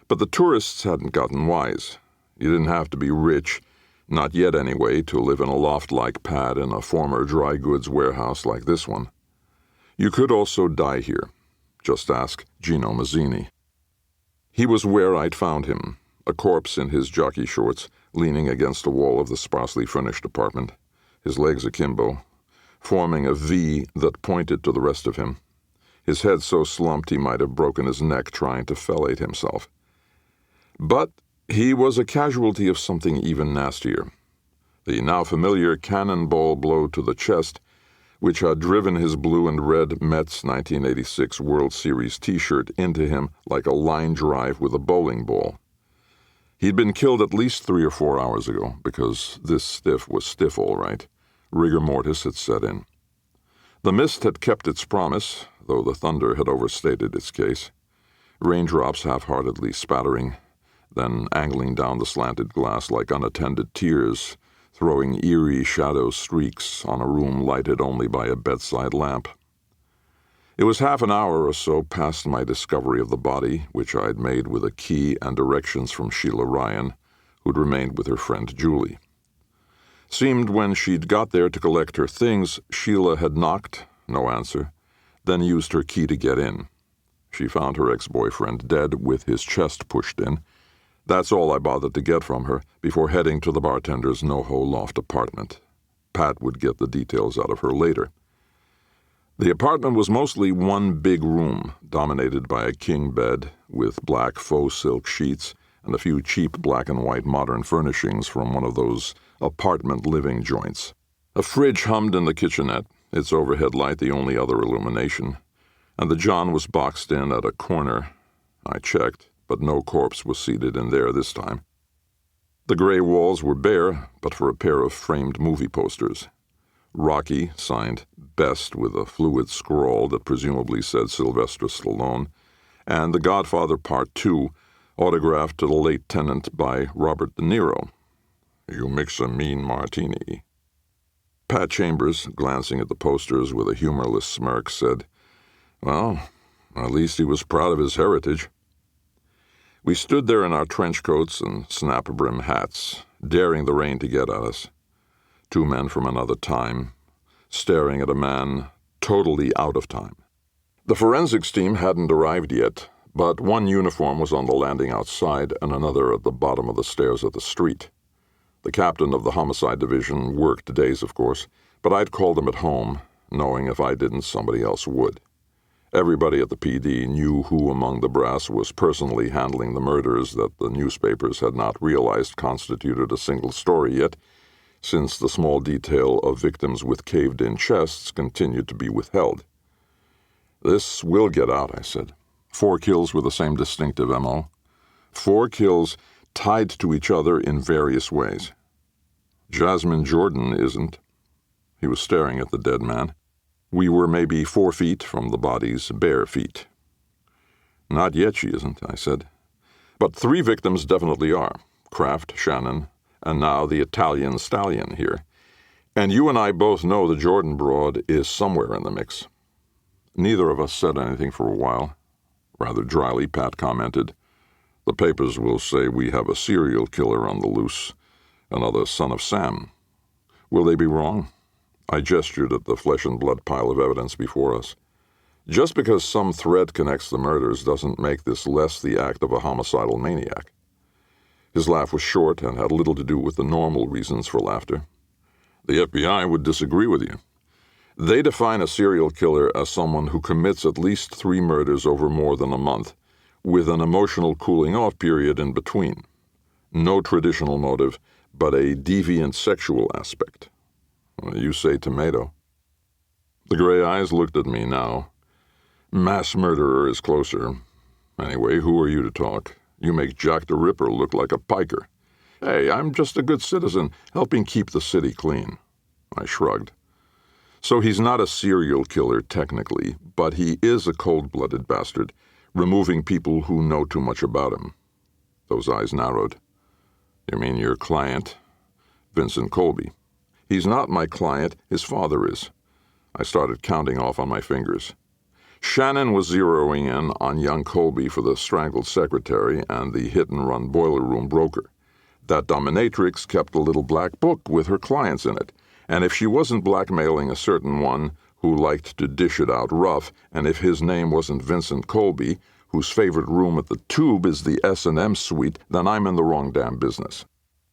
Speaker 2: but the tourists hadn't gotten wise. You didn't have to be rich, not yet anyway, to live in a loft-like pad in a former dry goods warehouse like this one. You could also die here. Just ask Gino Mazzini. He was where I'd found him, a corpse in his jockey shorts, leaning against the wall of the sparsely furnished apartment, his legs akimbo, forming a V that pointed to the rest of him, his head so slumped he might have broken his neck trying to fellate himself. But he was a casualty of something even nastier. The now familiar cannonball blow to the chest which had driven his blue and red Mets 1986 World Series t-shirt into him like a line drive with a bowling ball. He'd been killed at least 3 or 4 hours ago, because this stiff was stiff all right. Rigor mortis had set in. The mist had kept its promise, though the thunder had overstated its case. Raindrops half-heartedly spattering, then angling down the slanted glass like unattended tears, throwing eerie shadow streaks on a room lighted only by a bedside lamp. It was half an hour or so past my discovery of the body, which I'd made with a key and directions from Sheila Ryan, who'd remained with her friend Julie. Seemed when she'd got there to collect her things, Sheila had knocked, no answer, then used her key to get in. She found her ex-boyfriend dead with his chest pushed in. That's all I bothered to get from her before heading to the bartender's NoHo loft apartment. Pat would get the details out of her later. The apartment was mostly one big room, dominated by a king bed with black faux silk sheets and a few cheap black and white modern furnishings from one of those apartment living joints. A fridge hummed in the kitchenette, its overhead light the only other illumination, and the John was boxed in at a corner. I checked, but no corpse was seated in there this time. The gray walls were bare, but for a pair of framed movie posters. Rocky, signed Best with a fluid scrawl that presumably said Sylvester Stallone, and The Godfather Part 2, autographed to the late tenant by Robert De Niro. "You mix a mean martini." Pat Chambers, glancing at the posters with a humorless smirk, said, "Well, at least he was proud of his heritage." We stood there in our trench coats and snap-brim hats, daring the rain to get at us. 2 men from another time, staring at a man totally out of time. The forensics team hadn't arrived yet, but one uniform was on the landing outside and another at the bottom of the stairs at the street. The captain of the homicide division worked days, of course, but I'd called him at home, knowing if I didn't, somebody else would. Everybody at the PD knew who among the brass was personally handling the murders that the newspapers had not realized constituted a single story yet, since the small detail of victims with caved-in chests continued to be withheld. "This will get out," I said. 4 kills with the same distinctive M.O. 4 kills tied to each other in various ways. Jasmine Jordan isn't. He was staring at the dead man. We were maybe 4 feet from the body's bare feet. "Not yet she isn't," I said. "But 3 victims definitely are. Kraft, Shannon, and now the Italian stallion here. And you and I both know the Jordan broad is somewhere in the mix." Neither of us said anything for a while. Rather dryly, Pat commented, "The papers will say we have a serial killer on the loose, another son of Sam. Will they be wrong?" I gestured at the flesh-and-blood pile of evidence before us. "Just because some thread connects the murders doesn't make this less the act of a homicidal maniac." His laugh was short and had little to do with the normal reasons for laughter. "The FBI would disagree with you. They define a serial killer as someone who commits at least 3 murders over more than a month, with an emotional cooling-off period in between. No traditional motive, but a deviant sexual aspect. You say tomato." The gray eyes looked at me now. "Mass murderer is closer. Anyway, who are you to talk? You make Jack the Ripper look like a piker. Hey, I'm just a good citizen, helping keep the city clean." I shrugged. "So he's not a serial killer technically, but he is a cold-blooded bastard, removing people who know too much about him." Those eyes narrowed. "You mean your client? Vincent Colby." "He's not my client, his father is." I started counting off on my fingers. Shannon was zeroing in on young Colby for the strangled secretary and the hit-and-run boiler room broker. That dominatrix kept a little black book with her clients in it, and if she wasn't blackmailing a certain one who liked to dish it out rough, and if his name wasn't Vincent Colby, whose favorite room at the Tube is the S&M suite, then I'm in the wrong damn business.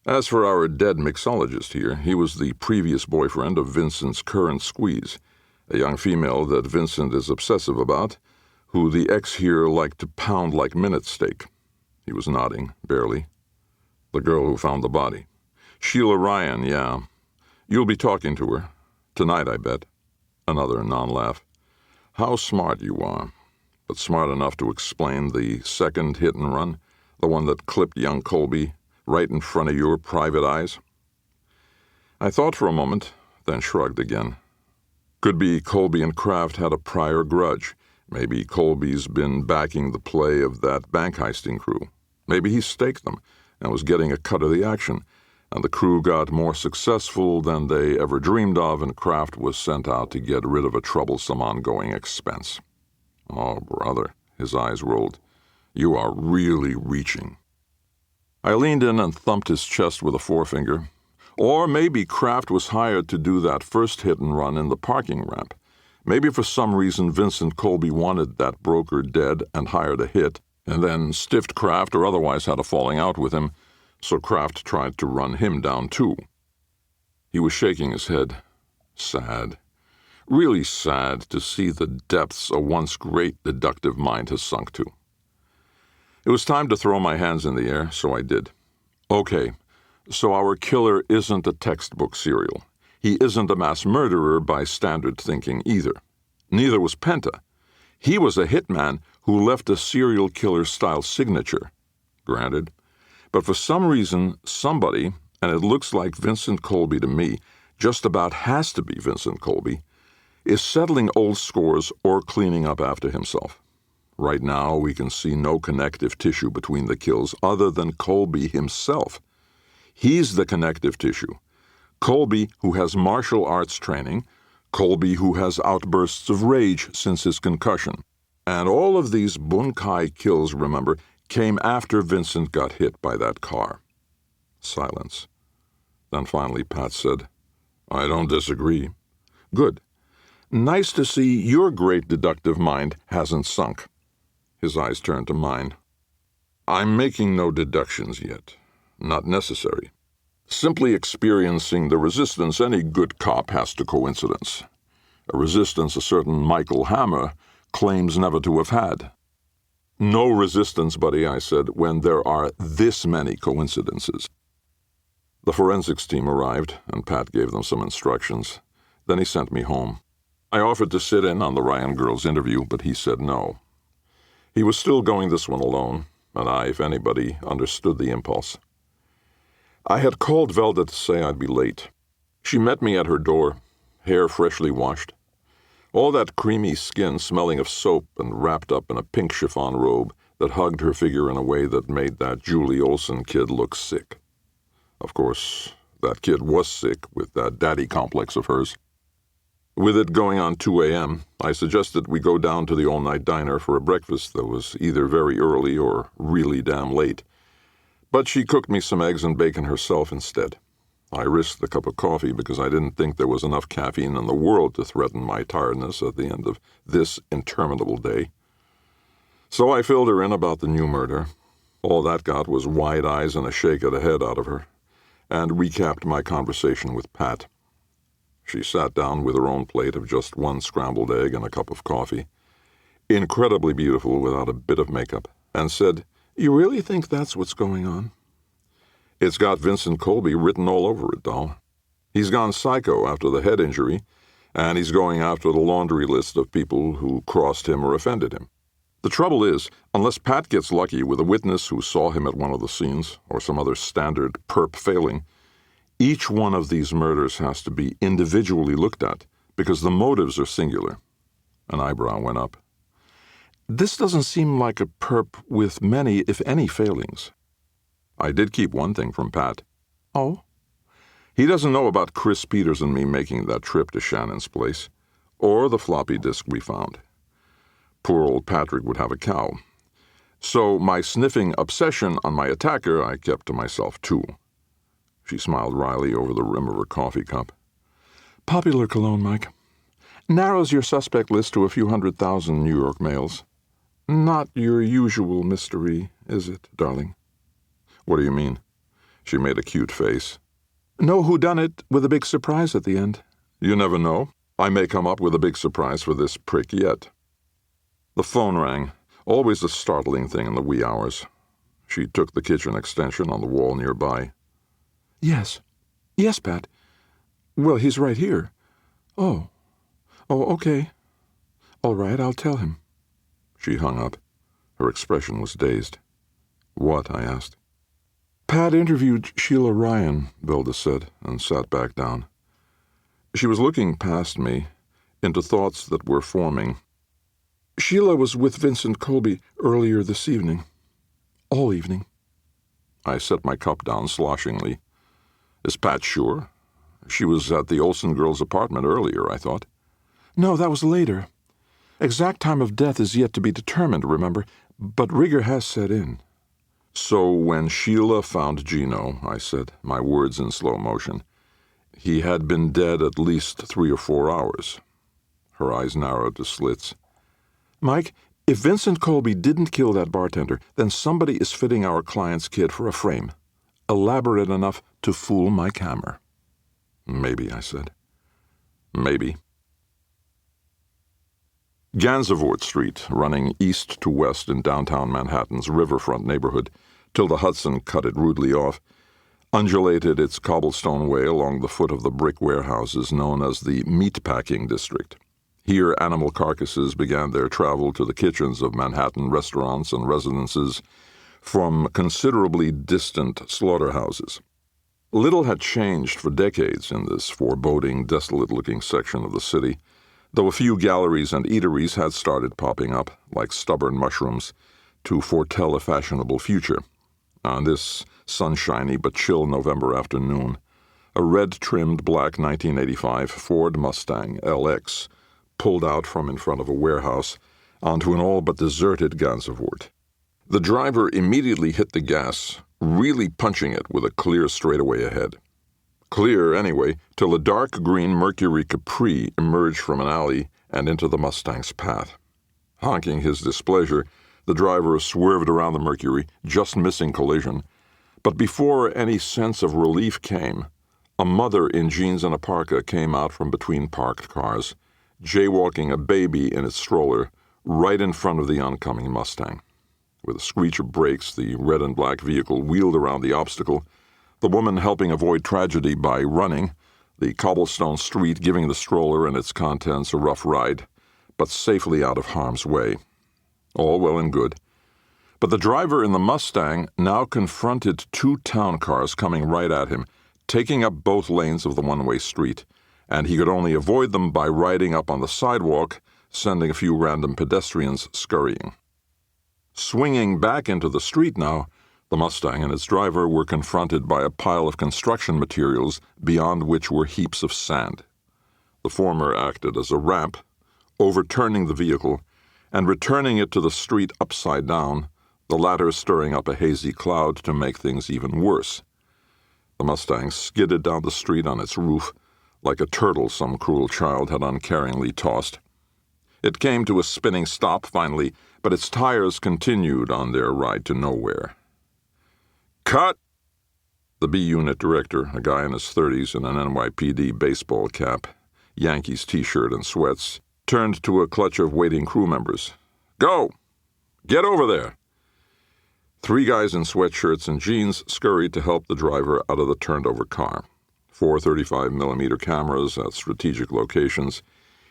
Speaker 2: As for our dead mixologist here, he was the previous boyfriend of Vincent's current squeeze, a young female that Vincent is obsessive about, who the ex here liked to pound like minute steak. He was nodding, barely. "The girl who found the body." "Sheila Ryan, yeah. You'll be talking to her. Tonight, I bet." Another non-laugh. How smart you are, but smart enough to explain the second hit and run, the one that clipped young Colby right in front of your private eyes? I thought for a moment, then shrugged again. Could be Colby and Kraft had a prior grudge. Maybe Colby's been backing the play of that bank heisting crew. Maybe he staked them and was getting a cut of the action, and the crew got more successful than they ever dreamed of, and Kraft was sent out to get rid of a troublesome ongoing expense. Oh, brother, his eyes rolled. You are really reaching. I leaned in and thumped his chest with a forefinger. Or maybe Kraft was hired to do that first hit and run in the parking ramp. Maybe for some reason Vincent Colby wanted that broker dead and hired a hit, and then stiffed Kraft or otherwise had a falling out with him, so Kraft tried to run him down too. He was shaking his head. Sad. Really sad to see the depths a once great deductive mind has sunk to. It was time to throw my hands in the air, so I did. Okay. So our killer isn't a textbook serial. He isn't a mass murderer by standard thinking either. Neither was Penta. He was a hitman who left a serial killer-style signature. Granted. But for some reason, somebody, and it looks like Vincent Colby to me, just about has to be Vincent Colby, is settling old scores or cleaning up after himself. Right now, we can see no connective tissue between the kills other than Colby himself. He's the connective tissue. Colby, who has martial arts training, Colby, who has outbursts of rage since his concussion. And all of these bunkai kills, remember, came after Vincent got hit by that car. Silence. Then finally Pat said, I don't disagree. Good. Nice to see your great deductive mind hasn't sunk. His eyes turned to mine. I'm making no deductions yet. Not necessary. Simply experiencing the resistance any good cop has to coincidence. A resistance a certain Michael Hammer claims never to have had. No resistance, buddy, I said, when there are this many coincidences. The forensics team arrived, and Pat gave them some instructions. Then he sent me home. I offered to sit in on the Ryan girl's interview, but he said no. He was still going this one alone, and I, if anybody, understood the impulse. I had called Velda to say I'd be late. She met me at her door, hair freshly washed. All that creamy skin smelling of soap and wrapped up in a pink chiffon robe that hugged her figure in a way that made that Julie Olsen kid look sick. Of course, that kid was sick with that daddy complex of hers. With it going on 2 a.m., I suggested we go down to the all-night diner for a breakfast that was either very early or really damn late. But she cooked me some eggs and bacon herself instead. I risked the cup of coffee because I didn't think there was enough caffeine in the world to threaten my tiredness at the end of this interminable day. So I filled her in about the new murder. All that got was wide eyes and a shake of the head out of her, and recapped my conversation with Pat. She sat down with her own plate of just one scrambled egg and a cup of coffee, incredibly beautiful without a bit of makeup, and said, You really think that's what's going on? It's got Vincent Colby written all over it, doll. He's gone psycho after the head injury, and he's going after the laundry list of people who crossed him or offended him. The trouble is, unless Pat gets lucky with a witness who saw him at one of the scenes, or some other standard perp failing, each one of these murders has to be individually looked at, because the motives are singular. An eyebrow went up. This doesn't seem like a perp with many, if any, failings. I did keep one thing from Pat. Oh? He doesn't know about Chris Peters and me making that trip to Shannon's place, or the floppy disk we found. Poor old Patrick would have a cow. So my sniffing obsession on my attacker I kept to myself, too. She smiled wryly over the rim of her coffee cup. Popular cologne, Mike. Narrows your suspect list to a few 100,000 New York males. Not your usual mystery, is it, darling? What do you mean? She made a cute face. No whodunit with a big surprise at the end. You never know. I may come up with a big surprise for this prick yet. The phone rang, always a startling thing in the wee hours. She took the kitchen extension on the wall nearby. Yes. Yes, Pat. Well, he's right here. Oh.
Speaker 1: Oh, okay. All right, I'll tell him.
Speaker 2: She hung up. Her expression was dazed. What? I asked.
Speaker 1: Pat interviewed Sheila Ryan, Velda said, and sat back down. She was looking past me, into thoughts that were forming. Sheila was with Vincent Colby earlier this evening. All evening.
Speaker 2: I set my cup down sloshingly. Is Pat sure? She was at the Olsen girls' apartment earlier, I thought.
Speaker 1: No, that was later. Exact time of death is yet to be determined, remember, but rigor has set in.
Speaker 2: So when Sheila found Gino, I said, my words in slow motion, he had been dead at least 3 or 4 hours. Her eyes narrowed to slits.
Speaker 1: Mike, if Vincent Colby didn't kill that bartender, then somebody is fitting our client's kid for a frame. Elaborate enough to fool Mike Hammer.
Speaker 2: Maybe, I said. Maybe. Gansevoort Street, running east to west in downtown Manhattan's riverfront neighborhood, till the Hudson cut it rudely off, undulated its cobblestone way along the foot of the brick warehouses known as the meatpacking district. Here animal carcasses began their travel to the kitchens of Manhattan restaurants and residences from considerably distant slaughterhouses. Little had changed for decades in this foreboding, desolate-looking section of the city, though a few galleries and eateries had started popping up, like stubborn mushrooms, to foretell a fashionable future. On this sunshiny but chill November afternoon, a red-trimmed black 1985 Ford Mustang LX pulled out from in front of a warehouse onto an all-but-deserted Gansevoort. The driver immediately hit the gas, really punching it with a clear straightaway ahead. Clear, anyway, till a dark green Mercury Capri emerged from an alley and into the Mustang's path. Honking his displeasure, the driver swerved around the Mercury, just missing collision. But before any sense of relief came, a mother in jeans and a parka came out from between parked cars, jaywalking a baby in its stroller, right in front of the oncoming Mustang. With a screech of brakes, the red and black vehicle wheeled around the obstacle, the woman helping avoid tragedy by running, the cobblestone street giving the stroller and its contents a rough ride, but safely out of harm's way. All well and good. But the driver in the Mustang now confronted 2 town cars coming right at him, taking up both lanes of the one-way street, and he could only avoid them by riding up on the sidewalk, sending a few random pedestrians scurrying. Swinging back into the street now, the Mustang and its driver were confronted by a pile of construction materials beyond which were heaps of sand. The former acted as a ramp, overturning the vehicle and returning it to the street upside down, the latter stirring up a hazy cloud to make things even worse. The Mustang skidded down the street on its roof, like a turtle some cruel child had uncaringly tossed. It came to a spinning stop finally, but its tires continued on their ride to nowhere. "Cut!" The B-Unit director, a guy in his 30s in an NYPD baseball cap, Yankees t-shirt and sweats, turned to a clutch of waiting crew members. "Go! Get over there!" 3 guys in sweatshirts and jeans scurried to help the driver out of the turned-over car. 4 35mm cameras at strategic locations,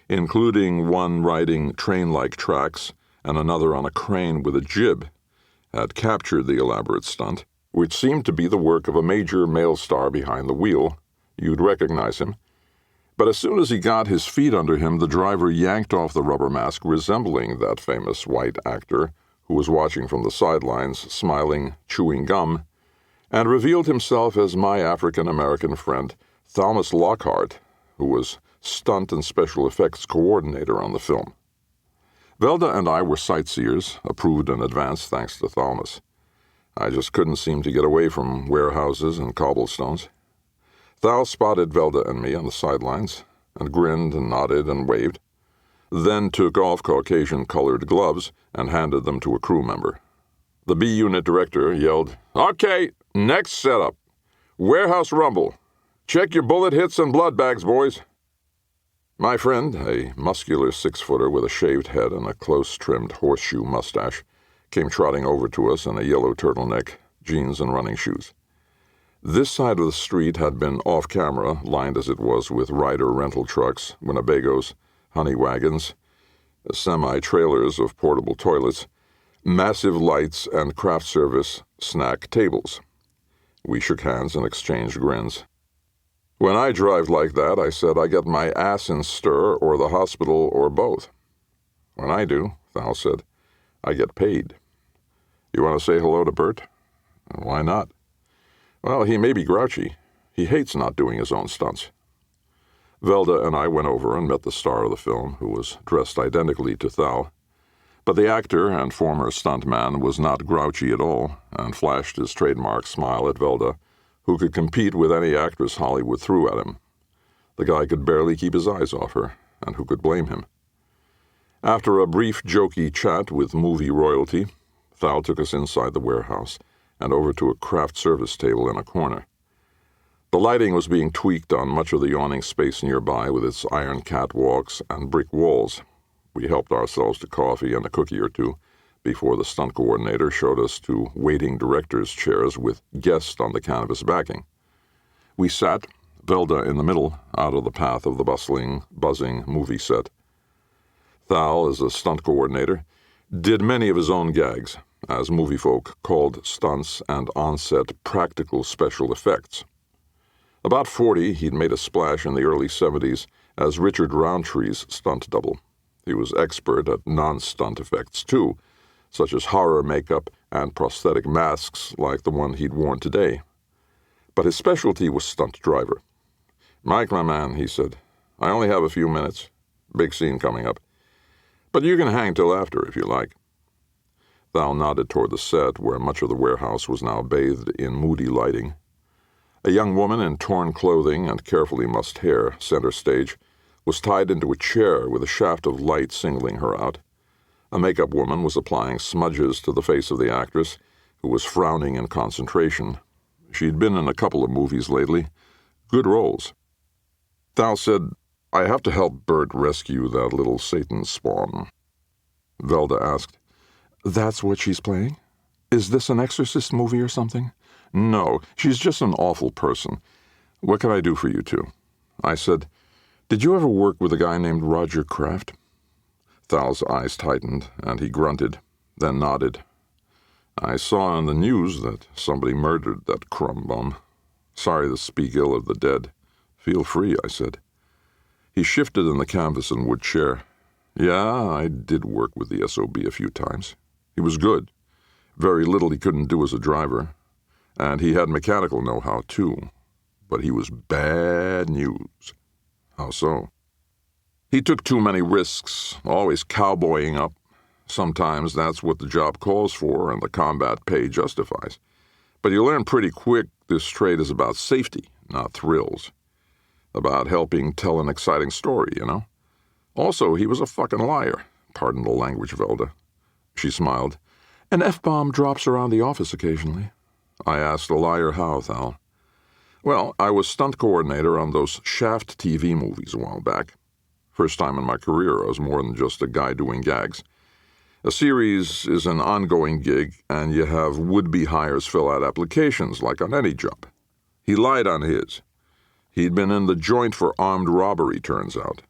Speaker 2: including one riding train-like tracks and another on a crane with a jib, had captured the elaborate stunt, which seemed to be the work of a major male star behind the wheel. You'd recognize him. But as soon as he got his feet under him, the driver yanked off the rubber mask resembling that famous white actor who was watching from the sidelines, smiling, chewing gum, and revealed himself as my African-American friend, Thomas Lockhart, who was stunt and special effects coordinator on the film. Velda and I were sightseers, approved in advance thanks to Thomas. I just couldn't seem to get away from warehouses and cobblestones. Thal spotted Velda and me on the sidelines, and grinned and nodded and waved, then took off Caucasian-colored gloves and handed them to a crew member. The B-Unit director yelled, "Okay, next setup. Warehouse rumble. Check your bullet hits and blood bags, boys." My friend, a muscular 6-footer with a shaved head and a close-trimmed horseshoe mustache, came trotting over to us in a yellow turtleneck, jeans and running shoes. This side of the street had been off-camera, lined as it was with rider rental trucks, Winnebagos, honey wagons, semi-trailers of portable toilets, massive lights, and craft service snack tables. We shook hands and exchanged grins. When I drive like that, I said, I get my ass in stir or the hospital or both. When I do, Thal said, I get paid. You want to say hello to Bert? Why not? Well, he may be grouchy. He hates not doing his own stunts. Velda and I went over and met the star of the film, who was dressed identically to Thal. But the actor and former stuntman was not grouchy at all, and flashed his trademark smile at Velda, who could compete with any actress Hollywood threw at him. The guy could barely keep his eyes off her, and who could blame him? After a brief jokey chat with movie royalty, Thal took us inside the warehouse and over to a craft service table in a corner. The lighting was being tweaked on much of the yawning space nearby with its iron catwalks and brick walls. We helped ourselves to coffee and a cookie or two before the stunt coordinator showed us to waiting directors' chairs with guests on the canvas backing. We sat, Velda in the middle, out of the path of the bustling, buzzing movie set. Thal, as a stunt coordinator, did many of his own gags, as movie folk called stunts and on-set practical special effects. About 40, he'd made a splash in the early 70s as Richard Roundtree's stunt double. He was expert at non-stunt effects, too, such as horror makeup and prosthetic masks like the one he'd worn today. But his specialty was stunt driver. "Mike, my man," he said, "I only have a few minutes. Big scene coming up. But you can hang till after if you like." Thal nodded toward the set, where much of the warehouse was now bathed in moody lighting. A young woman in torn clothing and carefully mussed hair, center stage, was tied into a chair with a shaft of light singling her out. A makeup woman was applying smudges to the face of the actress, who was frowning in concentration. She'd been in a couple of movies lately. Good roles. Thal said, "I have to help Bert rescue that little Satan spawn." Velda asked, "That's what she's playing? Is this an Exorcist movie or something?" "No, she's just an awful person. What can I do for you two?" I said, "Did you ever work with a guy named Roger Kraft?" Thal's eyes tightened, and he grunted, then nodded. "I saw on the news that somebody murdered that crumb bum. Sorry to speak ill of the dead." "Feel free," I said. He shifted in the canvas and wood chair. "Yeah, I did work with the SOB a few times. He was good. Very little he couldn't do as a driver. And he had mechanical know-how, too. But he was bad news." "How so?" "He took too many risks, always cowboying up. Sometimes that's what the job calls for and the combat pay justifies. But you learn pretty quick this trade is about safety, not thrills. About helping tell an exciting story, you know? Also, he was a fucking liar. Pardon the language, Velda." She smiled. "An F-bomb drops around the office occasionally." I asked, "A liar how, Thal?" "Well, I was stunt coordinator on those Shaft TV movies a while back. First time in my career I was more than just a guy doing gags. A series is an ongoing gig, and you have would-be hires fill out applications like on any job. He lied on his. He'd been in the joint for armed robbery, turns out.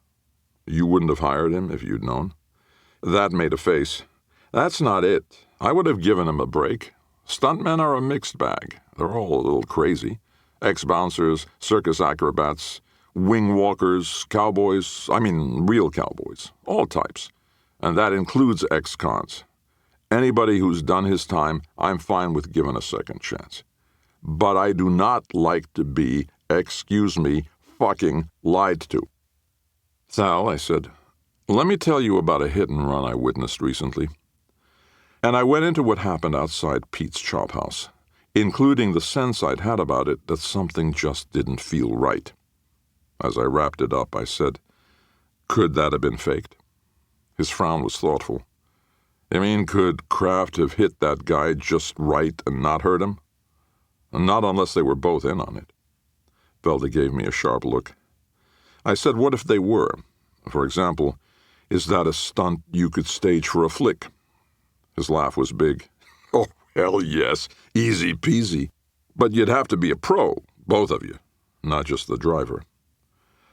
Speaker 2: You wouldn't have hired him if you'd known." That made a face. "That's not it. I would have given him a break. Stuntmen are a mixed bag. They're all a little crazy. Ex-bouncers, circus acrobats, wing walkers, cowboys, real cowboys, all types. And that includes ex-cons. Anybody who's done his time, I'm fine with giving a second chance. But I do not like to be, excuse me, fucking lied to." "Thal," I said, "let me tell you about a hit and run I witnessed recently." And I went into what happened outside Pete's Chop House, including the sense I'd had about it that something just didn't feel right. As I wrapped it up, I said, "Could that have been faked?" His frown was thoughtful. "You mean, could Kraft have hit that guy just right and not hurt him?" "Not unless they were both in on it." Velda gave me a sharp look. I said, "What if they were? For example, is that a stunt you could stage for a flick?" His laugh was big. "Oh, hell yes, easy peasy. But you'd have to be a pro, both of you, not just the driver."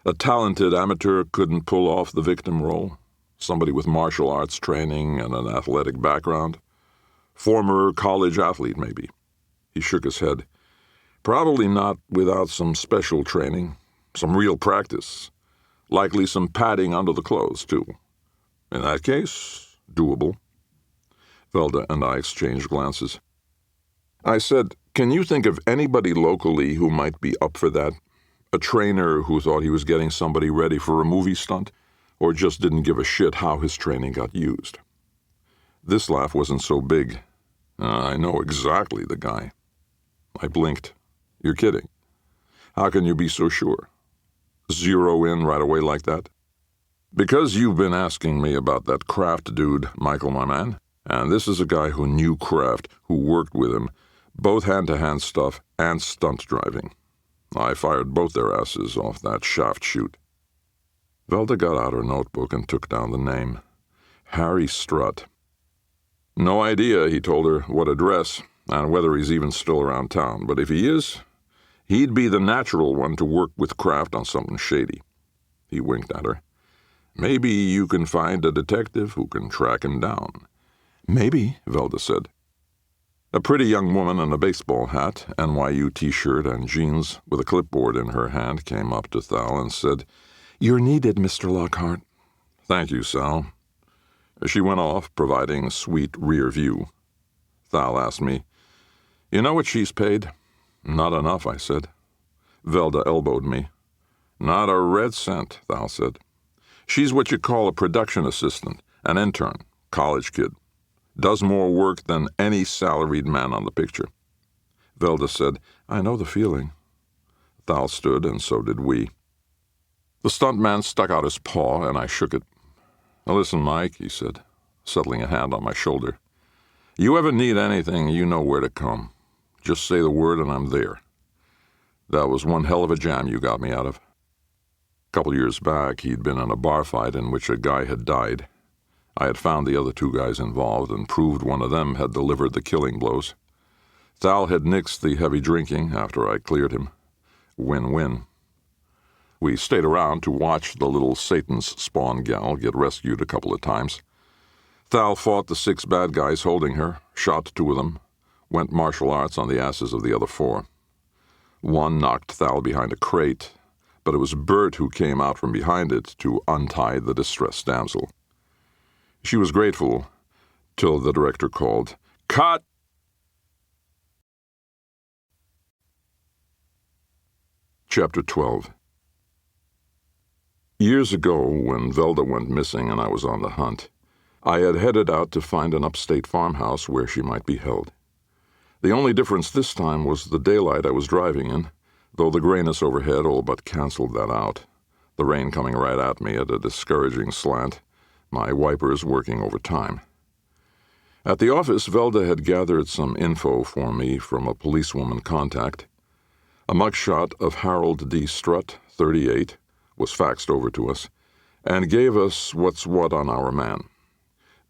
Speaker 2: A talented amateur couldn't pull off the victim role. Somebody with martial arts training and an athletic background. Former college athlete, maybe. He shook his head. Probably not without some special training, some real practice. Likely some padding under the clothes, too. In that case, doable. Velda and I exchanged glances. I said, "Can you think of anybody locally who might be up for that? A trainer who thought he was getting somebody ready for a movie stunt, or just didn't give a shit how his training got used?" This laugh wasn't so big. I know exactly the guy. I blinked. You're kidding. How can you be so sure? Zero in right away like that? Because you've been asking me about that Kraft dude, Michael, my man, and this is a guy who knew Kraft, who worked with him, both hand-to-hand stuff and stunt driving. I fired both their asses off that shaft chute. Velda got out her notebook and took down the name. Harry Strutt. No idea, he told her, what address, and whether he's even still around town, but if he is, he'd be the natural one to work with Kraft on something shady. He winked at her. Maybe you can find a detective who can track him down. Maybe, Velda said. A pretty young woman in a baseball hat, NYU t-shirt, and jeans with a clipboard in her hand came up to Thal and said, "You're needed, Mr. Lockhart." "Thank you, Sal." She went off, providing a sweet rear view. Thal asked me, "You know what she's paid?" "Not enough," I said. Velda elbowed me. "Not a red cent," Thal said. "She's what you call a production assistant, an intern, college kid. Does more work than any salaried man on the picture." Velda said, "I know the feeling." Thal stood, and so did we. The stuntman stuck out his paw, and I shook it. "Listen, Mike," he said, settling a hand on my shoulder. "You ever need anything, you know where to come. Just say the word and I'm there. That was one hell of a jam you got me out of." A couple years back, he'd been in a bar fight in which a guy had died. I had found the other two guys involved and proved one of them had delivered the killing blows. Thal had nixed the heavy drinking after I cleared him. Win-win. We stayed around to watch the little Satan's spawn gal get rescued a couple of times. Thal fought the 6 bad guys holding her, shot 2 of them, went martial arts on the asses of the other 4. One knocked Thal behind a crate, but it was Bert who came out from behind it to untie the distressed damsel. She was grateful, till the director called, "Cut!" Chapter 12. Years ago, when Velda went missing and I was on the hunt, I had headed out to find an upstate farmhouse where she might be held. The only difference this time was the daylight I was driving in, though the grayness overhead all but canceled that out, the rain coming right at me at a discouraging slant, my wipers working overtime. At the office, Velda had gathered some info for me from a policewoman contact. A mugshot of Harold D. Strutt, 38, was faxed over to us, and gave us what's what on our man.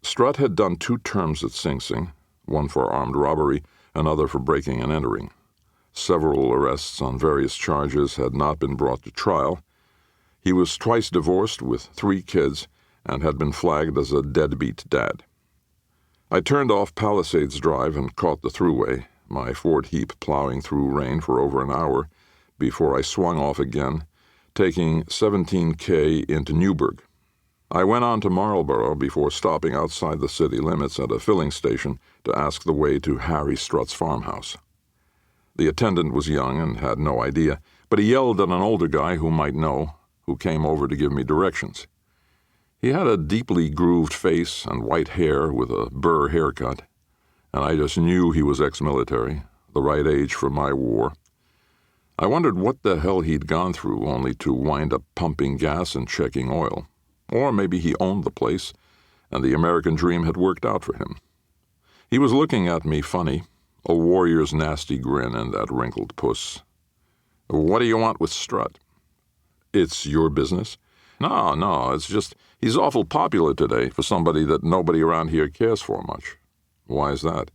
Speaker 2: Strutt had done 2 terms at Sing Sing, one for armed robbery, another for breaking and entering. Several arrests on various charges had not been brought to trial. He was twice divorced with 3 kids and had been flagged as a deadbeat dad. I turned off Palisades Drive and caught the thruway, my Ford Heap plowing through rain for over an hour before I swung off again, taking 17K into Newburgh. I went on to Marlborough before stopping outside the city limits at a filling station to ask the way to Harry Strutt's farmhouse. The attendant was young and had no idea, but he yelled at an older guy who might know, who came over to give me directions. He had a deeply grooved face and white hair with a burr haircut, and I just knew he was ex-military, the right age for my war. I wondered what the hell he'd gone through only to wind up pumping gas and checking oil. Or maybe he owned the place, and the American dream had worked out for him. He was looking at me funny, a warrior's nasty grin in that wrinkled puss. "What do you want with Strutt?" "It's your business?" No, it's just he's awful popular today for somebody that nobody around here cares for much." "Why is that?"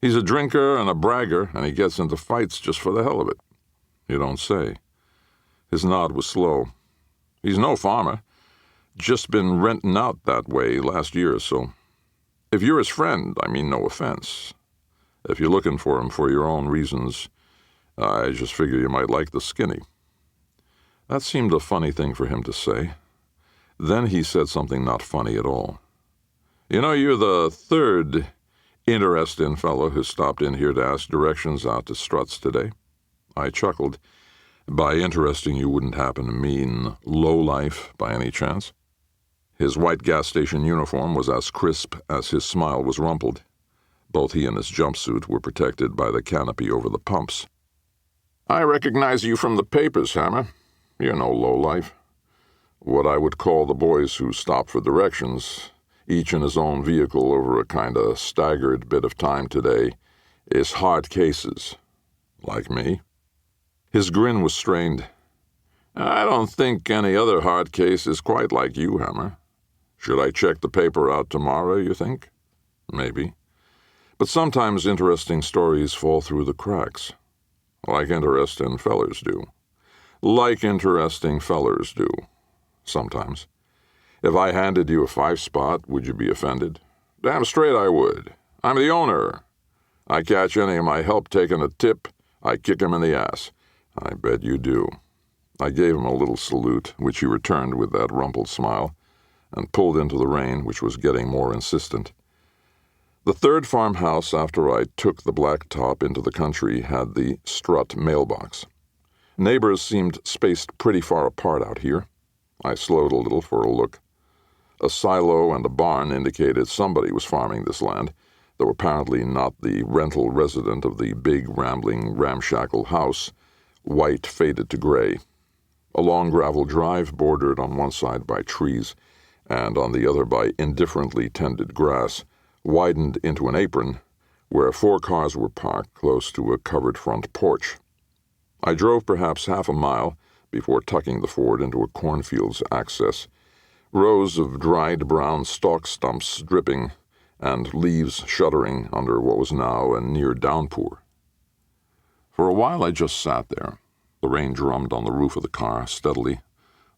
Speaker 2: "He's a drinker and a bragger, and he gets into fights just for the hell of it." "You don't say." His nod was slow. He's no farmer. Just been renting out that way last year or so. If you're his friend, I mean no offense. If you're looking for him for your own reasons, I just figure you might like the skinny." That seemed a funny thing for him to say. Then he said something not funny at all. "You know, you're the third interesting fellow who stopped in here to ask directions out to Strutt's today." I chuckled. "By interesting, you wouldn't happen to mean lowlife by any chance?" His white gas station uniform was as crisp as his smile was rumpled. Both he and his jumpsuit were protected by the canopy over the pumps. "I recognize you from the papers, Hammer. You're no lowlife. What I would call the boys who stop for directions, each in his own vehicle over a kind of staggered bit of time today, is hard cases. Like me." His grin was strained. "I don't think any other hard case is quite like you, Hammer. Should I check the paper out tomorrow, you think? Maybe. But sometimes interesting stories fall through the cracks. Like interesting fellers do. Like interesting fellers do. Sometimes. If I handed you a 5-spot, would you be offended? Damn straight I would. I'm the owner. I catch any of my help taking a tip, I kick him in the ass. I bet you do." I gave him a little salute, which he returned with that rumpled smile, and pulled into the rain, which was getting more insistent. The third farmhouse after I took the blacktop into the country had the Strutt mailbox. Neighbors seemed spaced pretty far apart out here. I slowed a little for a look. A silo and a barn indicated somebody was farming this land, though apparently not the rental resident of the big, rambling, ramshackle house, white faded to gray. A long gravel drive bordered on one side by trees and on the other by indifferently tended grass, widened into an apron where 4 cars were parked close to a covered front porch. I drove perhaps half a mile before tucking the Ford into a cornfield's access, rows of dried brown stalk stumps dripping and leaves shuddering under what was now a near downpour. For a while I just sat there. The rain drummed on the roof of the car steadily,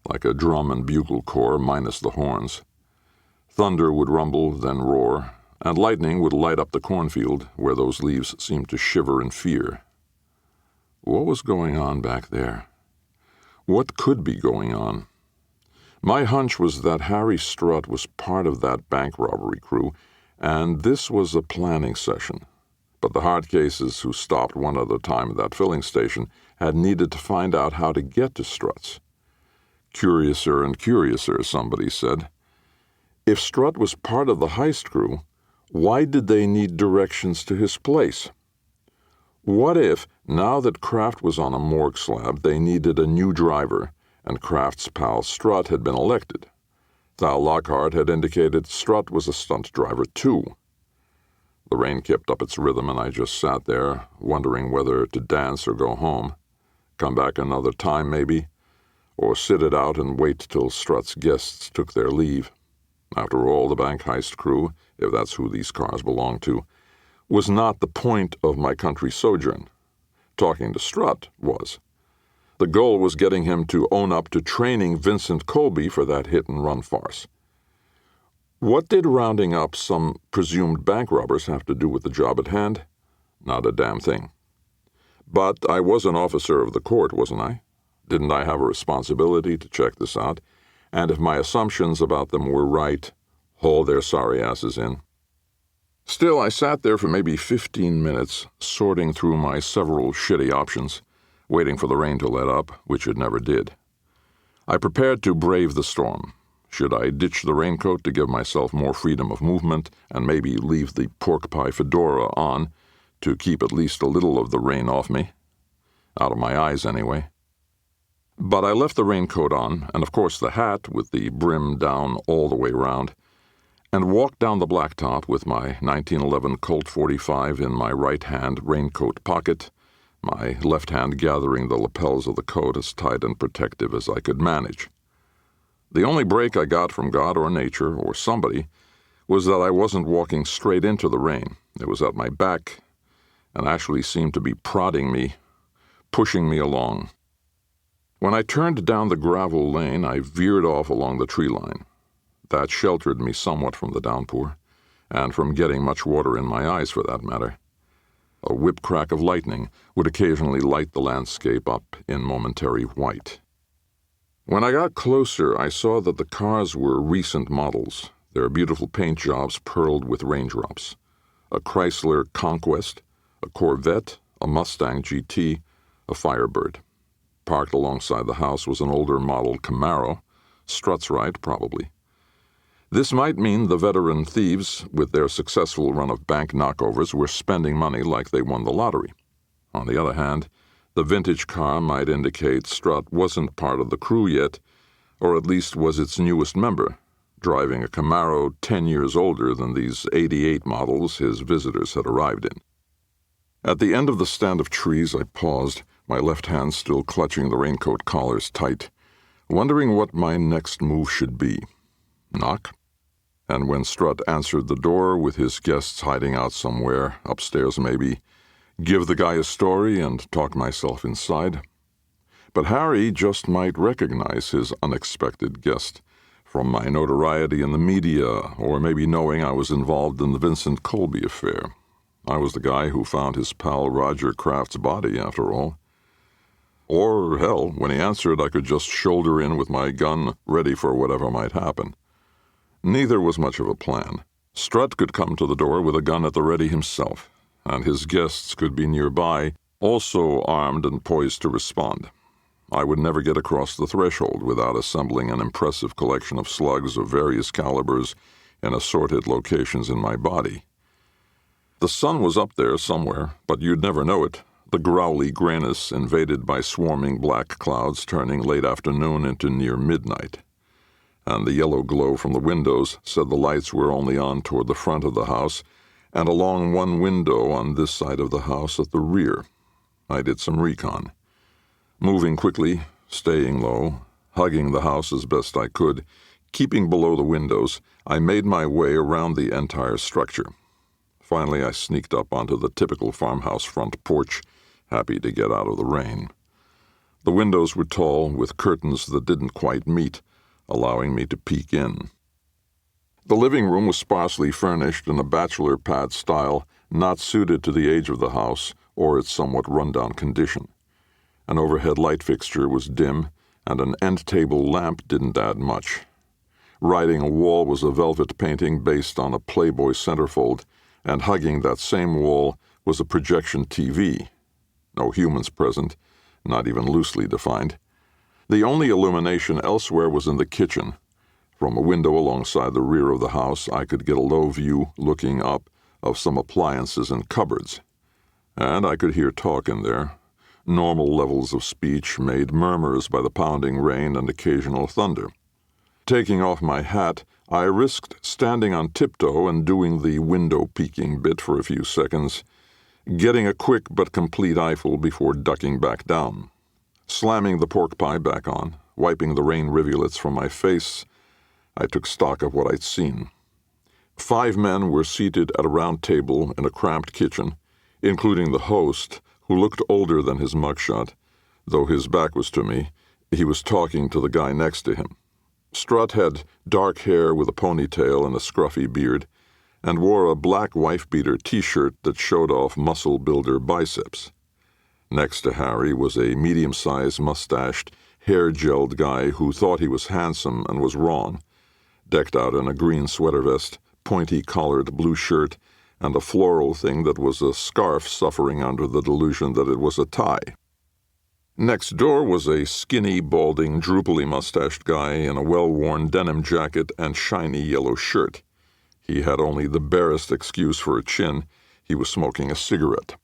Speaker 2: like a drum and bugle corps minus the horns. Thunder would rumble, then roar, and lightning would light up the cornfield where those leaves seemed to shiver in fear. What was going on back there? What could be going on? My hunch was that Harry Strutt was part of that bank robbery crew, and this was a planning session. But the hard cases who stopped one at a time at that filling station had needed to find out how to get to Strutt's. Curiouser and curiouser, somebody said. If Strutt was part of the heist crew, why did they need directions to his place? What if, now that Kraft was on a morgue slab, they needed a new driver, and Kraft's pal Strutt had been elected? Thal Lockhart had indicated Strutt was a stunt driver, too. The rain kept up its rhythm, and I just sat there, wondering whether to dance or go home. Come back another time, maybe, or sit it out and wait till Strutt's guests took their leave. After all, the bank heist crew, if that's who these cars belonged to, was not the point of my country sojourn. Talking to Strutt was. The goal was getting him to own up to training Vincent Colby for that hit-and-run farce. What did rounding up some presumed bank robbers have to do with the job at hand? Not a damn thing. But I was an officer of the court, wasn't I? Didn't I have a responsibility to check this out? And if my assumptions about them were right, haul their sorry asses in. Still, I sat there for maybe 15 minutes, sorting through my several shitty options, waiting for the rain to let up, which it never did. I prepared to brave the storm. Should I ditch the raincoat to give myself more freedom of movement and maybe leave the pork pie fedora on to keep at least a little of the rain off me? Out of my eyes, anyway. But I left the raincoat on, and of course the hat with the brim down all the way round, and walked down the blacktop with my 1911 Colt 45 in my right hand raincoat pocket, my left hand gathering the lapels of the coat as tight and protective as I could manage. The only break I got from God or nature or somebody was that I wasn't walking straight into the rain. It was at my back and actually seemed to be prodding me, pushing me along. When I turned down the gravel lane, I veered off along the tree line. That sheltered me somewhat from the downpour, and from getting much water in my eyes for that matter. A whip crack of lightning would occasionally light the landscape up in momentary white. When I got closer, I saw that the cars were recent models, their beautiful paint jobs pearled with raindrops. A Chrysler Conquest, a Corvette, a Mustang GT, a Firebird. Parked alongside the house was an older model Camaro, struts right, probably. This might mean the veteran thieves, with their successful run of bank knockovers, were spending money like they won the lottery. On the other hand, the vintage car might indicate Strutt wasn't part of the crew yet, or at least was its newest member, driving a Camaro 10 years older than these '88 models his visitors had arrived in. At the end of the stand of trees, I paused, my left hand still clutching the raincoat collars tight, wondering what my next move should be. Knock? And when Strutt answered the door with his guests hiding out somewhere, upstairs maybe, give the guy a story and talk myself inside. But Harry just might recognize his unexpected guest from my notoriety in the media, or maybe knowing I was involved in the Vincent Colby affair. I was the guy who found his pal Roger Kraft's body, after all. Or, hell, when he answered, I could just shoulder in with my gun, ready for whatever might happen. Neither was much of a plan. Strutt could come to the door with a gun at the ready himself, and his guests could be nearby, also armed and poised to respond. I would never get across the threshold without assembling an impressive collection of slugs of various calibers in assorted locations in my body. The sun was up there somewhere, but you'd never know it, the growly grayness invaded by swarming black clouds turning late afternoon into near midnight. And the yellow glow from the windows said the lights were only on toward the front of the house, and along one window on this side of the house at the rear. I did some recon. Moving quickly, staying low, hugging the house as best I could, keeping below the windows, I made my way around the entire structure. Finally, I sneaked up onto the typical farmhouse front porch, happy to get out of the rain. The windows were tall, with curtains that didn't quite meet, allowing me to peek in. The living room was sparsely furnished in a bachelor pad style not suited to the age of the house or its somewhat run-down condition. An overhead light fixture was dim, and an end-table lamp didn't add much. Riding a wall was a velvet painting based on a Playboy centerfold, and hugging that same wall was a projection TV. No humans present, not even loosely defined. The only illumination elsewhere was in the kitchen. From a window alongside the rear of the house, I could get a low view, looking up, of some appliances and cupboards. And I could hear talk in there. Normal levels of speech made murmurs by the pounding rain and occasional thunder. Taking off my hat, I risked standing on tiptoe and doing the window-peeking bit for a few seconds, getting a quick but complete eyeful before ducking back down. Slamming the pork pie back on, wiping the rain rivulets from my face, I took stock of what I'd seen. 5 men were seated at a round table in a cramped kitchen, including the host, who looked older than his mugshot. Though his back was to me, he was talking to the guy next to him. Strutt had dark hair with a ponytail and a scruffy beard, and wore a black wife-beater T-shirt that showed off muscle-builder biceps. Next to Harry was a medium-sized, mustached, hair-gelled guy who thought he was handsome and was wrong, decked out in a green sweater vest, pointy-collared blue shirt, and a floral thing that was a scarf suffering under the delusion that it was a tie. Next door was a skinny, balding, droopily mustached guy in a well-worn denim jacket and shiny yellow shirt. He had only the barest excuse for a chin. He was smoking a cigarette.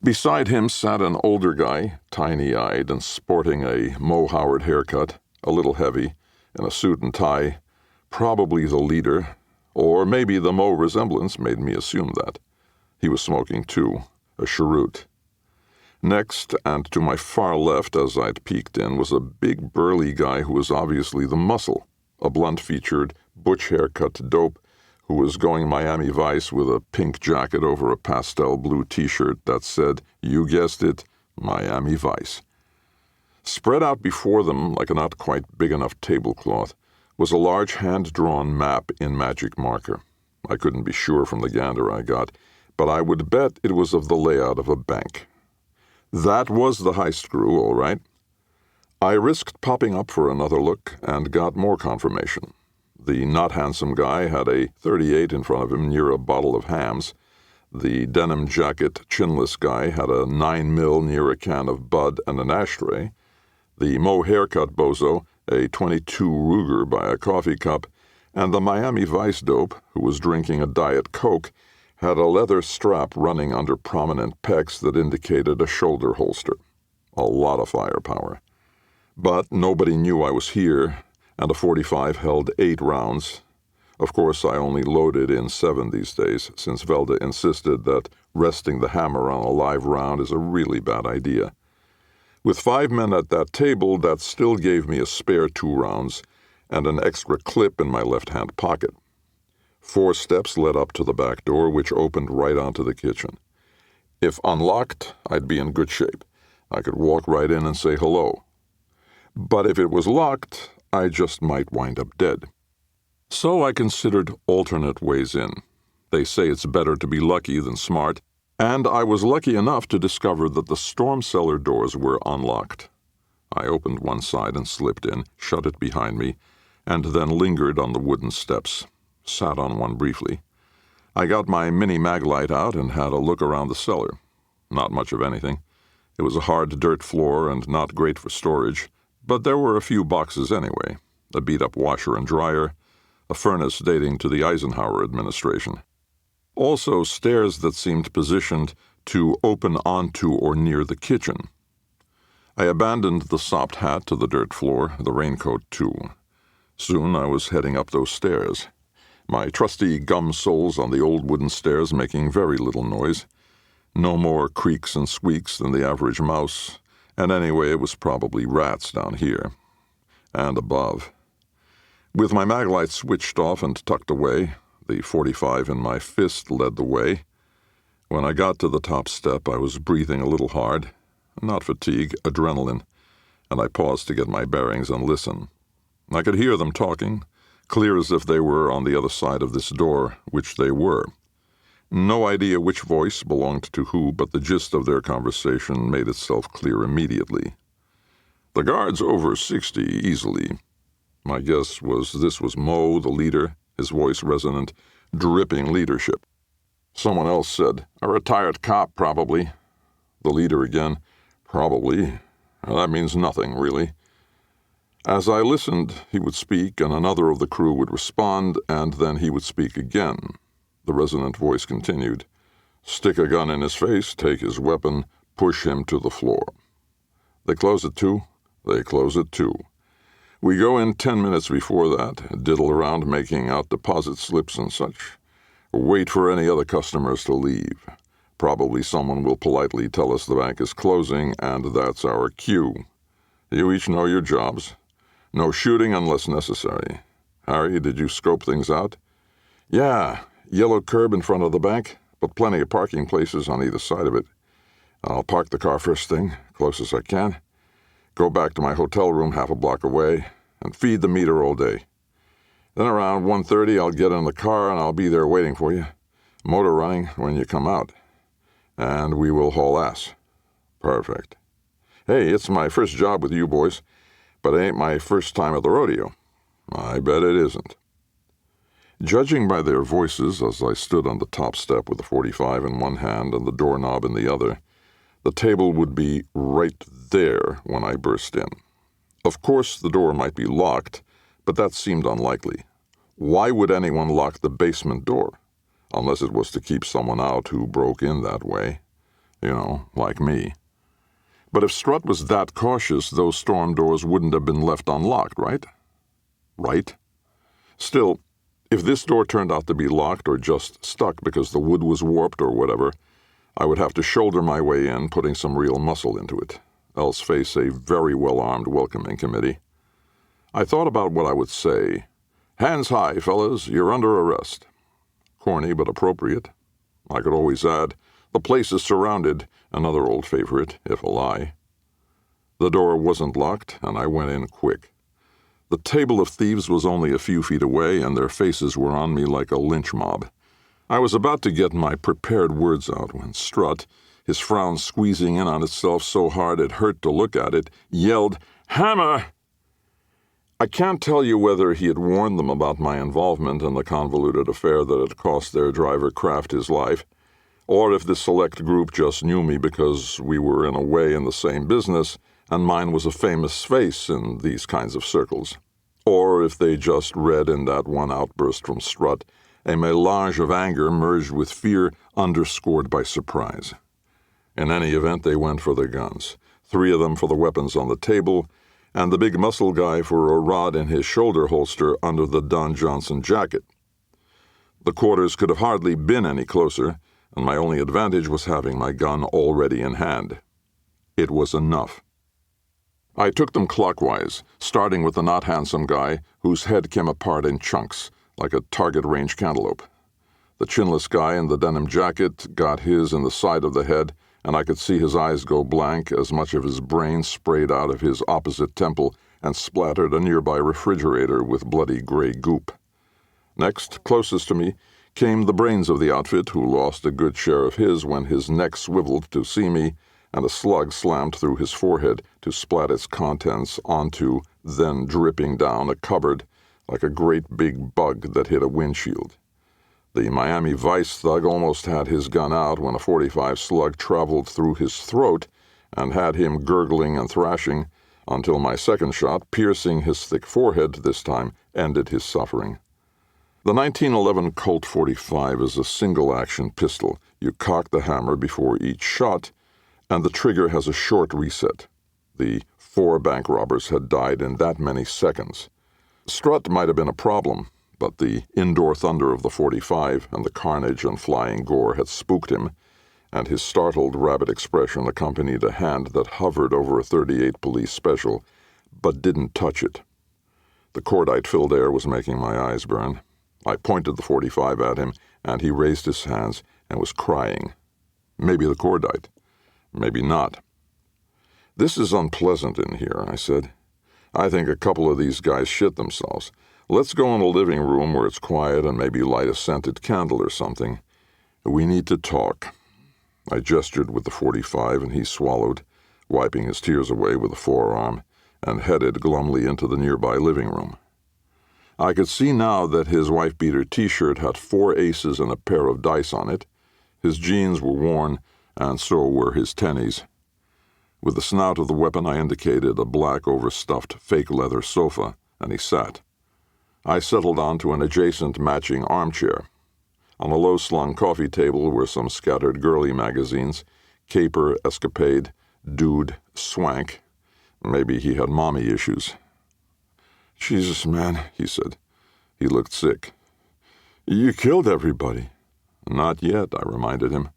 Speaker 2: Beside him sat an older guy, tiny-eyed and sporting a Mo Howard haircut, a little heavy, in a suit and tie, probably the leader, or maybe the Mo resemblance made me assume that. He was smoking too, a cheroot. Next, and to my far left as I'd peeked in, was a big burly guy who was obviously the muscle, a blunt-featured, butch-haircut dope who was going Miami Vice with a pink jacket over a pastel blue T-shirt that said, you guessed it, Miami Vice. Spread out before them like a not quite big enough tablecloth was a large hand-drawn map in magic marker. I couldn't be sure from the gander I got, but I would bet it was of the layout of a bank. That was the heist crew, all right. I risked popping up for another look and got more confirmation. The not-handsome guy had a .38 in front of him near a bottle of hams. The denim jacket, chinless guy had a 9mm near a can of Bud and an ashtray. The Mo haircut bozo, a .22 Ruger by a coffee cup, and the Miami Vice dope, who was drinking a Diet Coke, had a leather strap running under prominent pecs that indicated a shoulder holster. A lot of firepower. But nobody knew I was here, and a .45 held 8 rounds. Of course, I only loaded in 7 these days, since Velda insisted that resting the hammer on a live round is a really bad idea. With 5 men at that table, that still gave me a spare 2 rounds and an extra clip in my left-hand pocket. 4 steps led up to the back door, which opened right onto the kitchen. If unlocked, I'd be in good shape. I could walk right in and say hello. But if it was locked, I just might wind up dead. So I considered alternate ways in. They say it's better to be lucky than smart, and I was lucky enough to discover that the storm cellar doors were unlocked. I opened one side and slipped in, shut it behind me, and then lingered on the wooden steps, sat on one briefly. I got my mini mag light out and had a look around the cellar. Not much of anything. It was a hard dirt floor and not great for storage, but there were a few boxes anyway, a beat-up washer and dryer, a furnace dating to the Eisenhower administration. Also stairs that seemed positioned to open onto or near the kitchen. I abandoned the sopped hat to the dirt floor, the raincoat too. Soon I was heading up those stairs, my trusty gum soles on the old wooden stairs making very little noise. No more creaks and squeaks than the average mouse, and anyway it was probably rats down here. And above. With my mag light switched off and tucked away, the .45 in my fist led the way. When I got to the top step, I was breathing a little hard. Not fatigue, adrenaline, and I paused to get my bearings and listen. I could hear them talking, clear as if they were on the other side of this door, which they were. No idea which voice belonged to who, but the gist of their conversation made itself clear immediately. The guard's over 60, easily. My guess was this was Mo, the leader, his voice resonant, dripping leadership. Someone else said, a retired cop, probably. The leader again, probably. Well, that means nothing, really. As I listened, he would speak, and another of the crew would respond, and then he would speak again. The resonant voice continued. Stick a gun in his face, take his weapon, push him to the floor. They close it too? They close it too. We go in 10 minutes before that, diddle around making out deposit slips and such. Wait for any other customers to leave. Probably someone will politely tell us the bank is closing, and that's our cue. You each know your jobs. No shooting unless necessary. Harry, did you scope things out? Yeah, yellow curb in front of the bank, but plenty of parking places on either side of it. I'll park the car first thing, close as I can. Go back to my hotel room half a block away, and feed the meter all day. Then around 1:30 I'll get in the car and I'll be there waiting for you. Motor running when you come out. And we will haul ass. Perfect. Hey, it's my first job with you boys, but it ain't my first time at the rodeo. I bet it isn't. Judging by their voices as I stood on the top step with the .45 in one hand and the doorknob in the other, the table would be right there when I burst in. Of course, the door might be locked, but that seemed unlikely. Why would anyone lock the basement door? Unless it was to keep someone out who broke in that way. You know, like me. But if Strutt was that cautious, those storm doors wouldn't have been left unlocked, right? Right? Still, if this door turned out to be locked or just stuck because the wood was warped or whatever, I would have to shoulder my way in, putting some real muscle into it, else face a very well-armed welcoming committee. I thought about what I would say. Hands high, fellas, you're under arrest. Corny but appropriate. I could always add, the place is surrounded, another old favorite, if a lie. The door wasn't locked, and I went in quick. The table of thieves was only a few feet away, and their faces were on me like a lynch mob. I was about to get my prepared words out when Strutt, his frown squeezing in on itself so hard it hurt to look at it, yelled, "Hammer!" I can't tell you whether he had warned them about my involvement in the convoluted affair that had cost their driver Kraft his life, or if this select group just knew me because we were in a way in the same business and mine was a famous face in these kinds of circles, or if they just read in that one outburst from Strutt a melange of anger merged with fear underscored by surprise. In any event, they went for their guns, 3 of them for the weapons on the table, and the big muscle guy for a rod in his shoulder holster under the Don Johnson jacket. The quarters could have hardly been any closer, and my only advantage was having my gun already in hand. It was enough. I took them clockwise, starting with the not-handsome guy whose head came apart in chunks, like a target-range cantaloupe. The chinless guy in the denim jacket got his in the side of the head, and I could see his eyes go blank as much of his brain sprayed out of his opposite temple and splattered a nearby refrigerator with bloody gray goop. Next, closest to me, came the brains of the outfit, who lost a good share of his when his neck swiveled to see me, and a slug slammed through his forehead to splat its contents onto, then dripping down, a cupboard like a great big bug that hit a windshield. The Miami Vice thug almost had his gun out when a .45 slug traveled through his throat and had him gurgling and thrashing until my second shot, piercing his thick forehead this time, ended his suffering. The 1911 Colt .45 is a single-action pistol. You cock the hammer before each shot, and the trigger has a short reset. The 4 bank robbers had died in that many seconds. Strutt might have been a problem, but the indoor thunder of the .45 and the carnage and flying gore had spooked him, and his startled, rabbit expression accompanied a hand that hovered over a .38 police special, but didn't touch it. The cordite-filled air was making my eyes burn. I pointed the .45 at him, and he raised his hands and was crying. Maybe the cordite. Maybe not. "This is unpleasant in here," I said. "I think a couple of these guys shit themselves. Let's go in the living room where it's quiet and maybe light a scented candle or something. We need to talk." I gestured with the .45, and he swallowed, wiping his tears away with a forearm, and headed glumly into the nearby living room. I could see now that his wife-beater T-shirt had 4 aces and a pair of dice on it. His jeans were worn, and so were his tennies. With the snout of the weapon, I indicated a black overstuffed fake leather sofa, and he sat. I settled onto an adjacent matching armchair. On a low-slung coffee table were some scattered girly magazines, Caper, Escapade, Dude, Swank. Maybe he had mommy issues. "Jesus, man," he said. He looked sick. "You killed everybody." "Not yet," I reminded him.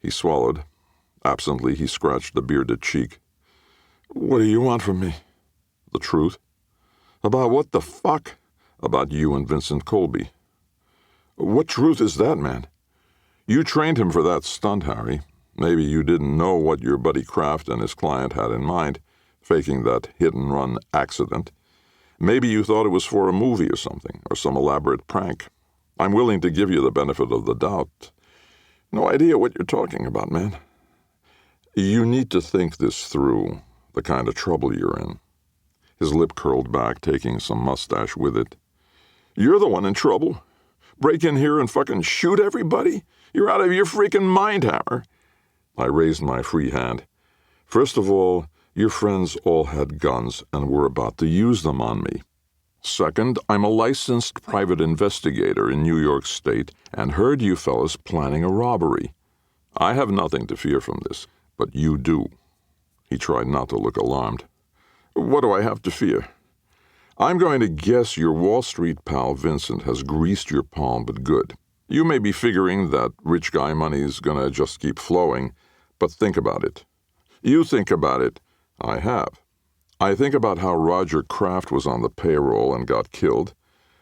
Speaker 2: He swallowed. Absently, he scratched a bearded cheek. "What do you want from me?" "The truth." "About what the fuck?" "About you and Vincent Colby." "What truth is that, man?" "You trained him for that stunt, Harry. Maybe you didn't know what your buddy Kraft and his client had in mind, faking that hit-and-run accident. Maybe you thought it was for a movie or something, or some elaborate prank. I'm willing to give you the benefit of the doubt. No idea what you're talking about, man. You need to think this through, the kind of trouble you're in." His lip curled back, taking some mustache with it. "You're the one in trouble. Break in here and fucking shoot everybody? You're out of your freaking mind, Hammer." I raised my free hand. "First of all, your friends all had guns and were about to use them on me. Second, I'm a licensed private investigator in New York State and heard you fellas planning a robbery. I have nothing to fear from this, but you do." He tried not to look alarmed. "What do I have to fear?" "I'm going to guess your Wall Street pal Vincent has greased your palm, but good. You may be figuring that rich guy money's gonna just keep flowing, but think about it." "You think about it." "I have. I think about how Roger Kraft was on the payroll and got killed.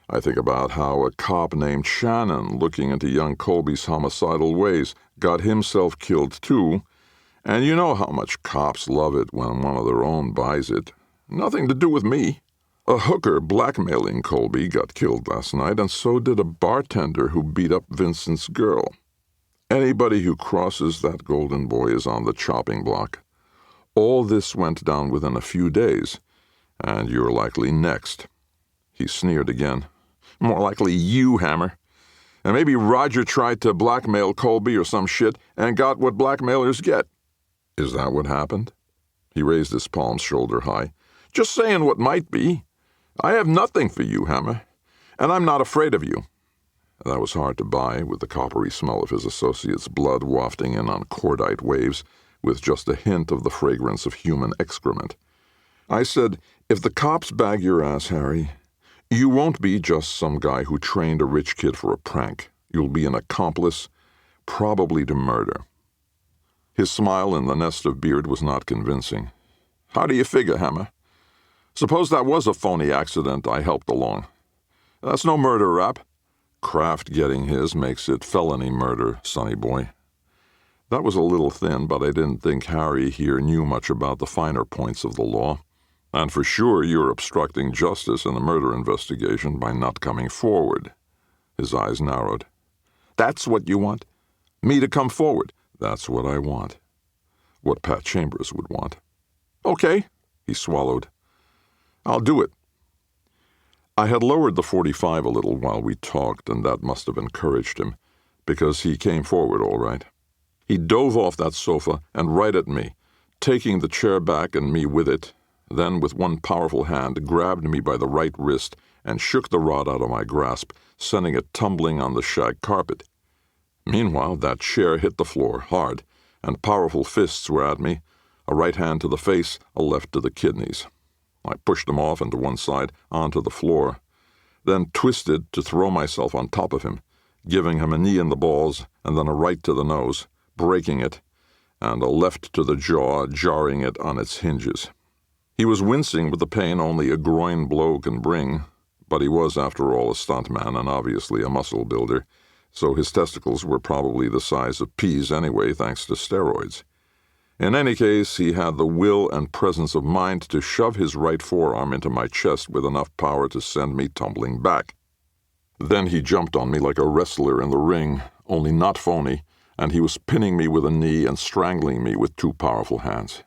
Speaker 2: I think about how a cop named Shannon, looking into young Colby's homicidal ways, got himself killed too. And you know how much cops love it when one of their own buys it. Nothing to do with me. A hooker blackmailing Colby got killed last night, and so did a bartender who beat up Vincent's girl. Anybody who crosses that golden boy is on the chopping block. All this went down within a few days, and you're likely next." He sneered again. "More likely you, Hammer. And maybe Roger tried to blackmail Colby or some shit and got what blackmailers get." "Is that what happened?" He raised his palms shoulder high. "Just saying what might be. I have nothing for you, Hammer, and I'm not afraid of you." That was hard to buy, with the coppery smell of his associate's blood wafting in on cordite waves, with just a hint of the fragrance of human excrement. I said, "If the cops bag your ass, Harry, you won't be just some guy who trained a rich kid for a prank. You'll be an accomplice, probably to murder." His smile in the nest of beard was not convincing. "How do you figure, Hammer? Suppose that was a phony accident I helped along. That's no murder rap. Kraft getting his makes it felony murder, sonny boy." That was a little thin, but I didn't think Harry here knew much about the finer points of the law. "And for sure you're obstructing justice in a murder investigation by not coming forward." His eyes narrowed. "That's what you want? Me to come forward?" "That's what I want. What Pat Chambers would want." "Okay," he swallowed. "I'll do it." I had lowered the .45 a little while we talked, and that must have encouraged him, because he came forward all right. He dove off that sofa and right at me, taking the chair back and me with it, then with one powerful hand grabbed me by the right wrist and shook the rod out of my grasp, sending it tumbling on the shag carpet. Meanwhile, that chair hit the floor hard, and powerful fists were at me, a right hand to the face, a left to the kidneys. I pushed him off and to one side, onto the floor, then twisted to throw myself on top of him, giving him a knee in the balls and then a right to the nose, breaking it, and a left to the jaw, jarring it on its hinges. He was wincing with the pain only a groin blow can bring, but he was, after all, a stuntman and obviously a muscle builder, so his testicles were probably the size of peas anyway, thanks to steroids. In any case, he had the will and presence of mind to shove his right forearm into my chest with enough power to send me tumbling back. Then he jumped on me like a wrestler in the ring, only not phony, and he was pinning me with a knee and strangling me with two powerful hands.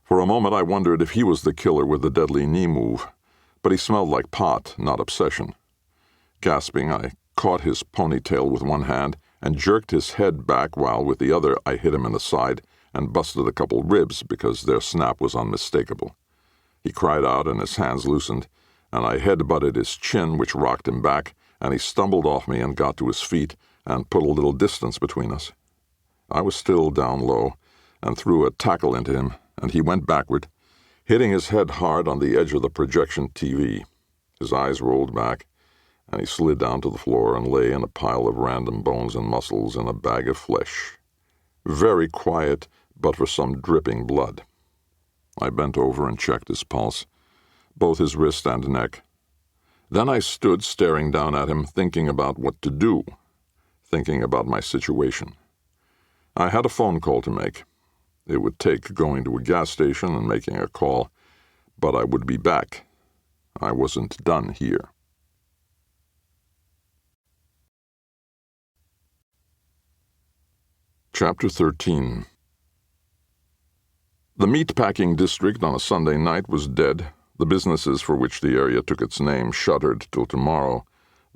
Speaker 2: For a moment I wondered if he was the killer with the deadly knee move, but he smelled like pot, not obsession. Gasping, I caught his ponytail with one hand and jerked his head back while with the other I hit him in the side and busted a couple ribs because their snap was unmistakable. He cried out and his hands loosened, and I head-butted his chin, which rocked him back, and he stumbled off me and got to his feet and put a little distance between us. I was still down low and threw a tackle into him, and he went backward, hitting his head hard on the edge of the projection TV. His eyes rolled back, and he slid down to the floor and lay in a pile of random bones and muscles in a bag of flesh. Very quiet, but for some dripping blood. I bent over and checked his pulse, both his wrist and neck. Then I stood staring down at him, thinking about what to do, thinking about my situation. I had a phone call to make. It would take going to a gas station and making a call, but I would be back. I wasn't done here. Chapter 13. The meatpacking district on a Sunday night was dead. The businesses for which the area took its name shuttered till tomorrow,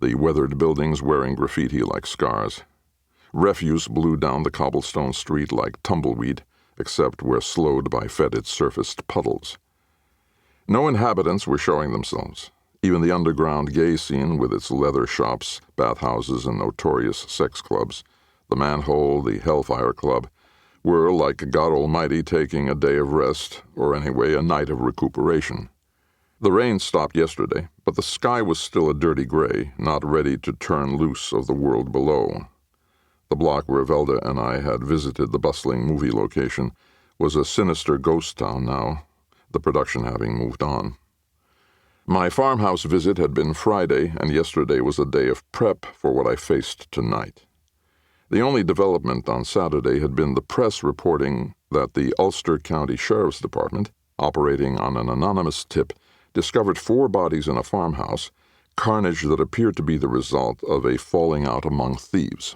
Speaker 2: the weathered buildings wearing graffiti like scars. Refuse blew down the cobblestone street like tumbleweed, except where slowed by fetid-surfaced puddles. No inhabitants were showing themselves. Even the underground gay scene with its leather shops, bathhouses, and notorious sex clubs, the Manhole, the Hellfire Club, were, like God Almighty, taking a day of rest, or anyway a night of recuperation. The rain stopped yesterday, but the sky was still a dirty gray, not ready to turn loose of the world below. The block where Velda and I had visited the bustling movie location was a sinister ghost town now, the production having moved on. My farmhouse visit had been Friday, and yesterday was a day of prep for what I faced tonight. The only development on Saturday had been the press reporting that the Ulster County Sheriff's Department, operating on an anonymous tip, discovered 4 bodies in a farmhouse, carnage that appeared to be the result of a falling out among thieves.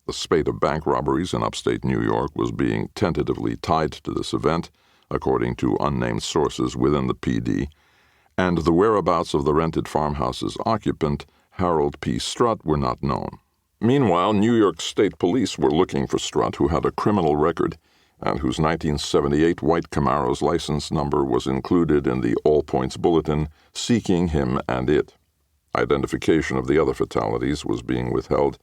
Speaker 2: The spate of bank robberies in upstate New York was being tentatively tied to this event, according to unnamed sources within the PD, and the whereabouts of the rented farmhouse's occupant, Harold P. Strutt, were not known. Meanwhile, New York State Police were looking for Strutt, who had a criminal record and whose 1978 white Camaro's license number was included in the All Points Bulletin, seeking him and it. Identification of the other fatalities was being withheld,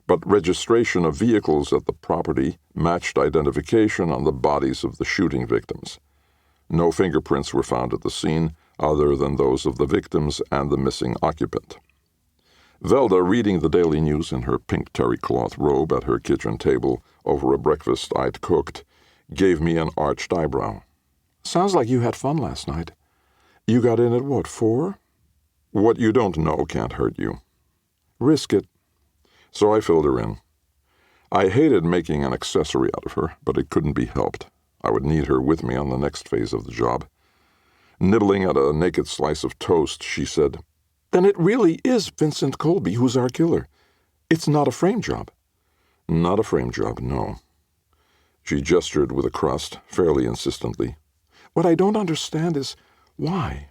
Speaker 2: but registration of vehicles at the property matched identification on the bodies of the shooting victims. No fingerprints were found at the scene other than those of the victims and the missing occupant. Velda, reading the Daily News in her pink terry-cloth robe at her kitchen table over a breakfast I'd cooked, gave me an arched eyebrow. "Sounds like you had fun last night. You got in at what, 4? "What you don't know can't hurt you." "Risk it." So I filled her in. I hated making an accessory out of her, but it couldn't be helped. I would need her with me on the next phase of the job. Nibbling at a naked slice of toast, she said, "Then it really is Vincent Colby who's our killer. It's not a frame job." "Not a frame job, no." She gestured with a crust, fairly insistently. "What I don't understand is why.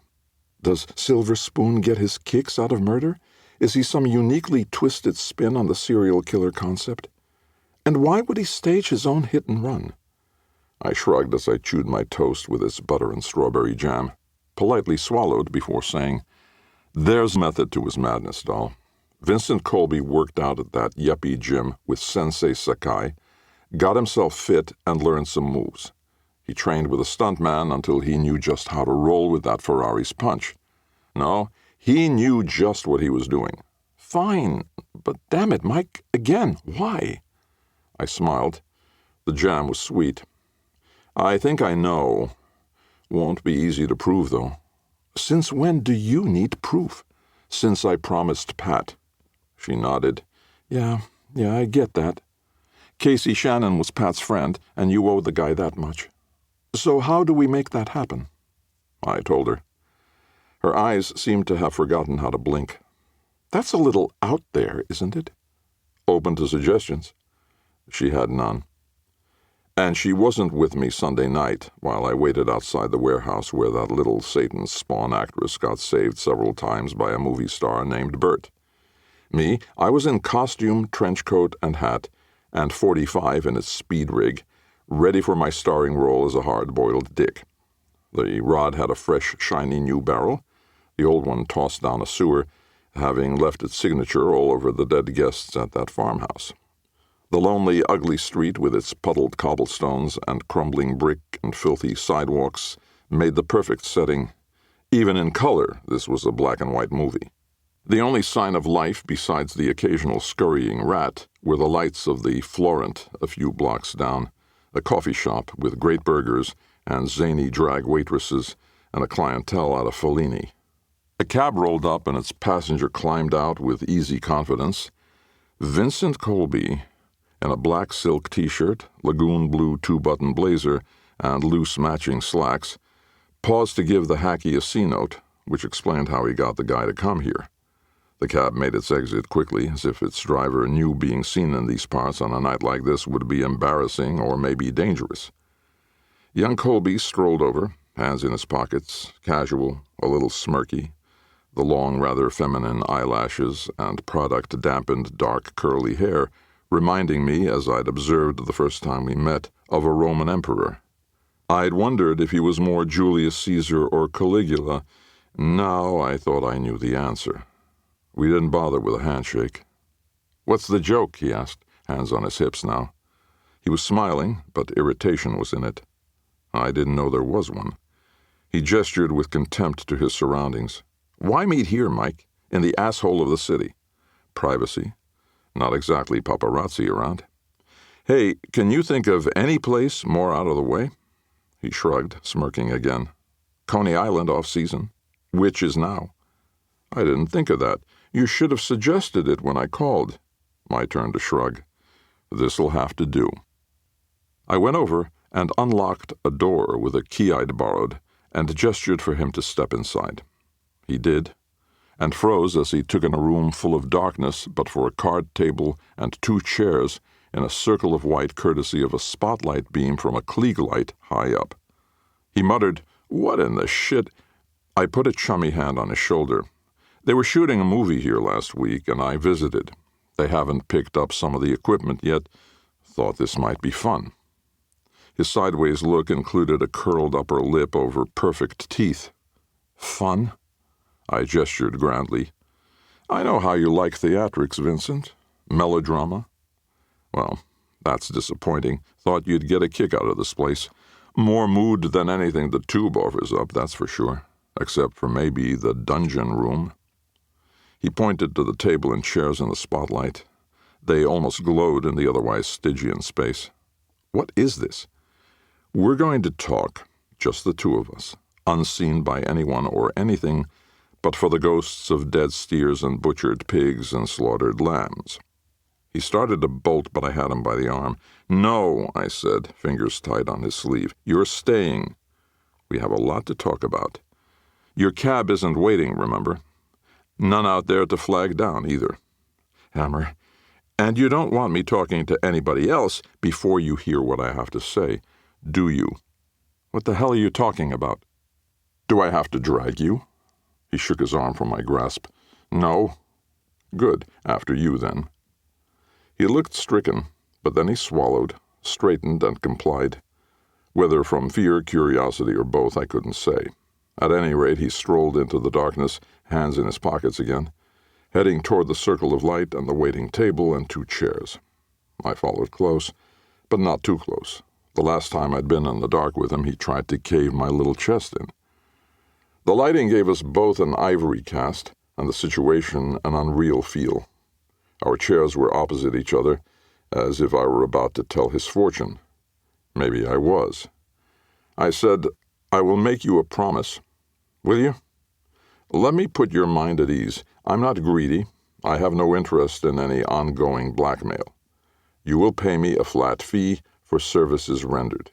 Speaker 2: Does Silver Spoon get his kicks out of murder? Is he some uniquely twisted spin on the serial killer concept? And why would he stage his own hit and run?" I shrugged as I chewed my toast with its butter and strawberry jam, politely swallowed before saying, "There's method to his madness, doll. Vincent Colby worked out at that yuppie gym with Sensei Sakai, got himself fit, and learned some moves. He trained with a stuntman until he knew just how to roll with that Ferrari's punch. No, he knew just what he was doing." "Fine, but damn it, Mike, again, why?" I smiled. The jam was sweet. "I think I know. Won't be easy to prove, though." "Since when do you need proof?" "Since I promised Pat." She nodded. Yeah, I get that. Casey Shannon was Pat's friend, and you owe the guy that much. So how do we make that happen?" I told her. Her eyes seemed to have forgotten how to blink. "That's a little out there, isn't it?" "Open to suggestions." She had none. And she wasn't with me Sunday night while I waited outside the warehouse where that little Satan's spawn actress got saved several times by a movie star named Bert. Me, I was in costume, trench coat, and hat, and 45 in its speed rig, ready for my starring role as a hard-boiled dick. The rod had a fresh, shiny new barrel, the old one tossed down a sewer, having left its signature all over the dead guests at that farmhouse. The lonely, ugly street with its puddled cobblestones and crumbling brick and filthy sidewalks made the perfect setting. Even in color, this was a black-and-white movie. The only sign of life besides the occasional scurrying rat were the lights of the Florent a few blocks down, a coffee shop with great burgers and zany drag waitresses and a clientele out of Fellini. A cab rolled up and its passenger climbed out with easy confidence. Vincent Colby, in a black silk T-shirt, lagoon blue 2-button blazer, and loose matching slacks, paused to give the hacky a C-note, which explained how he got the guy to come here. The cab made its exit quickly, as if its driver knew being seen in these parts on a night like this would be embarrassing or maybe dangerous. Young Colby strolled over, hands in his pockets, casual, a little smirky, the long, rather feminine eyelashes and product-dampened dark curly hair reminding me, as I'd observed the first time we met, of a Roman emperor. I'd wondered if he was more Julius Caesar or Caligula. Now I thought I knew the answer. We didn't bother with a handshake. "What's the joke?" he asked, hands on his hips now. He was smiling, but irritation was in it. I didn't know there was one. He gestured with contempt to his surroundings. "Why meet here, Mike? In the asshole of the city? Privacy? Not exactly paparazzi around. Hey, can you think of any place more out of the way?" He shrugged, smirking again. "Coney Island off-season. Which is now." "I didn't think of that. You should have suggested it when I called." My turn to shrug. This'll have to do. I went over and unlocked a door with a key I'd borrowed and gestured for him to step inside. He did, and froze as he took in a room full of darkness but for a card table and 2 chairs in a circle of white courtesy of a spotlight beam from a Klieg light high up. He muttered, "What in the shit?" I put a chummy hand on his shoulder. "They were shooting a movie here last week, and I visited. They haven't picked up some of the equipment yet. Thought this might be fun." His sideways look included a curled upper lip over perfect teeth. "Fun?" I gestured grandly. "I know how you like theatrics, Vincent. Melodrama. Well, that's disappointing. Thought you'd get a kick out of this place. More mood than anything the tube offers up, that's for sure. Except for maybe the dungeon room." He pointed to the table and chairs in the spotlight. They almost glowed in the otherwise Stygian space. "What is this?" "We're going to talk, just the 2 of us, unseen by anyone or anything, but for the ghosts of dead steers and butchered pigs and slaughtered lambs." He started to bolt, but I had him by the arm. "No," I said, fingers tight on his sleeve. "You're staying. We have a lot to talk about. Your cab isn't waiting, remember? None out there to flag down, either. Hammer. And you don't want me talking to anybody else before you hear what I have to say, do you?" "What the hell are you talking about?" "Do I have to drag you?" He shook his arm from my grasp. "No." "Good. After you, then." He looked stricken, but then he swallowed, straightened, and complied. Whether from fear, curiosity, or both, I couldn't say. At any rate, he strolled into the darkness, hands in his pockets again, heading toward the circle of light and the waiting table and 2 chairs. I followed close, but not too close. The last time I'd been in the dark with him, he tried to cave my little chest in. The lighting gave us both an ivory cast, and the situation an unreal feel. Our chairs were opposite each other, as if I were about to tell his fortune. Maybe I was. I said, "I will make you a promise." "Will you?" "Let me put your mind at ease. I'm not greedy. I have no interest in any ongoing blackmail. You will pay me a flat fee for services rendered.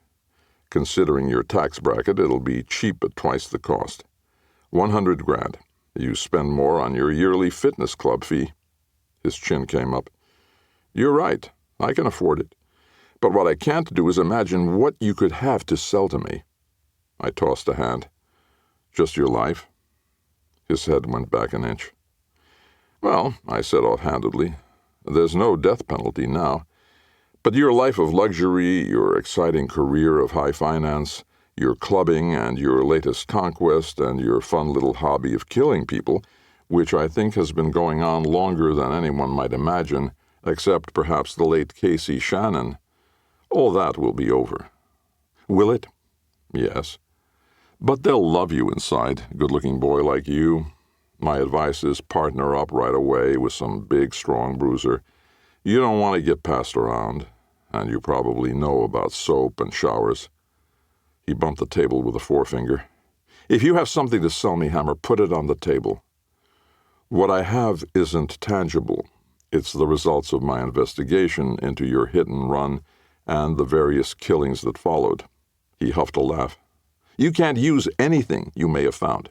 Speaker 2: Considering your tax bracket, it'll be cheap at twice the cost. 100 grand. You spend more on your yearly fitness club fee." His chin came up. "You're right. I can afford it. But what I can't do is imagine what you could have to sell to me." I tossed a hand. "Just your life?" His head went back an inch. "Well," I said offhandedly, "there's no death penalty now. But your life of luxury, your exciting career of high finance, your clubbing and your latest conquest and your fun little hobby of killing people, which I think has been going on longer than anyone might imagine, except perhaps the late Casey Shannon, all that will be over." "Will it?" "Yes. But they'll love you inside, good-looking boy like you. My advice is partner up right away with some big, strong bruiser. You don't want to get passed around, and you probably know about soap and showers." He bumped the table with a forefinger. "If you have something to sell me, Hammer, put it on the table." "What I have isn't tangible. It's the results of my investigation into your hit and run and the various killings that followed." He huffed a laugh. "You can't use anything you may have found.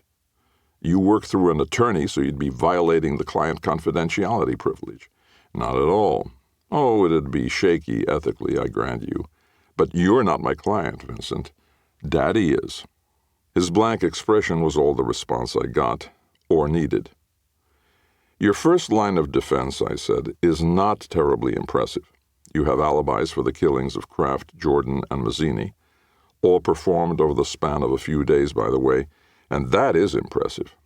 Speaker 2: You work through an attorney, so you'd be violating the client confidentiality privilege." "Not at all. Oh, it'd be shaky ethically, I grant you. But you're not my client, Vincent. Daddy is." His blank expression was all the response I got, or needed. "Your first line of defense," I said, "is not terribly impressive. You have alibis for the killings of Kraft, Jordan, and Mazzini, all performed over the span of a few days, by the way, and that is impressive.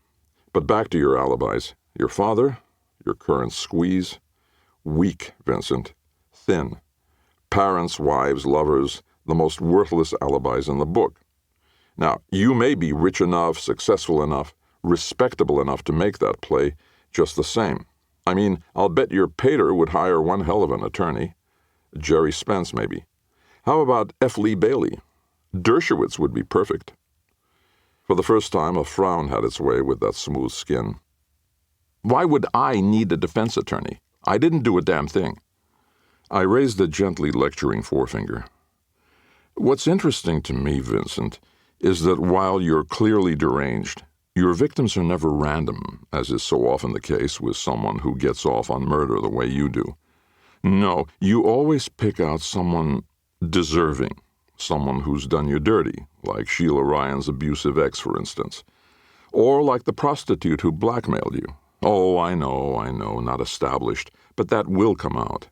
Speaker 2: But back to your alibis. Your father, your current squeeze, weak, Vincent, thin. Parents, wives, lovers, the most worthless alibis in the book. Now, you may be rich enough, successful enough, respectable enough to make that play just the same. I mean, I'll bet your pater would hire one hell of an attorney. Jerry Spence, maybe. How about F. Lee Bailey? Dershowitz would be perfect." For the first time, a frown had its way with that smooth skin. "Why would I need a defense attorney? I didn't do a damn thing." I raised a gently lecturing forefinger. What's interesting to me, Vincent, is that while you're clearly deranged, your victims are never random, as is so often the case with someone who gets off on murder the way you do. No, you always pick out someone deserving, someone who's done you dirty, like Sheila Ryan's abusive ex, for instance. Or like the prostitute who blackmailed you. Oh, I know, not established, but that will come out.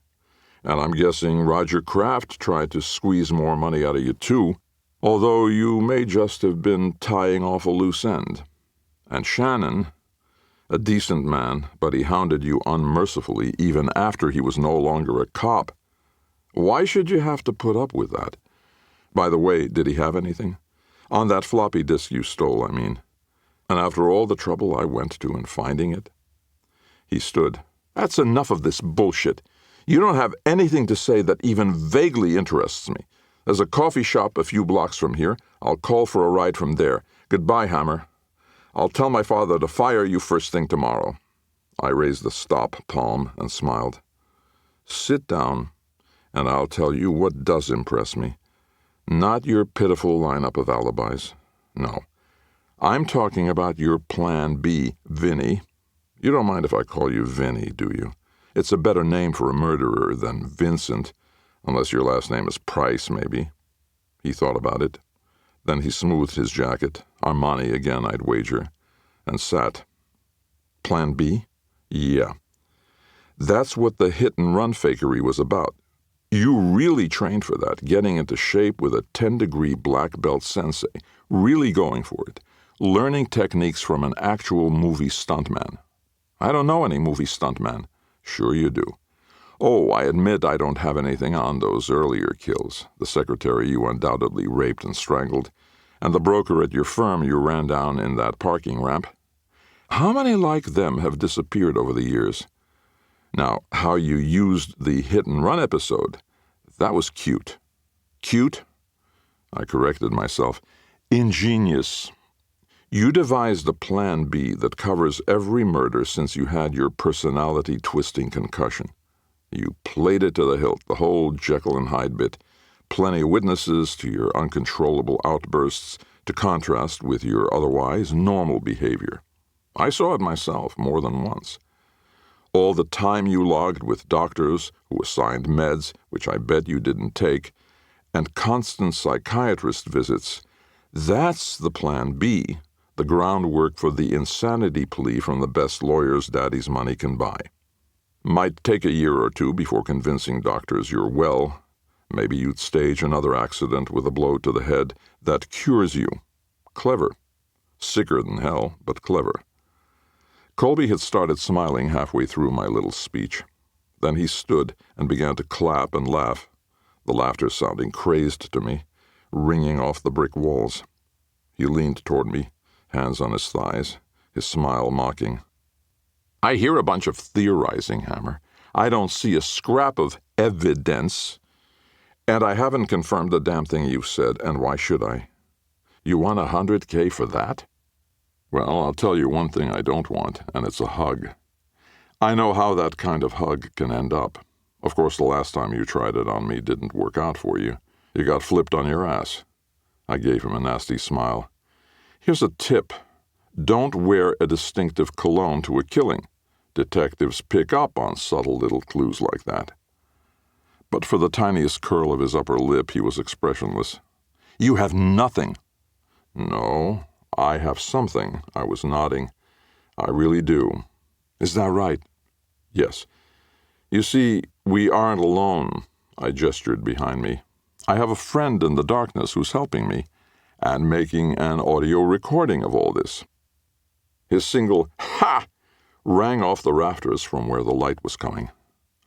Speaker 2: And I'm guessing Roger Kraft tried to squeeze more money out of you too, although you may just have been tying off a loose end. And Shannon, a decent man, but he hounded you unmercifully even after he was no longer a cop. Why should you have to put up with that? By the way, did he have anything? On that floppy disk you stole, I mean. And after all the trouble I went to in finding it? He stood. That's enough of this bullshit. You don't have anything to say that even vaguely interests me. There's a coffee shop a few blocks from here. I'll call for a ride from there. Goodbye, Hammer. I'll tell my father to fire you first thing tomorrow. I raised the stop palm and smiled. Sit down, and I'll tell you what does impress me. Not your pitiful lineup of alibis. No. I'm talking about your plan B, Vinny. You don't mind if I call you Vinny, do you? It's a better name for a murderer than Vincent, unless your last name is Price, maybe. He thought about it. Then he smoothed his jacket, Armani again, I'd wager, and sat. Plan B? Yeah. That's what the hit-and-run fakery was about. You really trained for that, getting into shape with a 10-degree black belt sensei, really going for it, learning techniques from an actual movie stuntman. I don't know any movie stuntman. Sure you do. Oh, I admit I don't have anything on those earlier kills, the secretary you undoubtedly raped and strangled, and the broker at your firm you ran down in that parking ramp. How many like them have disappeared over the years? Now, how you used the hit-and-run episode, that was cute. Cute? I corrected myself. Ingenious. You devised a plan B that covers every murder since you had your personality-twisting concussion. You played it to the hilt, the whole Jekyll and Hyde bit. Plenty of witnesses to your uncontrollable outbursts to contrast with your otherwise normal behavior. I saw it myself more than once. All the time you logged with doctors who assigned meds, which I bet you didn't take, and constant psychiatrist visits, that's the plan B, the groundwork for the insanity plea from the best lawyers Daddy's money can buy. Might take a year or two before convincing doctors you're well. Maybe you'd stage another accident with a blow to the head that cures you. Clever. Sicker than hell, but clever. Colby had started smiling halfway through my little speech. Then he stood and began to clap and laugh, the laughter sounding crazed to me, ringing off the brick walls. He leaned toward me, hands on his thighs, his smile mocking. I hear a bunch of theorizing, Hammer. I don't see a scrap of evidence. And I haven't confirmed the damn thing you said, and why should I? You want $100K for that? Well, I'll tell you one thing I don't want, and it's a hug. I know how that kind of hug can end up. Of course, the last time you tried it on me didn't work out for you. You got flipped on your ass. I gave him a nasty smile. Here's a tip. Don't wear a distinctive cologne to a killing. Detectives pick up on subtle little clues like that. But for the tiniest curl of his upper lip, he was expressionless. You have nothing. No, I have something. I was nodding. I really do. Is that right? Yes. You see, we aren't alone. I gestured behind me. I have a friend in the darkness who's helping me, and making an audio recording of all this. His single "Ha!" rang off the rafters from where the light was coming.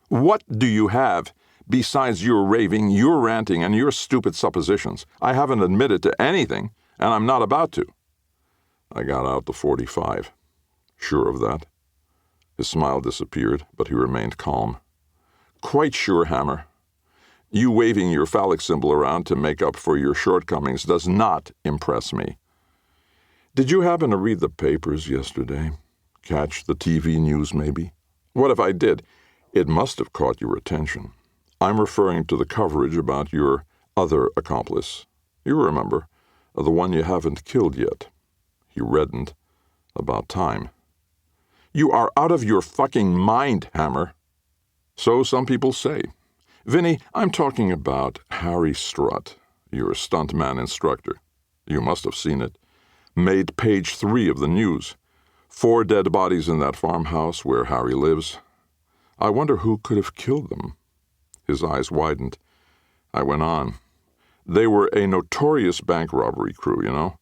Speaker 2: What do you have besides your raving, your ranting, and your stupid suppositions? I haven't admitted to anything, and I'm not about to. I got out the .45. Sure of that? His smile disappeared, but he remained calm. Quite sure, Hammer. You waving your phallic symbol around to make up for your shortcomings does not impress me. Did you happen to read the papers yesterday? Catch the TV news, maybe? What if I did? It must have caught your attention. I'm referring to the coverage about your other accomplice. You remember, the one you haven't killed yet." He reddened. "About time." "You are out of your fucking mind, Hammer." "So some people say. Vinny, I'm talking about Harry Strutt, your stuntman instructor. You must have seen it. Made page 3 of the news. 4 dead bodies in that farmhouse where Harry lives. I wonder who could have killed them." His eyes widened. I went on. "They were a notorious bank robbery crew, you know.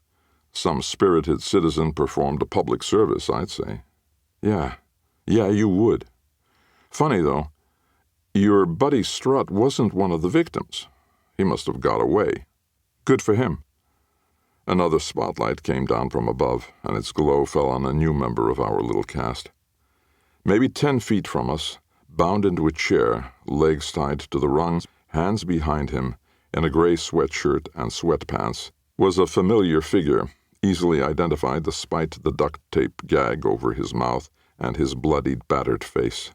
Speaker 2: Some spirited citizen performed a public service, I'd say." Yeah, you would. "Funny, though. Your buddy Strutt wasn't one of the victims. He must have got away. Good for him." Another spotlight came down from above, and its glow fell on a new member of our little cast. Maybe 10 feet from us, bound into a chair, legs tied to the rungs, hands behind him, in a gray sweatshirt and sweatpants, was a familiar figure, easily identified despite the duct tape gag over his mouth and his bloodied, battered face.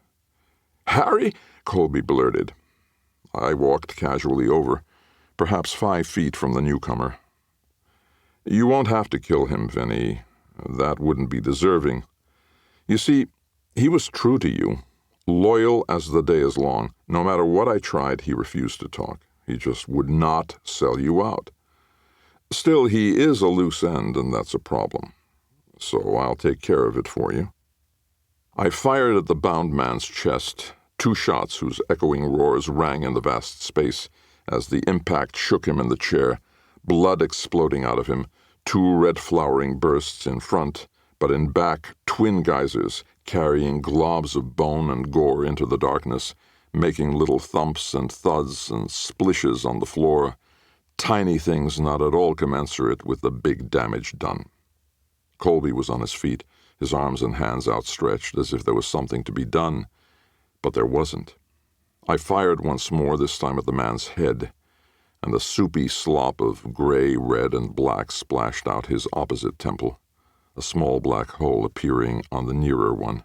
Speaker 2: "Harry!" Colby blurted. I walked casually over, perhaps 5 feet from the newcomer. "You won't have to kill him, Vinny. That wouldn't be deserving. You see, he was true to you, loyal as the day is long. No matter what I tried, he refused to talk. He just would not sell you out. Still, he is a loose end, and that's a problem. So I'll take care of it for you." I fired at the bound man's chest, 2 shots whose echoing roars rang in the vast space as the impact shook him in the chair, blood exploding out of him, 2 red flowering bursts in front, but in back, twin geysers, carrying globs of bone and gore into the darkness, making little thumps and thuds and splishes on the floor, tiny things not at all commensurate with the big damage done. Colby was on his feet, his arms and hands outstretched as if there was something to be done, but there wasn't. I fired once more, this time at the man's head, and the soupy slop of gray, red, and black splashed out his opposite temple, a small black hole appearing on the nearer one.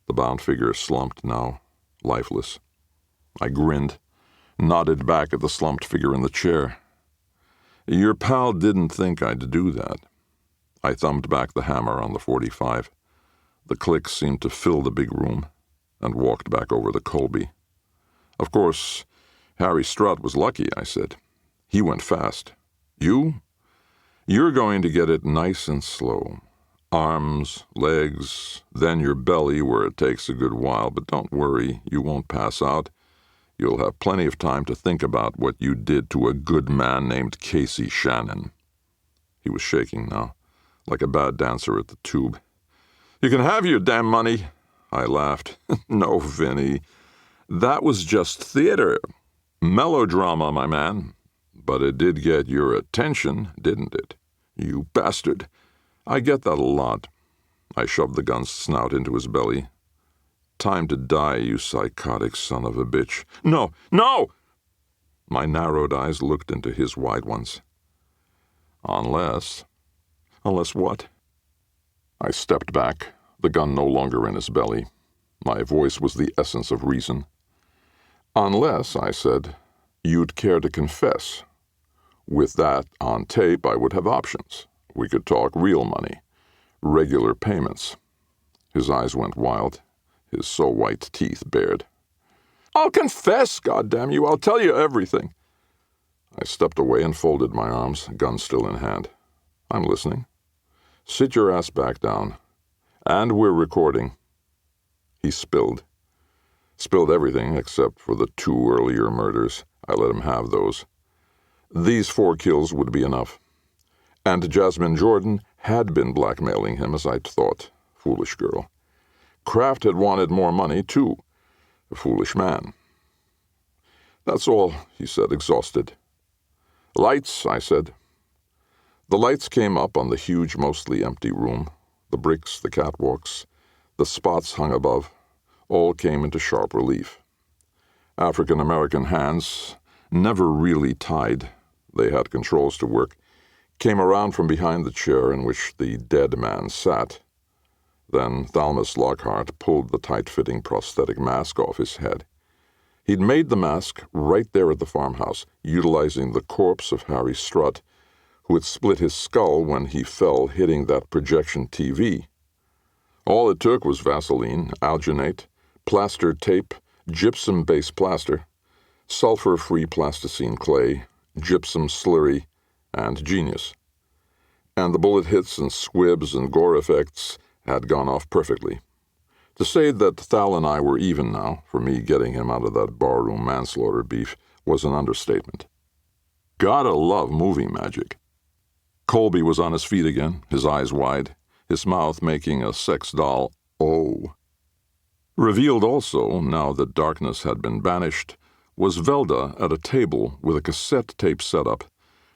Speaker 2: The bound figure slumped now, lifeless. I grinned, nodded back at the slumped figure in the chair. "Your pal didn't think I'd do that." I thumbed back the hammer on the .45. The click seemed to fill the big room, and walked back over to Colby. "Of course, Harry Strutt was lucky," I said. "He went fast. You're going to get it nice and slow. Arms, legs, then your belly where it takes a good while, but don't worry, you won't pass out. You'll have plenty of time to think about what you did to a good man named Casey Shannon." He was shaking now, like a bad dancer at the tube. "You can have your damn money," I laughed. "No, Vinny. That was just theater. Melodrama, my man. But it did get your attention, didn't it? You bastard. I get that a lot." I shoved the gun's snout into his belly. "Time to die, you psychotic son of a bitch." "No, no!" My narrowed eyes looked into his wide ones. Unless what?" I stepped back, the gun no longer in his belly. My voice was the essence of reason. "Unless," I said, "you'd care to confess. With that on tape, I would have options. We could talk real money, regular payments." His eyes went wild, his so-white teeth bared. "I'll confess, goddamn you! I'll tell you everything." I stepped away and folded my arms, gun still in hand. "I'm listening." "Sit your ass back down. And we're recording." He spilled everything except for the 2 earlier murders. I let him have those. These 4 kills would be enough. And Jasmine Jordan had been blackmailing him, as I'd thought. Foolish girl. Kraft had wanted more money, too. A foolish man. "That's all," he said, exhausted. "Lights," I said. The lights came up on the huge, mostly empty room. The bricks, the catwalks, the spots hung above, all came into sharp relief. African-American hands, never really tied, they had controls to work, came around from behind the chair in which the dead man sat. Then Thalmus Lockhart pulled the tight-fitting prosthetic mask off his head. He'd made the mask right there at the farmhouse, utilizing the corpse of Harry Strutt, who had split his skull when he fell hitting that projection TV. All it took was Vaseline, alginate, plaster tape, gypsum-based plaster, sulfur-free plasticine clay, gypsum slurry, and genius. And the bullet hits and squibs and gore effects had gone off perfectly. To say that Thal and I were even now, for me getting him out of that barroom manslaughter beef, was an understatement. Gotta love movie magic. Colby was on his feet again, his eyes wide, his mouth making a sex doll "oh." Revealed also, now that darkness had been banished, was Velda at a table with a cassette tape setup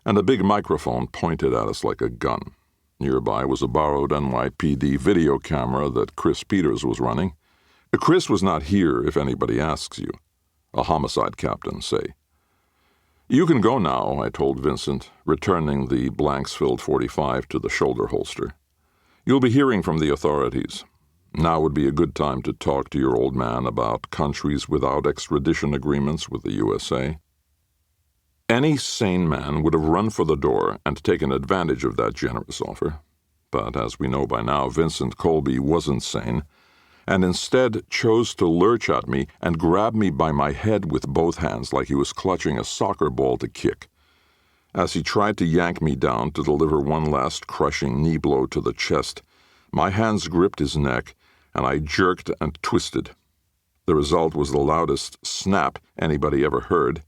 Speaker 2: and a big microphone pointed at us like a gun. Nearby was a borrowed NYPD video camera that Chris Peters was running. Chris was not here, if anybody asks you. A homicide captain, say. "You can go now," I told Vincent, returning the blanks-filled .45 to the shoulder holster. "You'll be hearing from the authorities. Now would be a good time to talk to your old man about countries without extradition agreements with the USA." Any sane man would have run for the door and taken advantage of that generous offer. But as we know by now, Vincent Colby wasn't sane, and instead chose to lurch at me and grab me by my head with both hands like he was clutching a soccer ball to kick. As he tried to yank me down to deliver one last crushing knee blow to the chest, my hands gripped his neck, and I jerked and twisted. The result was the loudest snap anybody ever heard,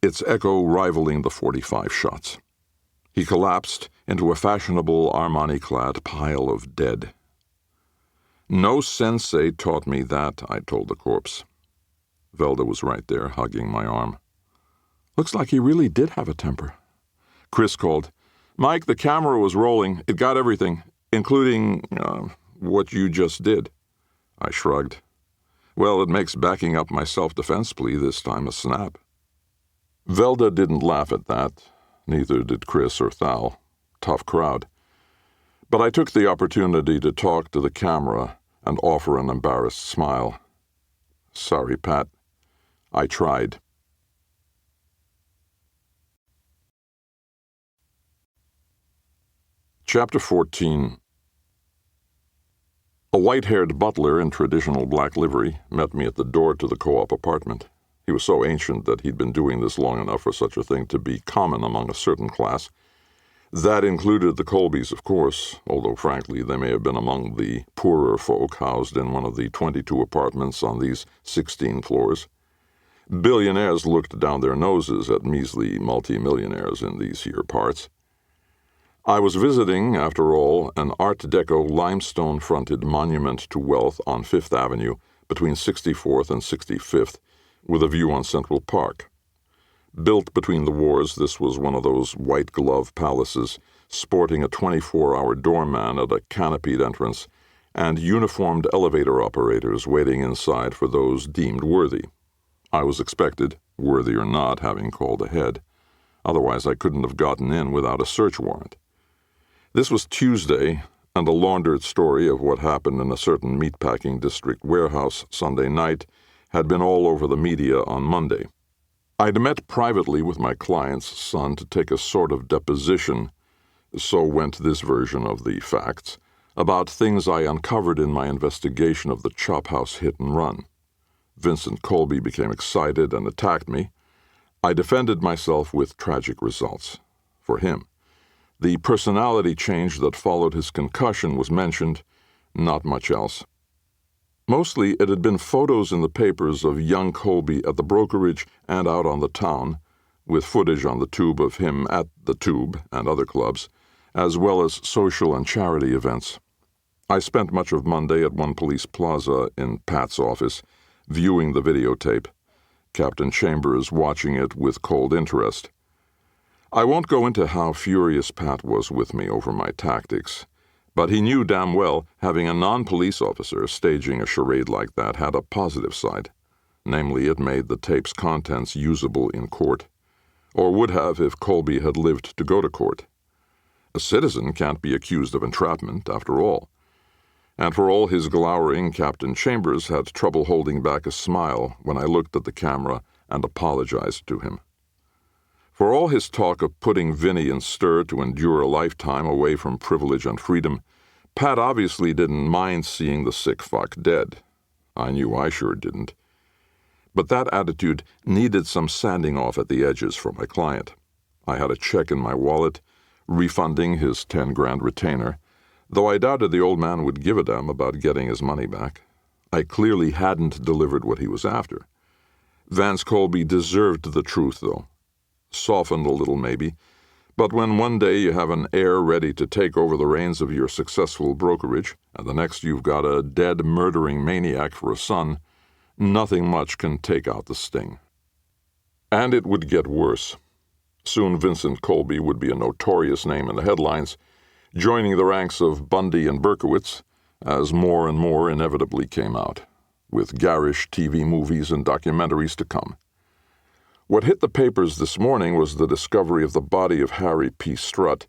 Speaker 2: its echo rivaling the .45 shots. He collapsed into a fashionable Armani-clad pile of dead. "No sensei taught me that," I told the corpse. Velda was right there, hugging my arm. "Looks like he really did have a temper." Chris called, "Mike, the camera was rolling. It got everything, including, what you just did." I shrugged. "Well, it makes backing up my self-defense plea this time a snap." Velda didn't laugh at that. Neither did Chris or Thal. Tough crowd. But I took the opportunity to talk to the camera and offer an embarrassed smile. "Sorry, Pat. I tried." Chapter 14. A white-haired butler in traditional black livery met me at the door to the co-op apartment. He was so ancient that he'd been doing this long enough for such a thing to be common among a certain class. That included the Colbys, of course, although frankly they may have been among the poorer folk housed in one of the 22 apartments on these 16 floors. Billionaires looked down their noses at measly multimillionaires in these here parts. I was visiting, after all, an Art Deco limestone-fronted monument to wealth on Fifth Avenue between 64th and 65th, with a view on Central Park. Built between the wars, this was one of those white-glove palaces, sporting a 24-hour doorman at a canopied entrance and uniformed elevator operators waiting inside for those deemed worthy. I was expected, worthy or not, having called ahead. Otherwise, I couldn't have gotten in without a search warrant. This was Tuesday, and a laundered story of what happened in a certain meatpacking district warehouse Sunday night had been all over the media on Monday. I'd met privately with my client's son to take a sort of deposition, so went this version of the facts, about things I uncovered in my investigation of the Chop House hit and run. Vincent Colby became excited and attacked me. I defended myself with tragic results. For him. The personality change that followed his concussion was mentioned, not much else. Mostly it had been photos in the papers of young Colby at the brokerage and out on the town, with footage on the tube of him at the Tube and other clubs, as well as social and charity events. I spent much of Monday at one police plaza in Pat's office, viewing the videotape, Captain Chambers watching it with cold interest. I won't go into how furious Pat was with me over my tactics, but he knew damn well having a non-police officer staging a charade like that had a positive side. Namely, it made the tape's contents usable in court, or would have if Colby had lived to go to court. A citizen can't be accused of entrapment, after all. And for all his glowering, Captain Chambers had trouble holding back a smile when I looked at the camera and apologized to him. For all his talk of putting Vinny in stir to endure a lifetime away from privilege and freedom, Pat obviously didn't mind seeing the sick fuck dead. I knew I sure didn't. But that attitude needed some sanding off at the edges for my client. I had a check in my wallet, refunding his 10 grand retainer, though I doubted the old man would give a damn about getting his money back. I clearly hadn't delivered what he was after. Vance Colby deserved the truth, though. Softened a little, maybe, but when one day you have an heir ready to take over the reins of your successful brokerage, and the next you've got a dead murdering maniac for a son, nothing much can take out the sting. And it would get worse. Soon Vincent Colby would be a notorious name in the headlines, joining the ranks of Bundy and Berkowitz, as more and more inevitably came out, with garish TV movies and documentaries to come. What hit the papers this morning was the discovery of the body of Harry P. Strutt,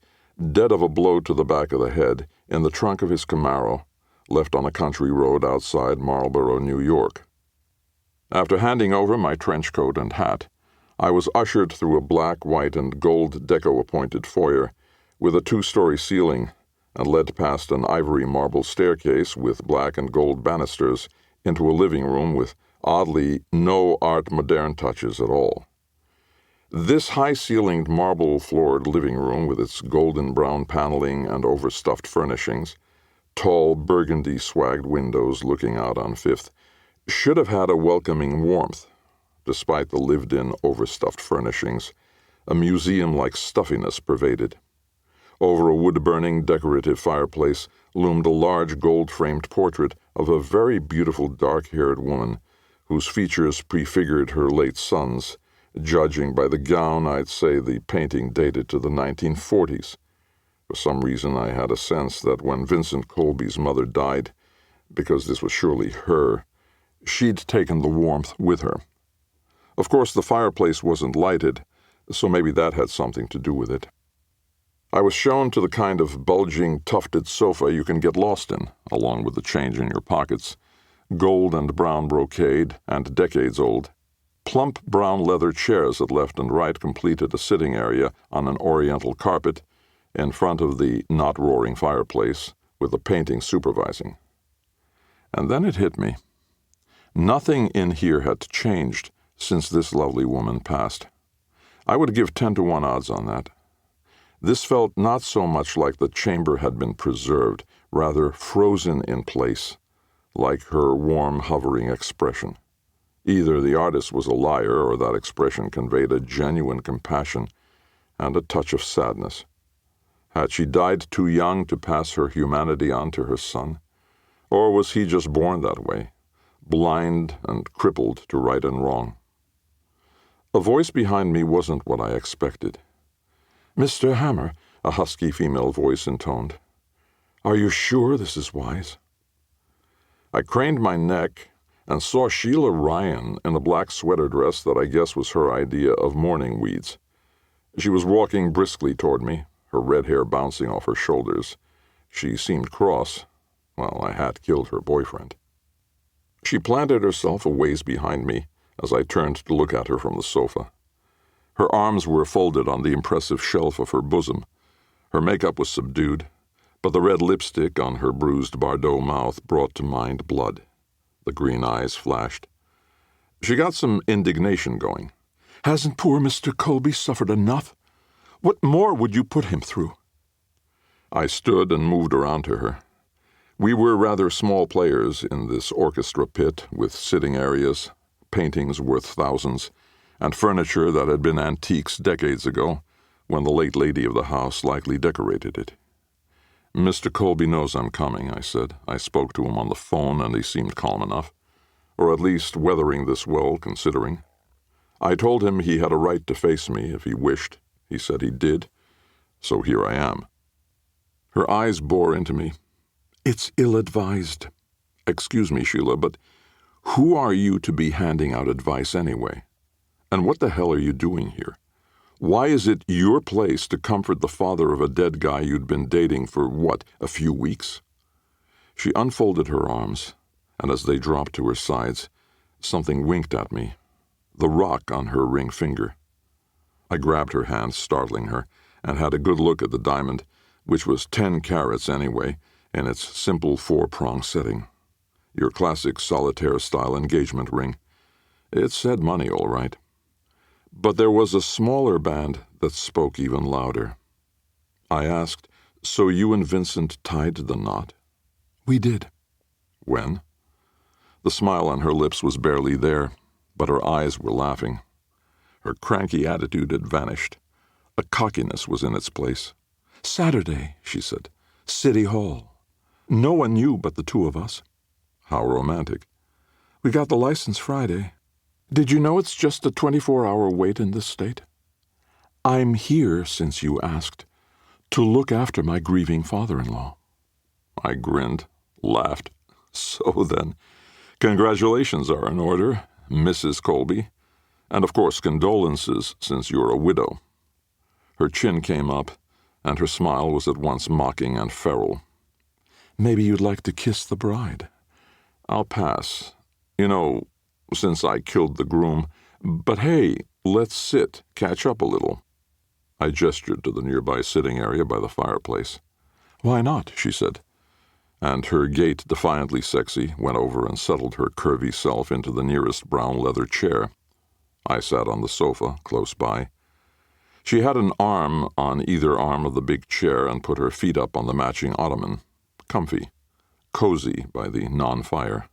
Speaker 2: dead of a blow to the back of the head, in the trunk of his Camaro, left on a country road outside Marlborough, New York. After handing over my trench coat and hat, I was ushered through a black, white, and gold deco-appointed foyer with a 2-story ceiling and led past an ivory marble staircase with black and gold banisters into a living room with oddly no art moderne touches at all. This high-ceilinged, marble-floored living room with its golden-brown paneling and overstuffed furnishings, tall burgundy-swagged windows looking out on Fifth, should have had a welcoming warmth. Despite the lived-in, overstuffed furnishings, a museum-like stuffiness pervaded. Over a wood-burning, decorative fireplace loomed a large gold-framed portrait of a very beautiful dark-haired woman whose features prefigured her late son's. Judging by the gown, I'd say the painting dated to the 1940s. For some reason, I had a sense that when Vincent Colby's mother died, because this was surely her, she'd taken the warmth with her. Of course, the fireplace wasn't lighted, so maybe that had something to do with it. I was shown to the kind of bulging, tufted sofa you can get lost in, along with the change in your pockets, gold and brown brocade, and decades old. Plump brown leather chairs at left and right completed a sitting area on an oriental carpet in front of the not-roaring fireplace, with the painting supervising. And then it hit me. Nothing in here had changed since this lovely woman passed. I would give 10-to-1 odds on that. This felt not so much like the chamber had been preserved, rather frozen in place, like her warm, hovering expression. Either the artist was a liar or that expression conveyed a genuine compassion and a touch of sadness. Had she died too young to pass her humanity on to her son? Or was he just born that way, blind and crippled to right and wrong? A voice behind me wasn't what I expected. "Mr. Hammer," a husky female voice intoned. "Are you sure this is wise?" I craned my neck and saw Sheila Ryan in a black sweater dress that I guess was her idea of morning weeds. She was walking briskly toward me, her red hair bouncing off her shoulders. She seemed cross. Well, I had killed her boyfriend. She planted herself a ways behind me as I turned to look at her from the sofa. Her arms were folded on the impressive shelf of her bosom. Her makeup was subdued, but the red lipstick on her bruised Bardot mouth brought to mind blood. The green eyes flashed. She got some indignation going. "Hasn't poor Mr. Colby suffered enough? What more would you put him through?" I stood and moved around to her. We were rather small players in this orchestra pit with sitting areas, paintings worth thousands, and furniture that had been antiques decades ago, when the late lady of the house likely decorated it. "Mr. Colby knows I'm coming," I said. I spoke to him on the phone, and he seemed calm enough, or at least weathering this well, considering. I told him he had a right to face me if he wished. He said he did, so here I am. Her eyes bore into me. "It's ill-advised. Excuse me, Sheila, but who are you to be handing out advice anyway? And what the hell are you doing here? Why is it your place to comfort the father of a dead guy you'd been dating for, what, a few weeks?" She unfolded her arms, and as they dropped to her sides, something winked at me, the rock on her ring finger. I grabbed her hand, startling her, and had a good look at the diamond, which was 10 carats anyway, in its simple 4-prong setting. Your classic solitaire-style engagement ring. It said money, all right. But there was a smaller band that spoke even louder. I asked, "So you and Vincent tied the knot?" "We did." "When?" The smile on her lips was barely there, but her eyes were laughing. Her cranky attitude had vanished. A cockiness was in its place. "Saturday," she said. "City Hall. No one knew but the two of us." "How romantic." "We got the license Friday. Did you know it's just a 24-hour wait in this state?" "I'm here, since you asked, to look after my grieving father-in-law." I grinned, laughed. "So then, congratulations are in order, Mrs. Colby. And of course condolences, since you're a widow." Her chin came up, and her smile was at once mocking and feral. "Maybe you'd like to kiss the bride." "I'll pass. You know, since I killed the groom. But hey, let's sit, catch up a little." I gestured to the nearby sitting area by the fireplace. "Why not?" she said, and her gait defiantly sexy went over and settled her curvy self into the nearest brown leather chair. I sat on the sofa, close by. She had an arm on either arm of the big chair and put her feet up on the matching ottoman. Comfy. Cozy by the non-fire.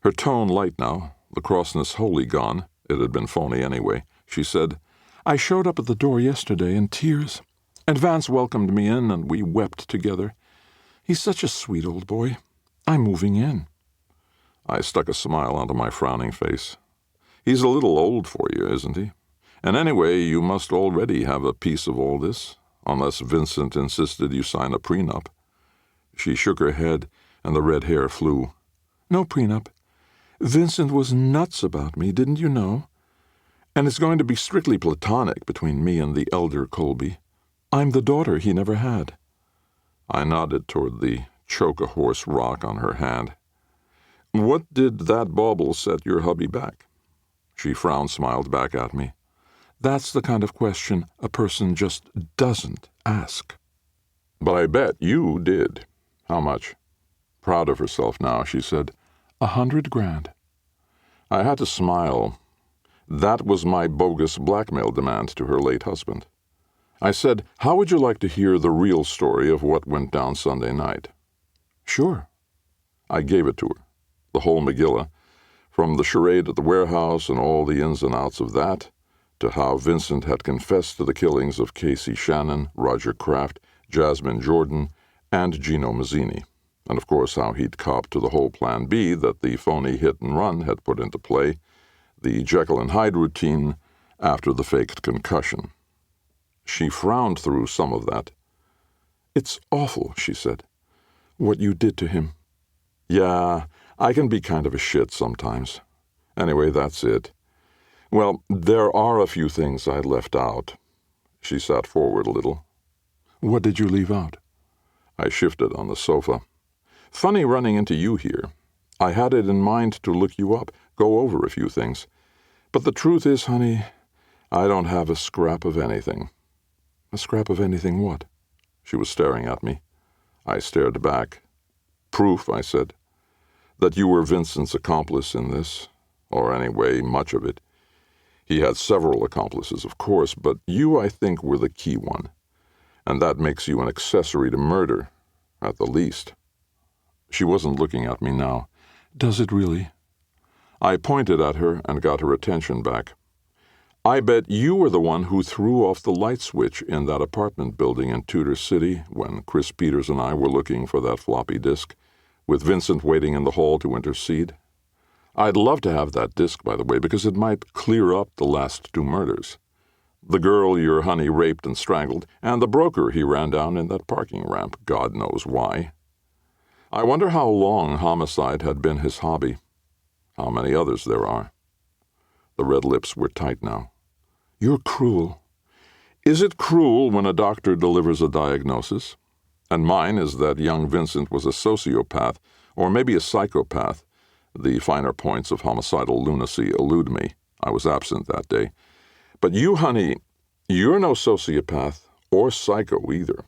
Speaker 2: Her tone light now, the crossness wholly gone. It had been phony anyway. She said, "I showed up at the door yesterday in tears, and Vance welcomed me in, and we wept together. He's such a sweet old boy. I'm moving in." I stuck a smile onto my frowning face. "He's a little old for you, isn't he? And anyway, you must already have a piece of all this, unless Vincent insisted you sign a prenup." She shook her head, and the red hair flew. "No prenup. Vincent was nuts about me, didn't you know? And it's going to be strictly platonic between me and the elder Colby. I'm the daughter he never had." I nodded toward the choke-a-horse rock on her hand. "What did that bauble set your hubby back?" She frowned, smiled back at me. "That's the kind of question a person just doesn't ask." "But I bet you did. How much?" Proud of herself now, she said, $100 grand. I had to smile. That was my bogus blackmail demand to her late husband. I said, "How would you like to hear the real story of what went down Sunday night?" "Sure." I gave it to her, the whole Megillah, from the charade at the warehouse and all the ins and outs of that, to how Vincent had confessed to the killings of Casey Shannon, Roger Kraft, Jasmine Jordan, and Gino Mazzini, and of course how he'd copped to the whole Plan B that the phony hit-and-run had put into play, the Jekyll and Hyde routine after the faked concussion. She frowned through some of that. "It's awful," she said, "what you did to him." "Yeah, I can be kind of a shit sometimes. Anyway, that's it. Well, there are a few things I left out." She sat forward a little. "What did you leave out?" I shifted on the sofa. "Funny running into you here. I had it in mind to look you up, go over a few things. But the truth is, honey, I don't have a scrap of anything." "A scrap of anything what?" She was staring at me. I stared back. "Proof," I said, "that you were Vincent's accomplice in this, or anyway, much of it. He had several accomplices, of course, but you, I think, were the key one. And that makes you an accessory to murder, at the least." She wasn't looking at me now. "Does it really?" I pointed at her and got her attention back. "I bet you were the one who threw off the light switch in that apartment building in Tudor City when Chris Peters and I were looking for that floppy disk, with Vincent waiting in the hall to intercede. I'd love to have that disk, by the way, because it might clear up the last 2 murders. The girl your honey raped and strangled, and the broker he ran down in that parking ramp, God knows why. I wonder how long homicide had been his hobby. How many others there are." The red lips were tight now. "You're cruel." "Is it cruel when a doctor delivers a diagnosis? And mine is that young Vincent was a sociopath, or maybe a psychopath. The finer points of homicidal lunacy elude me. I was absent that day. But you, honey, you're no sociopath or psycho either.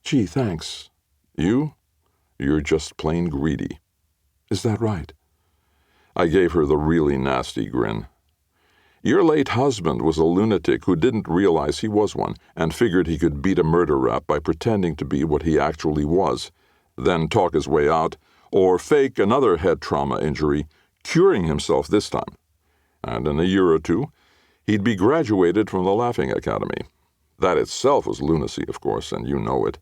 Speaker 1: Gee, thanks.
Speaker 2: You're just plain greedy.
Speaker 1: Is that right?
Speaker 2: I gave her the really nasty grin. Your late husband was a lunatic who didn't realize he was one and figured he could beat a murder rap by pretending to be what he actually was, then talk his way out, or fake another head trauma injury, curing himself this time. And in a year or two, he'd be graduated from the Laughing Academy. That itself was lunacy, of course, and you know it.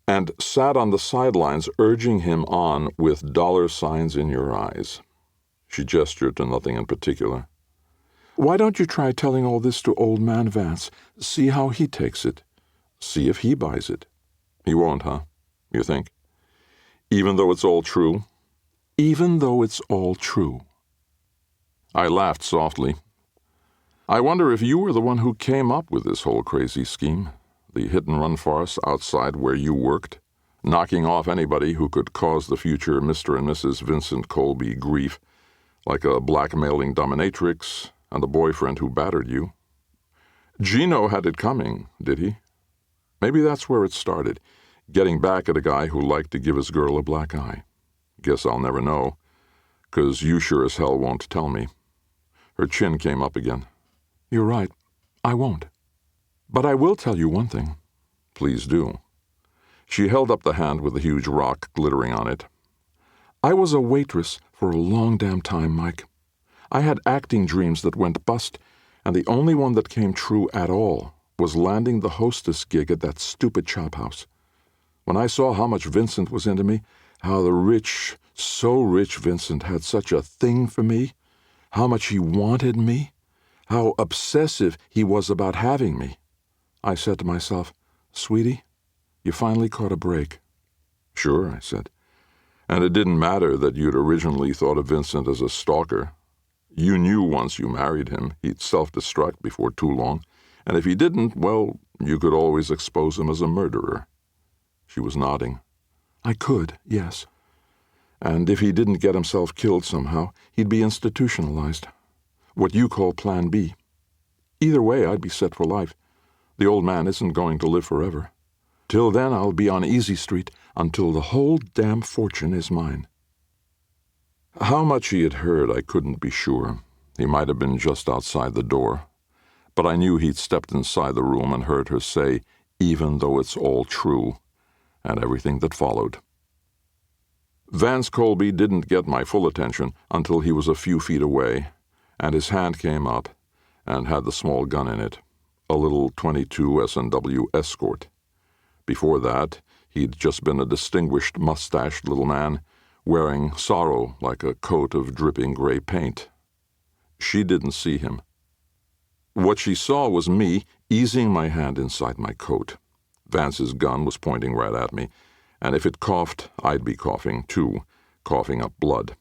Speaker 2: And sat on the sidelines urging him on with dollar signs in your eyes. She gestured to nothing in particular.
Speaker 1: Why don't you try telling all this to old man Vance? See how he takes it. See if he buys it.
Speaker 2: He won't, huh? You think? Even though it's all true?
Speaker 1: Even though it's all true.
Speaker 2: I laughed softly. I wonder if you were the one who came up with this whole crazy scheme, the hit-and-run farce outside where you worked, knocking off anybody who could cause the future Mr. and Mrs. Vincent Colby grief, like a blackmailing dominatrix and a boyfriend who battered you. Gino had it coming, did he? Maybe that's where it started, getting back at a guy who liked to give his girl a black eye. Guess I'll never know, 'cause you sure as hell won't tell me. Her chin came up again.
Speaker 1: You're right. I won't. But I will tell you one thing.
Speaker 2: Please do. She held up the hand with the huge rock glittering on it.
Speaker 1: I was a waitress for a long damn time, Mike. I had acting dreams that went bust, and the only one that came true at all was landing the hostess gig at that stupid chop house. When I saw how much Vincent was into me, how the rich, so rich Vincent had such a thing for me, how much he wanted me, how obsessive he was about having me, I said to myself, Sweetie, you finally caught a break.
Speaker 2: Sure, I said. And it didn't matter that you'd originally thought of Vincent as a stalker. You knew once you married him he'd self-destruct before too long, and if he didn't, well, you could always expose him as a murderer. She was nodding.
Speaker 1: I could, yes.
Speaker 2: And if he didn't get himself killed somehow,
Speaker 1: he'd be institutionalized. What you call Plan B. Either way, I'd be set for life. The old man isn't going to live forever. Till then, I'll be on Easy Street until the whole damn fortune is mine.
Speaker 2: How much he had heard, I couldn't be sure. He might have been just outside the door. But I knew he'd stepped inside the room and heard her say, even though it's all true, and everything that followed. Vance Colby didn't get my full attention until he was a few feet away, and his hand came up and had the small gun in it, a little .22 S&W Escort. Before that, he'd just been a distinguished mustached little man, wearing sorrow like a coat of dripping gray paint. She didn't see him. What she saw was me easing my hand inside my coat. Vance's gun was pointing right at me, and if it coughed, I'd be coughing too, coughing up blood.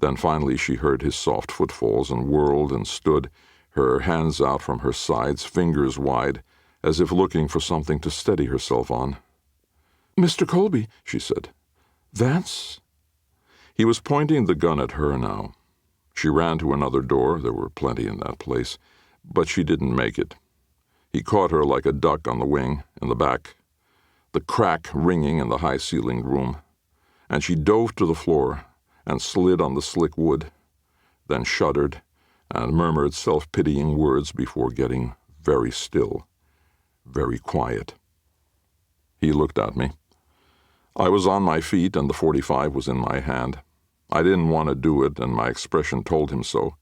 Speaker 2: Then finally she heard his soft footfalls and whirled and stood, her hands out from her sides, fingers wide, as if looking for something to steady herself on.
Speaker 1: Mr. Colby, she said. Vance?
Speaker 2: He was pointing the gun at her now. She ran to another door, there were plenty in that place, but she didn't make it. He caught her like a duck on the wing, in the back, the crack ringing in the high-ceilinged room, and she dove to the floor and slid on the slick wood, then shuddered and murmured self-pitying words before getting very still, very quiet. He looked at me. I was on my feet and the .45 was in my hand. I didn't want to do it, and my expression told him so.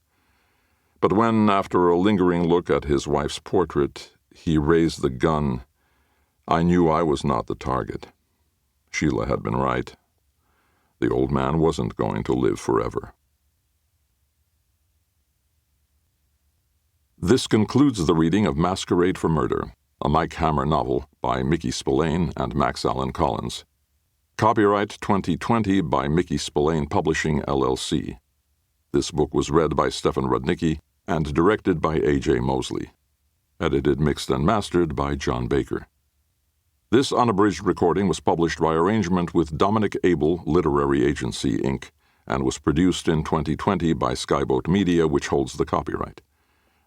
Speaker 2: But when, after a lingering look at his wife's portrait, he raised the gun, I knew I was not the target. Sheila had been right. The old man wasn't going to live forever. This concludes the reading of Masquerade for Murder, a Mike Hammer novel by Mickey Spillane and Max Allan Collins. Copyright 2020 by Mickey Spillane Publishing, LLC. This book was read by Stefan Rudnicki and directed by A.J. Mosley. Edited, mixed, and mastered by John Baker. This unabridged recording was published by arrangement with Dominic Abel Literary Agency, Inc., and was produced in 2020 by Skyboat Media, which holds the copyright.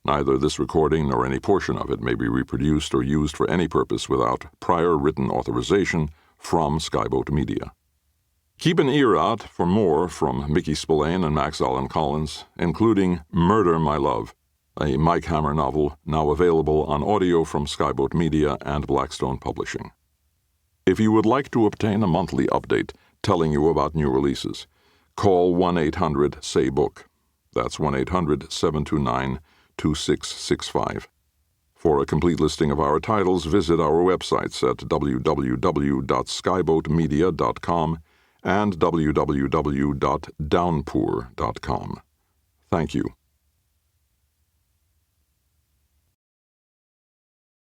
Speaker 2: Neither this recording nor any portion of it may be reproduced or used for any purpose without prior written authorization from Skyboat Media. Keep an ear out for more from Mickey Spillane and Max Allan Collins, including Murder, My Love, a Mike Hammer novel now available on audio from Skyboat Media and Blackstone Publishing. If you would like to obtain a monthly update telling you about new releases, call 1-800-SAY-BOOK. That's 1-800-729-2665. For a complete listing of our titles, visit our websites at www.skyboatmedia.com and www.downpour.com. Thank you.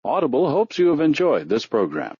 Speaker 3: Audible hopes you have enjoyed this program.